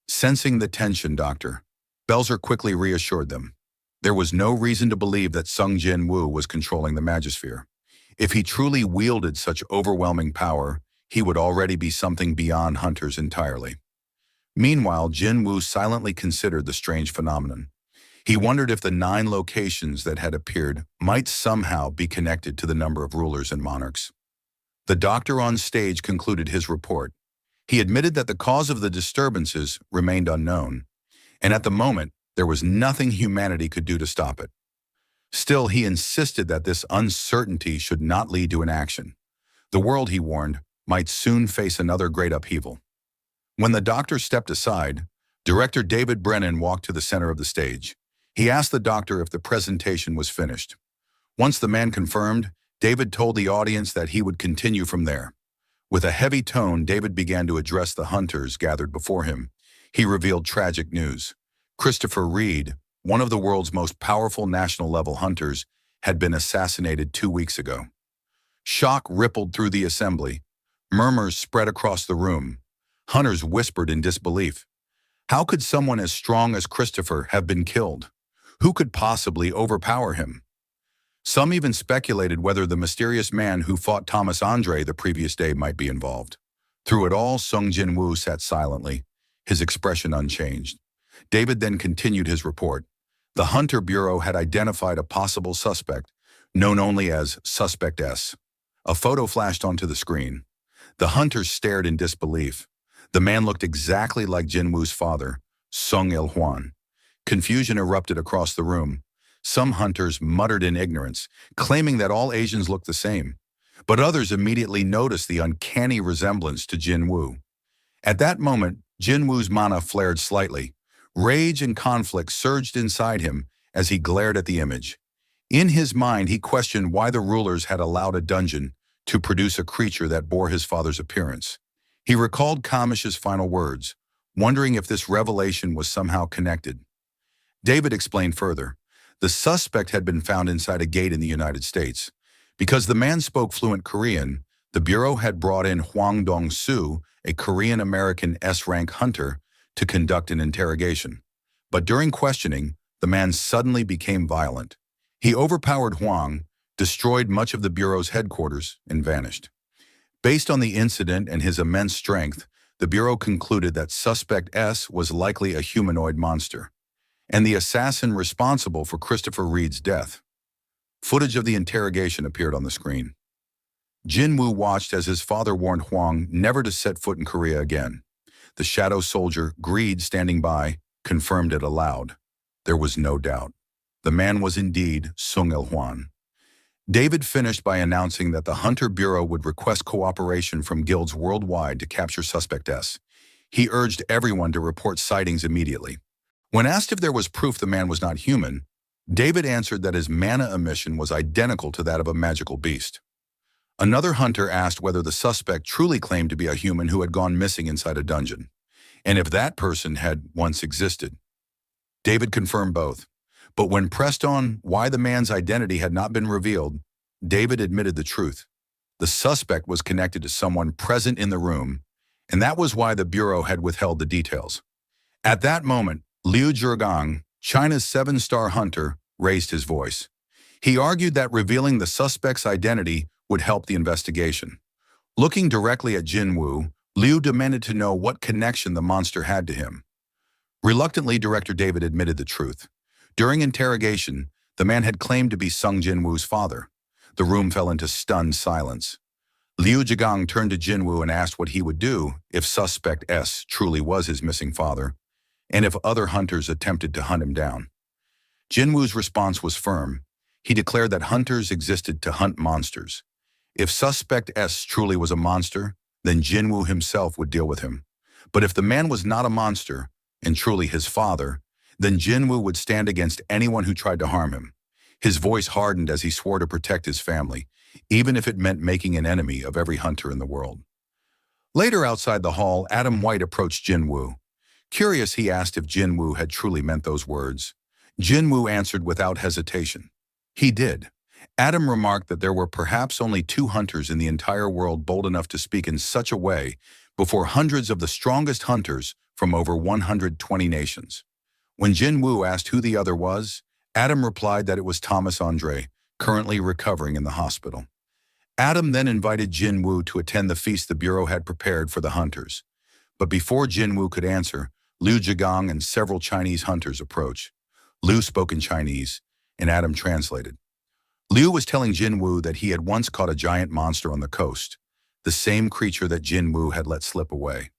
Sensing the tension, Dr. Belzer quickly reassured them. There was no reason to believe that Sung Jinwoo was controlling the Magisphere. If he truly wielded such overwhelming power, he would already be something beyond hunters entirely. Meanwhile, Jinwoo silently considered the strange phenomenon. He wondered if the 9 locations that had appeared might somehow be connected to the number of rulers and monarchs. The doctor on stage concluded his report. He admitted that the cause of the disturbances remained unknown, and at the moment, there was nothing humanity could do to stop it. Still, he insisted that this uncertainty should not lead to inaction. The world, he warned, might soon face another great upheaval. When the doctor stepped aside, director David Brennan walked to the center of the stage. He asked the doctor if the presentation was finished. Once the man confirmed, David told the audience that he would continue from there. With a heavy tone, David began to address the hunters gathered before him. He revealed tragic news. Christopher Reed, one of the world's most powerful national-level hunters, had been assassinated 2 weeks ago. Shock rippled through the assembly. Murmurs spread across the room. Hunters whispered in disbelief. How could someone as strong as Christopher have been killed? Who could possibly overpower him? Some even speculated whether the mysterious man who fought Thomas Andre the previous day might be involved. Through it all, Sung Jinwoo sat silently, his expression unchanged. David then continued his report. The Hunter Bureau had identified a possible suspect, known only as Suspect S. A photo flashed onto the screen. The hunters stared in disbelief. The man looked exactly like Jinwoo's father, Sung Il-hwan. Confusion erupted across the room. Some hunters muttered in ignorance, claiming that all Asians looked the same. But others immediately noticed the uncanny resemblance to Jinwoo. At that moment, Jinwoo's mana flared slightly. Rage and conflict surged inside him as he glared at the image. In his mind, he questioned why the rulers had allowed a dungeon to produce a creature that bore his father's appearance. He recalled Kamish's final words, wondering if this revelation was somehow connected. David explained further. The suspect had been found inside a gate in the United States. Because the man spoke fluent Korean, the Bureau had brought in Hwang Dong-soo, a Korean-American S-rank hunter, to conduct an interrogation. But during questioning, the man suddenly became violent. He overpowered Hwang, destroyed much of the Bureau's headquarters, and vanished. Based on the incident and his immense strength, the Bureau concluded that Suspect S was likely a humanoid monster, and the assassin responsible for Christopher Reed's death. Footage of the interrogation appeared on the screen. Jinwoo watched as his father warned Hwang never to set foot in Korea again. The shadow soldier, Greed, standing by, confirmed it aloud. There was no doubt. The man was indeed Sung Il-hwan. David finished by announcing that the Hunter Bureau would request cooperation from guilds worldwide to capture Suspect S. He urged everyone to report sightings immediately. When asked if there was proof the man was not human, David answered that his mana emission was identical to that of a magical beast. Another hunter asked whether the suspect truly claimed to be a human who had gone missing inside a dungeon, and if that person had once existed. David confirmed both, but when pressed on why the man's identity had not been revealed, David admitted the truth. The suspect was connected to someone present in the room, and that was why the Bureau had withheld the details. At that moment, Liu Zhigang, China's 7-star hunter, raised his voice. He argued that revealing the suspect's identity would help the investigation. Looking directly at Jinwoo, Liu demanded to know what connection the monster had to him. Reluctantly, Director David admitted the truth. During interrogation, the man had claimed to be Sung Jinwoo's father. The room fell into stunned silence. Liu Zhigang turned to Jinwoo and asked what he would do if Suspect S truly was his missing father, and if other hunters attempted to hunt him down. Jinwoo's response was firm. He declared that hunters existed to hunt monsters. If Suspect S truly was a monster, then Jinwoo himself would deal with him. But if the man was not a monster, and truly his father, then Jinwoo would stand against anyone who tried to harm him. His voice hardened as he swore to protect his family, even if it meant making an enemy of every hunter in the world. Later outside the hall, Adam White approached Jinwoo. Curious, he asked if Jinwoo had truly meant those words. Jinwoo answered without hesitation. He did, Adam remarked that there were perhaps only 2 hunters in the entire world bold enough to speak in such a way before hundreds of the strongest hunters from over 120 nations. When Jinwoo asked who the other was, Adam replied that it was Thomas Andre, currently recovering in the hospital. Adam then invited Jinwoo to attend the feast the Bureau had prepared for the hunters. But before Jinwoo could answer, Liu Zhigang and several Chinese hunters approached. Liu spoke in Chinese, and Adam translated. Liu was telling Jinwoo that he had once caught a giant monster on the coast, the same creature that Jinwoo had let slip away.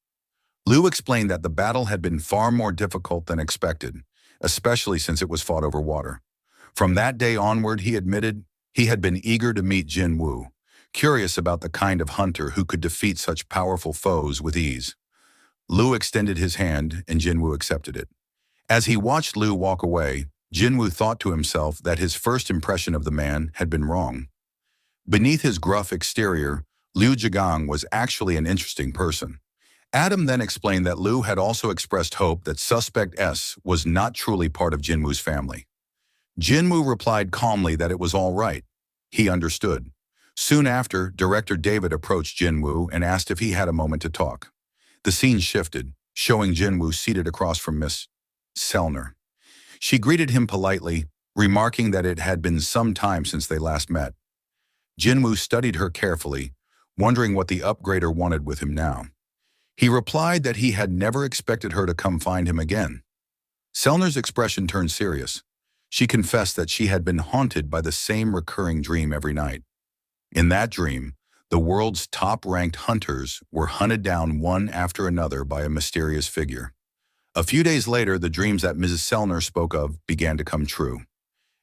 Liu explained that the battle had been far more difficult than expected, especially since it was fought over water. From that day onward, he admitted, he had been eager to meet Jinwoo, curious about the kind of hunter who could defeat such powerful foes with ease. Liu extended his hand, and Jinwoo accepted it. As he watched Liu walk away, Jinwoo thought to himself that his first impression of the man had been wrong. Beneath his gruff exterior, Liu Zhigang was actually an interesting person. Adam then explained that Liu had also expressed hope that Suspect S was not truly part of Jinwoo's family. Jinwoo replied calmly that it was all right. He understood. Soon after, Director David approached Jinwoo and asked if he had a moment to talk. The scene shifted, showing Jinwoo seated across from Miss Sellner. She greeted him politely, remarking that it had been some time since they last met. Jinwoo studied her carefully, wondering what the upgrader wanted with him now. He replied that he had never expected her to come find him again. Sellner's expression turned serious. She confessed that she had been haunted by the same recurring dream every night. In that dream, the world's top-ranked hunters were hunted down one after another by a mysterious figure. A few days later, the dreams that Mrs. Sellner spoke of began to come true.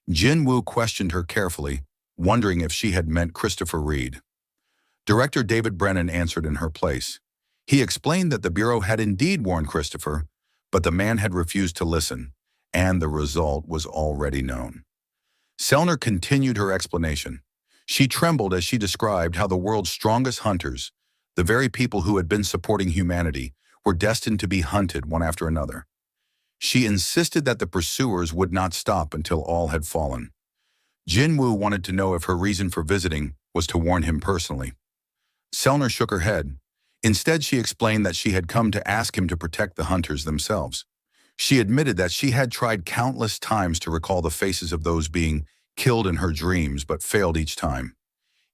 Jinwoo questioned her carefully, wondering if she had meant Christopher Reed. Director David Brennan answered in her place. He explained that the Bureau had indeed warned Christopher, but the man had refused to listen, and the result was already known. Sellner continued her explanation. She trembled as she described how the world's strongest hunters, the very people who had been supporting humanity, were destined to be hunted one after another. She insisted that the pursuers would not stop until all had fallen. Jinwoo wanted to know if her reason for visiting was to warn him personally. Sellner shook her head. Instead, she explained that she had come to ask him to protect the hunters themselves. She admitted that she had tried countless times to recall the faces of those being killed in her dreams but failed each time.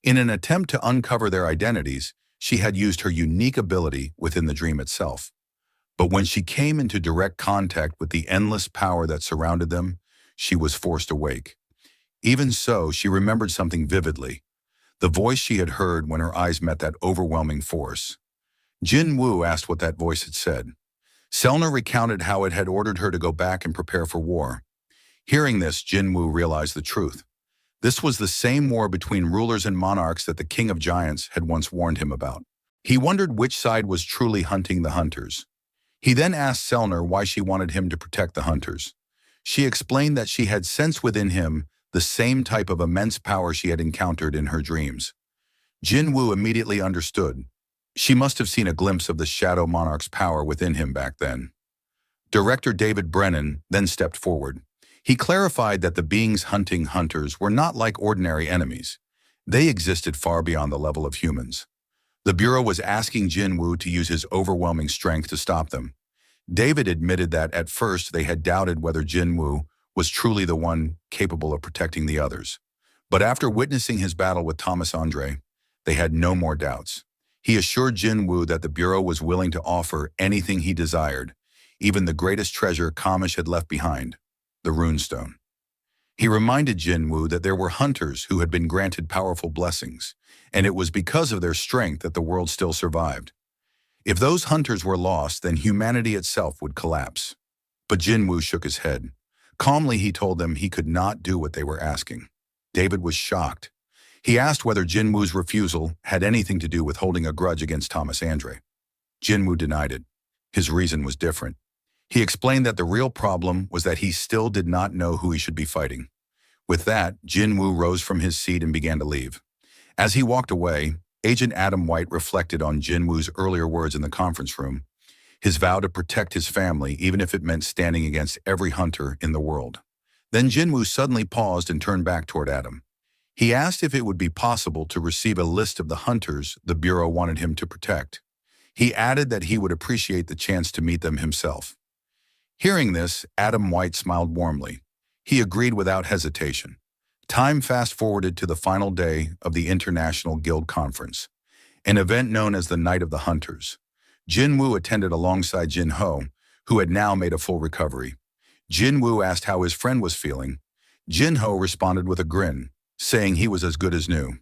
In an attempt to uncover their identities, she had used her unique ability within the dream itself. But when she came into direct contact with the endless power that surrounded them, she was forced awake. Even so, she remembered something vividly, the voice she had heard when her eyes met that overwhelming force. Jinwoo asked what that voice had said. Sellner recounted how it had ordered her to go back and prepare for war. Hearing this, Jinwoo realized the truth. This was the same war between rulers and monarchs that the King of Giants had once warned him about. He wondered which side was truly hunting the hunters. He then asked Sellner why she wanted him to protect the hunters. She explained that she had sensed within him the same type of immense power she had encountered in her dreams. Jinwoo immediately understood. She must have seen a glimpse of the Shadow Monarch's power within him back then. Director David Brennan then stepped forward. He clarified that the beings hunting hunters were not like ordinary enemies. They existed far beyond the level of humans. The Bureau was asking Jinwoo to use his overwhelming strength to stop them. David admitted that at first they had doubted whether Jinwoo was truly the one capable of protecting the others. But after witnessing his battle with Thomas Andre, they had no more doubts. He assured Jinwoo that the Bureau was willing to offer anything he desired, even the greatest treasure Kamish had left behind, the runestone. He reminded Jinwoo that there were hunters who had been granted powerful blessings, and it was because of their strength that the world still survived. If those hunters were lost, then humanity itself would collapse. But Jinwoo shook his head. Calmly, he told them he could not do what they were asking. David was shocked. He asked whether Jinwoo's refusal had anything to do with holding a grudge against Thomas Andre. Jinwoo denied it. His reason was different. He explained that the real problem was that he still did not know who he should be fighting. With that, Jinwoo rose from his seat and began to leave. As he walked away, Agent Adam White reflected on Jinwoo's earlier words in the conference room, his vow to protect his family even if it meant standing against every hunter in the world. Then Jinwoo suddenly paused and turned back toward Adam. He asked if it would be possible to receive a list of the hunters the Bureau wanted him to protect. He added that he would appreciate the chance to meet them himself. Hearing this, Adam White smiled warmly. He agreed without hesitation. Time fast-forwarded to the final day of the International Guild Conference, an event known as the Night of the Hunters. Jinwoo attended alongside Jin-ho, who had now made a full recovery. Jinwoo asked how his friend was feeling. Jin-ho responded with a grin, saying he was as good as new.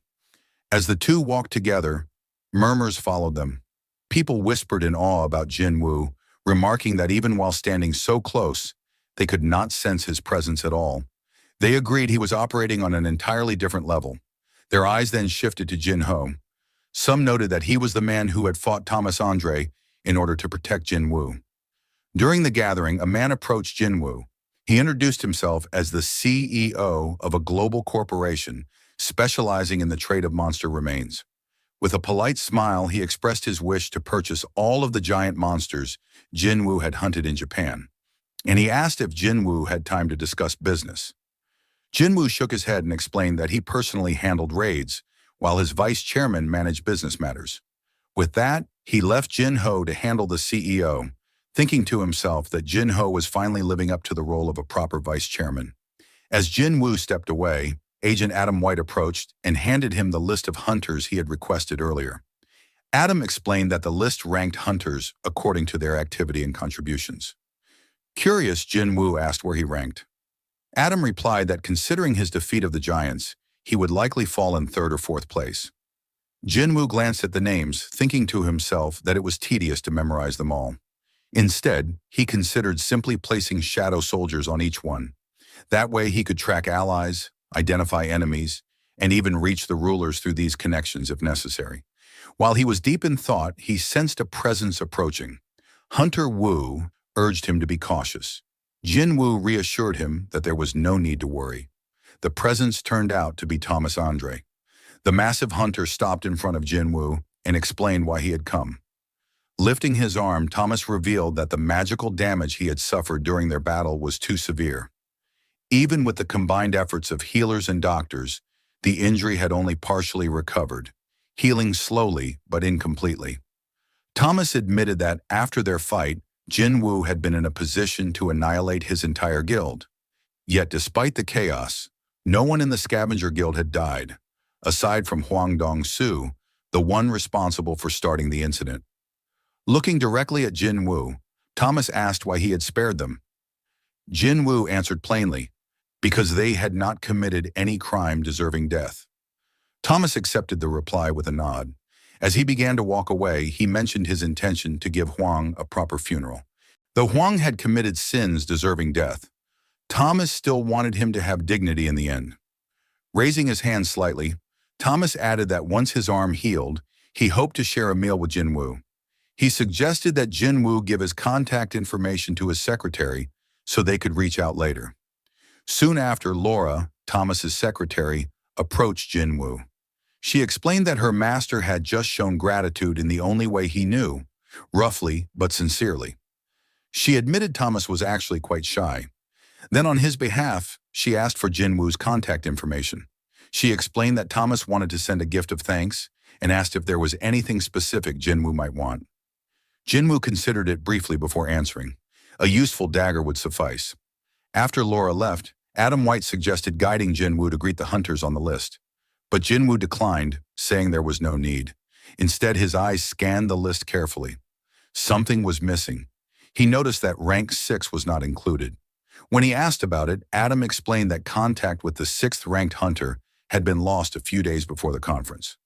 As the two walked together, murmurs followed them. People whispered in awe about Jinwoo, remarking that even while standing so close, they could not sense his presence at all. They agreed he was operating on an entirely different level. Their eyes then shifted to Jin-ho. Some noted that he was the man who had fought Thomas Andre in order to protect Jinwoo. During the gathering, a man approached Jinwoo. He introduced himself as the CEO of a global corporation specializing in the trade of monster remains. With a polite smile, he expressed his wish to purchase all of the giant monsters Jinwoo had hunted in Japan, and he asked if Jinwoo had time to discuss business. Jinwoo shook his head and explained that he personally handled raids, while his vice chairman managed business matters. With that, he left Jin-ho to handle the CEO, thinking to himself that Jin-ho was finally living up to the role of a proper vice chairman. As Jinwoo stepped away, Agent Adam White approached and handed him the list of hunters he had requested earlier. Adam explained that the list ranked hunters according to their activity and contributions. Curious, Jinwoo asked where he ranked. Adam replied that considering his defeat of the giants, he would likely fall in third or fourth place. Jinwoo glanced at the names, thinking to himself that it was tedious to memorize them all. Instead, he considered simply placing shadow soldiers on each one. That way he could track allies, identify enemies, and even reach the rulers through these connections if necessary. While he was deep in thought, he sensed a presence approaching. Hunter Wu urged him to be cautious. Jinwoo reassured him that there was no need to worry. The presence turned out to be Thomas Andre. The massive hunter stopped in front of Jinwoo and explained why he had come. Lifting his arm, Thomas revealed that the magical damage he had suffered during their battle was too severe. Even with the combined efforts of healers and doctors, the injury had only partially recovered, healing slowly but incompletely. Thomas admitted that after their fight, Jinwoo had been in a position to annihilate his entire guild. Yet despite the chaos, no one in the Scavenger Guild had died, aside from Huang Dong-su, the one responsible for starting the incident. Looking directly at Jinwoo, Thomas asked why he had spared them. Jinwoo answered plainly, because they had not committed any crime deserving death. Thomas accepted the reply with a nod. As he began to walk away, he mentioned his intention to give Huang a proper funeral. Though Huang had committed sins deserving death, Thomas still wanted him to have dignity in the end. Raising his hand slightly, Thomas added that once his arm healed, he hoped to share a meal with Jinwoo. He suggested that Jinwoo give his contact information to his secretary so they could reach out later. Soon after, Laura, Thomas's secretary, approached Jinwoo. She explained that her master had just shown gratitude in the only way he knew, roughly but sincerely. She admitted Thomas was actually quite shy. Then on his behalf, she asked for Jinwoo's contact information. She explained that Thomas wanted to send a gift of thanks and asked if there was anything specific Jinwoo might want. Jinwoo considered it briefly before answering. A useful dagger would suffice. After Laura left, Adam White suggested guiding Jinwoo to greet the hunters on the list. But Jinwoo declined, saying there was no need. Instead, his eyes scanned the list carefully. Something was missing. He noticed that rank 6 was not included. When he asked about it, Adam explained that contact with the 6th-ranked hunter had been lost a few days before the conference.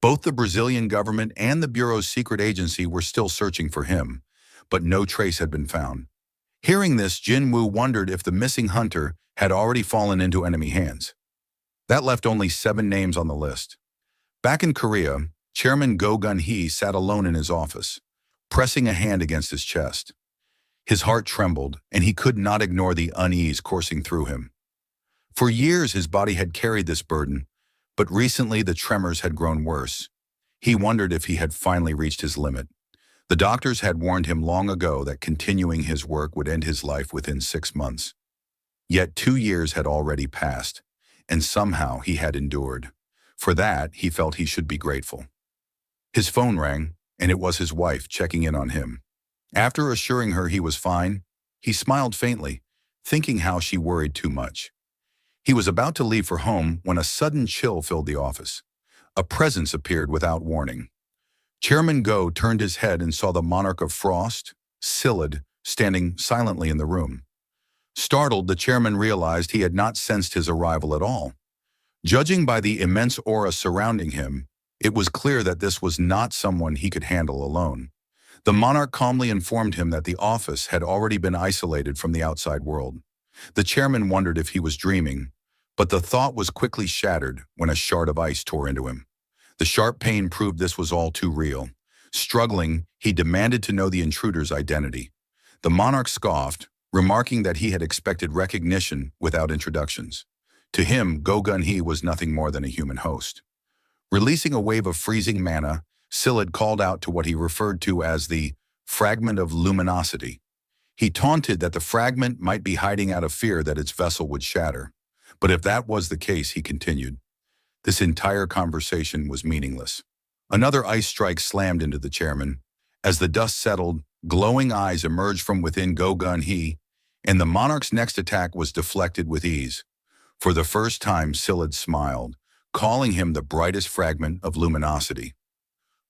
Both the Brazilian government and the Bureau's secret agency were still searching for him, but no trace had been found. Hearing this, Jinwoo wondered if the missing hunter had already fallen into enemy hands. That left only 7 names on the list. Back in Korea, Chairman Go Gun-hee sat alone in his office, pressing a hand against his chest. His heart trembled, and he could not ignore the unease coursing through him. For years, his body had carried this burden, but recently the tremors had grown worse. He wondered if he had finally reached his limit. The doctors had warned him long ago that continuing his work would end his life within 6 months. Yet 2 years had already passed, and somehow he had endured. For that, he felt he should be grateful. His phone rang, and it was his wife checking in on him. After assuring her he was fine, he smiled faintly, thinking how she worried too much. He was about to leave for home when a sudden chill filled the office. A presence appeared without warning. Chairman Go turned his head and saw the monarch of frost, Sillid, standing silently in the room. Startled, the chairman realized he had not sensed his arrival at all. Judging by the immense aura surrounding him, it was clear that this was not someone he could handle alone. The monarch calmly informed him that the office had already been isolated from the outside world. The chairman wondered if he was dreaming, but the thought was quickly shattered when a shard of ice tore into him. The sharp pain proved this was all too real. Struggling, he demanded to know the intruder's identity. The monarch scoffed, remarking that he had expected recognition without introductions. To him, Go Gun-hee was nothing more than a human host. Releasing a wave of freezing mana, Sillid called out to what he referred to as the fragment of luminosity. He taunted that the fragment might be hiding out of fear that its vessel would shatter. But if that was the case, he continued, this entire conversation was meaningless. Another ice strike slammed into the chairman. As the dust settled, glowing eyes emerged from within Go Gun-hee, and the monarch's next attack was deflected with ease. For the first time, Sillid smiled, calling him the brightest fragment of luminosity.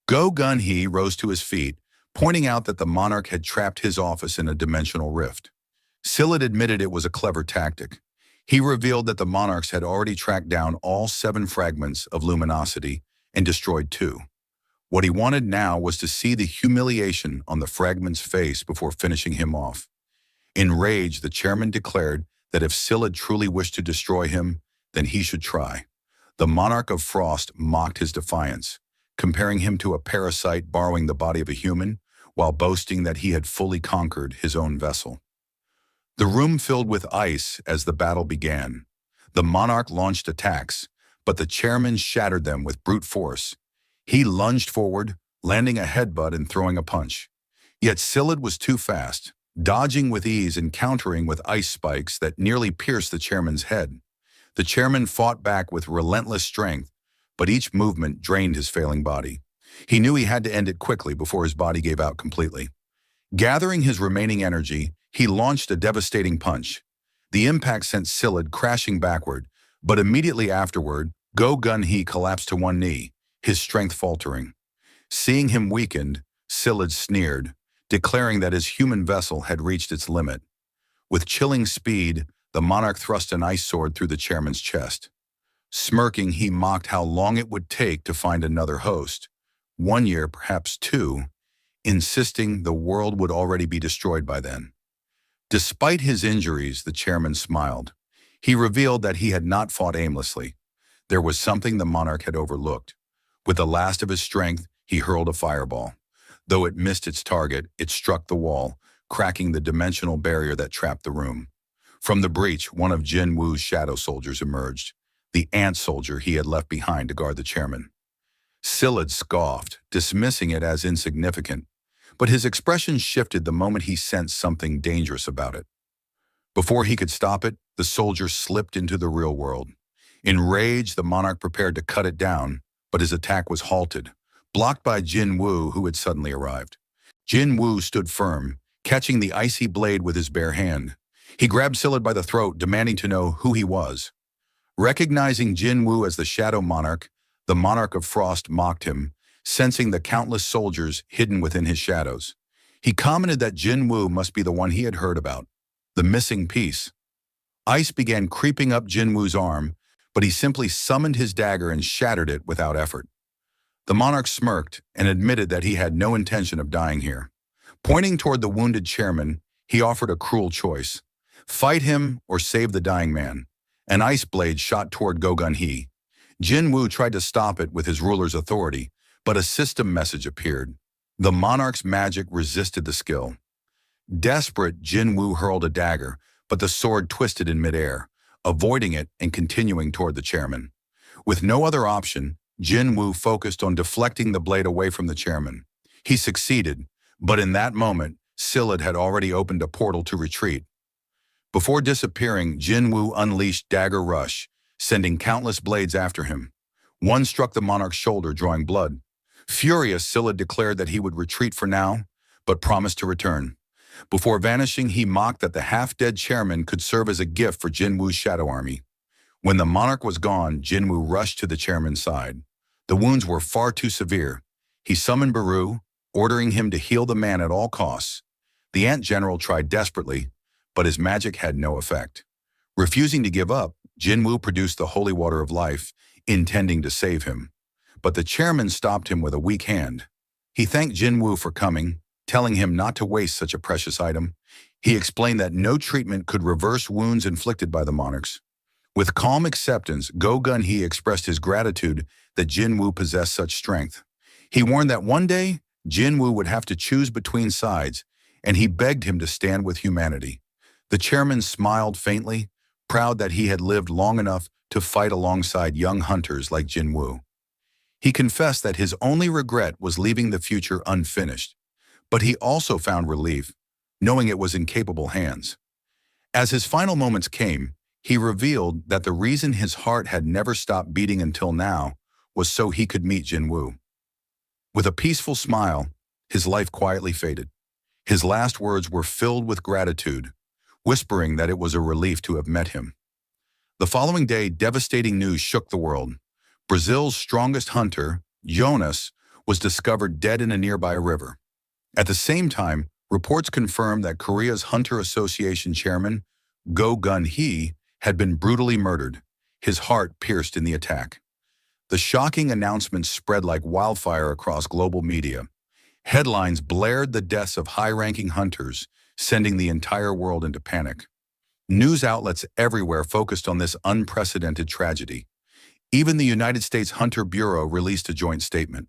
Go Gun-hee rose to his feet, pointing out that the monarch had trapped his office in a dimensional rift. Sillid admitted it was a clever tactic. He revealed that the monarchs had already tracked down all 7 fragments of luminosity and destroyed 2. What he wanted now was to see the humiliation on the fragment's face before finishing him off. Enraged, the chairman declared that if Sillid truly wished to destroy him, then he should try. The monarch of frost mocked his defiance, comparing him to a parasite borrowing the body of a human, while boasting that he had fully conquered his own vessel. The room filled with ice as the battle began. The monarch launched attacks, but the chairman shattered them with brute force. He lunged forward, landing a headbutt and throwing a punch. Yet Sillid was too fast, dodging with ease and countering with ice spikes that nearly pierced the chairman's head. The chairman fought back with relentless strength, but each movement drained his failing body. He knew he had to end it quickly before his body gave out completely. Gathering his remaining energy, he launched a devastating punch. The impact sent Sillid crashing backward, but immediately afterward, Go Gun-hee collapsed to one knee, his strength faltering. Seeing him weakened, Sillid sneered, declaring that his human vessel had reached its limit. With chilling speed, the monarch thrust an ice sword through the chairman's chest. Smirking, he mocked how long it would take to find another host. 1 year, perhaps 2, insisting the world would already be destroyed by then. Despite his injuries, the chairman smiled. He revealed that he had not fought aimlessly. There was something the monarch had overlooked. With the last of his strength, he hurled a fireball. Though it missed its target, it struck the wall, cracking the dimensional barrier that trapped the room. From the breach, one of Jinwoo's shadow soldiers emerged, the ant soldier he had left behind to guard the chairman. Sillid scoffed, dismissing it as insignificant, but his expression shifted the moment he sensed something dangerous about it. Before he could stop it, the soldier slipped into the real world. Enraged, the monarch prepared to cut it down, but his attack was halted, blocked by Jinwoo, who had suddenly arrived. Jinwoo stood firm, catching the icy blade with his bare hand. He grabbed Sillid by the throat, demanding to know who he was. Recognizing Jinwoo as the Shadow Monarch, the Monarch of Frost mocked him, sensing the countless soldiers hidden within his shadows. He commented that Jinwoo must be the one he had heard about, the missing piece. Ice began creeping up Jinwoo's arm, but he simply summoned his dagger and shattered it without effort. The monarch smirked and admitted that he had no intention of dying here. Pointing toward the wounded chairman, he offered a cruel choice. Fight him or save the dying man. An ice blade shot toward Go Gun-hee. Jinwoo tried to stop it with his ruler's authority, but a system message appeared. The monarch's magic resisted the skill. Desperate, Jinwoo hurled a dagger, but the sword twisted in midair, avoiding it and continuing toward the chairman. With no other option, Jinwoo focused on deflecting the blade away from the chairman. He succeeded, but in that moment, Sillid had already opened a portal to retreat. Before disappearing, Jinwoo unleashed Dagger Rush, sending countless blades after him. One struck the monarch's shoulder, drawing blood. Furious, Scylla declared that he would retreat for now, but promised to return. Before vanishing, he mocked that the half-dead chairman could serve as a gift for Jinwoo's shadow army. When the monarch was gone, Jinwoo rushed to the chairman's side. The wounds were far too severe. He summoned Baru, ordering him to heal the man at all costs. The ant general tried desperately, but his magic had no effect. Refusing to give up, Jinwoo produced the holy water of life, intending to save him. But the chairman stopped him with a weak hand. He thanked Jinwoo for coming, telling him not to waste such a precious item. He explained that no treatment could reverse wounds inflicted by the monarchs. With calm acceptance, Go Gun-hee expressed his gratitude that Jinwoo possessed such strength. He warned that one day, Jinwoo would have to choose between sides, and he begged him to stand with humanity. The chairman smiled faintly, proud that he had lived long enough to fight alongside young hunters like Jinwoo. He confessed that his only regret was leaving the future unfinished, but he also found relief, knowing it was in capable hands. As his final moments came, he revealed that the reason his heart had never stopped beating until now was so he could meet Jinwoo. With a peaceful smile, his life quietly faded. His last words were filled with gratitude, whispering that it was a relief to have met him. The following day, devastating news shook the world. Brazil's strongest hunter, Jonas, was discovered dead in a nearby river. At the same time, reports confirmed that Korea's Hunter Association chairman, Go Gun-hee, had been brutally murdered, his heart pierced in the attack. The shocking announcement spread like wildfire across global media. Headlines blared the deaths of high-ranking hunters, sending the entire world into panic. News outlets everywhere focused on this unprecedented tragedy. Even the United States Hunter Bureau released a joint statement.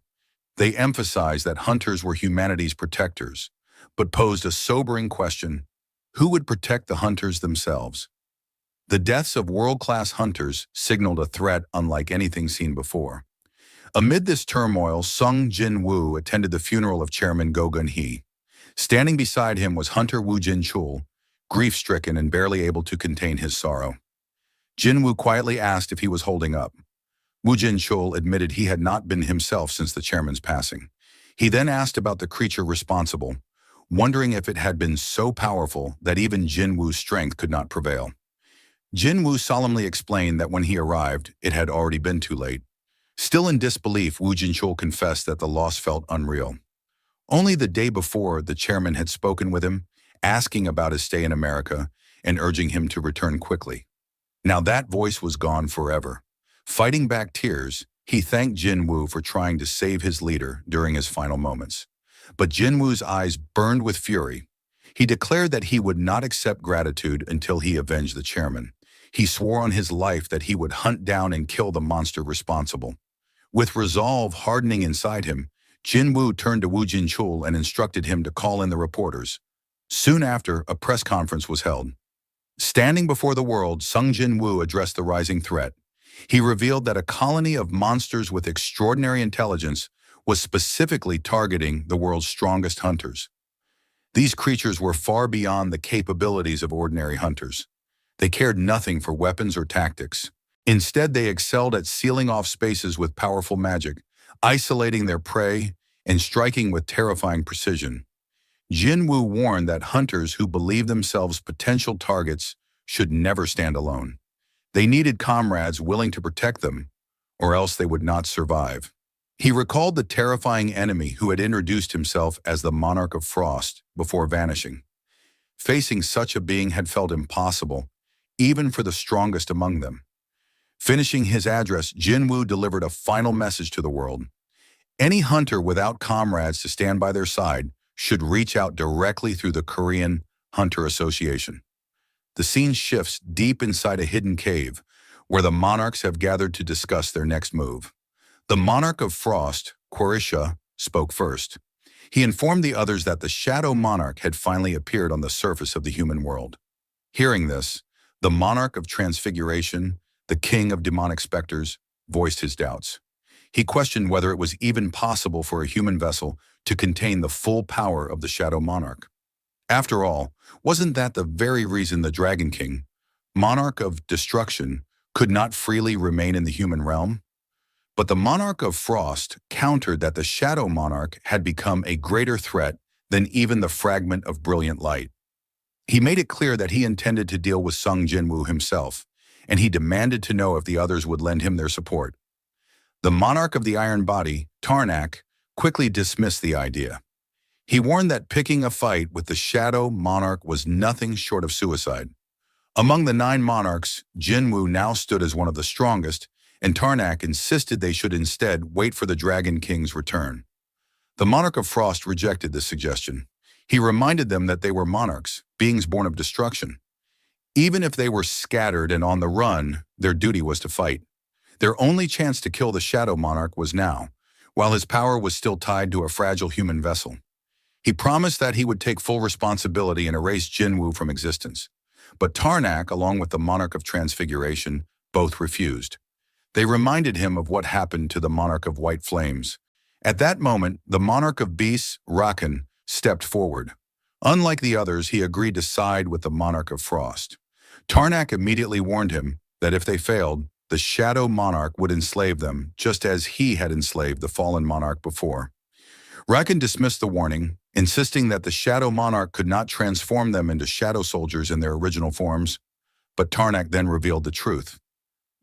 They emphasized that hunters were humanity's protectors, but posed a sobering question: who would protect the hunters themselves? The deaths of world-class hunters signaled a threat unlike anything seen before. Amid this turmoil, Sung Jinwoo attended the funeral of Chairman Go Gun-hee. Standing beside him was Hunter Woo Jin-chul, grief-stricken and barely able to contain his sorrow. Jinwoo quietly asked if he was holding up. Woo Jin-chul admitted he had not been himself since the chairman's passing. He then asked about the creature responsible, wondering if it had been so powerful that even Jinwoo's strength could not prevail. Jinwoo solemnly explained that when he arrived, it had already been too late. Still in disbelief, Woo Jin-chul confessed that the loss felt unreal. Only the day before, the chairman had spoken with him, asking about his stay in America and urging him to return quickly. Now that voice was gone forever. Fighting back tears, he thanked Jinwoo for trying to save his leader during his final moments. But Jinwoo's eyes burned with fury. He declared that he would not accept gratitude until he avenged the chairman. He swore on his life that he would hunt down and kill the monster responsible. With resolve hardening inside him, Jinwoo turned to Woo Jin-chul and instructed him to call in the reporters. Soon after, a press conference was held. Standing before the world, Sung Jinwoo addressed the rising threat. He revealed that a colony of monsters with extraordinary intelligence was specifically targeting the world's strongest hunters. These creatures were far beyond the capabilities of ordinary hunters. They cared nothing for weapons or tactics. Instead, they excelled at sealing off spaces with powerful magic, isolating their prey, and striking with terrifying precision. Jinwoo warned that hunters who believed themselves potential targets should never stand alone. They needed comrades willing to protect them, or else they would not survive. He recalled the terrifying enemy who had introduced himself as the Monarch of Frost before vanishing. Facing such a being had felt impossible, even for the strongest among them. Finishing his address, Jinwoo delivered a final message to the world. Any hunter without comrades to stand by their side should reach out directly through the Korean Hunter Association. The scene shifts deep inside a hidden cave, where the monarchs have gathered to discuss their next move. The Monarch of Frost, Quarisha, spoke first. He informed the others that the Shadow Monarch had finally appeared on the surface of the human world. Hearing this, the Monarch of Transfiguration, the king of demonic specters, voiced his doubts. He questioned whether it was even possible for a human vessel to contain the full power of the Shadow Monarch. After all, wasn't that the very reason the Dragon King, Monarch of Destruction, could not freely remain in the human realm. But the Monarch of Frost countered that the Shadow Monarch had become a greater threat than even the fragment of brilliant light. He made it clear that he intended to deal with Sung Jinwoo himself, and he demanded to know if the others would lend him their support. The Monarch of the Iron Body, Tarnak, quickly dismissed the idea. He warned that picking a fight with the Shadow Monarch was nothing short of suicide. Among the 9 monarchs, Jinwoo now stood as one of the strongest, and Tarnak insisted they should instead wait for the Dragon King's return. The Monarch of Frost rejected this suggestion. He reminded them that they were monarchs, beings born of destruction. Even if they were scattered and on the run, their duty was to fight. Their only chance to kill the Shadow Monarch was now, while his power was still tied to a fragile human vessel. He promised that he would take full responsibility and erase Jinwoo from existence. But Tarnak, along with the Monarch of Transfiguration, both refused. They reminded him of what happened to the Monarch of White Flames. At that moment, the Monarch of Beasts, Rakan, stepped forward. Unlike the others, he agreed to side with the Monarch of Frost. Tarnak immediately warned him that if they failed, the Shadow Monarch would enslave them, just as he had enslaved the fallen monarch before. Rakan dismissed the warning, insisting that the Shadow Monarch could not transform them into shadow soldiers in their original forms, but Tarnak then revealed the truth.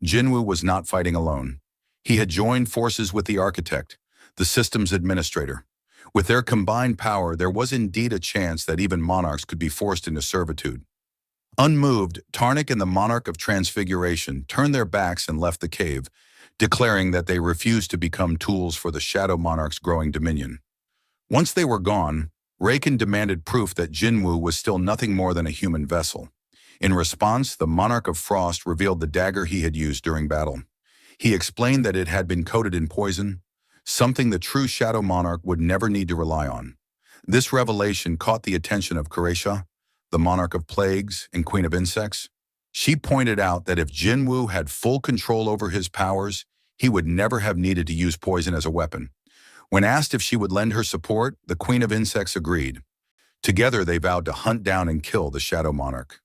Jinwoo was not fighting alone. He had joined forces with the Architect, the system's administrator. With their combined power, there was indeed a chance that even monarchs could be forced into servitude. Unmoved, Tarnak and the Monarch of Transfiguration turned their backs and left the cave, declaring that they refused to become tools for the Shadow Monarch's growing dominion. Once they were gone, Rakan demanded proof that Jinwoo was still nothing more than a human vessel. In response, the Monarch of Frost revealed the dagger he had used during battle. He explained that it had been coated in poison, something the true Shadow Monarch would never need to rely on. This revelation caught the attention of Kureisha, the Monarch of Plagues and Queen of Insects. She pointed out that if Jinwoo had full control over his powers, he would never have needed to use poison as a weapon. When asked if she would lend her support, the Queen of Insects agreed. Together, they vowed to hunt down and kill the Shadow Monarch.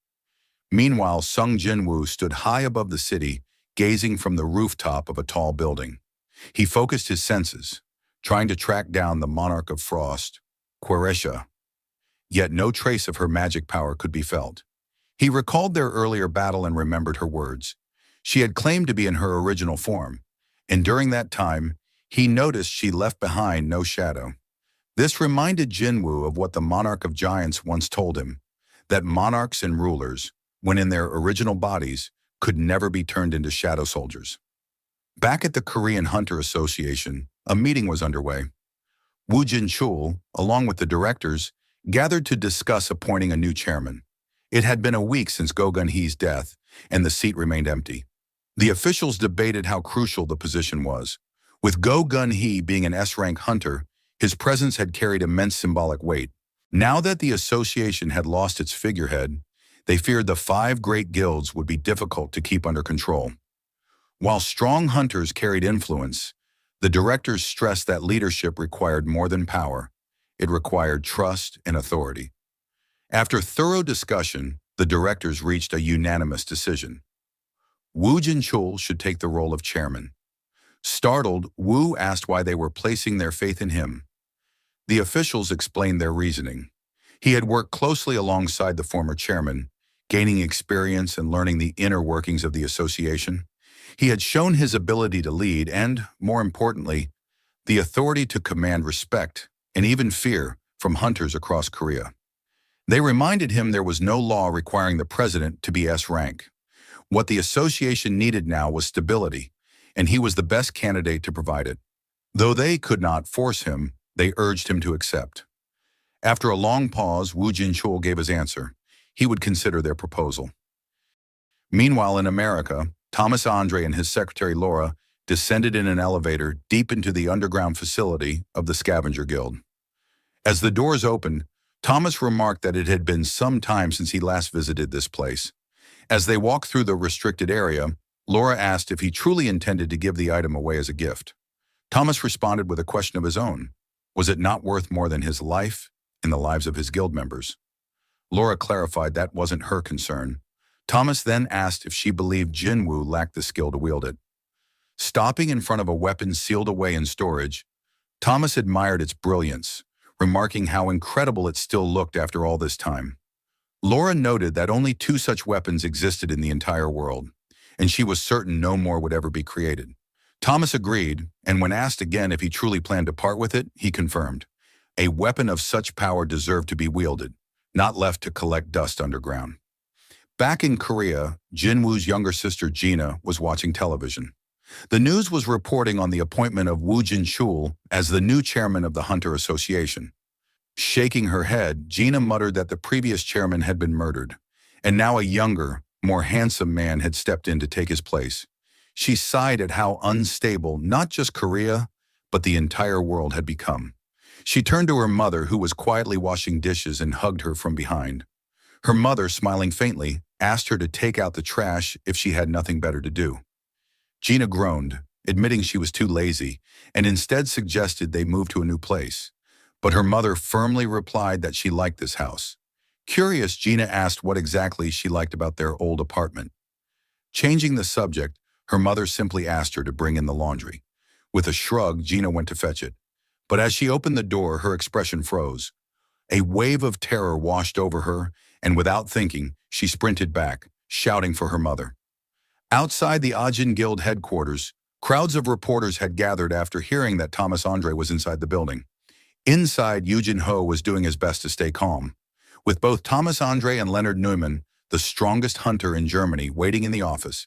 Meanwhile, Sung Jinwoo stood high above the city, gazing from the rooftop of a tall building. He focused his senses, trying to track down the Monarch of Frost, Kureisha. Yet no trace of her magic power could be felt. He recalled their earlier battle and remembered her words. She had claimed to be in her original form, and during that time, he noticed she left behind no shadow. This reminded Jinwoo of what the Monarch of Giants once told him, that monarchs and rulers, when in their original bodies, could never be turned into shadow soldiers. Back at the Korean Hunter Association, a meeting was underway. Woo Jin-chul, along with the directors, gathered to discuss appointing a new chairman. It had been a week since Go Gun-hee's death, and the seat remained empty. The officials debated how crucial the position was. With Go Gun-hee being an S-rank hunter, his presence had carried immense symbolic weight. Now that the association had lost its figurehead, they feared the 5 great guilds would be difficult to keep under control. While strong hunters carried influence, the directors stressed that leadership required more than power. It required trust and authority. After thorough discussion, the directors reached a unanimous decision. Woo Jin-chul should take the role of chairman. Startled, Woo asked why they were placing their faith in him. The officials explained their reasoning. He had worked closely alongside the former chairman, gaining experience and learning the inner workings of the association. He had shown his ability to lead and, more importantly, the authority to command respect and even fear from hunters across Korea. They reminded him there was no law requiring the president to be S-rank. What the association needed now was stability, and he was the best candidate to provide it. Though they could not force him, they urged him to accept. After a long pause, Woo Jin-chul gave his answer. He would consider their proposal. Meanwhile, in America, Thomas Andre and his secretary Laura descended in an elevator deep into the underground facility of the Scavenger Guild. As the doors opened, Thomas remarked that it had been some time since he last visited this place. As they walked through the restricted area, Laura asked if he truly intended to give the item away as a gift. Thomas responded with a question of his own. Was it not worth more than his life and the lives of his guild members? Laura clarified that wasn't her concern. Thomas then asked if she believed Jinwoo lacked the skill to wield it. Stopping in front of a weapon sealed away in storage, Thomas admired its brilliance, remarking how incredible it still looked after all this time. Laura noted that only 2 such weapons existed in the entire world, and she was certain no more would ever be created. Thomas agreed, and when asked again if he truly planned to part with it, he confirmed. A weapon of such power deserved to be wielded, not left to collect dust underground. Back in Korea, Jinwoo's younger sister Gina was watching television. The news was reporting on the appointment of Woo Jin-chul as the new chairman of the Hunter Association. Shaking her head, Gina muttered that the previous chairman had been murdered, and now a younger, more handsome man had stepped in to take his place. She sighed at how unstable not just Korea, but the entire world had become. She turned to her mother, who was quietly washing dishes, and hugged her from behind. Her mother, smiling faintly, asked her to take out the trash if she had nothing better to do. Gina groaned, admitting she was too lazy, and instead suggested they move to a new place. But her mother firmly replied that she liked this house. Curious, Gina asked what exactly she liked about their old apartment. Changing the subject, her mother simply asked her to bring in the laundry. With a shrug, Gina went to fetch it. But as she opened the door, her expression froze. A wave of terror washed over her, and without thinking, she sprinted back, shouting for her mother. Outside the Ajin Guild headquarters, crowds of reporters had gathered after hearing that Thomas Andre was inside the building. Inside, Yujin Ho was doing his best to stay calm. With both Thomas Andre and Leonard Neumann, the strongest hunter in Germany, waiting in the office,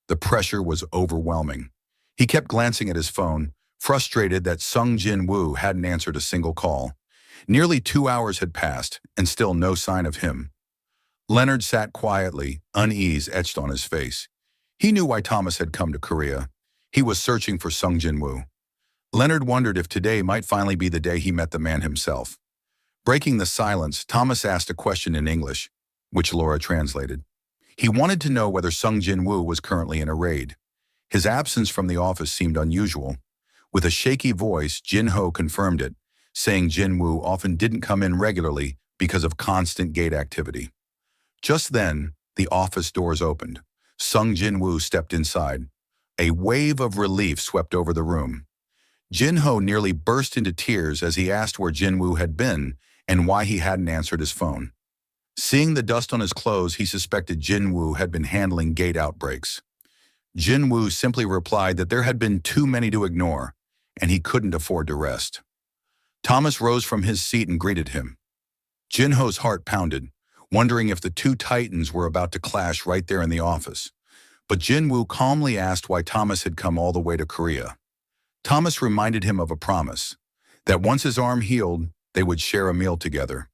the pressure was overwhelming. He kept glancing at his phone, frustrated that Sung Jinwoo hadn't answered a single call. Nearly 2 hours had passed, and still no sign of him. Leonard sat quietly, unease etched on his face. He knew why Thomas had come to Korea. He was searching for Sung Jinwoo. Leonard wondered if today might finally be the day he met the man himself. Breaking the silence, Thomas asked a question in English, which Laura translated. He wanted to know whether Sung Jinwoo was currently in a raid. His absence from the office seemed unusual. With a shaky voice, Jin Ho confirmed it, saying Jinwoo often didn't come in regularly because of constant gate activity. Just then, the office doors opened. Sung Jinwoo stepped inside. A wave of relief swept over the room. Jin Ho nearly burst into tears as he asked where Jinwoo had been and why he hadn't answered his phone. Seeing the dust on his clothes, he suspected Jinwoo had been handling gate outbreaks. Jinwoo simply replied that there had been too many to ignore, and he couldn't afford to rest. Thomas rose from his seat and greeted him. Jin Ho's heart pounded, wondering if the 2 titans were about to clash right there in the office. But Jinwoo calmly asked why Thomas had come all the way to Korea. Thomas reminded him of a promise, that once his arm healed, they would share a meal together.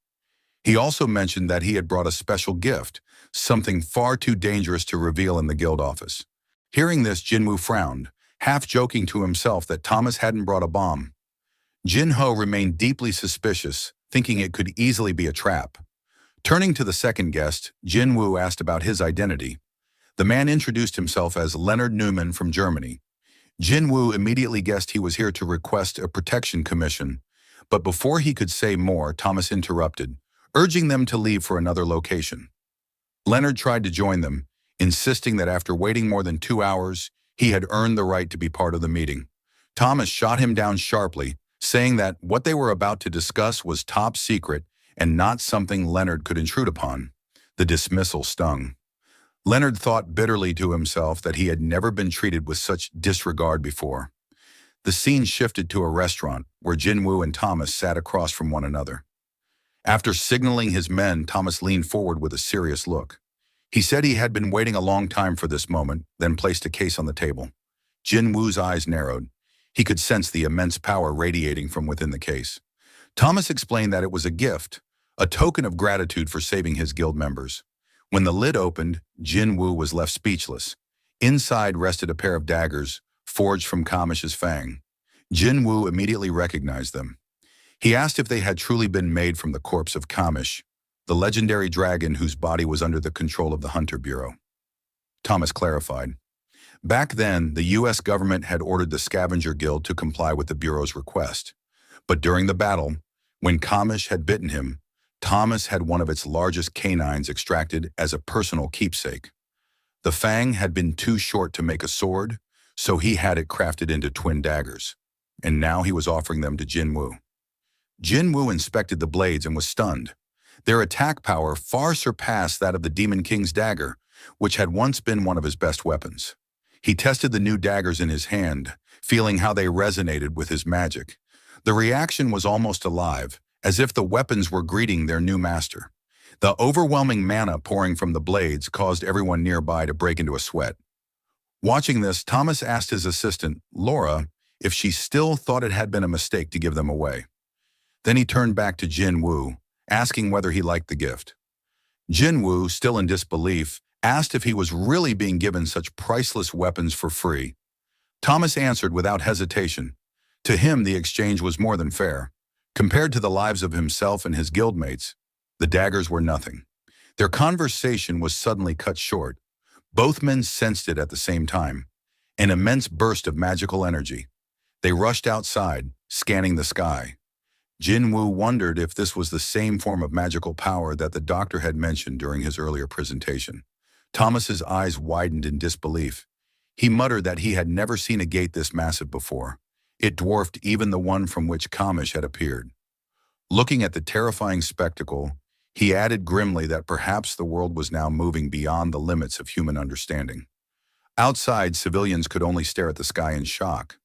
He also mentioned that he had brought a special gift, something far too dangerous to reveal in the guild office. Hearing this, Jinwoo frowned, half joking to himself that Thomas hadn't brought a bomb. Jin Ho remained deeply suspicious, thinking it could easily be a trap. Turning to the second guest, Jinwoo asked about his identity. The man introduced himself as Leonard Neumann from Germany. Jinwoo immediately guessed he was here to request a protection commission, but before he could say more, Thomas interrupted, urging them to leave for another location. Leonard tried to join them, insisting that after waiting more than 2 hours, he had earned the right to be part of the meeting. Thomas shot him down sharply, saying that what they were about to discuss was top secret and not something Leonard could intrude upon. The dismissal stung. Leonard thought bitterly to himself that he had never been treated with such disregard before. The scene shifted to a restaurant where Jinwoo and Thomas sat across from one another. After signaling his men, Thomas leaned forward with a serious look. He said he had been waiting a long time for this moment, then placed a case on the table. Jinwoo's eyes narrowed. He could sense the immense power radiating from within the case. Thomas explained that it was a gift, a token of gratitude for saving his guild members. When the lid opened, Jinwoo was left speechless. Inside rested a pair of daggers, forged from Kamish's fang. Jinwoo immediately recognized them. He asked if they had truly been made from the corpse of Kamish, the legendary dragon whose body was under the control of the Hunter Bureau. Thomas clarified. Back then, the U.S. government had ordered the Scavenger Guild to comply with the Bureau's request. But during the battle, when Kamish had bitten him, Thomas had one of its largest canines extracted as a personal keepsake. The fang had been too short to make a sword, so he had it crafted into twin daggers. And now he was offering them to Jinwoo. Jinwoo inspected the blades and was stunned. Their attack power far surpassed that of the Demon King's dagger, which had once been one of his best weapons. He tested the new daggers in his hand, feeling how they resonated with his magic. The reaction was almost alive, as if the weapons were greeting their new master. The overwhelming mana pouring from the blades caused everyone nearby to break into a sweat. Watching this, Thomas asked his assistant, Laura, if she still thought it had been a mistake to give them away. Then he turned back to Jinwoo, asking whether he liked the gift. Jinwoo, still in disbelief, asked if he was really being given such priceless weapons for free. Thomas answered without hesitation. To him, the exchange was more than fair. Compared to the lives of himself and his guildmates, the daggers were nothing. Their conversation was suddenly cut short. Both men sensed it at the same time, an immense burst of magical energy. They rushed outside, scanning the sky. Jinwoo wondered if this was the same form of magical power that the doctor had mentioned during his earlier presentation. Thomas's eyes widened in disbelief. He muttered that he had never seen a gate this massive before. It dwarfed even the one from which Kamish had appeared. Looking at the terrifying spectacle, he added grimly that perhaps the world was now moving beyond the limits of human understanding. Outside, civilians could only stare at the sky in shock.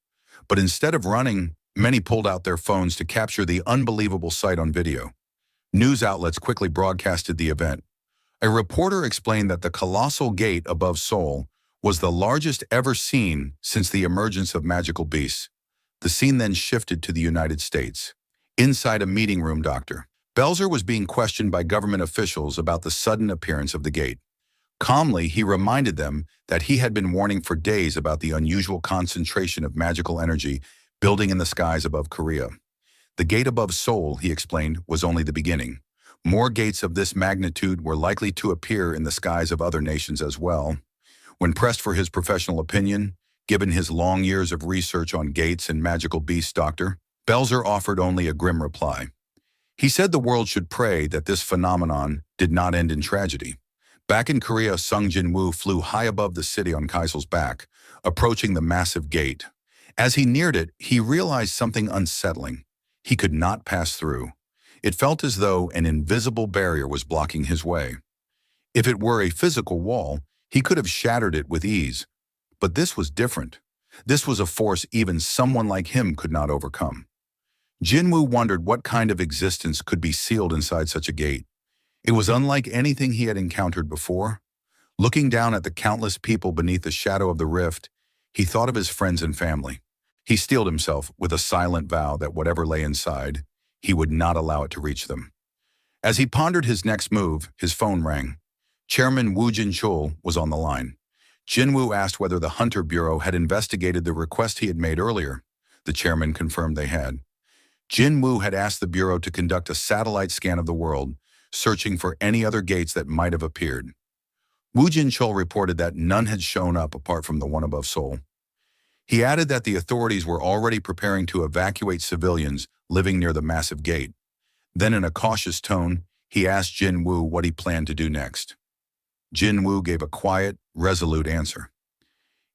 But instead of running, many pulled out their phones to capture the unbelievable sight on video. News outlets quickly broadcasted the event. A reporter explained that the colossal gate above Seoul was the largest ever seen since the emergence of magical beasts. The scene then shifted to the United States. Inside a meeting room, Dr. Belzer was being questioned by government officials about the sudden appearance of the gate. Calmly, he reminded them that he had been warning for days about the unusual concentration of magical energy building in the skies above Korea. The gate above Seoul, he explained, was only the beginning. More gates of this magnitude were likely to appear in the skies of other nations as well. When pressed for his professional opinion, given his long years of research on gates and magical beasts, Dr. Belzer offered only a grim reply. He said the world should pray that this phenomenon did not end in tragedy. Back in Korea, Sung Jinwoo flew high above the city on Kaisel's back, approaching the massive gate. As he neared it, he realized something unsettling. He could not pass through. It felt as though an invisible barrier was blocking his way. If it were a physical wall, he could have shattered it with ease. But this was different. This was a force even someone like him could not overcome. Jinwoo wondered what kind of existence could be sealed inside such a gate. It was unlike anything he had encountered before. Looking down at the countless people beneath the shadow of the rift, he thought of his friends and family. He steeled himself with a silent vow that whatever lay inside, he would not allow it to reach them. As he pondered his next move, his phone rang. Chairman Woo Jin-chul was on the line. Jinwoo asked whether the Hunter Bureau had investigated the request he had made earlier. The chairman confirmed they had. Jinwoo had asked the Bureau to conduct a satellite scan of the world, searching for any other gates that might have appeared. Woo Jin-chul reported that none had shown up apart from the one above Seoul. He added that the authorities were already preparing to evacuate civilians living near the massive gate. Then in a cautious tone, he asked Jinwoo what he planned to do next. Jinwoo gave a quiet, resolute answer.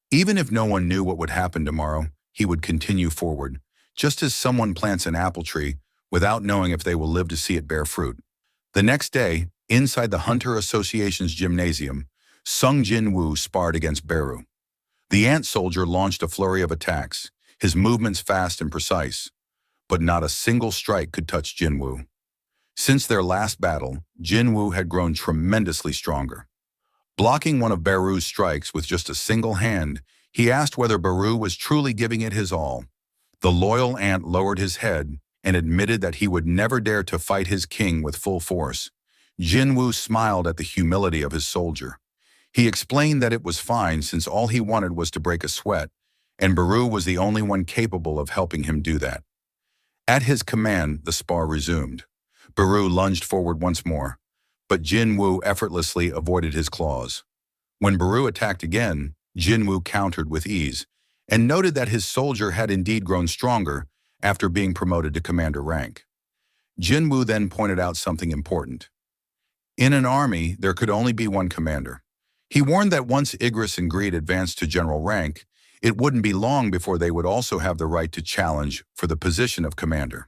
Even if no one knew what would happen tomorrow, he would continue forward, just as someone plants an apple tree without knowing if they will live to see it bear fruit. The next day, inside the Hunter Association's gymnasium, Sung Jinwoo sparred against Beru. The ant soldier launched a flurry of attacks, his movements fast and precise, but not a single strike could touch Jinwoo. Since their last battle, Jinwoo had grown tremendously stronger. Blocking one of Beru's strikes with just a single hand, he asked whether Beru was truly giving it his all. The loyal ant lowered his head and admitted that he would never dare to fight his king with full force. Jinwoo smiled at the humility of his soldier. He explained that it was fine since all he wanted was to break a sweat, and Beru was the only one capable of helping him do that. At his command, the spar resumed. Beru lunged forward once more, but Jinwoo effortlessly avoided his claws. When Beru attacked again, Jinwoo countered with ease, and noted that his soldier had indeed grown stronger after being promoted to commander rank. Jinwoo then pointed out something important. In an army, there could only be one commander. He warned that once Igris and Greed advanced to general rank, it wouldn't be long before they would also have the right to challenge for the position of commander.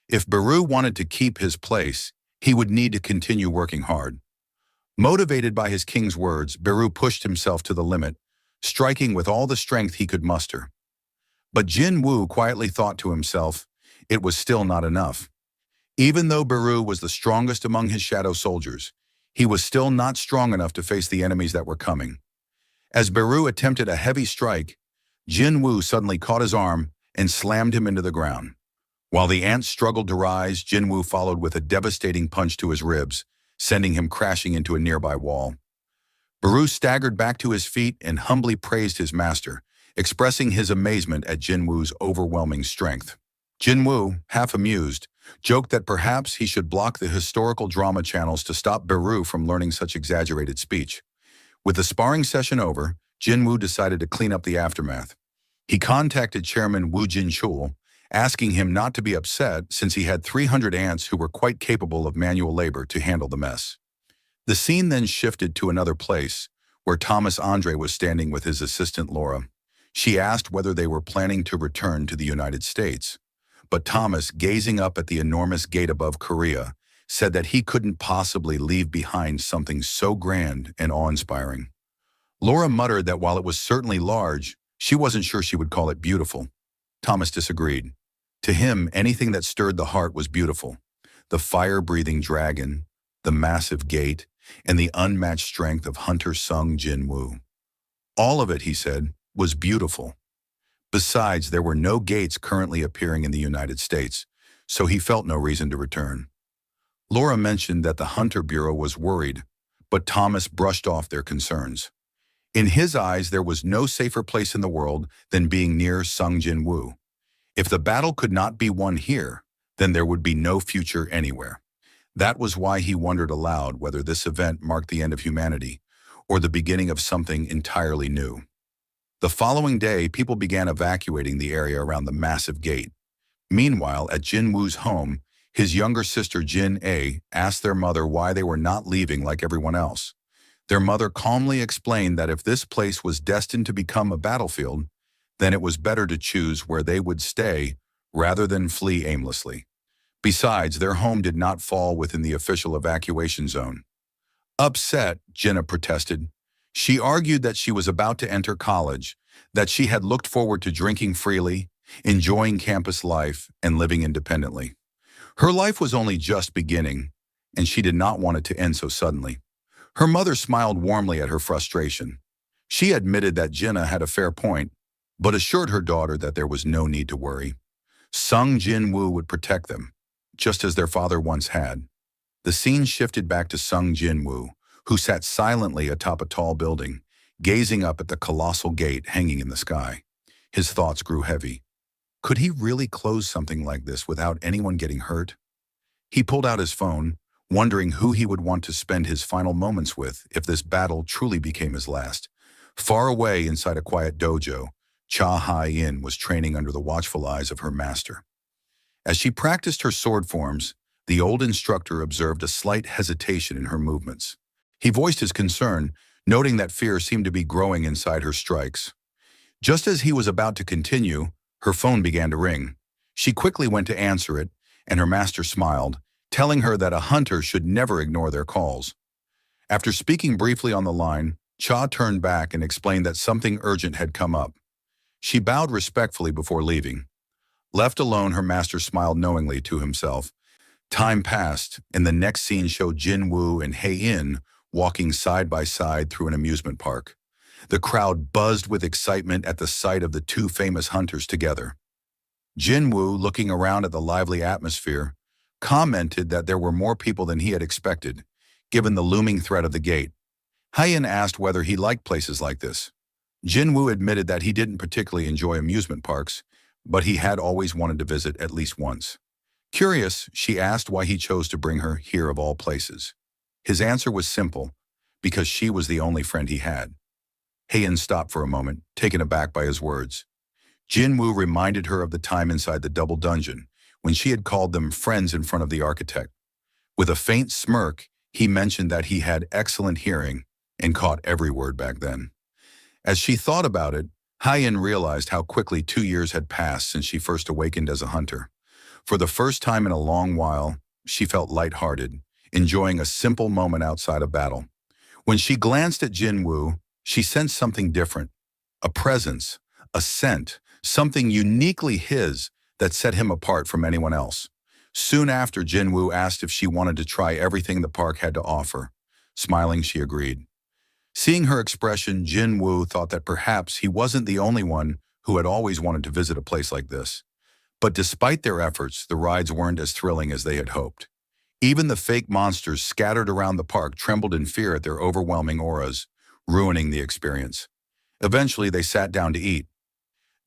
If Baru wanted to keep his place, he would need to continue working hard. Motivated by his king's words, Baru pushed himself to the limit, striking with all the strength he could muster. But Jinwoo quietly thought to himself, it was still not enough. Even though Baru was the strongest among his shadow soldiers, he was still not strong enough to face the enemies that were coming. As Baru attempted a heavy strike, Jinwoo suddenly caught his arm and slammed him into the ground. While the ant struggled to rise, Jinwoo followed with a devastating punch to his ribs, sending him crashing into a nearby wall. Baru staggered back to his feet and humbly praised his master, expressing his amazement at Jinwoo's overwhelming strength. Jinwoo, half amused, joked that perhaps he should block the historical drama channels to stop Baru from learning such exaggerated speech. With the sparring session over, Jinwoo decided to clean up the aftermath. He contacted Chairman Woo Jin-chul, asking him not to be upset since he had 300 ants who were quite capable of manual labor to handle the mess. The scene then shifted to another place, where Thomas Andre was standing with his assistant Laura. She asked whether they were planning to return to the United States. But Thomas, gazing up at the enormous gate above Korea, said that he couldn't possibly leave behind something so grand and awe-inspiring. Laura muttered that while it was certainly large, she wasn't sure she would call it beautiful. Thomas disagreed. To him, anything that stirred the heart was beautiful. The fire-breathing dragon, the massive gate, and the unmatched strength of hunter Sung Jinwoo. All of it, he said, was beautiful. Besides, there were no gates currently appearing in the United States, so he felt no reason to return. Laura mentioned that the Hunter Bureau was worried, but Thomas brushed off their concerns. In his eyes, there was no safer place in the world than being near Sung Jinwoo. If the battle could not be won here, then there would be no future anywhere. That was why he wondered aloud whether this event marked the end of humanity or the beginning of something entirely new. The following day, people began evacuating the area around the massive gate. Meanwhile, at Jinwoo's home, his younger sister Jin-A asked their mother why they were not leaving like everyone else. Their mother calmly explained that if this place was destined to become a battlefield, then it was better to choose where they would stay rather than flee aimlessly. Besides, their home did not fall within the official evacuation zone. Upset, Jinna protested. She argued that she was about to enter college, that she had looked forward to drinking freely, enjoying campus life, and living independently. Her life was only just beginning, and she did not want it to end so suddenly. Her mother smiled warmly at her frustration. She admitted that Jinna had a fair point, but assured her daughter that there was no need to worry. Sung Jinwoo would protect them, just as their father once had. The scene shifted back to Sung Jinwoo, who sat silently atop a tall building, gazing up at the colossal gate hanging in the sky. His thoughts grew heavy. Could he really close something like this without anyone getting hurt? He pulled out his phone, wondering who he would want to spend his final moments with if this battle truly became his last. Far away inside a quiet dojo, Cha Hai-in was training under the watchful eyes of her master. As she practiced her sword forms, the old instructor observed a slight hesitation in her movements. He voiced his concern, noting that fear seemed to be growing inside her strikes. Just as he was about to continue, her phone began to ring. She quickly went to answer it, and her master smiled, telling her that a hunter should never ignore their calls. After speaking briefly on the line, Cha turned back and explained that something urgent had come up. She bowed respectfully before leaving. Left alone, her master smiled knowingly to himself. Time passed, and the next scene showed Jinwoo and Hai-in walking side by side through an amusement park. The crowd buzzed with excitement at the sight of the two famous hunters together. Jinwoo, looking around at the lively atmosphere, commented that there were more people than he had expected, given the looming threat of the gate. Hai-in asked whether he liked places like this. Jinwoo admitted that he didn't particularly enjoy amusement parks, but he had always wanted to visit at least once. Curious, she asked why he chose to bring her here of all places. His answer was simple, because she was the only friend he had. Hai-in stopped for a moment, taken aback by his words. Jinwoo reminded her of the time inside the double dungeon, when she had called them friends in front of the architect. With a faint smirk, he mentioned that he had excellent hearing and caught every word back then. As she thought about it, Hyen realized how quickly 2 years had passed since she first awakened as a hunter. For the first time in a long while, she felt lighthearted, enjoying a simple moment outside of battle. When she glanced at Jinwoo, she sensed something different, a presence, a scent, something uniquely his that set him apart from anyone else. Soon after, Jinwoo asked if she wanted to try everything the park had to offer. Smiling, she agreed. Seeing her expression, Jinwoo thought that perhaps he wasn't the only one who had always wanted to visit a place like this. But despite their efforts, the rides weren't as thrilling as they had hoped. Even the fake monsters scattered around the park trembled in fear at their overwhelming auras, ruining the experience. Eventually, they sat down to eat.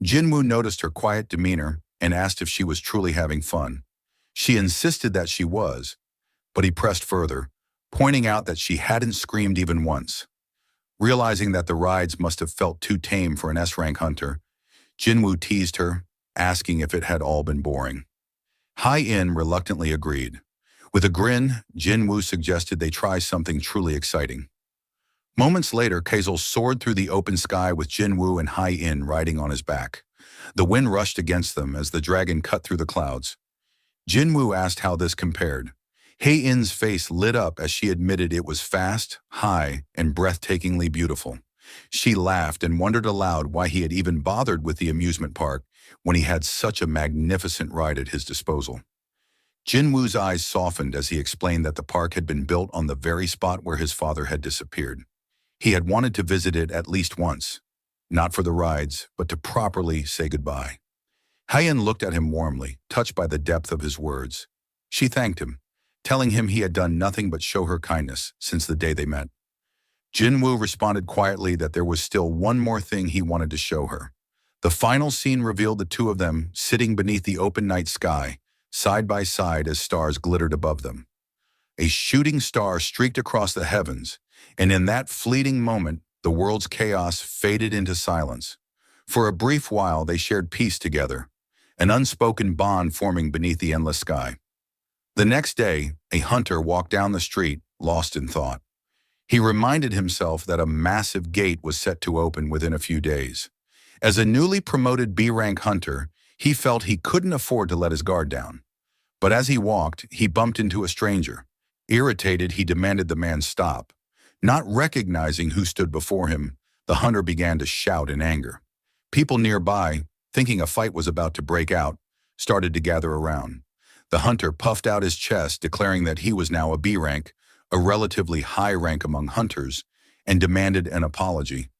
Jinwoo noticed her quiet demeanor and asked if she was truly having fun. She insisted that she was, but he pressed further, pointing out that she hadn't screamed even once. Realizing that the rides must have felt too tame for an S-rank hunter, Jinwoo teased her, asking if it had all been boring. Hyen reluctantly agreed. With a grin, Jinwoo suggested they try something truly exciting. Moments later, Kazel soared through the open sky with Jinwoo and Hyen riding on his back. The wind rushed against them as the dragon cut through the clouds. Jinwoo asked how this compared. Hyen's face lit up as she admitted it was fast, high, and breathtakingly beautiful. She laughed and wondered aloud why he had even bothered with the amusement park when he had such a magnificent ride at his disposal. Jinwoo's eyes softened as he explained that the park had been built on the very spot where his father had disappeared. He had wanted to visit it at least once, not for the rides, but to properly say goodbye. Hyen looked at him warmly, touched by the depth of his words. She thanked him, telling him he had done nothing but show her kindness since the day they met. Jinwoo responded quietly that there was still one more thing he wanted to show her. The final scene revealed the two of them sitting beneath the open night sky, side by side as stars glittered above them. A shooting star streaked across the heavens, and in that fleeting moment, the world's chaos faded into silence. For a brief while, they shared peace together, an unspoken bond forming beneath the endless sky. The next day, a hunter walked down the street, lost in thought. He reminded himself that a massive gate was set to open within a few days. As a newly promoted B-rank hunter, he felt he couldn't afford to let his guard down. But as he walked, he bumped into a stranger. Irritated, he demanded the man stop. Not recognizing who stood before him, the hunter began to shout in anger. People nearby, thinking a fight was about to break out, started to gather around. The hunter puffed out his chest, declaring that he was now a B rank, a relatively high rank among hunters, and demanded an apology.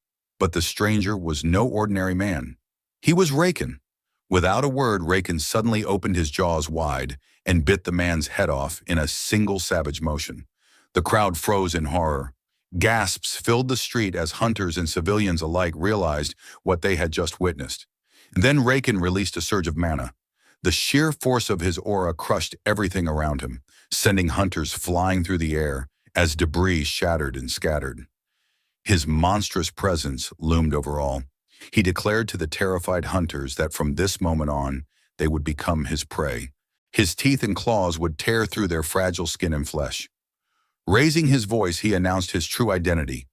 But the stranger was no ordinary man. He was Raken. Without a word, Raken suddenly opened his jaws wide and bit the man's head off in a single savage motion. The crowd froze in horror. Gasps filled the street as hunters and civilians alike realized what they had just witnessed. Then Raken released a surge of mana. The sheer force of his aura crushed everything around him, sending hunters flying through the air as debris shattered and scattered. His monstrous presence loomed over all. He declared to the terrified hunters that from this moment on, they would become his prey. His teeth and claws would tear through their fragile skin and flesh. Raising his voice, he announced his true identity.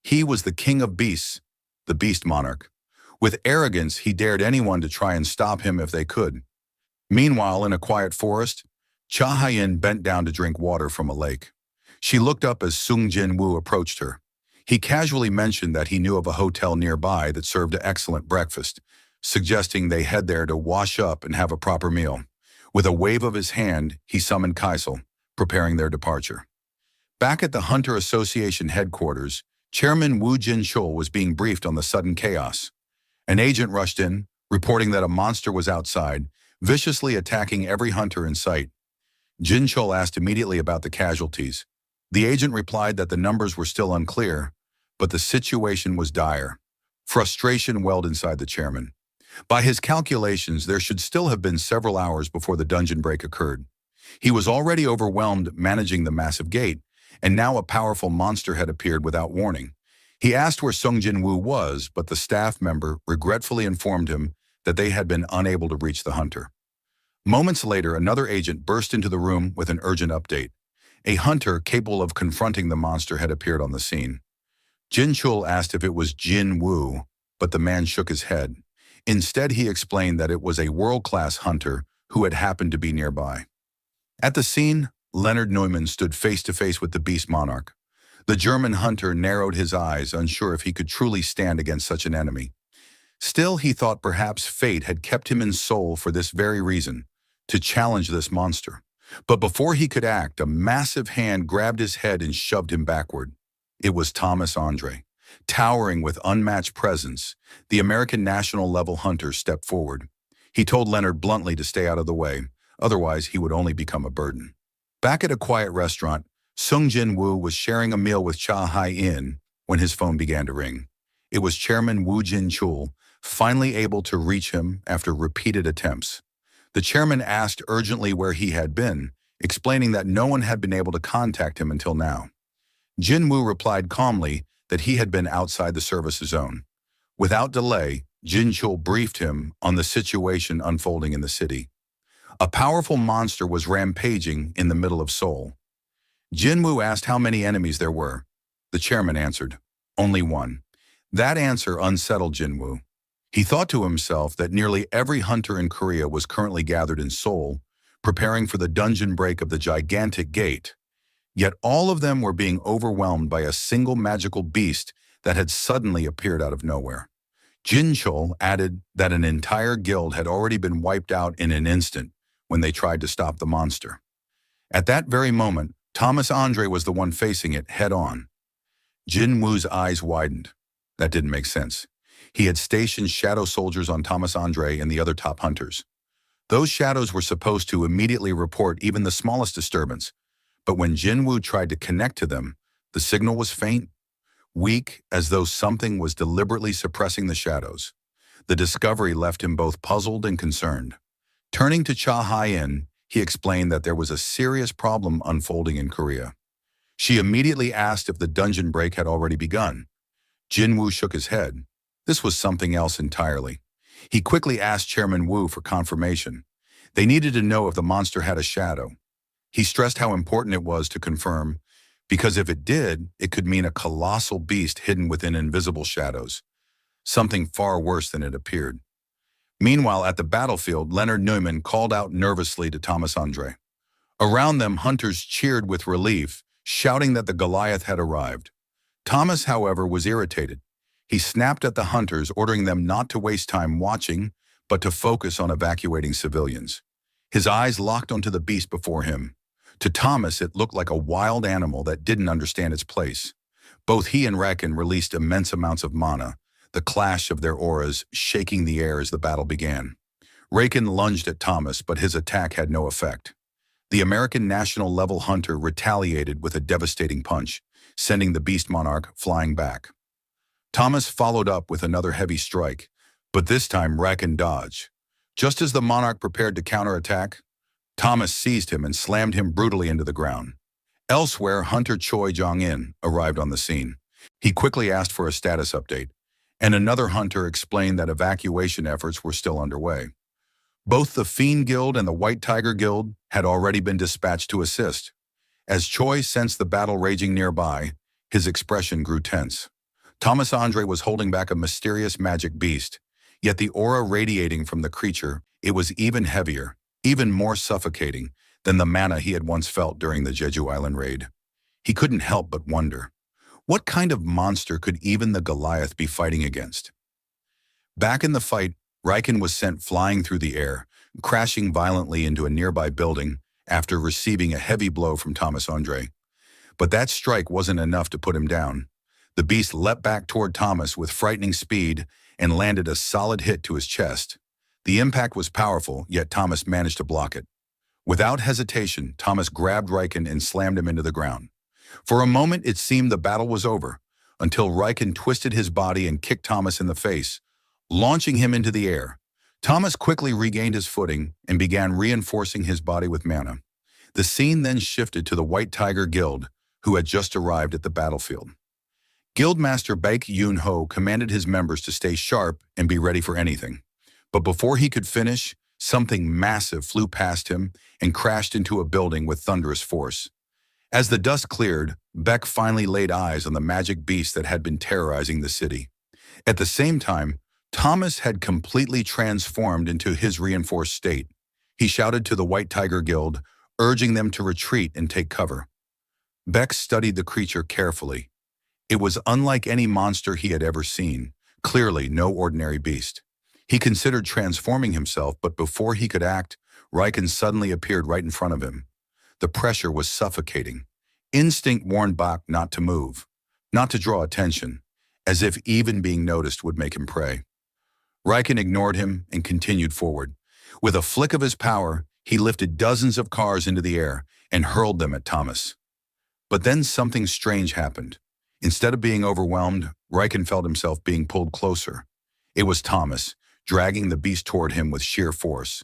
He was the king of beasts, the beast monarch. With arrogance, he dared anyone to try and stop him if they could. Meanwhile, in a quiet forest, Cha Hyen bent down to drink water from a lake. She looked up as Sung Jinwoo approached her. He casually mentioned that he knew of a hotel nearby that served an excellent breakfast, suggesting they head there to wash up and have a proper meal. With a wave of his hand, he summoned Kaisel, preparing their departure. Back at the Hunter Association headquarters, Chairman Woo Jin-chul was being briefed on the sudden chaos. An agent rushed in, reporting that a monster was outside, viciously attacking every hunter in sight. Jin-chul asked immediately about the casualties. The agent replied that the numbers were still unclear, but the situation was dire. Frustration welled inside the chairman. By his calculations, there should still have been several hours before the dungeon break occurred. He was already overwhelmed managing the massive gate, and now a powerful monster had appeared without warning. He asked where Sung Jinwoo was, but the staff member regretfully informed him that they had been unable to reach the hunter. Moments later, another agent burst into the room with an urgent update. A hunter capable of confronting the monster had appeared on the scene. Jin Chul asked if it was Jin Woo, but the man shook his head. Instead, he explained that it was a world-class hunter who had happened to be nearby. At the scene, Leonard Neumann stood face-to-face with the Beast Monarch. The German hunter narrowed his eyes, unsure if he could truly stand against such an enemy. Still, he thought perhaps fate had kept him in Seoul for this very reason, to challenge this monster. But before he could act, a massive hand grabbed his head and shoved him backward. It was Thomas Andre. Towering with unmatched presence, the American national-level hunter stepped forward. He told Leonard bluntly to stay out of the way, otherwise he would only become a burden. Back at a quiet restaurant, Sung Jinwoo was sharing a meal with Cha Hai-in when his phone began to ring. It was Chairman Woo Jin-chul, finally able to reach him after repeated attempts. The chairman asked urgently where he had been, explaining that no one had been able to contact him until now. Jin-woo replied calmly that he had been outside the service zone. Without delay, Jin-chul briefed him on the situation unfolding in the city. A powerful monster was rampaging in the middle of Seoul. Jin-woo asked how many enemies there were. The chairman answered, "Only one." That answer unsettled Jin-woo. He thought to himself that nearly every hunter in Korea was currently gathered in Seoul, preparing for the dungeon break of the gigantic gate. Yet all of them were being overwhelmed by a single magical beast that had suddenly appeared out of nowhere. Jin-chul added that an entire guild had already been wiped out in an instant when they tried to stop the monster. At that very moment, Thomas Andre was the one facing it head-on. Jin-woo's eyes widened. That didn't make sense. He had stationed shadow soldiers on Thomas Andre and the other top hunters. Those shadows were supposed to immediately report even the smallest disturbance, but when Jin-woo tried to connect to them, the signal was faint, weak, as though something was deliberately suppressing the shadows. The discovery left him both puzzled and concerned. Turning to Cha Hai-in, he explained that there was a serious problem unfolding in Korea. She immediately asked if the dungeon break had already begun. Jin-woo shook his head. This was something else entirely. He quickly asked Chairman Woo for confirmation. They needed to know if the monster had a shadow. He stressed how important it was to confirm, because if it did, it could mean a colossal beast hidden within invisible shadows. Something far worse than it appeared. Meanwhile, at the battlefield, Leonard Neumann called out nervously to Thomas Andre. Around them, hunters cheered with relief, shouting that the Goliath had arrived. Thomas, however, was irritated. He snapped at the hunters, ordering them not to waste time watching, but to focus on evacuating civilians. His eyes locked onto the beast before him. To Thomas, it looked like a wild animal that didn't understand its place. Both he and Rakan released immense amounts of mana, the clash of their auras shaking the air as the battle began. Rakan lunged at Thomas, but his attack had no effect. The American national-level hunter retaliated with a devastating punch, sending the Beast Monarch flying back. Thomas followed up with another heavy strike, but this time Rakan dodged. Just as the Monarch prepared to counterattack, Thomas seized him and slammed him brutally into the ground. Elsewhere, Hunter Choi Jong-in arrived on the scene. He quickly asked for a status update, and another hunter explained that evacuation efforts were still underway. Both the Fiend Guild and the White Tiger Guild had already been dispatched to assist. As Choi sensed the battle raging nearby, his expression grew tense. Thomas Andre was holding back a mysterious magic beast, yet the aura radiating from the creature, it was even heavier, even more suffocating than the mana he had once felt during the Jeju Island raid. He couldn't help but wonder, what kind of monster could even the Goliath be fighting against? Back in the fight, Rakan was sent flying through the air, crashing violently into a nearby building after receiving a heavy blow from Thomas Andre. But that strike wasn't enough to put him down. The beast leapt back toward Thomas with frightening speed and landed a solid hit to his chest. The impact was powerful, yet Thomas managed to block it. Without hesitation, Thomas grabbed Rakan and slammed him into the ground. For a moment, it seemed the battle was over, until Rakan twisted his body and kicked Thomas in the face, launching him into the air. Thomas quickly regained his footing and began reinforcing his body with mana. The scene then shifted to the White Tiger Guild, who had just arrived at the battlefield. Guildmaster Baek Yoon-ho commanded his members to stay sharp and be ready for anything. But before he could finish, Something massive flew past him and crashed into a building with thunderous force. As the dust cleared, Beck finally laid eyes on the magic beast that had been terrorizing the city. At the same time, Thomas had completely transformed into his reinforced state. He shouted to the White Tiger Guild, urging them to retreat and take cover. Beck studied the creature carefully. It was unlike any monster he had ever seen, clearly no ordinary beast. He considered transforming himself, but before he could act, Riken suddenly appeared right in front of him. The pressure was suffocating. Instinct warned Bach not to move, not to draw attention, as if even being noticed would make him pray. Riken ignored him and continued forward. With a flick of his power, he lifted dozens of cars into the air and hurled them at Thomas. But then something strange happened. Instead of being overwhelmed, Riken felt himself being pulled closer. It was Thomas, dragging the beast toward him with sheer force.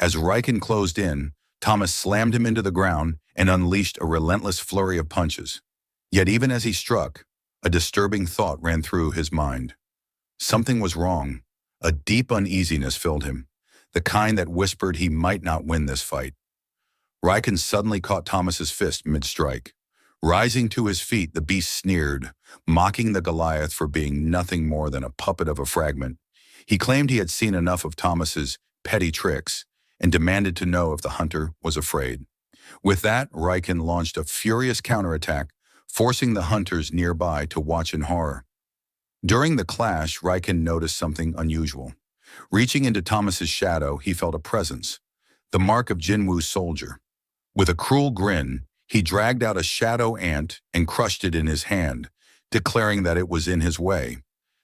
As Riken closed in, Thomas slammed him into the ground and unleashed a relentless flurry of punches. Yet even as he struck, a disturbing thought ran through his mind. Something was wrong. A deep uneasiness filled him, the kind that whispered he might not win this fight. Riken suddenly caught Thomas's fist mid-strike. Rising to his feet, the beast sneered, mocking the Goliath for being nothing more than a puppet of a fragment. He claimed he had seen enough of Thomas's petty tricks and demanded to know if the hunter was afraid. With that, Riken launched a furious counterattack, forcing the hunters nearby to watch in horror. During the clash, Riken noticed something unusual. Reaching into Thomas's shadow, he felt a presence, the mark of Jinwoo's soldier. With a cruel grin, he dragged out a shadow ant and crushed it in his hand, declaring that it was in his way.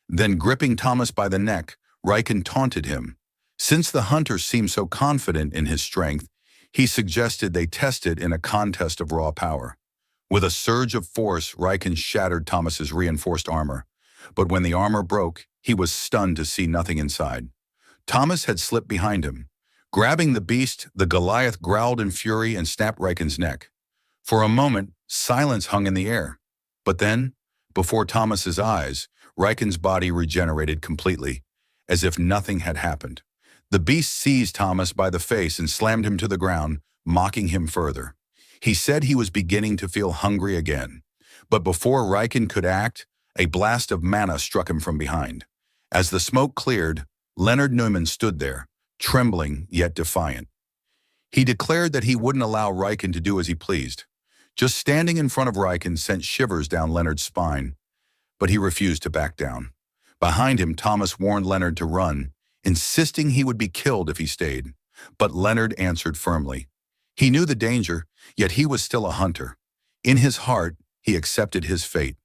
Then, gripping Thomas by the neck, Riken taunted him. Since the hunter seemed so confident in his strength, he suggested they test it in a contest of raw power. With a surge of force, Riken shattered Thomas's reinforced armor. But when the armor broke, he was stunned to see nothing inside. Thomas had slipped behind him. Grabbing the beast, the Goliath growled in fury and snapped Riken's neck. For a moment, silence hung in the air. But then, before Thomas's eyes, Riken's body regenerated completely, as if nothing had happened. The beast seized Thomas by the face and slammed him to the ground, mocking him further. He said he was beginning to feel hungry again. But before Riken could act, a blast of mana struck him from behind. As the smoke cleared, Leonard Neumann stood there, trembling yet defiant. He declared that he wouldn't allow Riken to do as he pleased. Just standing in front of Riken sent shivers down Leonard's spine, but he refused to back down. Behind him, Thomas warned Leonard to run, insisting he would be killed if he stayed. But Leonard answered firmly. He knew the danger, yet he was still a hunter. In his heart, he accepted his fate.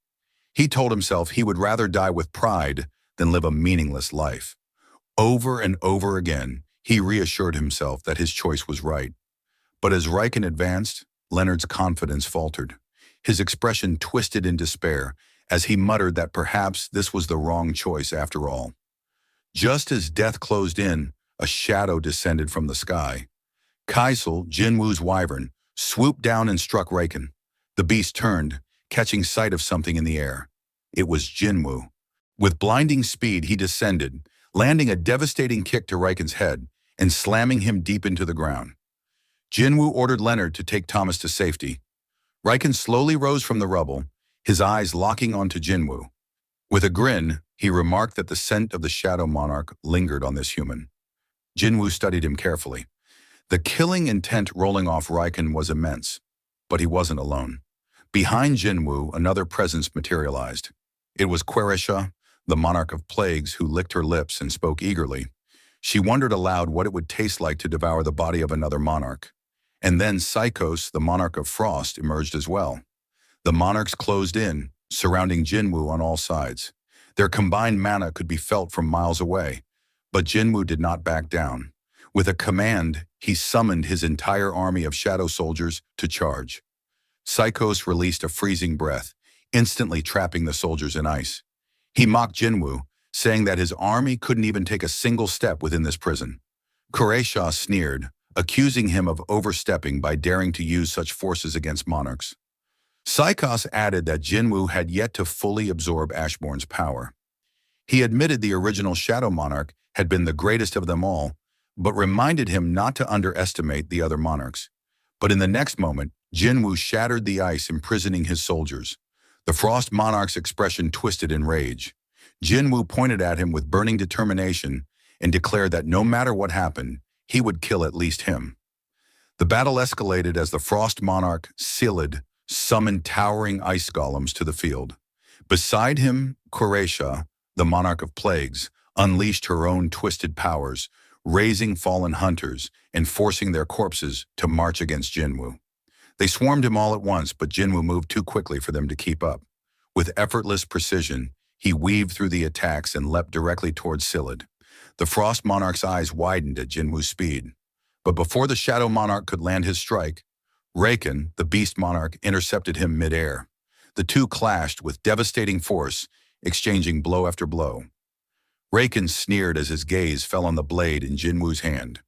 He told himself he would rather die with pride than live a meaningless life. Over and over again, he reassured himself that his choice was right. But as Riken advanced, Leonard's confidence faltered. His expression twisted in despair as he muttered that perhaps this was the wrong choice after all. Just as death closed in, a shadow descended from the sky. Kaisel, Jinwoo's wyvern, swooped down and struck Riken. The beast turned, catching sight of something in the air. It was Jinwoo. With blinding speed, he descended, landing a devastating kick to Riken's head and slamming him deep into the ground. Jinwoo ordered Leonard to take Thomas to safety. Riken slowly rose from the rubble, his eyes locking onto Jinwoo. With a grin, he remarked that the scent of the Shadow Monarch lingered on this human. Jinwoo studied him carefully. The killing intent rolling off Riken was immense, but he wasn't alone. Behind Jinwoo, another presence materialized. It was Queresha, the monarch of plagues, who licked her lips and spoke eagerly. She wondered aloud what it would taste like to devour the body of another monarch. And then Psychos, the monarch of frost, emerged as well. The monarchs closed in, surrounding Jinwoo on all sides. Their combined mana could be felt from miles away, but Jinwoo did not back down. With a command, he summoned his entire army of shadow soldiers to charge. Psychos released a freezing breath, instantly trapping the soldiers in ice. He mocked Jinwoo, saying that his army couldn't even take a single step within this prison. Queresha sneered, accusing him of overstepping by daring to use such forces against monarchs. Psychos added that Jinwoo had yet to fully absorb Ashbourne's power. He admitted the original Shadow Monarch had been the greatest of them all, but reminded him not to underestimate the other monarchs. But in the next moment, Jinwoo shattered the ice, imprisoning his soldiers. The Frost Monarch's expression twisted in rage. Jinwoo pointed at him with burning determination and declared that no matter what happened, he would kill at least him. The battle escalated as the Frost Monarch, Silid, summoned towering ice golems to the field. Beside him, Quretia, the Monarch of Plagues, unleashed her own twisted powers, raising fallen hunters and forcing their corpses to march against Jinwoo. They swarmed him all at once, but Jinwoo moved too quickly for them to keep up. With effortless precision, he weaved through the attacks and leapt directly towards Silid. The Frost Monarch's eyes widened at Jinwoo's speed. But before the Shadow Monarch could land his strike, Raken, the Beast Monarch, intercepted him mid-air. The two clashed with devastating force, exchanging blow after blow. Raken sneered as his gaze fell on the blade in Jinwoo's hand.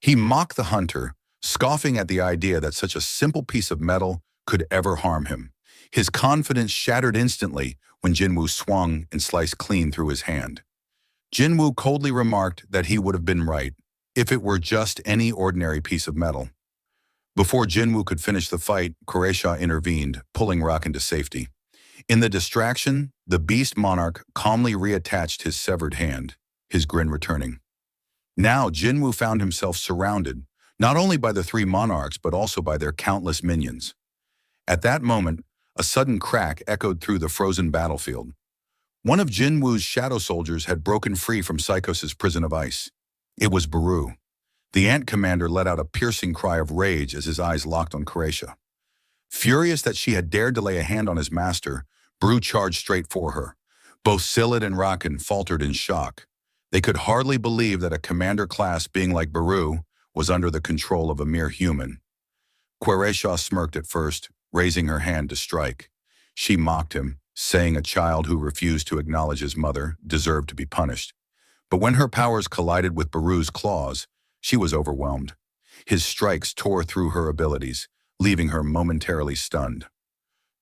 He mocked the hunter, scoffing at the idea that such a simple piece of metal could ever harm him. His confidence shattered instantly when Jinwoo swung and sliced clean through his hand. Jinwoo coldly remarked that he would have been right if it were just any ordinary piece of metal. Before Jinwoo could finish the fight, Quretia intervened, pulling Raken to safety. In the distraction, the Beast Monarch calmly reattached his severed hand, his grin returning. Now Jinwoo found himself surrounded, not only by the three monarchs but also by their countless minions. At that moment, a sudden crack echoed through the frozen battlefield. One of Jinwoo's shadow soldiers had broken free from Psychos's prison of ice. It was Baru. The Ant Commander let out a piercing cry of rage as his eyes locked on Quretia. Furious that she had dared to lay a hand on his master, Baru charged straight for her. Both Silid and Raken faltered in shock. They could hardly believe that a commander-class being like Baru was under the control of a mere human. Quretia smirked at first, raising her hand to strike. She mocked him, saying a child who refused to acknowledge his mother deserved to be punished. But when her powers collided with Baru's claws, she was overwhelmed. His strikes tore through her abilities, leaving her momentarily stunned.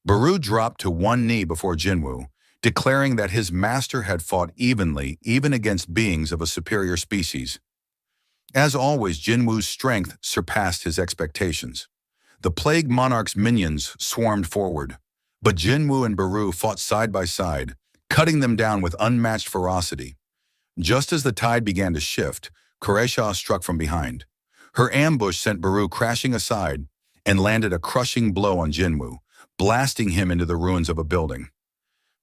Baru dropped to one knee before Jinwoo, declaring that his master had fought evenly even against beings of a superior species. As always, Jinwoo's strength surpassed his expectations. The Plague Monarch's minions swarmed forward, but Jinwoo and Baru fought side by side, cutting them down with unmatched ferocity. Just as the tide began to shift, Quretia struck from behind. Her ambush sent Baru crashing aside and landed a crushing blow on Jinwoo, blasting him into the ruins of a building.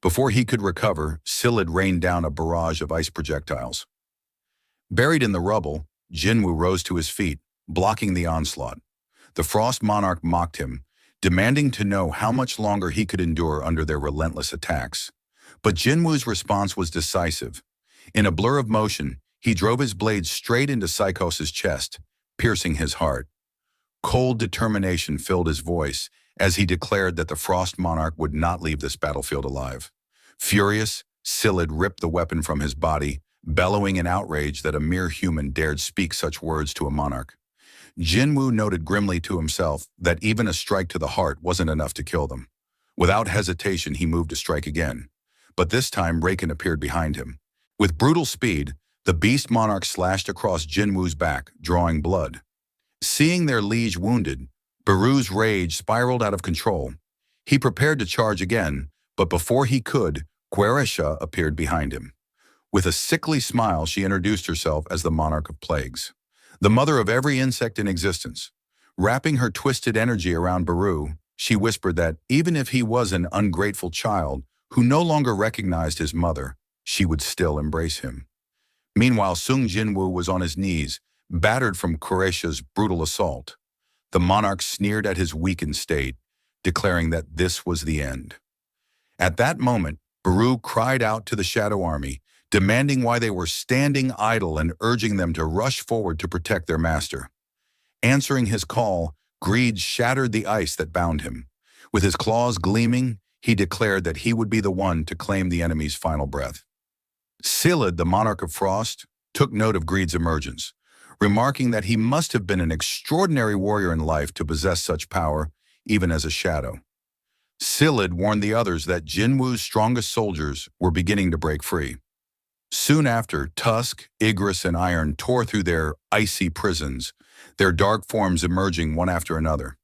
Before he could recover, Silid rained down a barrage of ice projectiles. Buried in the rubble, Jinwoo rose to his feet, blocking the onslaught. The Frost Monarch mocked him, demanding to know how much longer he could endure under their relentless attacks. But Jinwoo's response was decisive. In a blur of motion, he drove his blade straight into Psychos's chest, piercing his heart. Cold determination filled his voice as he declared that the Frost Monarch would not leave this battlefield alive. Furious, Silid ripped the weapon from his body, bellowing in outrage that a mere human dared speak such words to a monarch. Jinwoo noted grimly to himself that even a strike to the heart wasn't enough to kill them. Without hesitation, he moved to strike again. But this time, Raken appeared behind him. With brutal speed, the Beast Monarch slashed across Jinwoo's back, drawing blood. Seeing their liege wounded, Baru's rage spiraled out of control. He prepared to charge again, but before he could, Quretia appeared behind him. With a sickly smile, she introduced herself as the Monarch of Plagues, the mother of every insect in existence. Wrapping her twisted energy around Baru, she whispered that even if he was an ungrateful child who no longer recognized his mother, she would still embrace him. Meanwhile, Sung Jinwoo was on his knees, battered from Queretia's brutal assault. The monarch sneered at his weakened state, declaring that this was the end. At that moment, Baru cried out to the Shadow Army, demanding why they were standing idle and urging them to rush forward to protect their master. Answering his call, Greed shattered the ice that bound him. With his claws gleaming, he declared that he would be the one to claim the enemy's final breath. Silid, the Monarch of Frost, took note of Greed's emergence, remarking that he must have been an extraordinary warrior in life to possess such power, even as a shadow. Silid warned the others that Jinwoo's strongest soldiers were beginning to break free. Soon after, Tusk, Igris, and Iron tore through their icy prisons, their dark forms emerging one after another.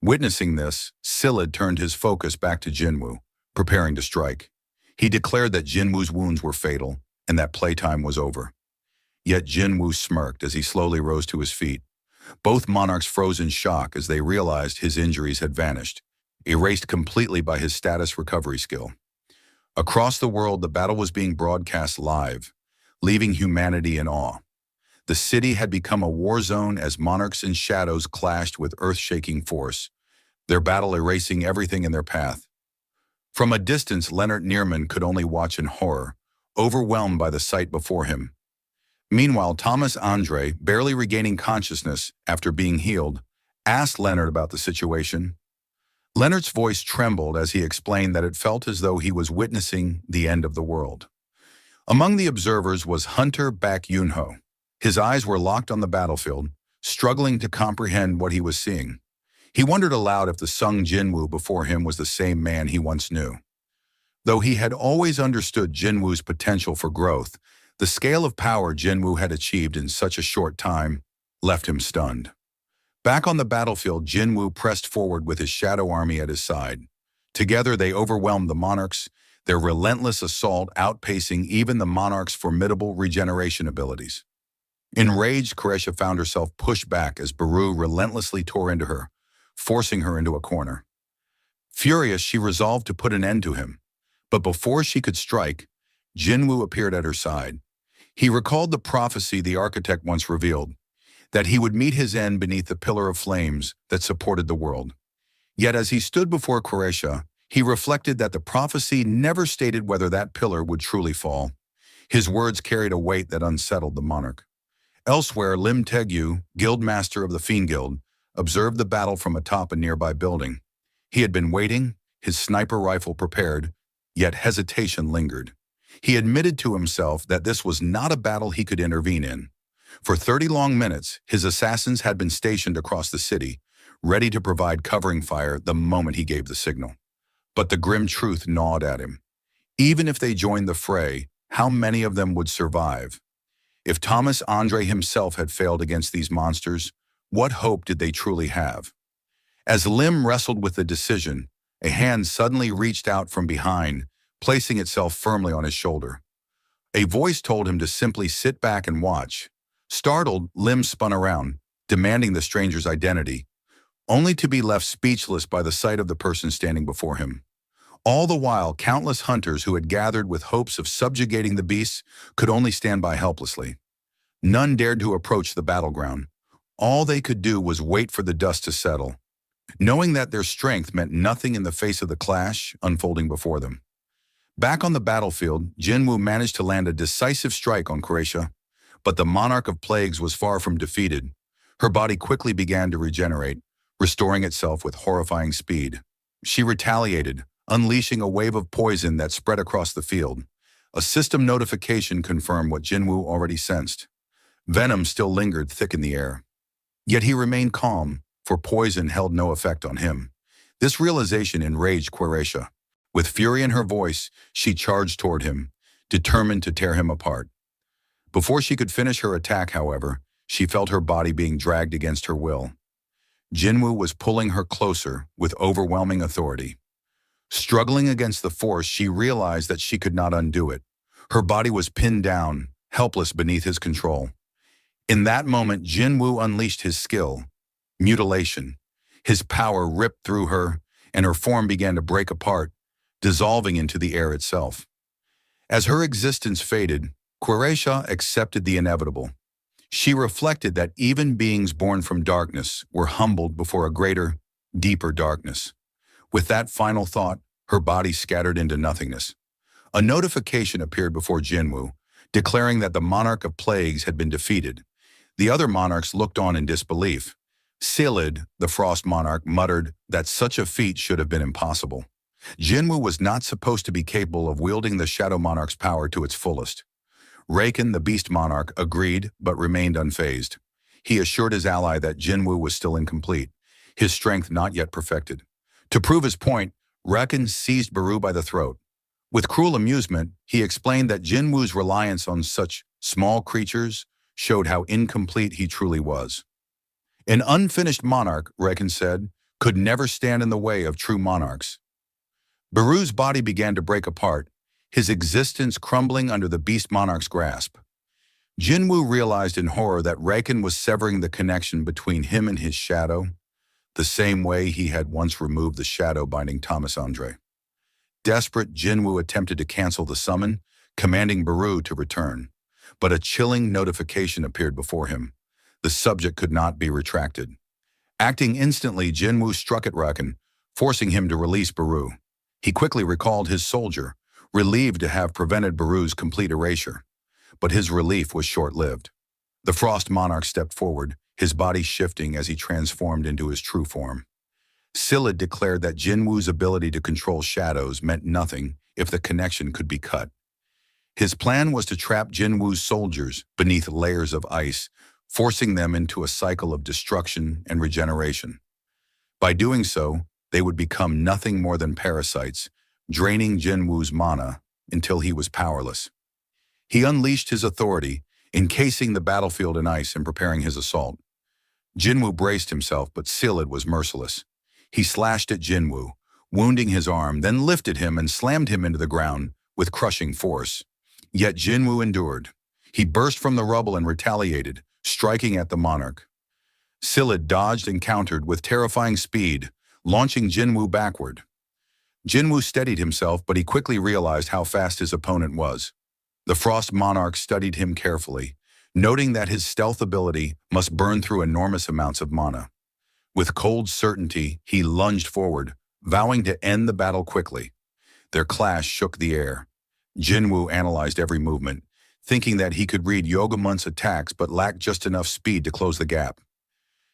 Witnessing this, Scylla turned his focus back to Jinwoo, preparing to strike. He declared that Jinwoo's wounds were fatal and that playtime was over. Yet Jinwoo smirked as he slowly rose to his feet. Both monarchs froze in shock as they realized his injuries had vanished, erased completely by his status recovery skill. Across the world, the battle was being broadcast live, leaving humanity in awe. The city had become a war zone as monarchs and shadows clashed with earth-shaking force, their battle erasing everything in their path. From a distance, Leonard Neerman could only watch in horror, overwhelmed by the sight before him. Meanwhile, Thomas Andre, barely regaining consciousness after being healed, asked Leonard about the situation. Leonard's voice trembled as he explained that it felt as though he was witnessing the end of the world. Among the observers was Hunter Bak Yunho. His eyes were locked on the battlefield, struggling to comprehend what he was seeing. He wondered aloud if the Sung Jinwoo before him was the same man he once knew. Though he had always understood Jinwoo's potential for growth, the scale of power Jinwoo had achieved in such a short time left him stunned. Back on the battlefield, Jinwoo pressed forward with his shadow army at his side. Together they overwhelmed the monarchs, their relentless assault outpacing even the monarch's formidable regeneration abilities. Enraged, Kureisha found herself pushed back as Baru relentlessly tore into her, forcing her into a corner. Furious, she resolved to put an end to him. But before she could strike, Jinwoo appeared at her side. He recalled the prophecy the architect once revealed, that he would meet his end beneath the pillar of flames that supported the world. Yet as he stood before Kureisha, he reflected that the prophecy never stated whether that pillar would truly fall. His words carried a weight that unsettled the monarch. Elsewhere, Lim Tegyu, guildmaster of the Fiend Guild, observed the battle from atop a nearby building. He had been waiting, his sniper rifle prepared, yet hesitation lingered. He admitted to himself that this was not a battle he could intervene in. For 30 long minutes, his assassins had been stationed across the city, ready to provide covering fire the moment he gave the signal. But the grim truth gnawed at him. Even if they joined the fray, how many of them would survive? If Thomas Andre himself had failed against these monsters, what hope did they truly have? As Lim wrestled with the decision, a hand suddenly reached out from behind, placing itself firmly on his shoulder. A voice told him to simply sit back and watch. Startled, Lim spun around, demanding the stranger's identity, only to be left speechless by the sight of the person standing before him. All the while, countless hunters who had gathered with hopes of subjugating the beasts could only stand by helplessly. None dared to approach the battleground. All they could do was wait for the dust to settle, knowing that their strength meant nothing in the face of the clash unfolding before them. Back on the battlefield, Jinwoo managed to land a decisive strike on Kureisha, but the Monarch of Plagues was far from defeated. Her body quickly began to regenerate, restoring itself with horrifying speed. She retaliated, unleashing a wave of poison that spread across the field. A system notification confirmed what Jinwoo already sensed. Venom still lingered thick in the air. Yet he remained calm, for poison held no effect on him. This realization enraged Kureisha. With fury in her voice, she charged toward him, determined to tear him apart. Before she could finish her attack, however, she felt her body being dragged against her will. Jinwoo was pulling her closer with overwhelming authority. Struggling against the force, she realized that she could not undo it. Her body was pinned down, helpless beneath his control. In that moment, Jinwoo unleashed his skill, mutilation. His power ripped through her, and her form began to break apart, dissolving into the air itself. As her existence faded, Kureisha accepted the inevitable. She reflected that even beings born from darkness were humbled before a greater, deeper darkness. With that final thought, her body scattered into nothingness. A notification appeared before Jinwoo, declaring that the Monarch of Plagues had been defeated. The other monarchs looked on in disbelief. Silid, the Frost Monarch, muttered that such a feat should have been impossible. Jinwoo was not supposed to be capable of wielding the Shadow Monarch's power to its fullest. Raken, the Beast Monarch, agreed but remained unfazed. He assured his ally that Jinwoo was still incomplete, his strength not yet perfected. To prove his point, Raken seized Baru by the throat. With cruel amusement, he explained that Jinwoo's reliance on such small creatures showed how incomplete he truly was. An unfinished monarch, Raken said, could never stand in the way of true monarchs. Baru's body began to break apart, his existence crumbling under the beast monarch's grasp. Jinwoo realized in horror that Raken was severing the connection between him and his shadow, the same way he had once removed the shadow binding Thomas Andre. Desperate, Jinwoo attempted to cancel the summon, commanding Baru to return. But a chilling notification appeared before him. The subject could not be retracted. Acting instantly, Jinwoo struck at Raken, forcing him to release Baru. He quickly recalled his soldier, relieved to have prevented Baru's complete erasure. But his relief was short-lived. The Frost Monarch stepped forward, his body shifting as he transformed into his true form. Scylla declared that Jinwoo's ability to control shadows meant nothing if the connection could be cut. His plan was to trap Jinwoo's soldiers beneath layers of ice, forcing them into a cycle of destruction and regeneration. By doing so, they would become nothing more than parasites, draining Jinwoo's mana until he was powerless. He unleashed his authority, encasing the battlefield in ice and preparing his assault. Jinwoo braced himself, but Scylla was merciless. He slashed at Jinwoo, wounding his arm, then lifted him and slammed him into the ground with crushing force. Yet Jinwoo endured. He burst from the rubble and retaliated, striking at the monarch. Scylla dodged and countered with terrifying speed, launching Jinwoo backward. Jinwoo steadied himself, but he quickly realized how fast his opponent was. The Frost Monarch studied him carefully, noting that his stealth ability must burn through enormous amounts of mana. With cold certainty, he lunged forward, vowing to end the battle quickly. Their clash shook the air. Jinwoo analyzed every movement, thinking that he could read Yogamun's attacks but lacked just enough speed to close the gap.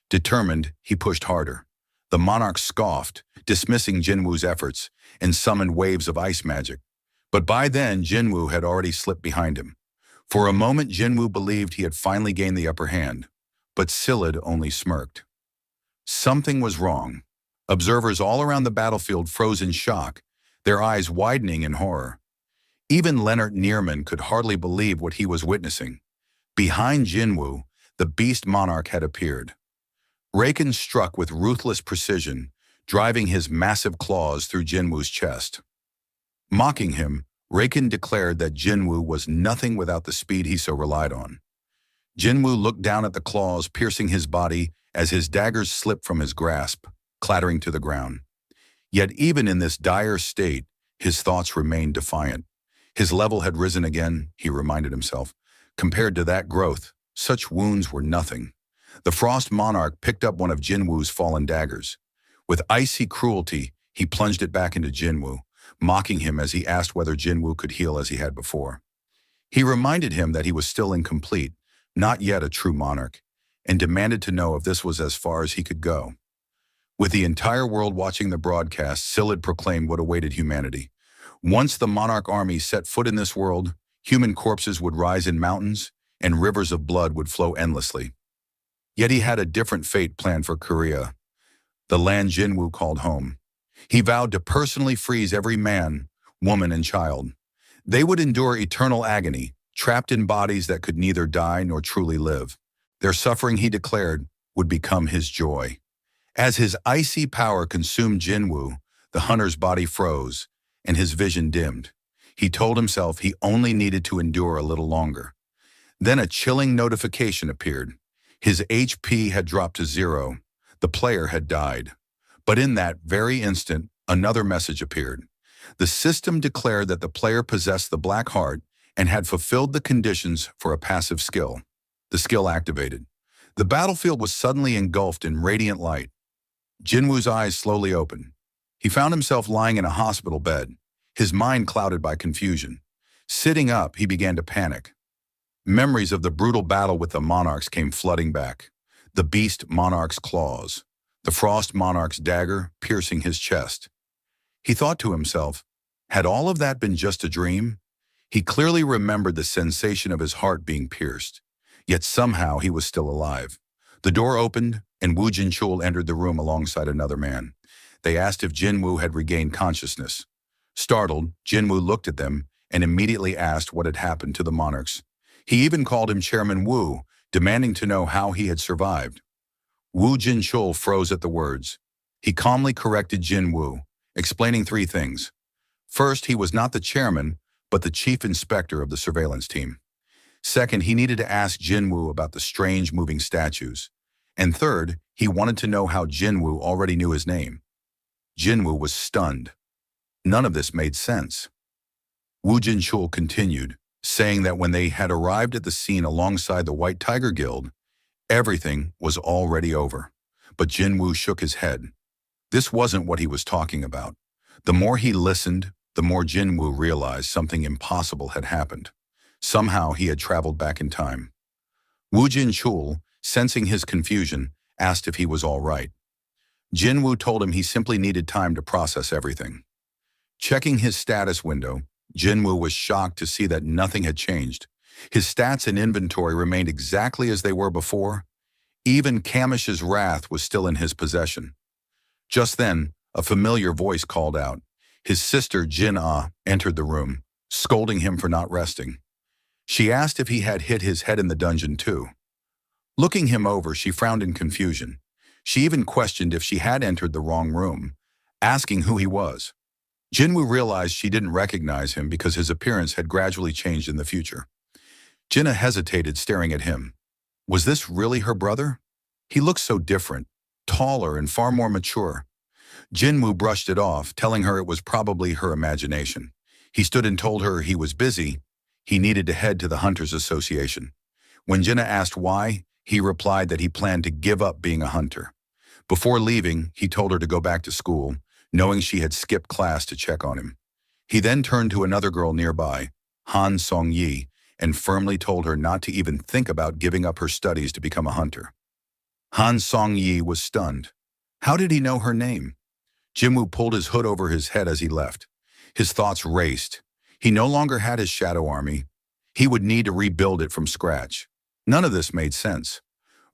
Determined, he pushed harder. The monarch scoffed, dismissing Jinwoo's efforts, and summoned waves of ice magic. But by then, Jinwoo had already slipped behind him. For a moment, Jinwoo believed he had finally gained the upper hand, but Scylla only smirked. Something was wrong. Observers all around the battlefield froze in shock, their eyes widening in horror. Even Leonard Neerman could hardly believe what he was witnessing. Behind Jinwoo, the beast monarch had appeared. Raken struck with ruthless precision, driving his massive claws through Jinwoo's chest. Mocking him, Raken declared that Jinwoo was nothing without the speed he so relied on. Jinwoo looked down at the claws piercing his body as his daggers slipped from his grasp, clattering to the ground. Yet even in this dire state, his thoughts remained defiant. His level had risen again, he reminded himself. Compared to that growth, such wounds were nothing. The Frost Monarch picked up one of Jinwoo's fallen daggers. With icy cruelty, he plunged it back into Jinwoo, mocking him as he asked whether Jinwoo could heal as he had before. He reminded him that he was still incomplete, not yet a true monarch, and demanded to know if this was as far as he could go. With the entire world watching the broadcast, Scylla proclaimed what awaited humanity. Once the monarch army set foot in this world, human corpses would rise in mountains, and rivers of blood would flow endlessly. Yet he had a different fate planned for Korea, the land Jinwoo called home. He vowed to personally freeze every man, woman, and child. They would endure eternal agony, trapped in bodies that could neither die nor truly live. Their suffering, he declared, would become his joy. As his icy power consumed Jinwoo, the hunter's body froze, and his vision dimmed. He told himself he only needed to endure a little longer. Then a chilling notification appeared. His HP had dropped to 0. The player had died. But in that very instant, another message appeared. The system declared that the player possessed the Black Heart and had fulfilled the conditions for a passive skill. The skill activated. The battlefield was suddenly engulfed in radiant light. Jinwoo's eyes slowly opened. He found himself lying in a hospital bed, his mind clouded by confusion. Sitting up, he began to panic. Memories of the brutal battle with the monarchs came flooding back. The beast monarch's claws, the Frost Monarch's dagger piercing his chest. He thought to himself, had all of that been just a dream? He clearly remembered the sensation of his heart being pierced. Yet somehow he was still alive. The door opened, and Woo Jinchul entered the room alongside another man. They asked if Jinwoo had regained consciousness. Startled, Jinwoo looked at them and immediately asked what had happened to the monarchs. He even called him Chairman Wu, demanding to know how he had survived. Wu Jinchul froze at the words. He calmly corrected Jinwoo, explaining three things. First, he was not the chairman, but the chief inspector of the surveillance team. Second, he needed to ask Jinwoo about the strange moving statues. And third, he wanted to know how Jinwoo already knew his name. Jinwoo was stunned. None of this made sense. Wu Jinchul continued, saying that when they had arrived at the scene alongside the White Tiger Guild, everything was already over. But Jinwoo shook his head. This wasn't what he was talking about. The more he listened, the more Jinwoo realized something impossible had happened. Somehow he had traveled back in time. Wu Jinchul, sensing his confusion, asked if he was all right. Jinwoo told him he simply needed time to process everything. Checking his status window, Jinwoo was shocked to see that nothing had changed. His stats and inventory remained exactly as they were before. Even Kamish's wrath was still in his possession. Just then, a familiar voice called out. His sister, Jin-ah, entered the room, scolding him for not resting. She asked if he had hit his head in the dungeon too. Looking him over, she frowned in confusion. She even questioned if she had entered the wrong room, asking who he was. Jinwoo realized she didn't recognize him because his appearance had gradually changed in the future. Jinna hesitated, staring at him. Was this really her brother? He looked so different, taller and far more mature. Jinwoo brushed it off, telling her it was probably her imagination. He stood and told her he was busy. He needed to head to the Hunters Association. When Jinna asked why, he replied that he planned to give up being a hunter. Before leaving, he told her to go back to school, knowing she had skipped class to check on him. He then turned to another girl nearby, Han Song-yi, and firmly told her not to even think about giving up her studies to become a hunter. Han Song-yi was stunned. How did he know her name? Jinwoo pulled his hood over his head as he left. His thoughts raced. He no longer had his shadow army. He would need to rebuild it from scratch. None of this made sense.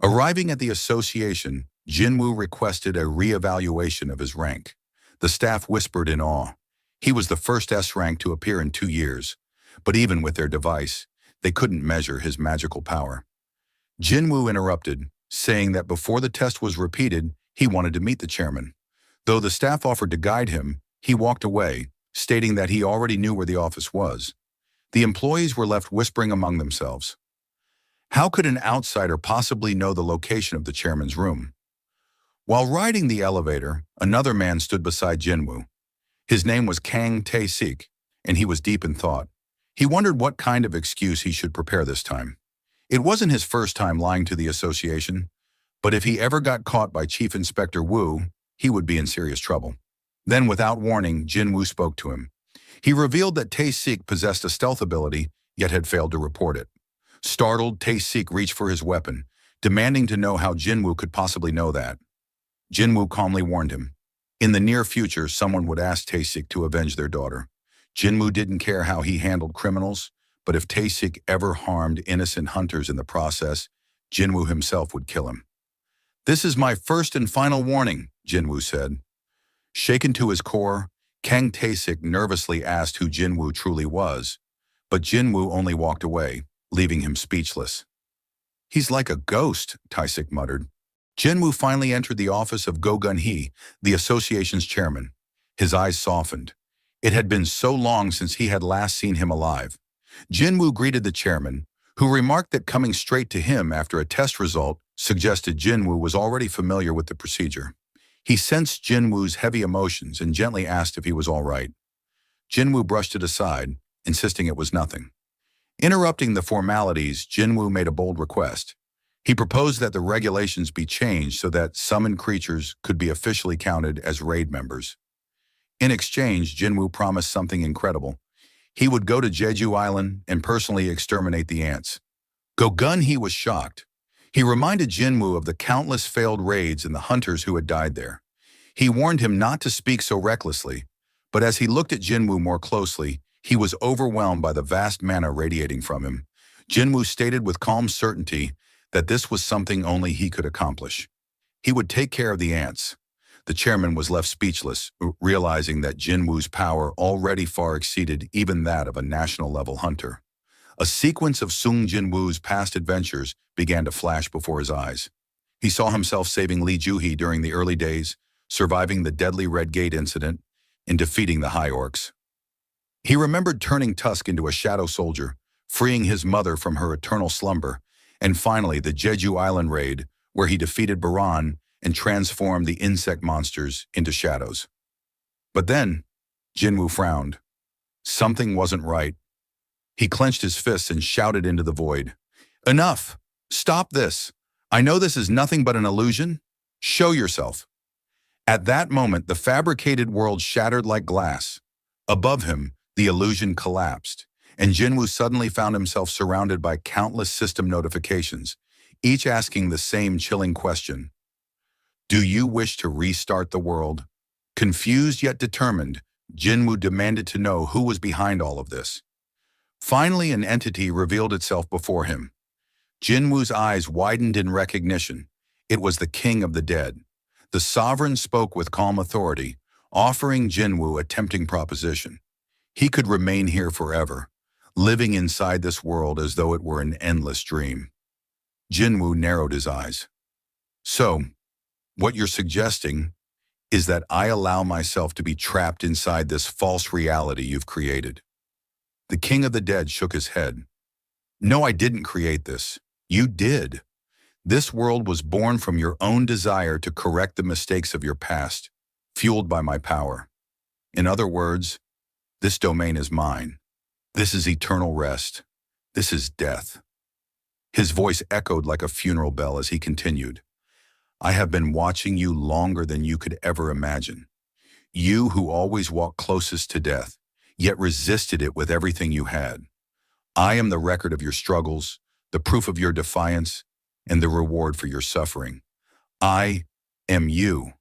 Arriving at the association, Jinwoo requested a re-evaluation of his rank. The staff whispered in awe. He was the first S rank to appear in 2 years, but even with their device, they couldn't measure his magical power. Jinwoo interrupted, saying that before the test was repeated, he wanted to meet the chairman. Though the staff offered to guide him, he walked away, stating that he already knew where the office was. The employees were left whispering among themselves. How could an outsider possibly know the location of the chairman's room? While riding the elevator, another man stood beside Jinwoo. His name was Kang Tae-sik, and he was deep in thought. He wondered what kind of excuse he should prepare this time. It wasn't his first time lying to the association, but if he ever got caught by Chief Inspector Wu, he would be in serious trouble. Then, without warning, Jinwoo spoke to him. He revealed that Tae-sik possessed a stealth ability, yet had failed to report it. Startled, Tae-sik reached for his weapon, demanding to know how Jinwoo could possibly know that. Jinwoo calmly warned him. In the near future, someone would ask Tae-sik to avenge their daughter. Jinwoo didn't care how he handled criminals, but if Tae-sik ever harmed innocent hunters in the process, Jinwoo himself would kill him. "This is my first and final warning," Jinwoo said. Shaken to his core, Kang Tae-sik nervously asked who Jinwoo truly was, but Jinwoo only walked away, leaving him speechless. "He's like a ghost," Tae-sik muttered. Jinwoo finally entered the office of Go Gun-hee, the association's chairman. His eyes softened. It had been so long since he had last seen him alive. Jinwoo greeted the chairman, who remarked that coming straight to him after a test result suggested Jinwoo was already familiar with the procedure. He sensed Jinwoo's heavy emotions and gently asked if he was all right. Jinwoo brushed it aside, insisting it was nothing. Interrupting the formalities, Jinwoo made a bold request. He proposed that the regulations be changed so that summoned creatures could be officially counted as raid members. In exchange, Jinwoo promised something incredible. He would go to Jeju Island and personally exterminate the ants. Go Gun-hee was shocked. He reminded Jinwoo of the countless failed raids and the hunters who had died there. He warned him not to speak so recklessly, but as he looked at Jinwoo more closely, he was overwhelmed by the vast mana radiating from him. Jinwoo stated with calm certainty that this was something only he could accomplish. He would take care of the ants. The chairman was left speechless, realizing that Jinwoo's power already far exceeded even that of a national-level hunter. A sequence of Sung Jinwoo's past adventures began to flash before his eyes. He saw himself saving Li Juhi during the early days, surviving the deadly Red Gate incident, and defeating the High Orcs. He remembered turning Tusk into a shadow soldier, freeing his mother from her eternal slumber, and finally the Jeju Island raid, where he defeated Baran and transformed the insect monsters into shadows. But then, Jinwoo frowned. Something wasn't right. He clenched his fists and shouted into the void. "Enough! Stop this! I know this is nothing but an illusion. Show yourself." At that moment, the fabricated world shattered like glass. Above him, the illusion collapsed, and Jinwoo suddenly found himself surrounded by countless system notifications, each asking the same chilling question. Do you wish to restart the world? Confused yet determined, Jinwoo demanded to know who was behind all of this. Finally, an entity revealed itself before him. Jinwoo's eyes widened in recognition. It was the King of the Dead. The sovereign spoke with calm authority, offering Jinwoo a tempting proposition. He could remain here forever, living inside this world as though it were an endless dream. Jinwoo narrowed his eyes. So, what you're suggesting is that I allow myself to be trapped inside this false reality you've created. The King of the Dead shook his head. No, I didn't create this. You did. This world was born from your own desire to correct the mistakes of your past, fueled by my power. In other words, this domain is mine. This is eternal rest. This is death. His voice echoed like a funeral bell as he continued. I have been watching you longer than you could ever imagine. You who always walked closest to death, yet resisted it with everything you had. I am the record of your struggles, the proof of your defiance, and the reward for your suffering. I am you.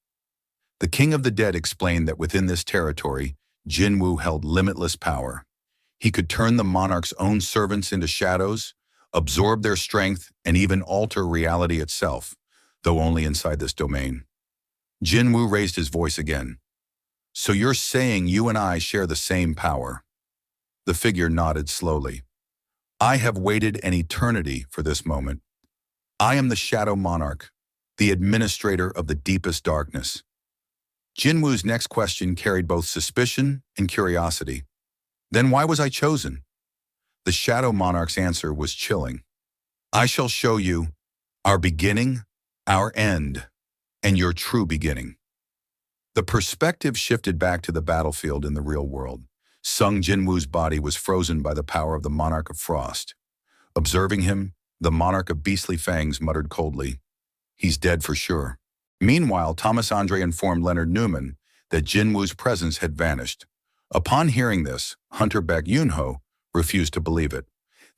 The King of the Dead explained that within this territory, Jinwoo held limitless power. He could turn the monarch's own servants into shadows, absorb their strength, and even alter reality itself, though only inside this domain. Jinwoo raised his voice again. So you're saying you and I share the same power? The figure nodded slowly. I have waited an eternity for this moment. I am the Shadow Monarch, the administrator of the deepest darkness. Jinwoo's next question carried both suspicion and curiosity. Then why was I chosen? The Shadow Monarch's answer was chilling. I shall show you our beginning, our end, and your true beginning. The perspective shifted back to the battlefield in the real world. Sung Jinwoo's body was frozen by the power of the Monarch of Frost. Observing him, the Monarch of Beastly Fangs muttered coldly, he's dead for sure. Meanwhile, Thomas Andre informed Leonard Newman that Jinwoo's presence had vanished. Upon hearing this, Hunter Baek Yunho refused to believe it.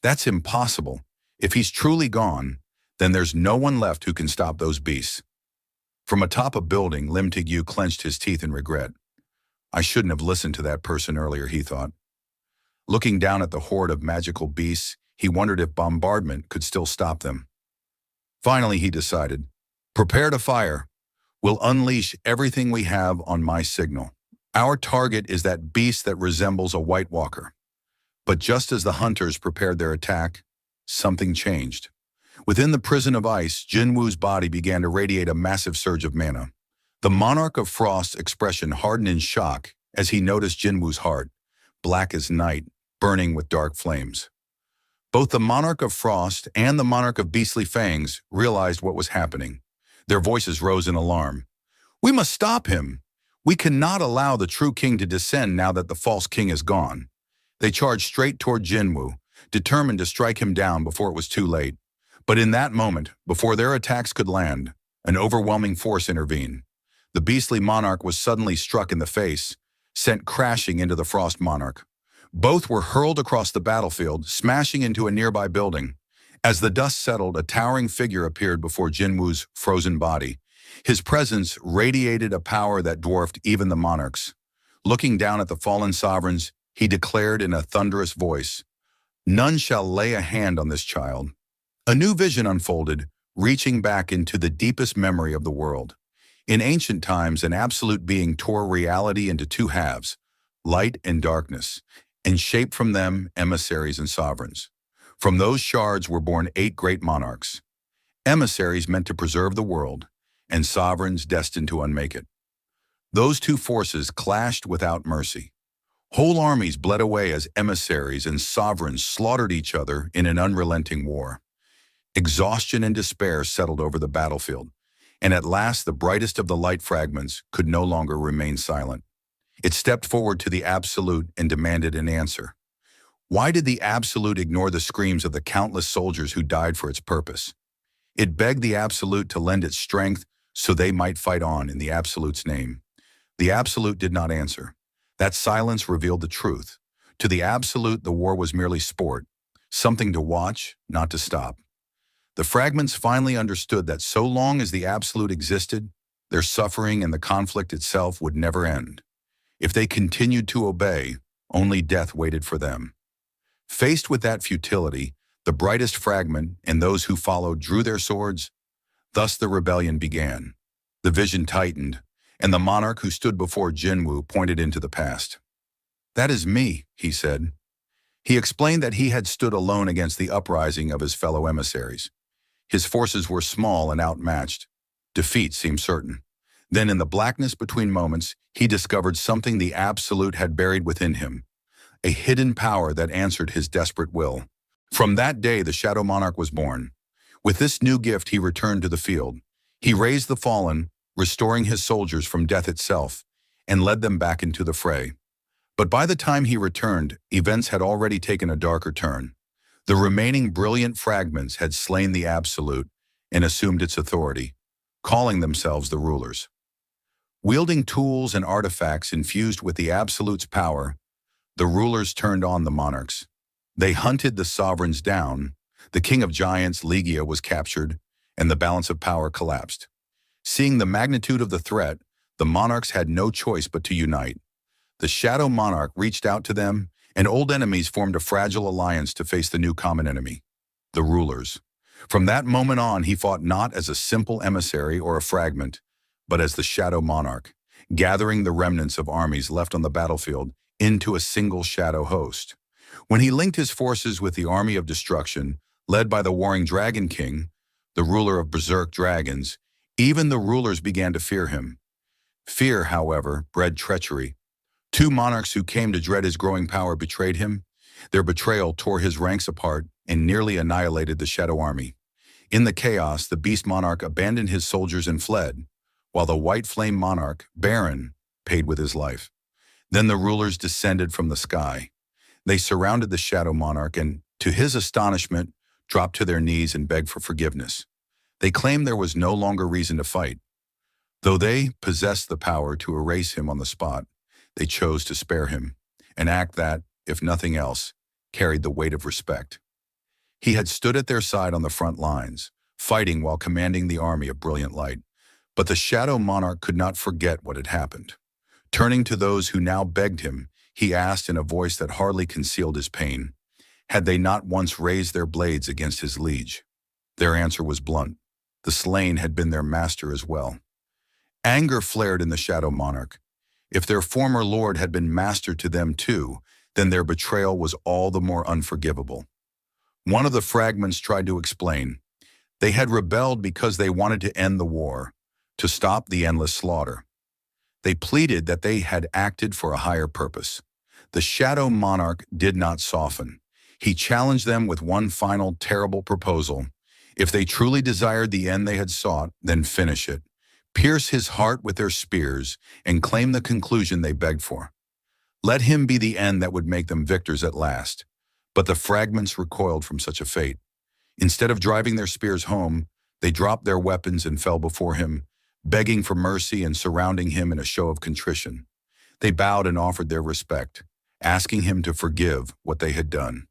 That's impossible. If he's truly gone, then there's no one left who can stop those beasts. From atop a building, Lim Tig-yu clenched his teeth in regret. I shouldn't have listened to that person earlier, he thought. Looking down at the horde of magical beasts, he wondered if bombardment could still stop them. Finally, he decided, prepare to fire. We'll unleash everything we have on my signal. Our target is that beast that resembles a White Walker. But just as the hunters prepared their attack, something changed. Within the prison of ice, Jinwoo's body began to radiate a massive surge of mana. The Monarch of Frost's expression hardened in shock as he noticed Jinwoo's heart, black as night, burning with dark flames. Both the Monarch of Frost and the Monarch of Beastly Fangs realized what was happening. Their voices rose in alarm. We must stop him. We cannot allow the true king to descend now that the false king is gone. They charged straight toward Jinwoo, determined to strike him down before it was too late. But in that moment, before their attacks could land, an overwhelming force intervened. The beastly monarch was suddenly struck in the face, sent crashing into the Frost Monarch. Both were hurled across the battlefield, smashing into a nearby building. As the dust settled, a towering figure appeared before Jinwoo's frozen body. His presence radiated a power that dwarfed even the monarchs. Looking down at the fallen sovereigns, he declared in a thunderous voice, "None shall lay a hand on this child." A new vision unfolded, reaching back into the deepest memory of the world. In ancient times, an absolute being tore reality into two halves, light and darkness, and shaped from them emissaries and sovereigns. From those shards were born 8 great monarchs, emissaries meant to preserve the world, and sovereigns destined to unmake it. Those two forces clashed without mercy. Whole armies bled away as emissaries and sovereigns slaughtered each other in an unrelenting war. Exhaustion and despair settled over the battlefield, and at last the brightest of the light fragments could no longer remain silent. It stepped forward to the Absolute and demanded an answer. Why did the Absolute ignore the screams of the countless soldiers who died for its purpose? It begged the Absolute to lend its strength so they might fight on in the Absolute's name. The Absolute did not answer. That silence revealed the truth. To the Absolute, the war was merely sport, something to watch, not to stop. The fragments finally understood that so long as the Absolute existed, their suffering and the conflict itself would never end. If they continued to obey, only death waited for them. Faced with that futility, the brightest fragment and those who followed drew their swords. Thus the rebellion began. The vision tightened, and the monarch who stood before Jinwoo pointed into the past. "That is me," he said. He explained that he had stood alone against the uprising of his fellow emissaries. His forces were small and outmatched. Defeat seemed certain. Then in the blackness between moments, he discovered something the Absolute had buried within him, a hidden power that answered his desperate will. From that day, the Shadow Monarch was born. With this new gift, he returned to the field. He raised the fallen, restoring his soldiers from death itself, and led them back into the fray. But by the time he returned, events had already taken a darker turn. The remaining brilliant fragments had slain the Absolute and assumed its authority, calling themselves the rulers. Wielding tools and artifacts infused with the Absolute's power, the rulers turned on the monarchs. They hunted the sovereigns down, the king of giants, Ligia, was captured, and the balance of power collapsed. Seeing the magnitude of the threat, the monarchs had no choice but to unite. The Shadow Monarch reached out to them, and old enemies formed a fragile alliance to face the new common enemy, the rulers. From that moment on, he fought not as a simple emissary or a fragment, but as the Shadow Monarch, gathering the remnants of armies left on the battlefield into a single shadow host. When he linked his forces with the army of destruction, led by the warring Dragon King, the ruler of berserk dragons, even the rulers began to fear him. Fear, however, bred treachery. 2 monarchs who came to dread his growing power betrayed him. Their betrayal tore his ranks apart and nearly annihilated the Shadow Army. In the chaos, the Beast Monarch abandoned his soldiers and fled, while the White Flame Monarch, Baron, paid with his life. Then the rulers descended from the sky. They surrounded the Shadow Monarch and, to his astonishment, dropped to their knees and begged for forgiveness. They claimed there was no longer reason to fight. Though they possessed the power to erase him on the spot, they chose to spare him, an act that, if nothing else, carried the weight of respect. He had stood at their side on the front lines, fighting while commanding the army of brilliant light. But the Shadow Monarch could not forget what had happened. Turning to those who now begged him, he asked in a voice that hardly concealed his pain, had they not once raised their blades against his liege? Their answer was blunt. The slain had been their master as well. Anger flared in the Shadow Monarch. If their former lord had been master to them too, then their betrayal was all the more unforgivable. One of the fragments tried to explain. They had rebelled because they wanted to end the war, to stop the endless slaughter. They pleaded that they had acted for a higher purpose. The Shadow Monarch did not soften. He challenged them with one final terrible proposal. If they truly desired the end they had sought, then finish it. Pierce his heart with their spears and claim the conclusion they begged for. Let him be the end that would make them victors at last. But the fragments recoiled from such a fate. Instead of driving their spears home, they dropped their weapons and fell before him, begging for mercy and surrounding him in a show of contrition. They bowed and offered their respect, asking him to forgive what they had done.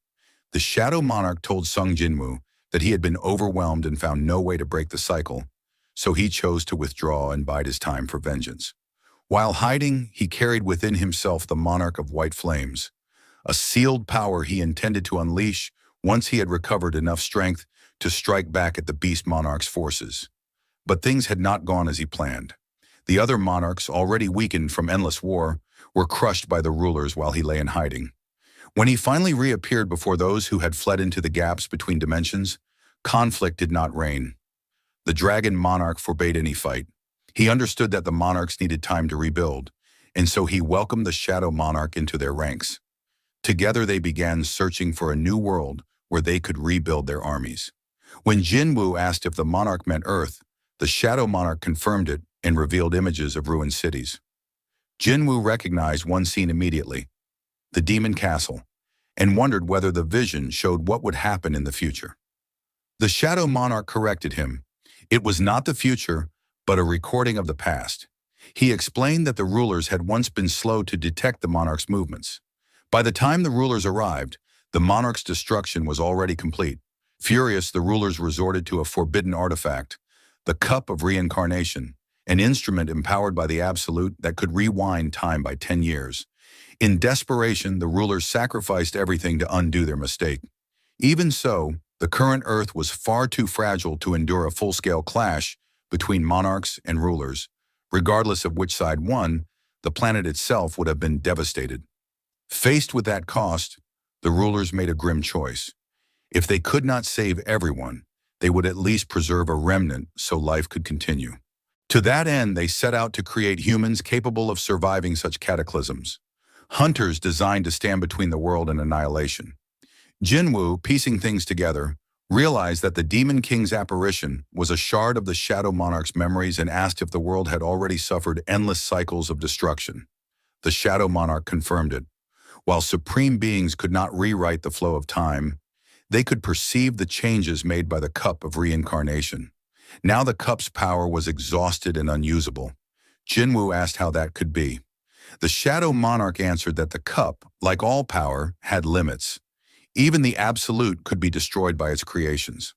The Shadow Monarch told Sung Jinwoo that he had been overwhelmed and found no way to break the cycle, so he chose to withdraw and bide his time for vengeance. While hiding, he carried within himself the Monarch of White Flames, a sealed power he intended to unleash once he had recovered enough strength to strike back at the Beast Monarch's forces. But things had not gone as he planned. The other monarchs, already weakened from endless war, were crushed by the rulers while he lay in hiding. When he finally reappeared before those who had fled into the gaps between dimensions, conflict did not reign. The dragon monarch forbade any fight. He understood that the monarchs needed time to rebuild, and so he welcomed the Shadow Monarch into their ranks. Together they began searching for a new world where they could rebuild their armies. When Jinwoo asked if the monarch meant Earth, the Shadow Monarch confirmed it and revealed images of ruined cities. Jinwoo recognized one scene immediately, the Demon Castle, and wondered whether the vision showed what would happen in the future. The Shadow Monarch corrected him. It was not the future, but a recording of the past. He explained that the rulers had once been slow to detect the monarch's movements. By the time the rulers arrived, the monarch's destruction was already complete. Furious, the rulers resorted to a forbidden artifact, the Cup of Reincarnation, an instrument empowered by the Absolute that could rewind time by 10 years. In desperation, the rulers sacrificed everything to undo their mistake. Even so, the current Earth was far too fragile to endure a full-scale clash between monarchs and rulers. Regardless of which side won, the planet itself would have been devastated. Faced with that cost, the rulers made a grim choice. If they could not save everyone, they would at least preserve a remnant so life could continue. To that end, they set out to create humans capable of surviving such cataclysms. Hunters designed to stand between the world and annihilation. Jinwoo, piecing things together, realized that the Demon King's apparition was a shard of the Shadow Monarch's memories and asked if the world had already suffered endless cycles of destruction. The Shadow Monarch confirmed it. While supreme beings could not rewrite the flow of time, they could perceive the changes made by the Cup of Reincarnation. Now the Cup's power was exhausted and unusable. Jinwoo asked how that could be. The Shadow Monarch answered that the Cup, like all power, had limits. Even the Absolute could be destroyed by its creations.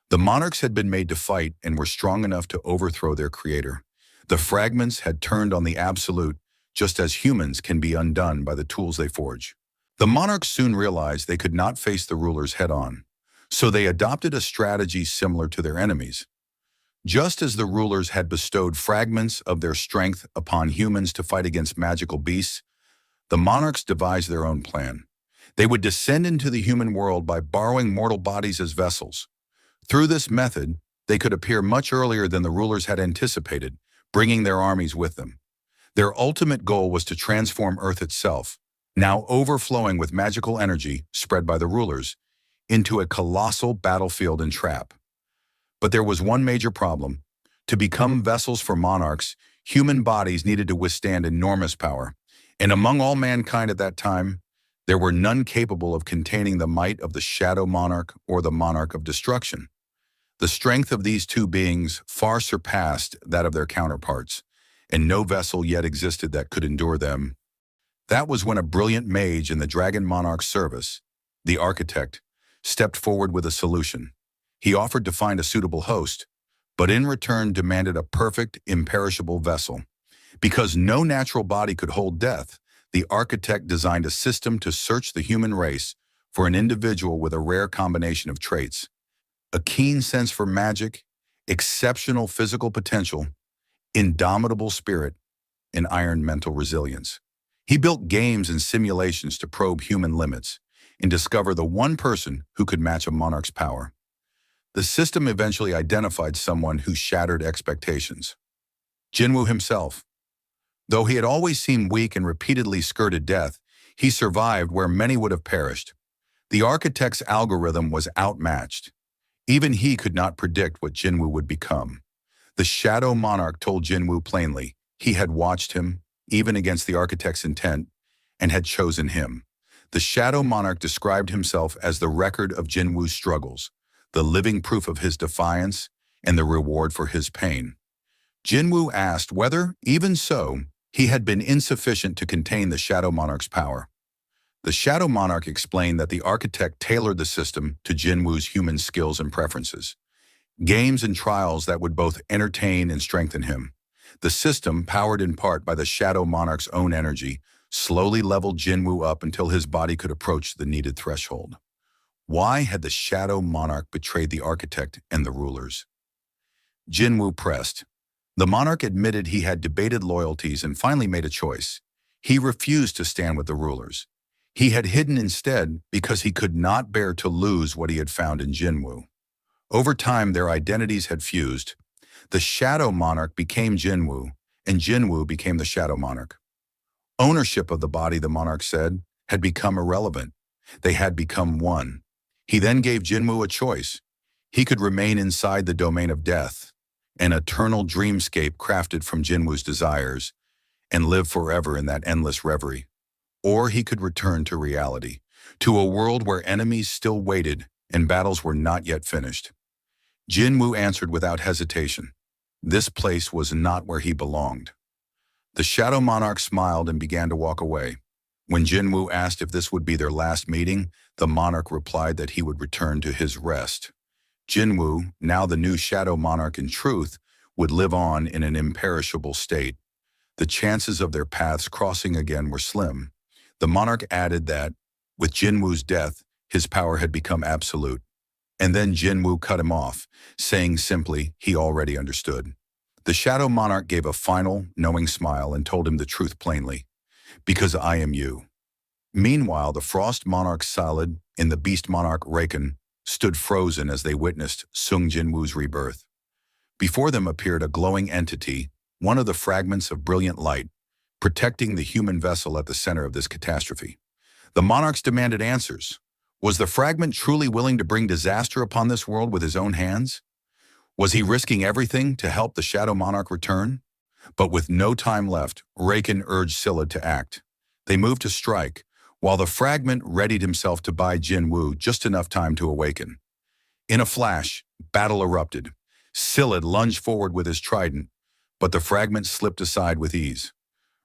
The monarchs had been made to fight and were strong enough to overthrow their creator. The fragments had turned on the Absolute, just as humans can be undone by the tools they forge. The monarchs soon realized they could not face the rulers head-on, so they adopted a strategy similar to their enemies. Just as the rulers had bestowed fragments of their strength upon humans to fight against magical beasts, the monarchs devised their own plan. They would descend into the human world by borrowing mortal bodies as vessels. Through this method, they could appear much earlier than the rulers had anticipated, bringing their armies with them. Their ultimate goal was to transform Earth itself, now overflowing with magical energy spread by the rulers, into a colossal battlefield and trap. But there was one major problem. To become vessels for monarchs, human bodies needed to withstand enormous power. And among all mankind at that time, there were none capable of containing the might of the Shadow Monarch or the Monarch of Destruction. The strength of these two beings far surpassed that of their counterparts, and no vessel yet existed that could endure them. That was when a brilliant mage in the Dragon Monarch's service, the architect, stepped forward with a solution. He offered to find a suitable host, but in return demanded a perfect, imperishable vessel. Because no natural body could hold death, the architect designed a system to search the human race for an individual with a rare combination of traits: a keen sense for magic, exceptional physical potential, indomitable spirit, and iron mental resilience. He built games and simulations to probe human limits and discover the one person who could match a monarch's power. The system eventually identified someone who shattered expectations: Jinwoo himself. Though he had always seemed weak and repeatedly skirted death, he survived where many would have perished. The architect's algorithm was outmatched. Even he could not predict what Jinwoo would become. The Shadow Monarch told Jinwoo plainly he had watched him, even against the architect's intent, and had chosen him. The Shadow Monarch described himself as the record of Jinwoo's struggles, the living proof of his defiance, and the reward for his pain. Jinwoo asked whether, even so, he had been insufficient to contain the Shadow Monarch's power. The Shadow Monarch explained that the architect tailored the system to Jinwoo's human skills and preferences. Games and trials that would both entertain and strengthen him. The system, powered in part by the Shadow Monarch's own energy, slowly leveled Jinwoo up until his body could approach the needed threshold. Why had the Shadow Monarch betrayed the architect and the rulers? Jinwoo pressed. The monarch admitted he had debated loyalties and finally made a choice. He refused to stand with the rulers. He had hidden instead because he could not bear to lose what he had found in Jinwoo. Over time, their identities had fused. The Shadow Monarch became Jinwoo, and Jinwoo became the Shadow Monarch. Ownership of the body, the monarch said, had become irrelevant. They had become one. He then gave Jinwoo a choice. He could remain inside the domain of death, an eternal dreamscape crafted from Jinwoo's desires, and live forever in that endless reverie. Or he could return to reality, to a world where enemies still waited and battles were not yet finished. Jinwoo answered without hesitation. This place was not where he belonged. The Shadow Monarch smiled and began to walk away. When Jinwoo asked if this would be their last meeting, the monarch replied that he would return to his rest. Jinwoo, now the new Shadow Monarch in truth, would live on in an imperishable state. The chances of their paths crossing again were slim. The monarch added that, with Jinwoo's death, his power had become absolute. And then Jinwoo cut him off, saying simply he already understood. The Shadow Monarch gave a final, knowing smile and told him the truth plainly. Because I am you. Meanwhile, the Frost Monarch Salad and the Beast Monarch Raken stood frozen as they witnessed Sung Jinwoo's rebirth. Before them appeared a glowing entity, one of the fragments of brilliant light, protecting the human vessel at the center of this catastrophe. The monarchs demanded answers. Was the fragment truly willing to bring disaster upon this world with his own hands? Was he risking everything to help the Shadow Monarch return? But with no time left, Raken urged Scylla to act. They moved to strike, while the fragment readied himself to buy Jinwoo just enough time to awaken. In a flash, battle erupted. Scylla lunged forward with his trident, but the fragment slipped aside with ease.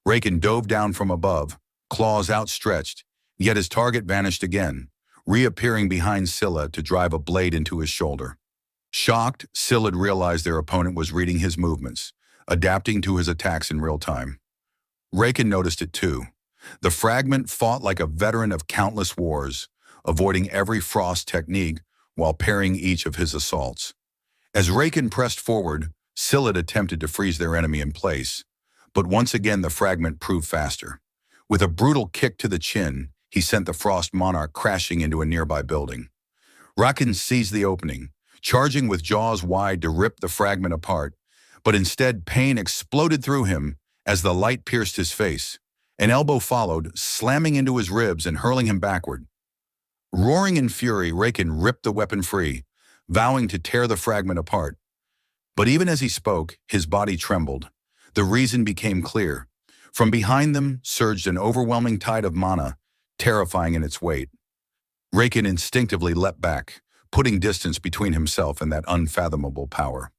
Raken dove down from above, claws outstretched, yet his target vanished again, reappearing behind Scylla to drive a blade into his shoulder. Shocked, Scylla realized their opponent was reading his movements, adapting to his attacks in real time. Raken noticed it too. The fragment fought like a veteran of countless wars, avoiding every frost technique while parrying each of his assaults. As Raken pressed forward, Scylla attempted to freeze their enemy in place, but once again the fragment proved faster. With a brutal kick to the chin, he sent the Frost Monarch crashing into a nearby building. Raken seized the opening, charging with jaws wide to rip the fragment apart, but instead pain exploded through him as the light pierced his face. An elbow followed, slamming into his ribs and hurling him backward. Roaring in fury, Raken ripped the weapon free, vowing to tear the fragment apart. But even as he spoke, his body trembled. The reason became clear. From behind them surged an overwhelming tide of mana, terrifying in its weight. Raken instinctively leapt back, putting distance between himself and that unfathomable power.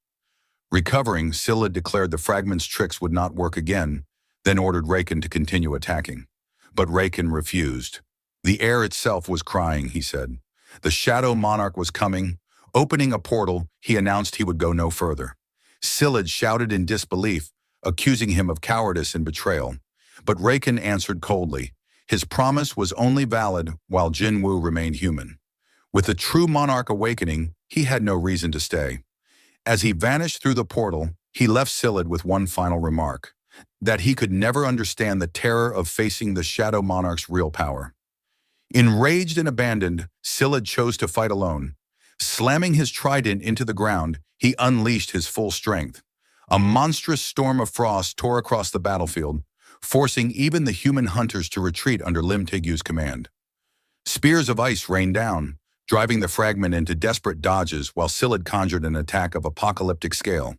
Recovering, Scylla declared the fragment's tricks would not work again, then ordered Raken to continue attacking. But Raken refused. The air itself was crying, he said. The Shadow Monarch was coming. Opening a portal, he announced he would go no further. Scylla shouted in disbelief, accusing him of cowardice and betrayal. But Raken answered coldly. His promise was only valid while Jinwoo remained human. With the true monarch awakening, he had no reason to stay. As he vanished through the portal, he left Scylla with one final remark, that he could never understand the terror of facing the Shadow Monarch's real power. Enraged and abandoned, Scylla chose to fight alone. Slamming his trident into the ground, he unleashed his full strength. A monstrous storm of frost tore across the battlefield, forcing even the human hunters to retreat under Lim Tigu's command. Spears of ice rained down, driving the fragment into desperate dodges while Scylla conjured an attack of apocalyptic scale.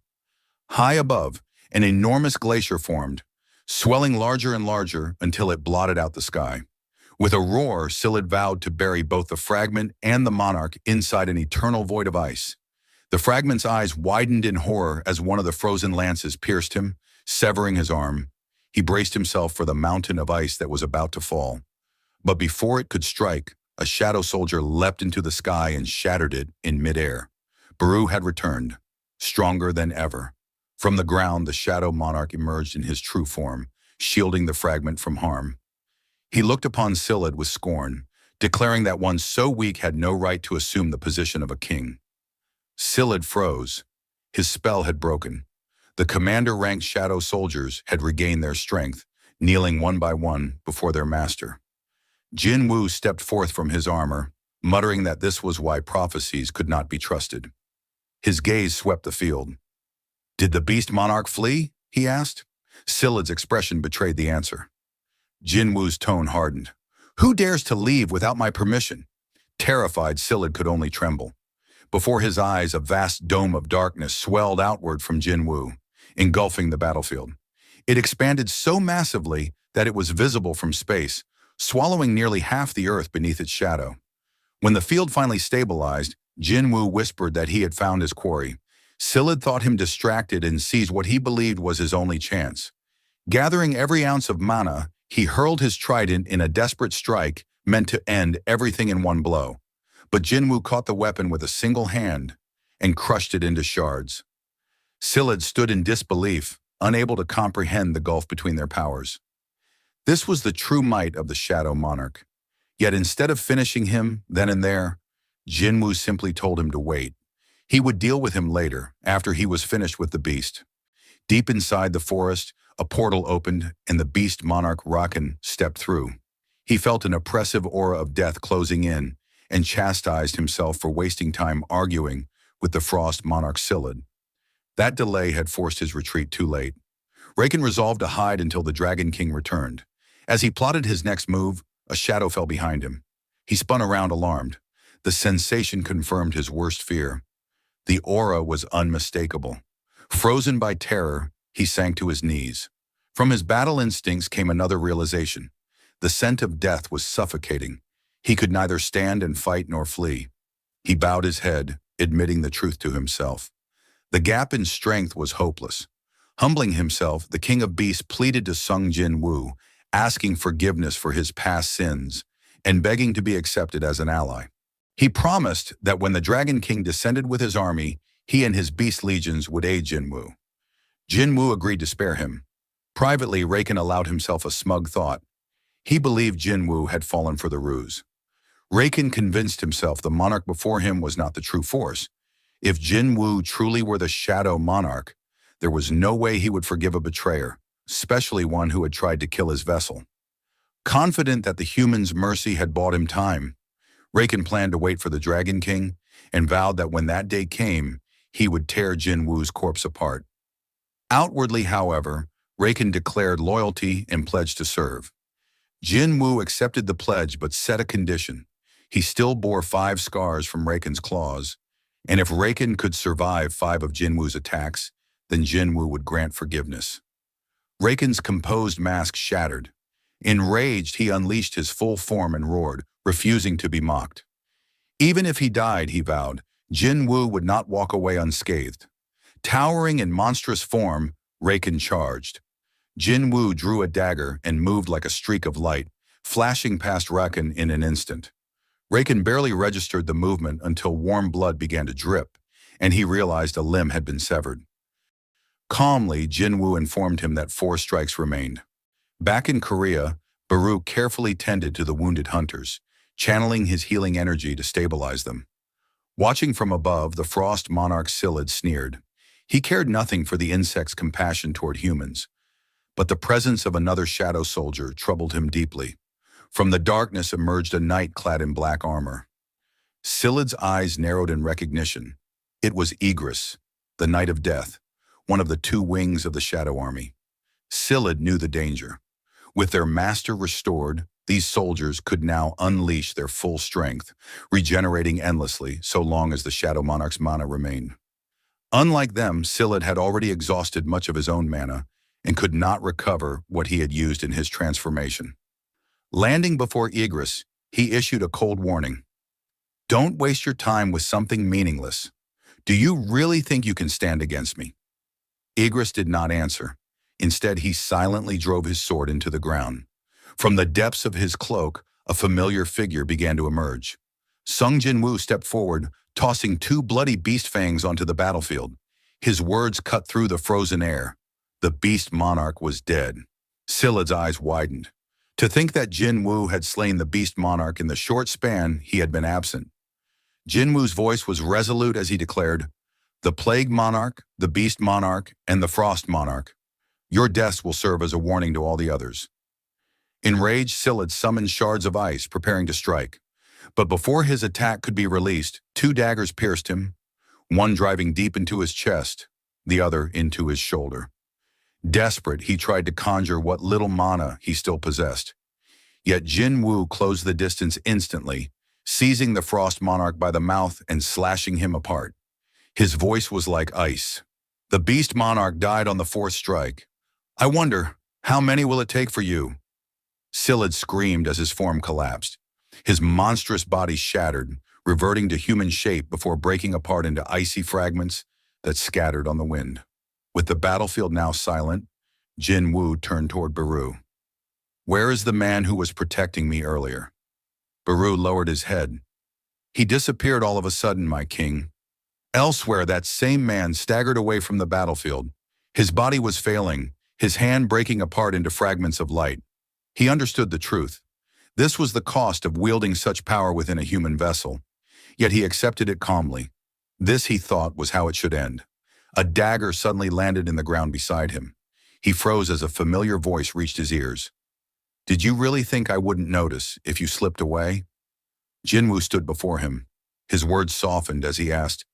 High above, an enormous glacier formed, swelling larger and larger until it blotted out the sky. With a roar, Scylla vowed to bury both the fragment and the monarch inside an eternal void of ice. The fragment's eyes widened in horror as one of the frozen lances pierced him, severing his arm. He braced himself for the mountain of ice that was about to fall. But before it could strike, a shadow soldier leapt into the sky and shattered it in midair. Baru had returned, stronger than ever. From the ground, the Shadow Monarch emerged in his true form, shielding the fragment from harm. He looked upon Scylla with scorn, declaring that one so weak had no right to assume the position of a king. Scylla froze. His spell had broken. The commander-ranked shadow soldiers had regained their strength, kneeling one by one before their master. Jinwoo stepped forth from his armor, muttering that this was why prophecies could not be trusted. His gaze swept the field. "Did the beast monarch flee?" he asked. Silid's expression betrayed the answer. Jinwoo's tone hardened. "Who dares to leave without my permission?" Terrified, Silid could only tremble. Before his eyes, a vast dome of darkness swelled outward from Jinwoo, engulfing the battlefield. It expanded so massively that it was visible from space, swallowing nearly half the earth beneath its shadow. When the field finally stabilized, Jinwoo whispered that he had found his quarry. Silid thought him distracted and seized what he believed was his only chance. Gathering every ounce of mana, he hurled his trident in a desperate strike meant to end everything in one blow. But Jinwoo caught the weapon with a single hand and crushed it into shards. Silid stood in disbelief, unable to comprehend the gulf between their powers. This was the true might of the Shadow Monarch. Yet instead of finishing him then and there, Jinwoo simply told him to wait. He would deal with him later, after he was finished with the beast. Deep inside the forest, a portal opened and the beast monarch Rakan stepped through. He felt an oppressive aura of death closing in and chastised himself for wasting time arguing with the frost monarch Silid. That delay had forced his retreat too late. Rakan resolved to hide until the Dragon King returned. As he plotted his next move, a shadow fell behind him. He spun around alarmed. The sensation confirmed his worst fear. The aura was unmistakable. Frozen by terror, he sank to his knees. From his battle instincts came another realization. The scent of death was suffocating. He could neither stand and fight nor flee. He bowed his head, admitting the truth to himself. The gap in strength was hopeless. Humbling himself, the King of Beasts pleaded to Sung Jinwoo, asking forgiveness for his past sins and begging to be accepted as an ally. He promised that when the Dragon King descended with his army, he and his beast legions would aid Jinwoo. Jinwoo agreed to spare him. Privately, Rakan allowed himself a smug thought. He believed Jinwoo had fallen for the ruse. Rakan convinced himself the monarch before him was not the true force. If Jinwoo truly were the Shadow Monarch, there was no way he would forgive a betrayer, especially one who had tried to kill his vessel. Confident that the human's mercy had bought him time, Rakan planned to wait for the Dragon King and vowed that when that day came, he would tear Jinwoo's corpse apart. Outwardly, however, Rakan declared loyalty and pledged to serve. Jinwoo accepted the pledge but set a condition. He still bore 5 scars from Rakan's claws, and if Rakan could survive 5 of Jinwoo's attacks, then Jinwoo would grant forgiveness. Rakan's composed mask shattered. Enraged, he unleashed his full form and roared, refusing to be mocked. Even if he died, he vowed, Jinwoo would not walk away unscathed. Towering in monstrous form, Rakan charged. Jinwoo drew a dagger and moved like a streak of light, flashing past Rakan in an instant. Rakan barely registered the movement until warm blood began to drip, and he realized a limb had been severed. Calmly, Jinwoo informed him that 4 strikes remained. Back in Korea, Baruch carefully tended to the wounded hunters, channeling his healing energy to stabilize them. Watching from above, the frost monarch Silid sneered. He cared nothing for the insect's compassion toward humans. But the presence of another shadow soldier troubled him deeply. From the darkness emerged a knight clad in black armor. Silid's eyes narrowed in recognition. It was Igris, the Knight of Death, one of the 2 wings of the Shadow Army. Silid knew the danger. With their master restored, these soldiers could now unleash their full strength, regenerating endlessly so long as the Shadow Monarch's mana remained. Unlike them, Silid had already exhausted much of his own mana and could not recover what he had used in his transformation. Landing before Igris, he issued a cold warning. "Don't waste your time with something meaningless. Do you really think you can stand against me?" Igris did not answer. Instead, he silently drove his sword into the ground. From the depths of his cloak, a familiar figure began to emerge. Sung Jinwoo stepped forward, tossing 2 bloody beast fangs onto the battlefield. His words cut through the frozen air. The beast monarch was dead. Silid's eyes widened. To think that Jinwoo had slain the beast monarch in the short span he had been absent. Jinwoo's voice was resolute as he declared, The Plague Monarch, the Beast Monarch, and the Frost Monarch. Your deaths will serve as a warning to all the others. Enraged, Scyld summoned shards of ice, preparing to strike. But before his attack could be released, two daggers pierced him, one driving deep into his chest, the other into his shoulder. Desperate, he tried to conjure what little mana he still possessed. Yet Jinwoo closed the distance instantly, seizing the Frost Monarch by the mouth and slashing him apart. His voice was like ice. The Beast Monarch died on the fourth strike. I wonder, how many will it take for you? Scyld screamed as his form collapsed. His monstrous body shattered, reverting to human shape before breaking apart into icy fragments that scattered on the wind. With the battlefield now silent, Jinwoo turned toward Baru. Where is the man who was protecting me earlier? Baru lowered his head. He disappeared all of a sudden, my king. Elsewhere, that same man staggered away from the battlefield. His body was failing, his hand breaking apart into fragments of light. He understood the truth. This was the cost of wielding such power within a human vessel. Yet he accepted it calmly. This, he thought, was how it should end. A dagger suddenly landed in the ground beside him. He froze as a familiar voice reached his ears. Did you really think I wouldn't notice if you slipped away? Jinwoo stood before him. His words softened as he asked,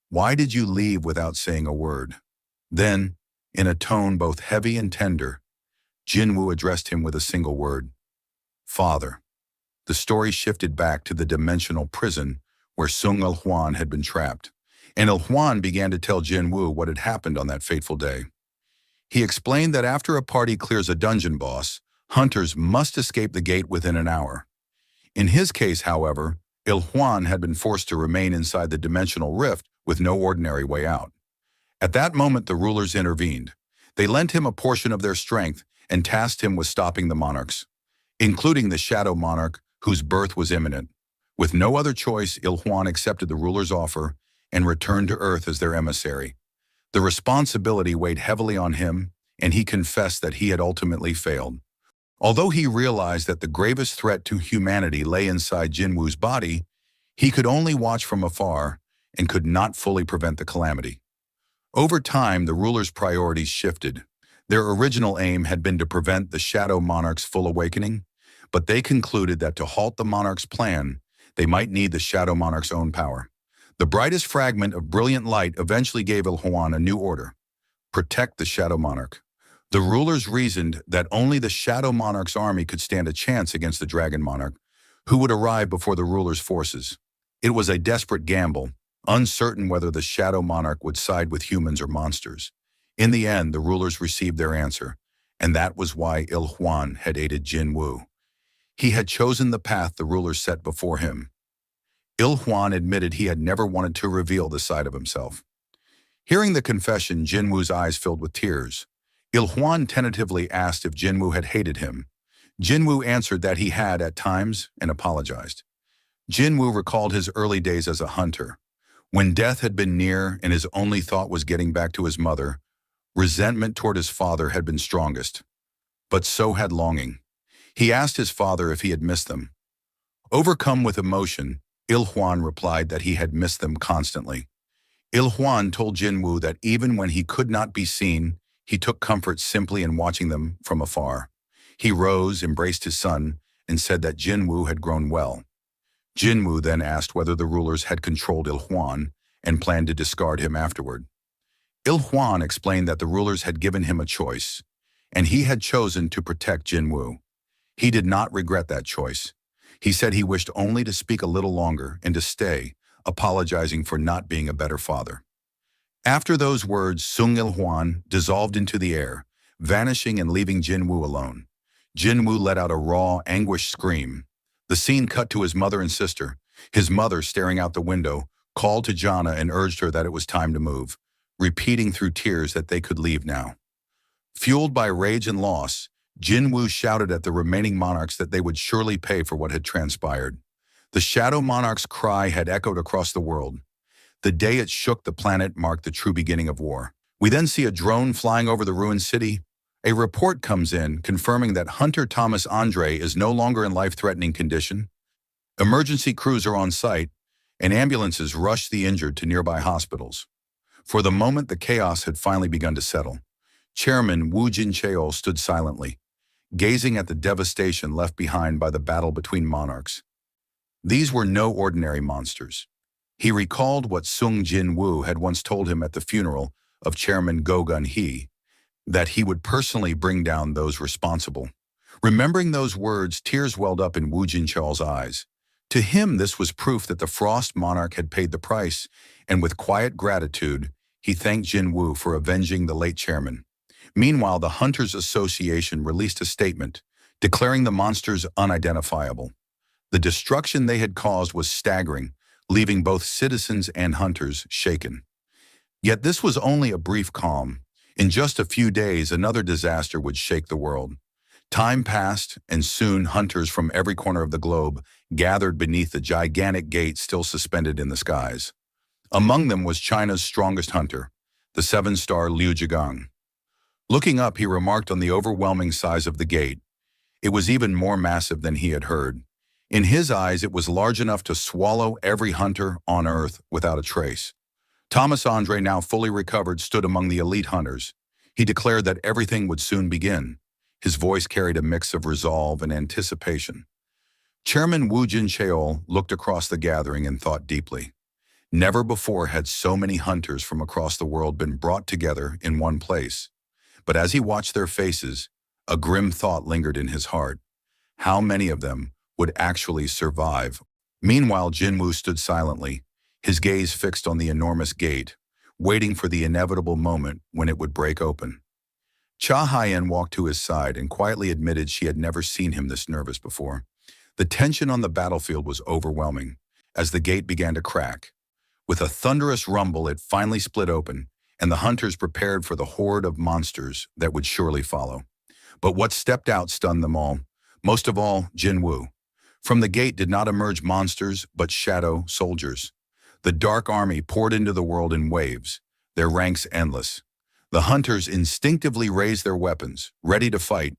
Why did you leave without saying a word? Then, in a tone both heavy and tender, Jinwoo addressed him with a single word. Father. The story shifted back to the dimensional prison where Sung Jinwoo had been trapped, and Jinwoo began to tell Jinwoo what had happened on that fateful day. He explained that after a party clears a dungeon boss, hunters must escape the gate within an hour. In his case, however, Jinwoo had been forced to remain inside the dimensional rift with no ordinary way out. At that moment, the rulers intervened. They lent him a portion of their strength and tasked him with stopping the monarchs, including the Shadow Monarch, whose birth was imminent. With no other choice, Jinwoo accepted the ruler's offer and returned to Earth as their emissary. The responsibility weighed heavily on him, and he confessed that he had ultimately failed. Although he realized that the gravest threat to humanity lay inside Jinwoo's body, he could only watch from afar and could not fully prevent the calamity. Over time, the ruler's priorities shifted. Their original aim had been to prevent the Shadow Monarch's full awakening, but they concluded that to halt the Monarch's plan, they might need the Shadow Monarch's own power. The brightest fragment of brilliant light eventually gave Jinwoo a new order: protect the Shadow Monarch. The rulers reasoned that only the Shadow Monarch's army could stand a chance against the Dragon Monarch, who would arrive before the ruler's forces. It was a desperate gamble, uncertain whether the Shadow Monarch would side with humans or monsters. In the end, the rulers received their answer, and that was why Jinwoo had aided Jinwoo. He had chosen the path the rulers set before him. Jinwoo admitted he had never wanted to reveal the side of himself. Hearing the confession, Jinwoo's eyes filled with tears. Jinwoo tentatively asked if Jinwoo had hated him. Jinwoo answered that he had at times and apologized. Jinwoo recalled his early days as a hunter. When death had been near and his only thought was getting back to his mother, resentment toward his father had been strongest. But so had longing. He asked his father if he had missed them. Overcome with emotion, Jinwoo replied that he had missed them constantly. Jinwoo told Jinwoo that even when he could not be seen, he took comfort simply in watching them from afar. He rose, embraced his son, and said that Jinwoo had grown well. Jinwoo then asked whether the rulers had controlled Jinwoo and planned to discard him afterward. Jinwoo explained that the rulers had given him a choice, and he had chosen to protect Jinwoo. He did not regret that choice. He said he wished only to speak a little longer and to stay, apologizing for not being a better father. After those words, Sung Jinwoo dissolved into the air, vanishing and leaving Jinwoo alone. Jinwoo let out a raw, anguished scream. The scene cut to his mother and sister. His mother, staring out the window, called to Jana and urged her that it was time to move, repeating through tears that they could leave now. Fueled by rage and loss, Jinwoo shouted at the remaining monarchs that they would surely pay for what had transpired. The Shadow Monarch's cry had echoed across the world. The day it shook the planet marked the true beginning of war. We then see a drone flying over the ruined city. A report comes in confirming that Hunter Thomas Andre is no longer in life-threatening condition. Emergency crews are on site, and ambulances rush the injured to nearby hospitals. For the moment, the chaos had finally begun to settle. Chairman Wu Jin-cheol stood silently, gazing at the devastation left behind by the battle between monarchs. These were no ordinary monsters. He recalled what Sung Jinwoo had once told him at the funeral of Chairman Go Gun-hee, that he would personally bring down those responsible. Remembering those words, tears welled up in Wu Jin-cheol's eyes. To him, this was proof that the Frost Monarch had paid the price, and with quiet gratitude, he thanked Jinwoo for avenging the late chairman. Meanwhile, the Hunters Association released a statement, declaring the monsters unidentifiable. The destruction they had caused was staggering, leaving both citizens and hunters shaken. Yet this was only a brief calm. In just a few days, another disaster would shake the world. Time passed, and soon hunters from every corner of the globe gathered beneath the gigantic gate still suspended in the skies. Among them was China's strongest hunter, the seven-star Liu Zhigang. Looking up, he remarked on the overwhelming size of the gate. It was even more massive than he had heard. In his eyes, it was large enough to swallow every hunter on Earth without a trace. Thomas Andre, now fully recovered, stood among the elite hunters. He declared that everything would soon begin. His voice carried a mix of resolve and anticipation. Chairman Wu Jin-cheol looked across the gathering and thought deeply. Never before had so many hunters from across the world been brought together in one place. But as he watched their faces, a grim thought lingered in his heart. How many of them would actually survive? Meanwhile, Jinwoo stood silently, his gaze fixed on the enormous gate, waiting for the inevitable moment when it would break open. Cha Hien walked to his side and quietly admitted she had never seen him this nervous before. The tension on the battlefield was overwhelming as the gate began to crack. With a thunderous rumble, it finally split open, and the hunters prepared for the horde of monsters that would surely follow. But what stepped out stunned them all, most of all Jinwoo. From the gate did not emerge monsters, but shadow soldiers. The dark army poured into the world in waves, their ranks endless. The hunters instinctively raised their weapons, ready to fight,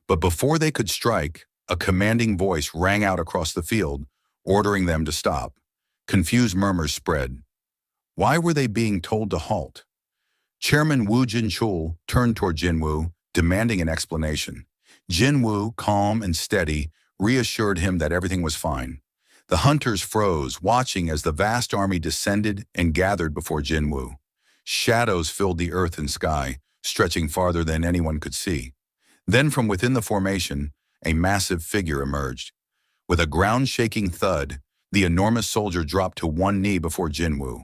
but before they could strike, a commanding voice rang out across the field, ordering them to stop. Confused murmurs spread. Why were they being told to halt? Chairman Wu Jin-cheol turned toward Jinwoo, demanding an explanation. Jinwoo, calm and steady, reassured him that everything was fine. The hunters froze, watching as the vast army descended and gathered before Jinwoo. Shadows filled the earth and sky, stretching farther than anyone could see. Then from within the formation, a massive figure emerged. With a ground-shaking thud, the enormous soldier dropped to one knee before Jinwoo.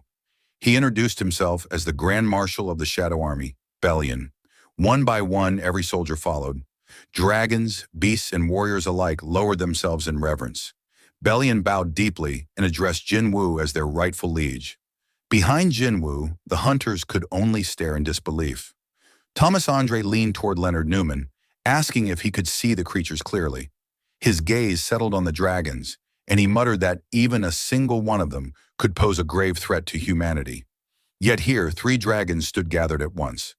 He introduced himself as the Grand Marshal of the Shadow Army, Bellion. One by one, every soldier followed. Dragons, beasts, and warriors alike lowered themselves in reverence. Bellion bowed deeply and addressed Jinwoo as their rightful liege. Behind Jinwoo, the hunters could only stare in disbelief. Thomas Andre leaned toward Leonard Newman, asking if he could see the creatures clearly. His gaze settled on the dragons, and he muttered that even a single one of them could pose a grave threat to humanity. Yet here, 3 dragons stood gathered at once.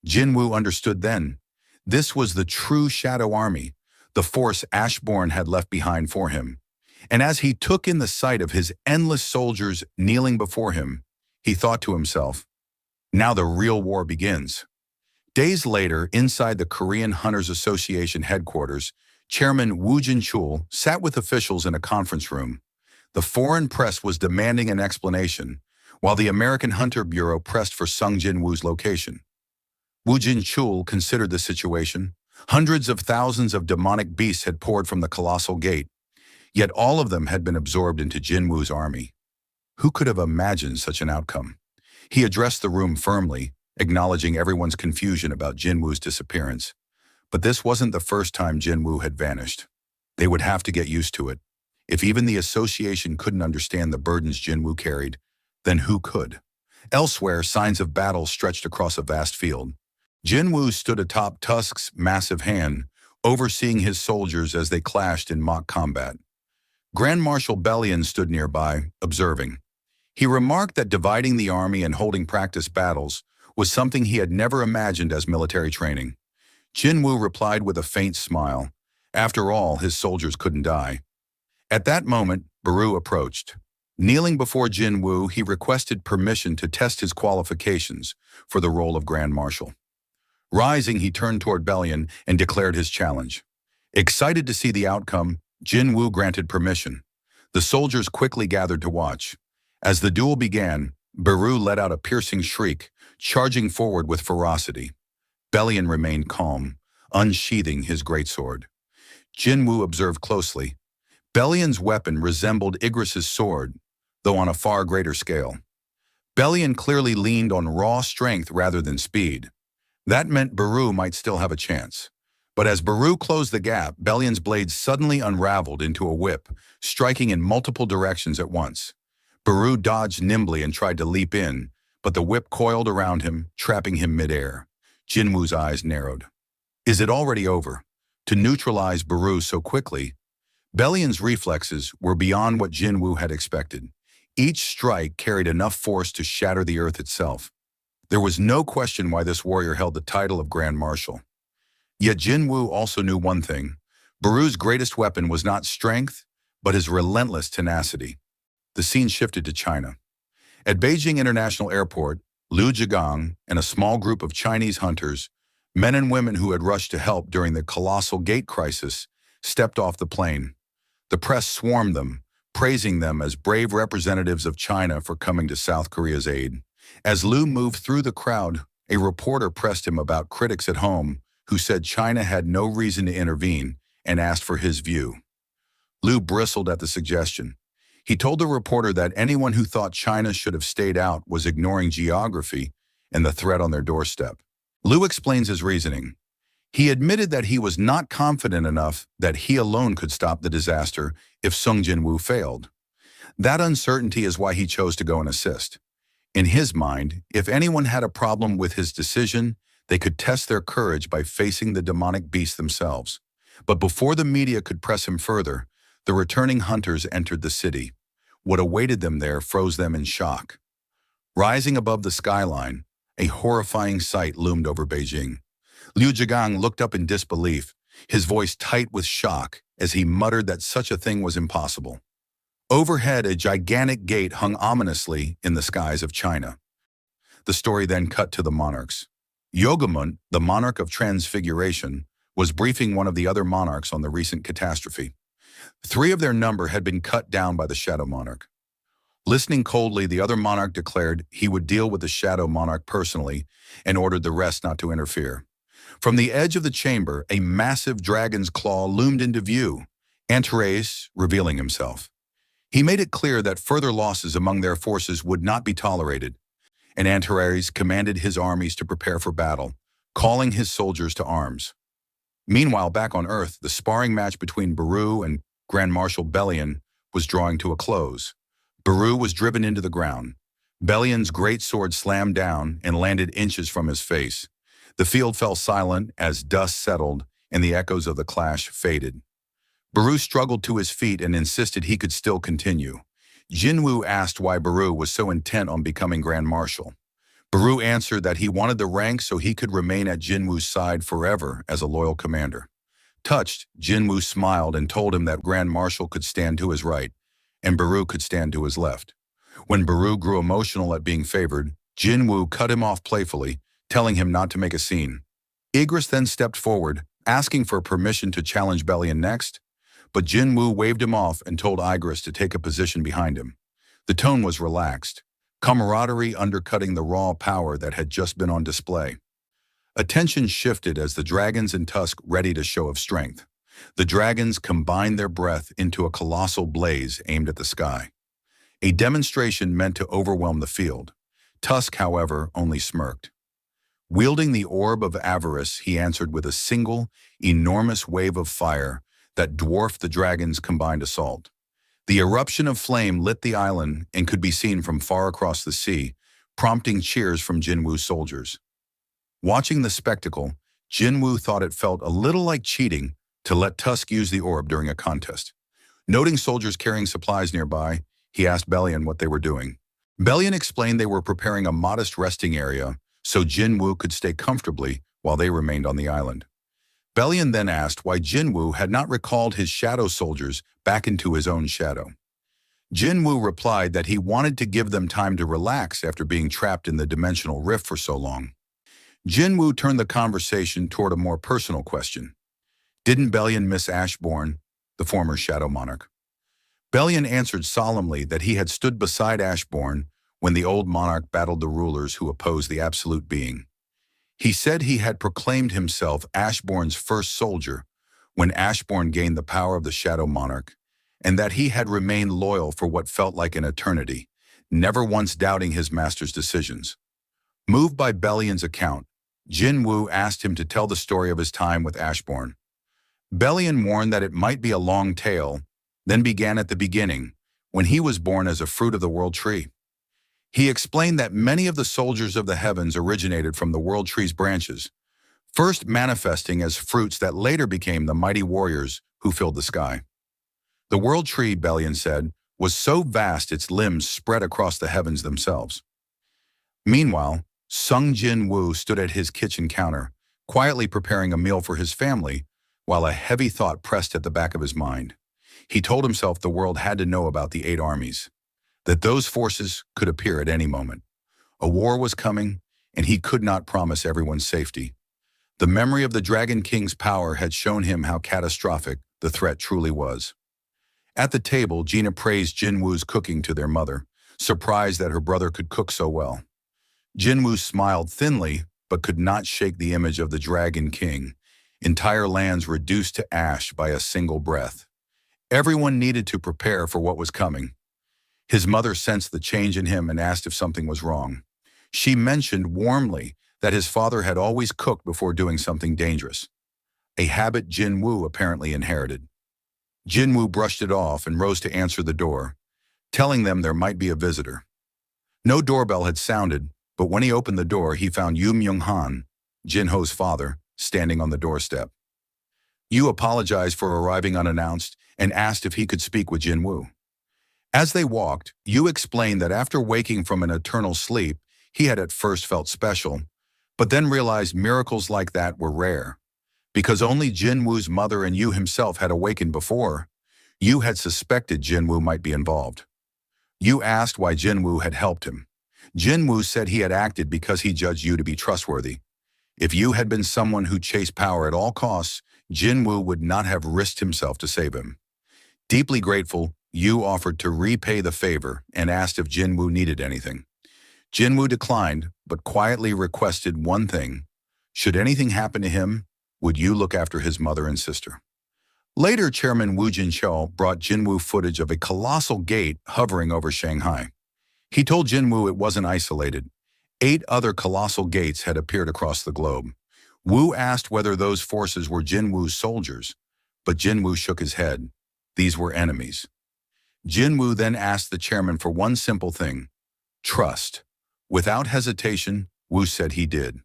Jinwoo understood then. This was the true Shadow Army, the force Ashbourne had left behind for him. And as he took in the sight of his endless soldiers kneeling before him, he thought to himself, now the real war begins. Days later, inside the Korean Hunters Association headquarters, Chairman Wu Jin-cheol sat with officials in a conference room. The foreign press was demanding an explanation, while the American Hunter Bureau pressed for Sung Jinwoo's location. Wu Jin-cheol considered the situation. Hundreds of thousands of demonic beasts had poured from the colossal gate, yet all of them had been absorbed into Jinwoo's army. Who could have imagined such an outcome? He addressed the room firmly, acknowledging everyone's confusion about Jinwoo's disappearance. But this wasn't the first time Jinwoo had vanished. They would have to get used to it. If even the association couldn't understand the burdens Jinwoo carried, then who could? Elsewhere, signs of battle stretched across a vast field. Jinwoo stood atop Tusk's massive hand, overseeing his soldiers as they clashed in mock combat. Grand Marshal Bellion stood nearby, observing. He remarked that dividing the army and holding practice battles was something he had never imagined as military training. Jinwoo replied with a faint smile. After all, his soldiers couldn't die. At that moment, Baru approached. Kneeling before Jinwoo, he requested permission to test his qualifications for the role of Grand Marshal. Rising, he turned toward Bellion and declared his challenge. Excited to see the outcome, Jinwoo granted permission. The soldiers quickly gathered to watch. As the duel began, Baru let out a piercing shriek, charging forward with ferocity. Bellion remained calm, unsheathing his greatsword. Jinwoo observed closely. Bellion's weapon resembled Igris's sword, though on a far greater scale. Bellion clearly leaned on raw strength rather than speed. That meant Baru might still have a chance. But as Baru closed the gap, Bellion's blade suddenly unraveled into a whip, striking in multiple directions at once. Baru dodged nimbly and tried to leap in, but the whip coiled around him, trapping him midair. Jinwoo's eyes narrowed. Is it already over? To neutralize Baru so quickly, Bellion's reflexes were beyond what Jinwoo had expected. Each strike carried enough force to shatter the earth itself. There was no question why this warrior held the title of Grand Marshal. Yet Jinwoo also knew one thing. Baru's greatest weapon was not strength, but his relentless tenacity. The scene shifted to China. At Beijing International Airport, Liu Zhigang and a small group of Chinese hunters, men and women who had rushed to help during the colossal gate crisis, stepped off the plane. The press swarmed them, praising them as brave representatives of China for coming to South Korea's aid. As Liu moved through the crowd, a reporter pressed him about critics at home who said China had no reason to intervene and asked for his view. Liu bristled at the suggestion. He told the reporter that anyone who thought China should have stayed out was ignoring geography and the threat on their doorstep. Liu explains his reasoning. He admitted that he was not confident enough that he alone could stop the disaster if Sung Jinwoo failed. That uncertainty is why he chose to go and assist. In his mind, if anyone had a problem with his decision, they could test their courage by facing the demonic beast themselves. But before the media could press him further, the returning hunters entered the city. What awaited them there froze them in shock. Rising above the skyline, a horrifying sight loomed over Beijing. Liu Zhigang looked up in disbelief, his voice tight with shock as he muttered that such a thing was impossible. Overhead, a gigantic gate hung ominously in the skies of China. The story then cut to the monarchs. Yogamut, the monarch of Transfiguration, was briefing one of the other monarchs on the recent catastrophe. 3 of their number had been cut down by the Shadow Monarch. Listening coldly, the other monarch declared he would deal with the Shadow Monarch personally and ordered the rest not to interfere. From the edge of the chamber, a massive dragon's claw loomed into view, Antares revealing himself. He made it clear that further losses among their forces would not be tolerated, and Antares commanded his armies to prepare for battle, calling his soldiers to arms. Meanwhile, back on Earth, the sparring match between Baru and Grand Marshal Bellion was drawing to a close. Baru was driven into the ground. Bellion's great sword slammed down and landed inches from his face. The field fell silent as dust settled and the echoes of the clash faded. Baru struggled to his feet and insisted he could still continue. Jinwoo asked why Baru was so intent on becoming Grand Marshal. Baru answered that he wanted the rank so he could remain at Jinwoo's side forever as a loyal commander. Touched, Jinwoo smiled and told him that Grand Marshal could stand to his right, and Baru could stand to his left. When Baru grew emotional at being favored, Jinwoo cut him off playfully, telling him not to make a scene. Igris then stepped forward, asking for permission to challenge Bellion next, but Jinwoo waved him off and told Igris to take a position behind him. The tone was relaxed, camaraderie undercutting the raw power that had just been on display. Attention shifted as the dragons in Tusk readied a show of strength. The dragons combined their breath into a colossal blaze aimed at the sky. A demonstration meant to overwhelm the field. Tusk, however, only smirked. Wielding the orb of avarice, he answered with a single, enormous wave of fire that dwarfed the dragon's combined assault. The eruption of flame lit the island and could be seen from far across the sea, prompting cheers from Jinwoo's soldiers. Watching the spectacle, Jinwoo thought it felt a little like cheating to let Tusk use the orb during a contest. Noting soldiers carrying supplies nearby, he asked Bellion what they were doing. Bellion explained they were preparing a modest resting area so Jinwoo could stay comfortably while they remained on the island. Bellion then asked why Jinwoo had not recalled his shadow soldiers back into his own shadow. Jinwoo replied that he wanted to give them time to relax after being trapped in the dimensional rift for so long. Jinwoo turned the conversation toward a more personal question. Didn't Bellion miss Ashbourne, the former Shadow Monarch? Bellion answered solemnly that he had stood beside Ashbourne when the old monarch battled the rulers who opposed the absolute being. He said he had proclaimed himself Ashbourne's first soldier when Ashbourne gained the power of the Shadow Monarch, and that he had remained loyal for what felt like an eternity, never once doubting his master's decisions. Moved by Bellion's account, Jinwoo asked him to tell the story of his time with Ashbourne. Bellion warned that it might be a long tale, then began at the beginning, when he was born as a fruit of the World Tree. He explained that many of the soldiers of the heavens originated from the World Tree's branches, first manifesting as fruits that later became the mighty warriors who filled the sky. The World Tree, Bellion said, was so vast its limbs spread across the heavens themselves. Meanwhile, Sung Jinwoo stood at his kitchen counter, quietly preparing a meal for his family, while a heavy thought pressed at the back of his mind. He told himself the world had to know about the 8 armies, that those forces could appear at any moment. A war was coming, and he could not promise everyone's safety. The memory of the Dragon King's power had shown him how catastrophic the threat truly was. At the table, Gina praised Jinwoo's cooking to their mother, surprised that her brother could cook so well. Jinwoo smiled thinly, but could not shake the image of the Dragon King, entire lands reduced to ash by a single breath. Everyone needed to prepare for what was coming. His mother sensed the change in him and asked if something was wrong. She mentioned warmly that his father had always cooked before doing something dangerous, a habit Jinwoo apparently inherited. Jinwoo brushed it off and rose to answer the door, telling them there might be a visitor. No doorbell had sounded, but when he opened the door, he found Yu Myung-han, Jinho's father, standing on the doorstep. Yu apologized for arriving unannounced and asked if he could speak with Jinwoo. As they walked, Yu explained that after waking from an eternal sleep, he had at first felt special, but then realized miracles like that were rare. Because only Jinwoo's mother and Yu himself had awakened before, Yu had suspected Jinwoo might be involved. Yu asked why Jinwoo had helped him. Jinwoo said he had acted because he judged Yu to be trustworthy. If Yu had been someone who chased power at all costs, Jinwoo would not have risked himself to save him. Deeply grateful, Yu offered to repay the favor and asked if Jinwoo needed anything. Jinwoo declined, but quietly requested one thing. Should anything happen to him, would Yu look after his mother and sister? Later, Chairman Wu Jinchou brought Jinwoo footage of a colossal gate hovering over Shanghai. He told Jinwoo it wasn't isolated. 8 other colossal gates had appeared across the globe. Wu asked whether those forces were Jinwoo's soldiers, but Jinwoo shook his head. These were enemies. Jinwoo then asked the chairman for one simple thing: trust. Without hesitation, Wu said he did.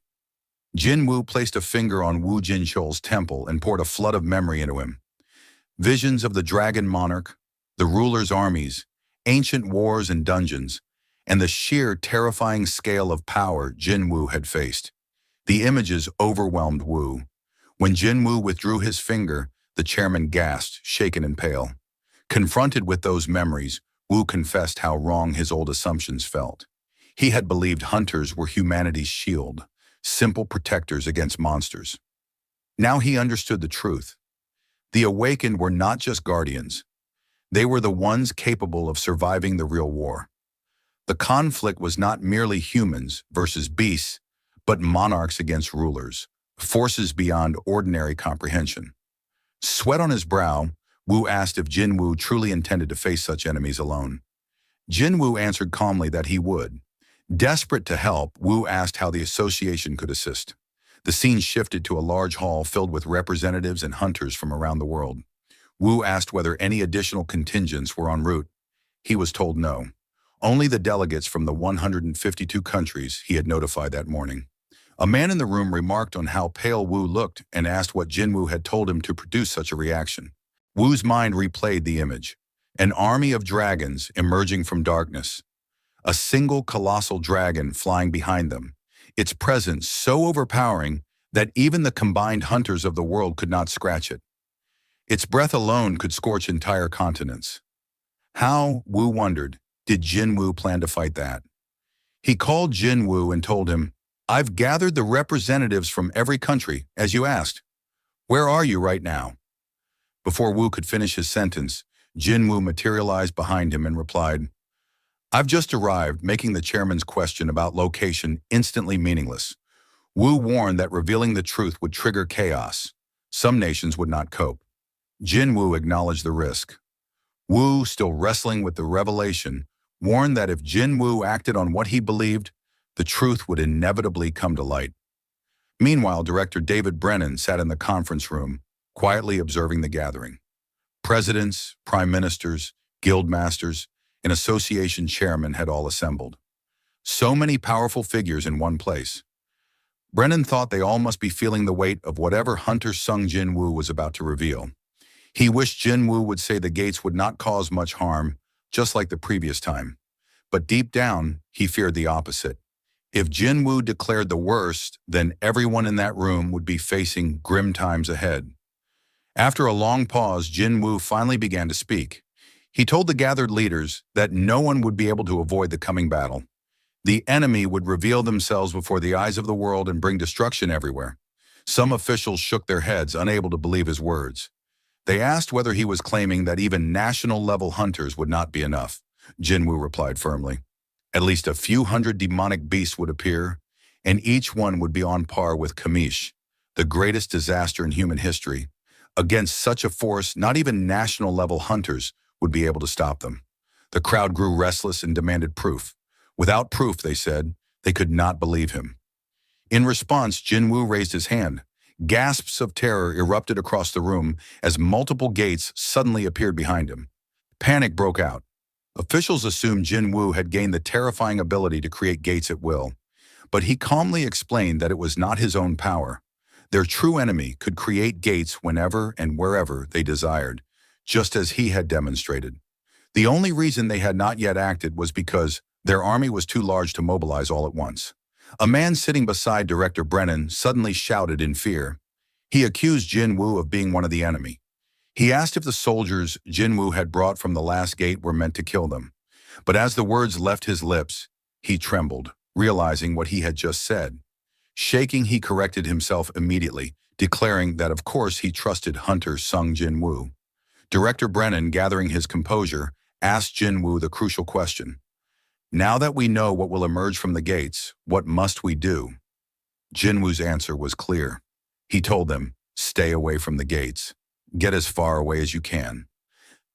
Jinwoo placed a finger on Wu Jinchou's temple and poured a flood of memory into him. Visions of the Dragon Monarch, the ruler's armies, ancient wars and dungeons, and the sheer terrifying scale of power Jinwoo had faced. The images overwhelmed Wu. When Jinwoo withdrew his finger, the chairman gasped, shaken and pale. Confronted with those memories, Wu confessed how wrong his old assumptions felt. He had believed hunters were humanity's shield, simple protectors against monsters. Now he understood the truth. The awakened were not just guardians. They were the ones capable of surviving the real war. The conflict was not merely humans versus beasts, but monarchs against rulers, forces beyond ordinary comprehension. Sweat on his brow, Wu asked if Jinwoo truly intended to face such enemies alone. Jinwoo answered calmly that he would. Desperate to help, Wu asked how the association could assist. The scene shifted to a large hall filled with representatives and hunters from around the world. Wu asked whether any additional contingents were en route. He was told no. Only the delegates from the 152 countries he had notified that morning. A man in the room remarked on how pale Wu looked and asked what Jinwoo had told him to produce such a reaction. Wu's mind replayed the image. An army of dragons emerging from darkness. A single colossal dragon flying behind them, its presence so overpowering that even the combined hunters of the world could not scratch it. Its breath alone could scorch entire continents. How, Wu wondered, did Jinwoo plan to fight that? He called Jinwoo and told him, "I've gathered the representatives from every country, as you asked. Where are you right now?" Before Wu could finish his sentence, Jinwoo materialized behind him and replied, "I've just arrived," making the chairman's question about location instantly meaningless. Wu warned that revealing the truth would trigger chaos. Some nations would not cope. Jinwoo acknowledged the risk. Wu, still wrestling with the revelation, warned that if Jinwoo acted on what he believed, the truth would inevitably come to light. Meanwhile, Director David Brennan sat in the conference room, quietly observing the gathering. Presidents, prime ministers, guild masters, and association chairmen had all assembled. So many powerful figures in one place. Brennan thought they all must be feeling the weight of whatever Hunter Sung Jinwoo was about to reveal. He wished Jinwoo would say the gates would not cause much harm, just like the previous time. But deep down, he feared the opposite. If Jinwoo declared the worst, then everyone in that room would be facing grim times ahead. After a long pause, Jinwoo finally began to speak. He told the gathered leaders that no one would be able to avoid the coming battle. The enemy would reveal themselves before the eyes of the world and bring destruction everywhere. Some officials shook their heads, unable to believe his words. They asked whether he was claiming that even national-level hunters would not be enough. Jinwoo replied firmly. At least a few hundred demonic beasts would appear, and each one would be on par with Kamish, the greatest disaster in human history. Against such a force, not even national-level hunters would be able to stop them. The crowd grew restless and demanded proof. Without proof, they said, they could not believe him. In response, Jinwoo raised his hand. Gasps of terror erupted across the room as multiple gates suddenly appeared behind him. Panic broke out. Officials assumed Jinwoo had gained the terrifying ability to create gates at will, but he calmly explained that it was not his own power. Their true enemy could create gates whenever and wherever they desired, just as he had demonstrated. The only reason they had not yet acted was because their army was too large to mobilize all at once. A man sitting beside Director Brennan suddenly shouted in fear. He accused Jinwoo of being one of the enemy. He asked if the soldiers Jinwoo had brought from the last gate were meant to kill them. But as the words left his lips, he trembled, realizing what he had just said. Shaking, he corrected himself immediately, declaring that of course he trusted Hunter Sung Jinwoo. Director Brennan, gathering his composure, asked Jinwoo the crucial question. "Now that we know what will emerge from the gates, what must we do?" Jinwoo's answer was clear. He told them, "Stay away from the gates. Get as far away as you can."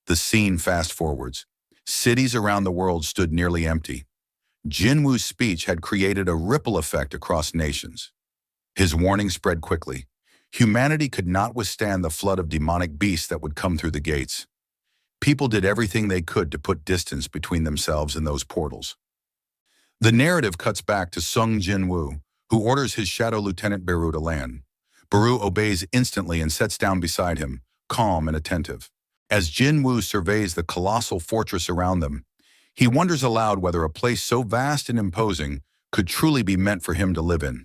The scene fast forwards. Cities around the world stood nearly empty. Jinwoo's speech had created a ripple effect across nations. His warning spread quickly. Humanity could not withstand the flood of demonic beasts that would come through the gates. People did everything they could to put distance between themselves and those portals. The narrative cuts back to Sung Jinwoo, who orders his shadow lieutenant Beru to land. Beru obeys instantly and sits down beside him, calm and attentive. As Jinwoo surveys the colossal fortress around them, he wonders aloud whether a place so vast and imposing could truly be meant for him to live in.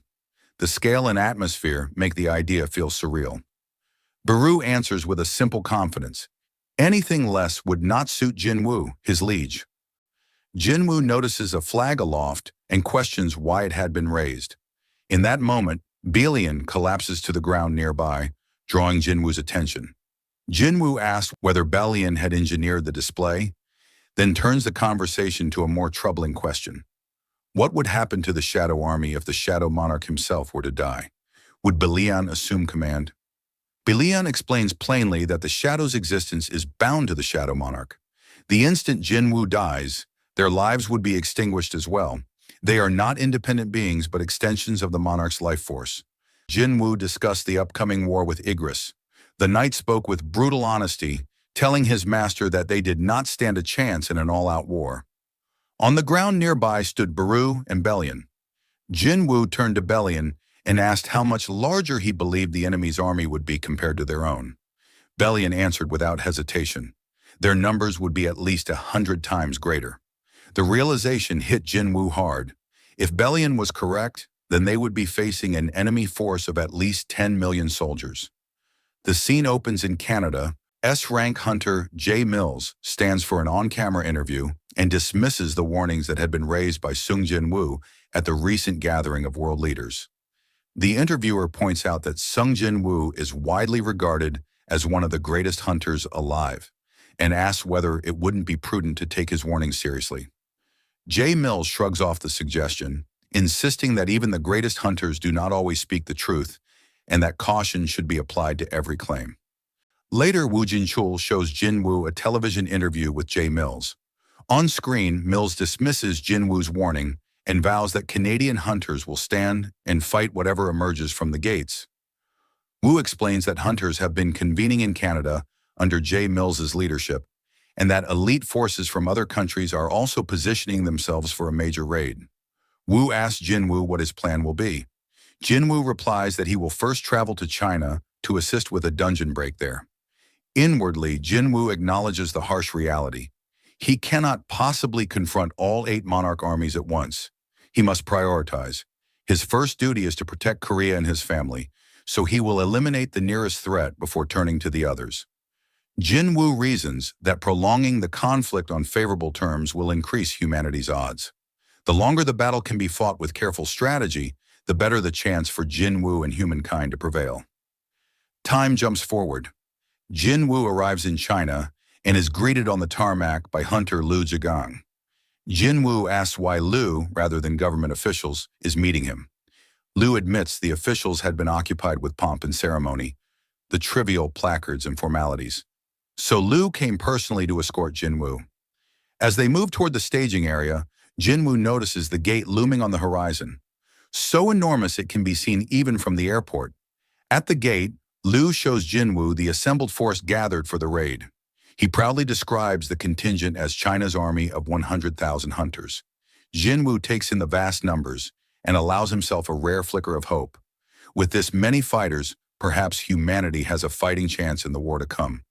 The scale and atmosphere make the idea feel surreal. Beru answers with a simple confidence. Anything less would not suit Jinwoo, his liege. Jinwoo notices a flag aloft and questions why it had been raised. In that moment, Belian collapses to the ground nearby, drawing Jinwoo's attention. Jinwoo asks whether Belian had engineered the display, then turns the conversation to a more troubling question. What would happen to the Shadow Army if the Shadow Monarch himself were to die? Would Belian assume command? Belian explains plainly that the Shadow's existence is bound to the Shadow Monarch. The instant Jinwoo dies, their lives would be extinguished as well. They are not independent beings but extensions of the Monarch's life force. Jinwoo discussed the upcoming war with Igris. The knight spoke with brutal honesty, telling his master that they did not stand a chance in an all-out war. On the ground nearby stood Beru and Belian. Jinwoo turned to Belian and asked how much larger he believed the enemy's army would be compared to their own. Belian answered without hesitation. Their numbers would be at least 100 times greater. The realization hit Jinwoo hard. If Belian was correct, then they would be facing an enemy force of at least 10 million soldiers. The scene opens in Canada, S-rank hunter Jay Mills stands for an on-camera interview and dismisses the warnings that had been raised by Sung Jinwoo at the recent gathering of world leaders. The interviewer points out that Sung Jinwoo is widely regarded as one of the greatest hunters alive, and asks whether it wouldn't be prudent to take his warnings seriously. Jay Mills shrugs off the suggestion, insisting that even the greatest hunters do not always speak the truth, and that caution should be applied to every claim. Later, Woo Jin-chul shows Jinwoo a television interview with Jay Mills. On screen, Mills dismisses Jinwoo's warning and vows that Canadian hunters will stand and fight whatever emerges from the gates. Woo explains that hunters have been convening in Canada under Jay Mills's leadership, and that elite forces from other countries are also positioning themselves for a major raid. Woo asks Jinwoo what his plan will be. Jinwoo replies that he will first travel to China to assist with a dungeon break there. Inwardly, Jinwoo acknowledges the harsh reality. He cannot possibly confront all 8 monarch armies at once. He must prioritize. His first duty is to protect Korea and his family, so he will eliminate the nearest threat before turning to the others. Jinwoo reasons that prolonging the conflict on favorable terms will increase humanity's odds. The longer the battle can be fought with careful strategy, the better the chance for Jinwoo and humankind to prevail. Time jumps forward. Jinwoo arrives in China and is greeted on the tarmac by hunter Liu Zhigang. Jinwoo asks why Liu, rather than government officials, is meeting him. Liu admits the officials had been occupied with pomp and ceremony, the trivial placards and formalities. So Liu came personally to escort Jinwoo. As they move toward the staging area, Jinwoo notices the gate looming on the horizon. So enormous it can be seen even from the airport. At the gate, Liu shows Jinwoo the assembled force gathered for the raid. He proudly describes the contingent as China's army of 100,000 hunters. Jinwoo takes in the vast numbers and allows himself a rare flicker of hope. With this many fighters, perhaps humanity has a fighting chance in the war to come.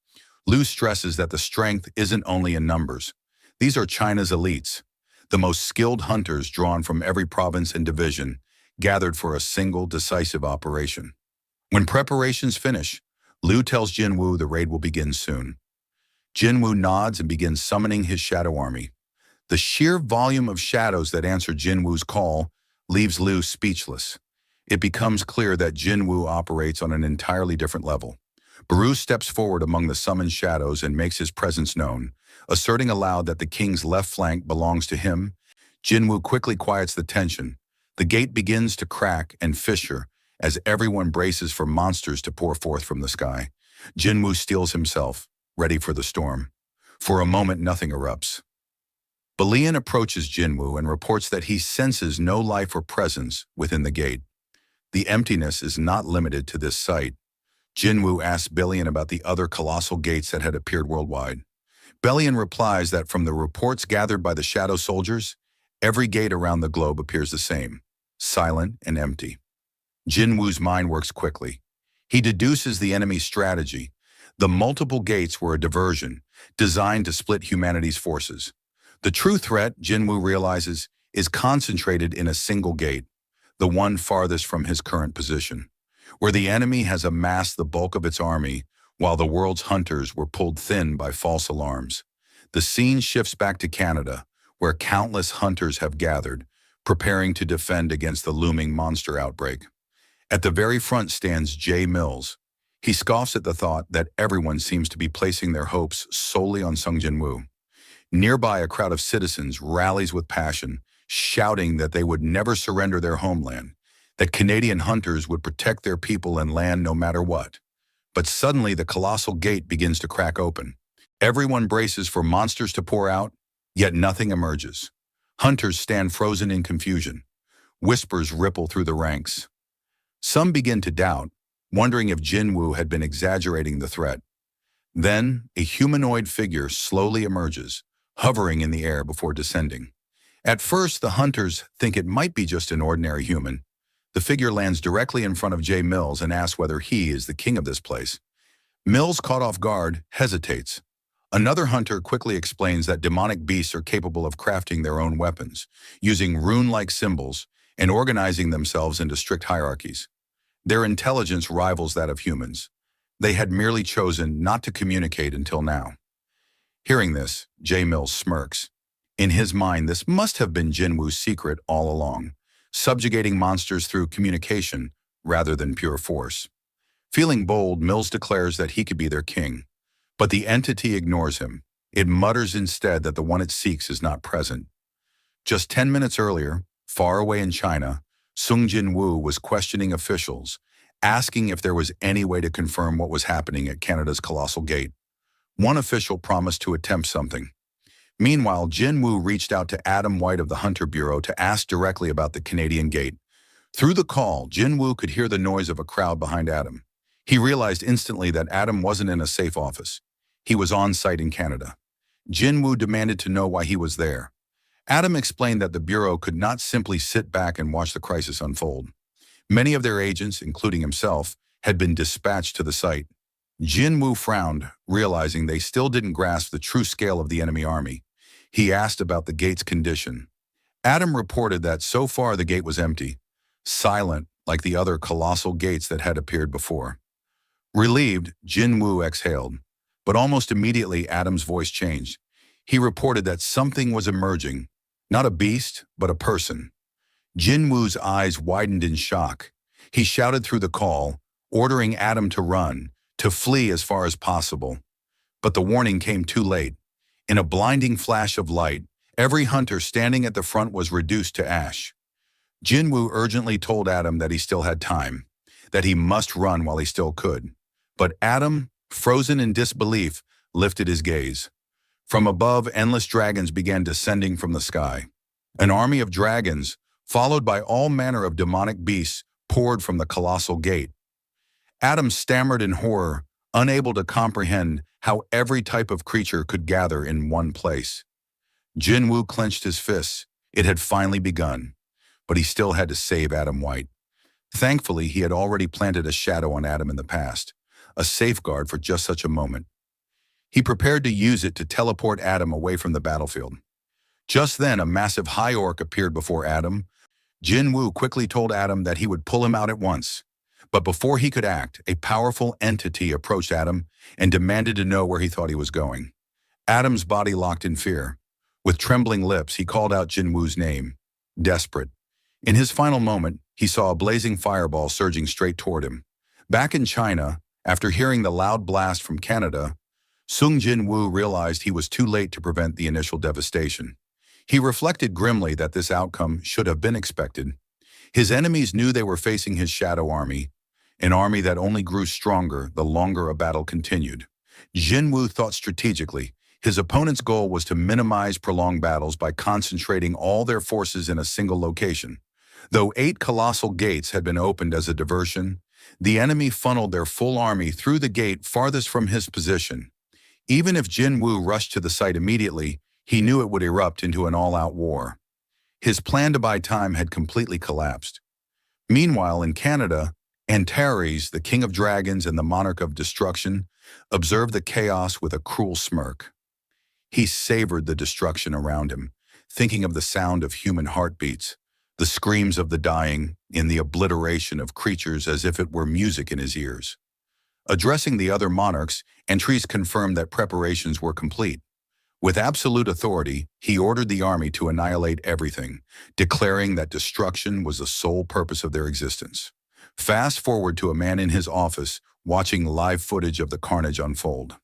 Liu stresses that the strength isn't only in numbers. These are China's elites, the most skilled hunters drawn from every province and division, gathered for a single decisive operation. When preparations finish, Liu tells Jinwoo the raid will begin soon. Jinwoo nods and begins summoning his shadow army. The sheer volume of shadows that answer Jinwoo's call leaves Liu speechless. It becomes clear that Jinwoo operates on an entirely different level. Baru steps forward among the summoned shadows and makes his presence known, asserting aloud that the king's left flank belongs to him. Jinwoo quickly quiets the tension. The gate begins to crack and fissure as everyone braces for monsters to pour forth from the sky. Jinwoo steels himself, ready for the storm. For a moment, nothing erupts. Balian approaches Jinwoo and reports that he senses no life or presence within the gate. The emptiness is not limited to this site. Jinwoo asks Balian about the other colossal gates that had appeared worldwide. Balian replies that from the reports gathered by the shadow soldiers, every gate around the globe appears the same, silent and empty. Jinwoo's mind works quickly. He deduces the enemy's strategy. The multiple gates were a diversion, designed to split humanity's forces. The true threat, Jinwoo realizes, is concentrated in a single gate, the one farthest from his current position, where the enemy has amassed the bulk of its army, while the world's hunters were pulled thin by false alarms. The scene shifts back to Canada, where countless hunters have gathered, preparing to defend against the looming monster outbreak. At the very front stands Jay Mills. He scoffs at the thought that everyone seems to be placing their hopes solely on Sung Jinwoo. Nearby, a crowd of citizens rallies with passion, shouting that they would never surrender their homeland, that Canadian hunters would protect their people and land no matter what. But suddenly, the colossal gate begins to crack open. Everyone braces for monsters to pour out, yet nothing emerges. Hunters stand frozen in confusion. Whispers ripple through the ranks. Some begin to doubt, wondering if Jinwoo had been exaggerating the threat. Then, a humanoid figure slowly emerges, hovering in the air before descending. At first, the hunters think it might be just an ordinary human. The figure lands directly in front of Jay Mills and asks whether he is the king of this place. Mills, caught off guard, hesitates. Another hunter quickly explains that demonic beasts are capable of crafting their own weapons, using rune-like symbols, and organizing themselves into strict hierarchies. Their intelligence rivals that of humans. They had merely chosen not to communicate until now. Hearing this, J. Mills smirks. In his mind, this must have been Jinwoo's secret all along, subjugating monsters through communication rather than pure force. Feeling bold, Mills declares that he could be their king. But the entity ignores him. It mutters instead that the one it seeks is not present. Just 10 minutes earlier, far away in China, Sung Jinwoo was questioning officials, asking if there was any way to confirm what was happening at Canada's Colossal Gate. One official promised to attempt something. Meanwhile, Jinwoo reached out to Adam White of the Hunter Bureau to ask directly about the Canadian Gate. Through the call, Jinwoo could hear the noise of a crowd behind Adam. He realized instantly that Adam wasn't in a safe office. He was on site in Canada. Jinwoo demanded to know why he was there. Adam explained that the Bureau could not simply sit back and watch the crisis unfold. Many of their agents, including himself, had been dispatched to the site. Jinwoo frowned, realizing they still didn't grasp the true scale of the enemy army. He asked about the gate's condition. Adam reported that so far the gate was empty, silent like the other colossal gates that had appeared before. Relieved, Jinwoo exhaled, but almost immediately Adam's voice changed. He reported that something was emerging, not a beast, but a person. Jinwoo's eyes widened in shock. He shouted through the call, ordering Adam to run, to flee as far as possible. But the warning came too late. In a blinding flash of light, every hunter standing at the front was reduced to ash. Jinwoo urgently told Adam that he still had time, that he must run while he still could. But Adam, frozen in disbelief, lifted his gaze. From above, endless dragons began descending from the sky. An army of dragons, followed by all manner of demonic beasts, poured from the colossal gate. Adam stammered in horror, unable to comprehend how every type of creature could gather in one place. Jinwoo clenched his fists. It had finally begun, but he still had to save Adam White. Thankfully, he had already planted a shadow on Adam in the past, a safeguard for just such a moment. He prepared to use it to teleport Adam away from the battlefield. Just then, a massive high orc appeared before Adam. Jinwoo quickly told Adam that he would pull him out at once. But before he could act, a powerful entity approached Adam and demanded to know where he thought he was going. Adam's body locked in fear. With trembling lips, he called out Jinwoo's name, desperate. In his final moment, he saw a blazing fireball surging straight toward him. Back in China, after hearing the loud blast from Canada, Sung Jinwoo realized he was too late to prevent the initial devastation. He reflected grimly that this outcome should have been expected. His enemies knew they were facing his shadow army, an army that only grew stronger the longer a battle continued. Jinwoo thought strategically. His opponent's goal was to minimize prolonged battles by concentrating all their forces in a single location. Though 8 colossal gates had been opened as a diversion, the enemy funneled their full army through the gate farthest from his position. Even if Jinwoo rushed to the site immediately, he knew it would erupt into an all-out war. His plan to buy time had completely collapsed. Meanwhile, in Canada, Antares, the king of dragons and the monarch of destruction, observed the chaos with a cruel smirk. He savored the destruction around him, thinking of the sound of human heartbeats, the screams of the dying, and the obliteration of creatures as if it were music in his ears. Addressing the other monarchs, Antares confirmed that preparations were complete. With absolute authority, he ordered the army to annihilate everything, declaring that destruction was the sole purpose of their existence. Fast forward to a man in his office watching live footage of the carnage unfold.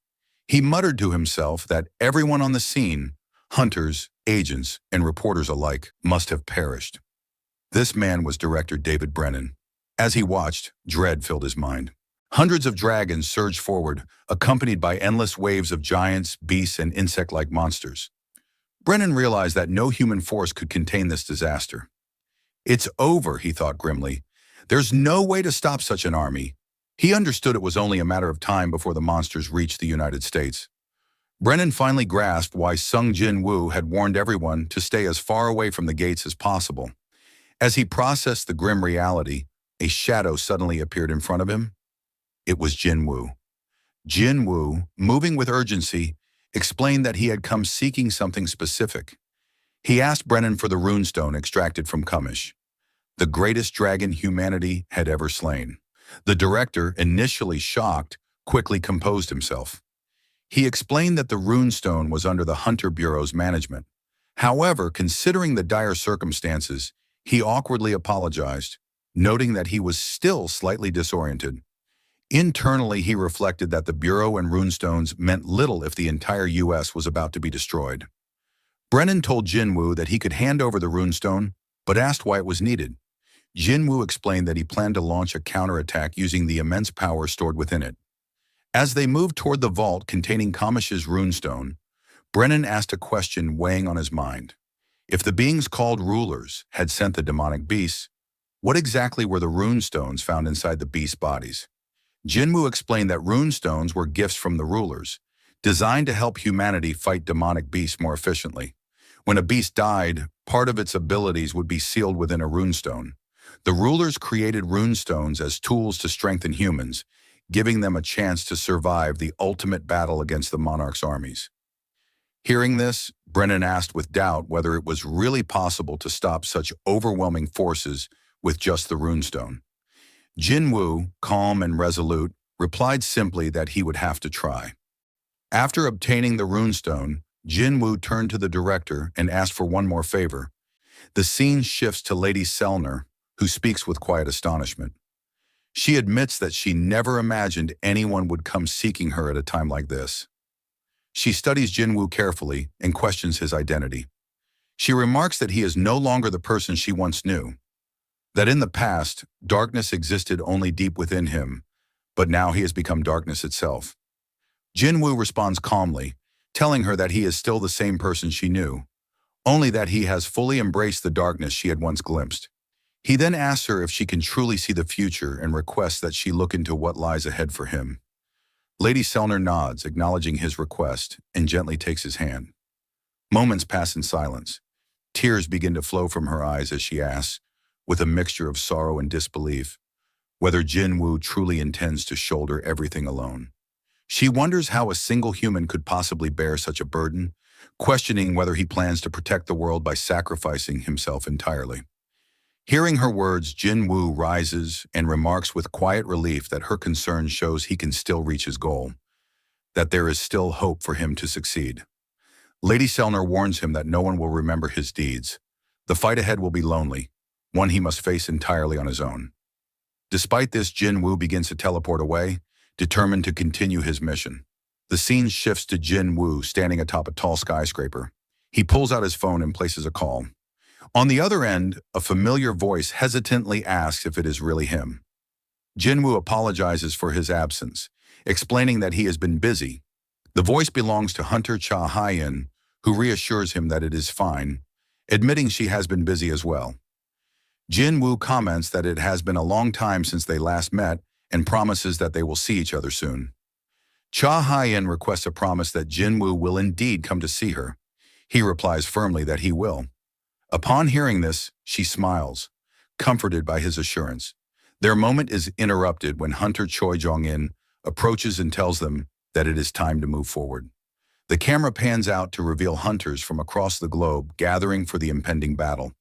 He muttered to himself that everyone on the scene, hunters, agents, and reporters alike, must have perished. This man was director David Brennan. As he watched, dread filled his mind. Hundreds of dragons surged forward, accompanied by endless waves of giants, beasts, and insect-like monsters. Brennan realized that no human force could contain this disaster. It's over, he thought grimly. There's no way to stop such an army. He understood it was only a matter of time before the monsters reached the United States. Brennan finally grasped why Sung Jinwoo had warned everyone to stay as far away from the gates as possible. As he processed the grim reality, a shadow suddenly appeared in front of him. It was Jinwoo. Jinwoo, moving with urgency, explained that he had come seeking something specific. He asked Brennan for the runestone extracted from Kumish, the greatest dragon humanity had ever slain. The director, initially shocked, quickly composed himself. He explained that the runestone was under the Hunter Bureau's management. However, considering the dire circumstances, he awkwardly apologized, noting that he was still slightly disoriented. Internally, he reflected that the Bureau and runestones meant little if the entire U.S. was about to be destroyed. Brennan told Jinwoo that he could hand over the runestone, but asked why it was needed. Jinwoo explained that he planned to launch a counterattack using the immense power stored within it. As they moved toward the vault containing Kamish's runestone, Brennan asked a question weighing on his mind. If the beings called rulers had sent the demonic beasts, what exactly were the runestones found inside the beasts' bodies? Jinwoo explained that runestones were gifts from the rulers, designed to help humanity fight demonic beasts more efficiently. When a beast died, part of its abilities would be sealed within a runestone. The rulers created runestones as tools to strengthen humans, giving them a chance to survive the ultimate battle against the monarch's armies. Hearing this, Brennan asked with doubt whether it was really possible to stop such overwhelming forces with just the runestone. Jinwoo, calm and resolute, replied simply that he would have to try. After obtaining the runestone, Jinwoo turned to the director and asked for one more favor. The scene shifts to Lady Selner, who speaks with quiet astonishment. She admits that she never imagined anyone would come seeking her at a time like this. She studies Jinwoo carefully and questions his identity. She remarks that he is no longer the person she once knew, that in the past, darkness existed only deep within him, but now he has become darkness itself. Jinwoo responds calmly, telling her that he is still the same person she knew, only that he has fully embraced the darkness she had once glimpsed. He then asks her if she can truly see the future and requests that she look into what lies ahead for him. Lady Selner nods, acknowledging his request, and gently takes his hand. Moments pass in silence. Tears begin to flow from her eyes as she asks, with a mixture of sorrow and disbelief, whether Jinwoo truly intends to shoulder everything alone. She wonders how a single human could possibly bear such a burden, questioning whether he plans to protect the world by sacrificing himself entirely. Hearing her words, Jinwoo rises and remarks with quiet relief that her concern shows he can still reach his goal, that there is still hope for him to succeed. Lady Selner warns him that no one will remember his deeds. The fight ahead will be lonely, one he must face entirely on his own. Despite this, Jinwoo begins to teleport away, determined to continue his mission. The scene shifts to Jinwoo standing atop a tall skyscraper. He pulls out his phone and places a call. On the other end, a familiar voice hesitantly asks if it is really him. Jinwoo apologizes for his absence, explaining that he has been busy. The voice belongs to Hunter Cha Hyen, who reassures him that it is fine, admitting she has been busy as well. Jinwoo comments that it has been a long time since they last met and promises that they will see each other soon. Cha Hyen requests a promise that Jinwoo will indeed come to see her. He replies firmly that he will. Upon hearing this, she smiles, comforted by his assurance. Their moment is interrupted when Hunter Choi Jong-in approaches and tells them that it is time to move forward. The camera pans out to reveal hunters from across the globe gathering for the impending battle.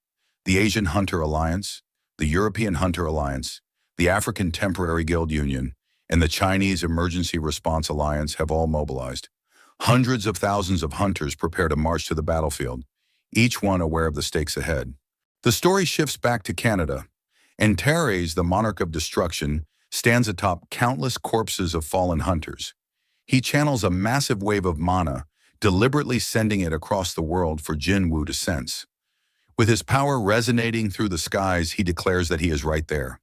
The Asian Hunter Alliance, the European Hunter Alliance, the African Temporary Guild Union, and the Chinese Emergency Response Alliance have all mobilized. Hundreds of thousands of hunters prepare to march to the battlefield, each one aware of the stakes ahead. The story shifts back to Canada. Antares, the monarch of destruction, stands atop countless corpses of fallen hunters. He channels a massive wave of mana, deliberately sending it across the world for Jinwoo to sense. With his power resonating through the skies, he declares that he is right there.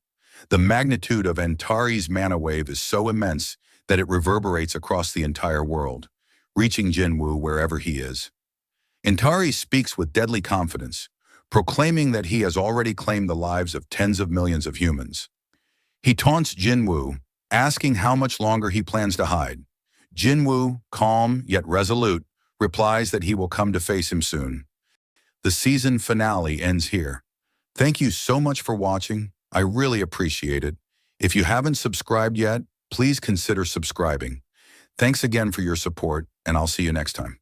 The magnitude of Antares' mana wave is so immense that it reverberates across the entire world, reaching Jinwoo wherever he is. Antares speaks with deadly confidence, proclaiming that he has already claimed the lives of tens of millions of humans. He taunts Jinwoo, asking how much longer he plans to hide. Jinwoo, calm yet resolute, replies that he will come to face him soon. The season finale ends here. Thank you so much for watching. I really appreciate it. If you haven't subscribed yet, please consider subscribing. Thanks again for your support, and I'll see you next time.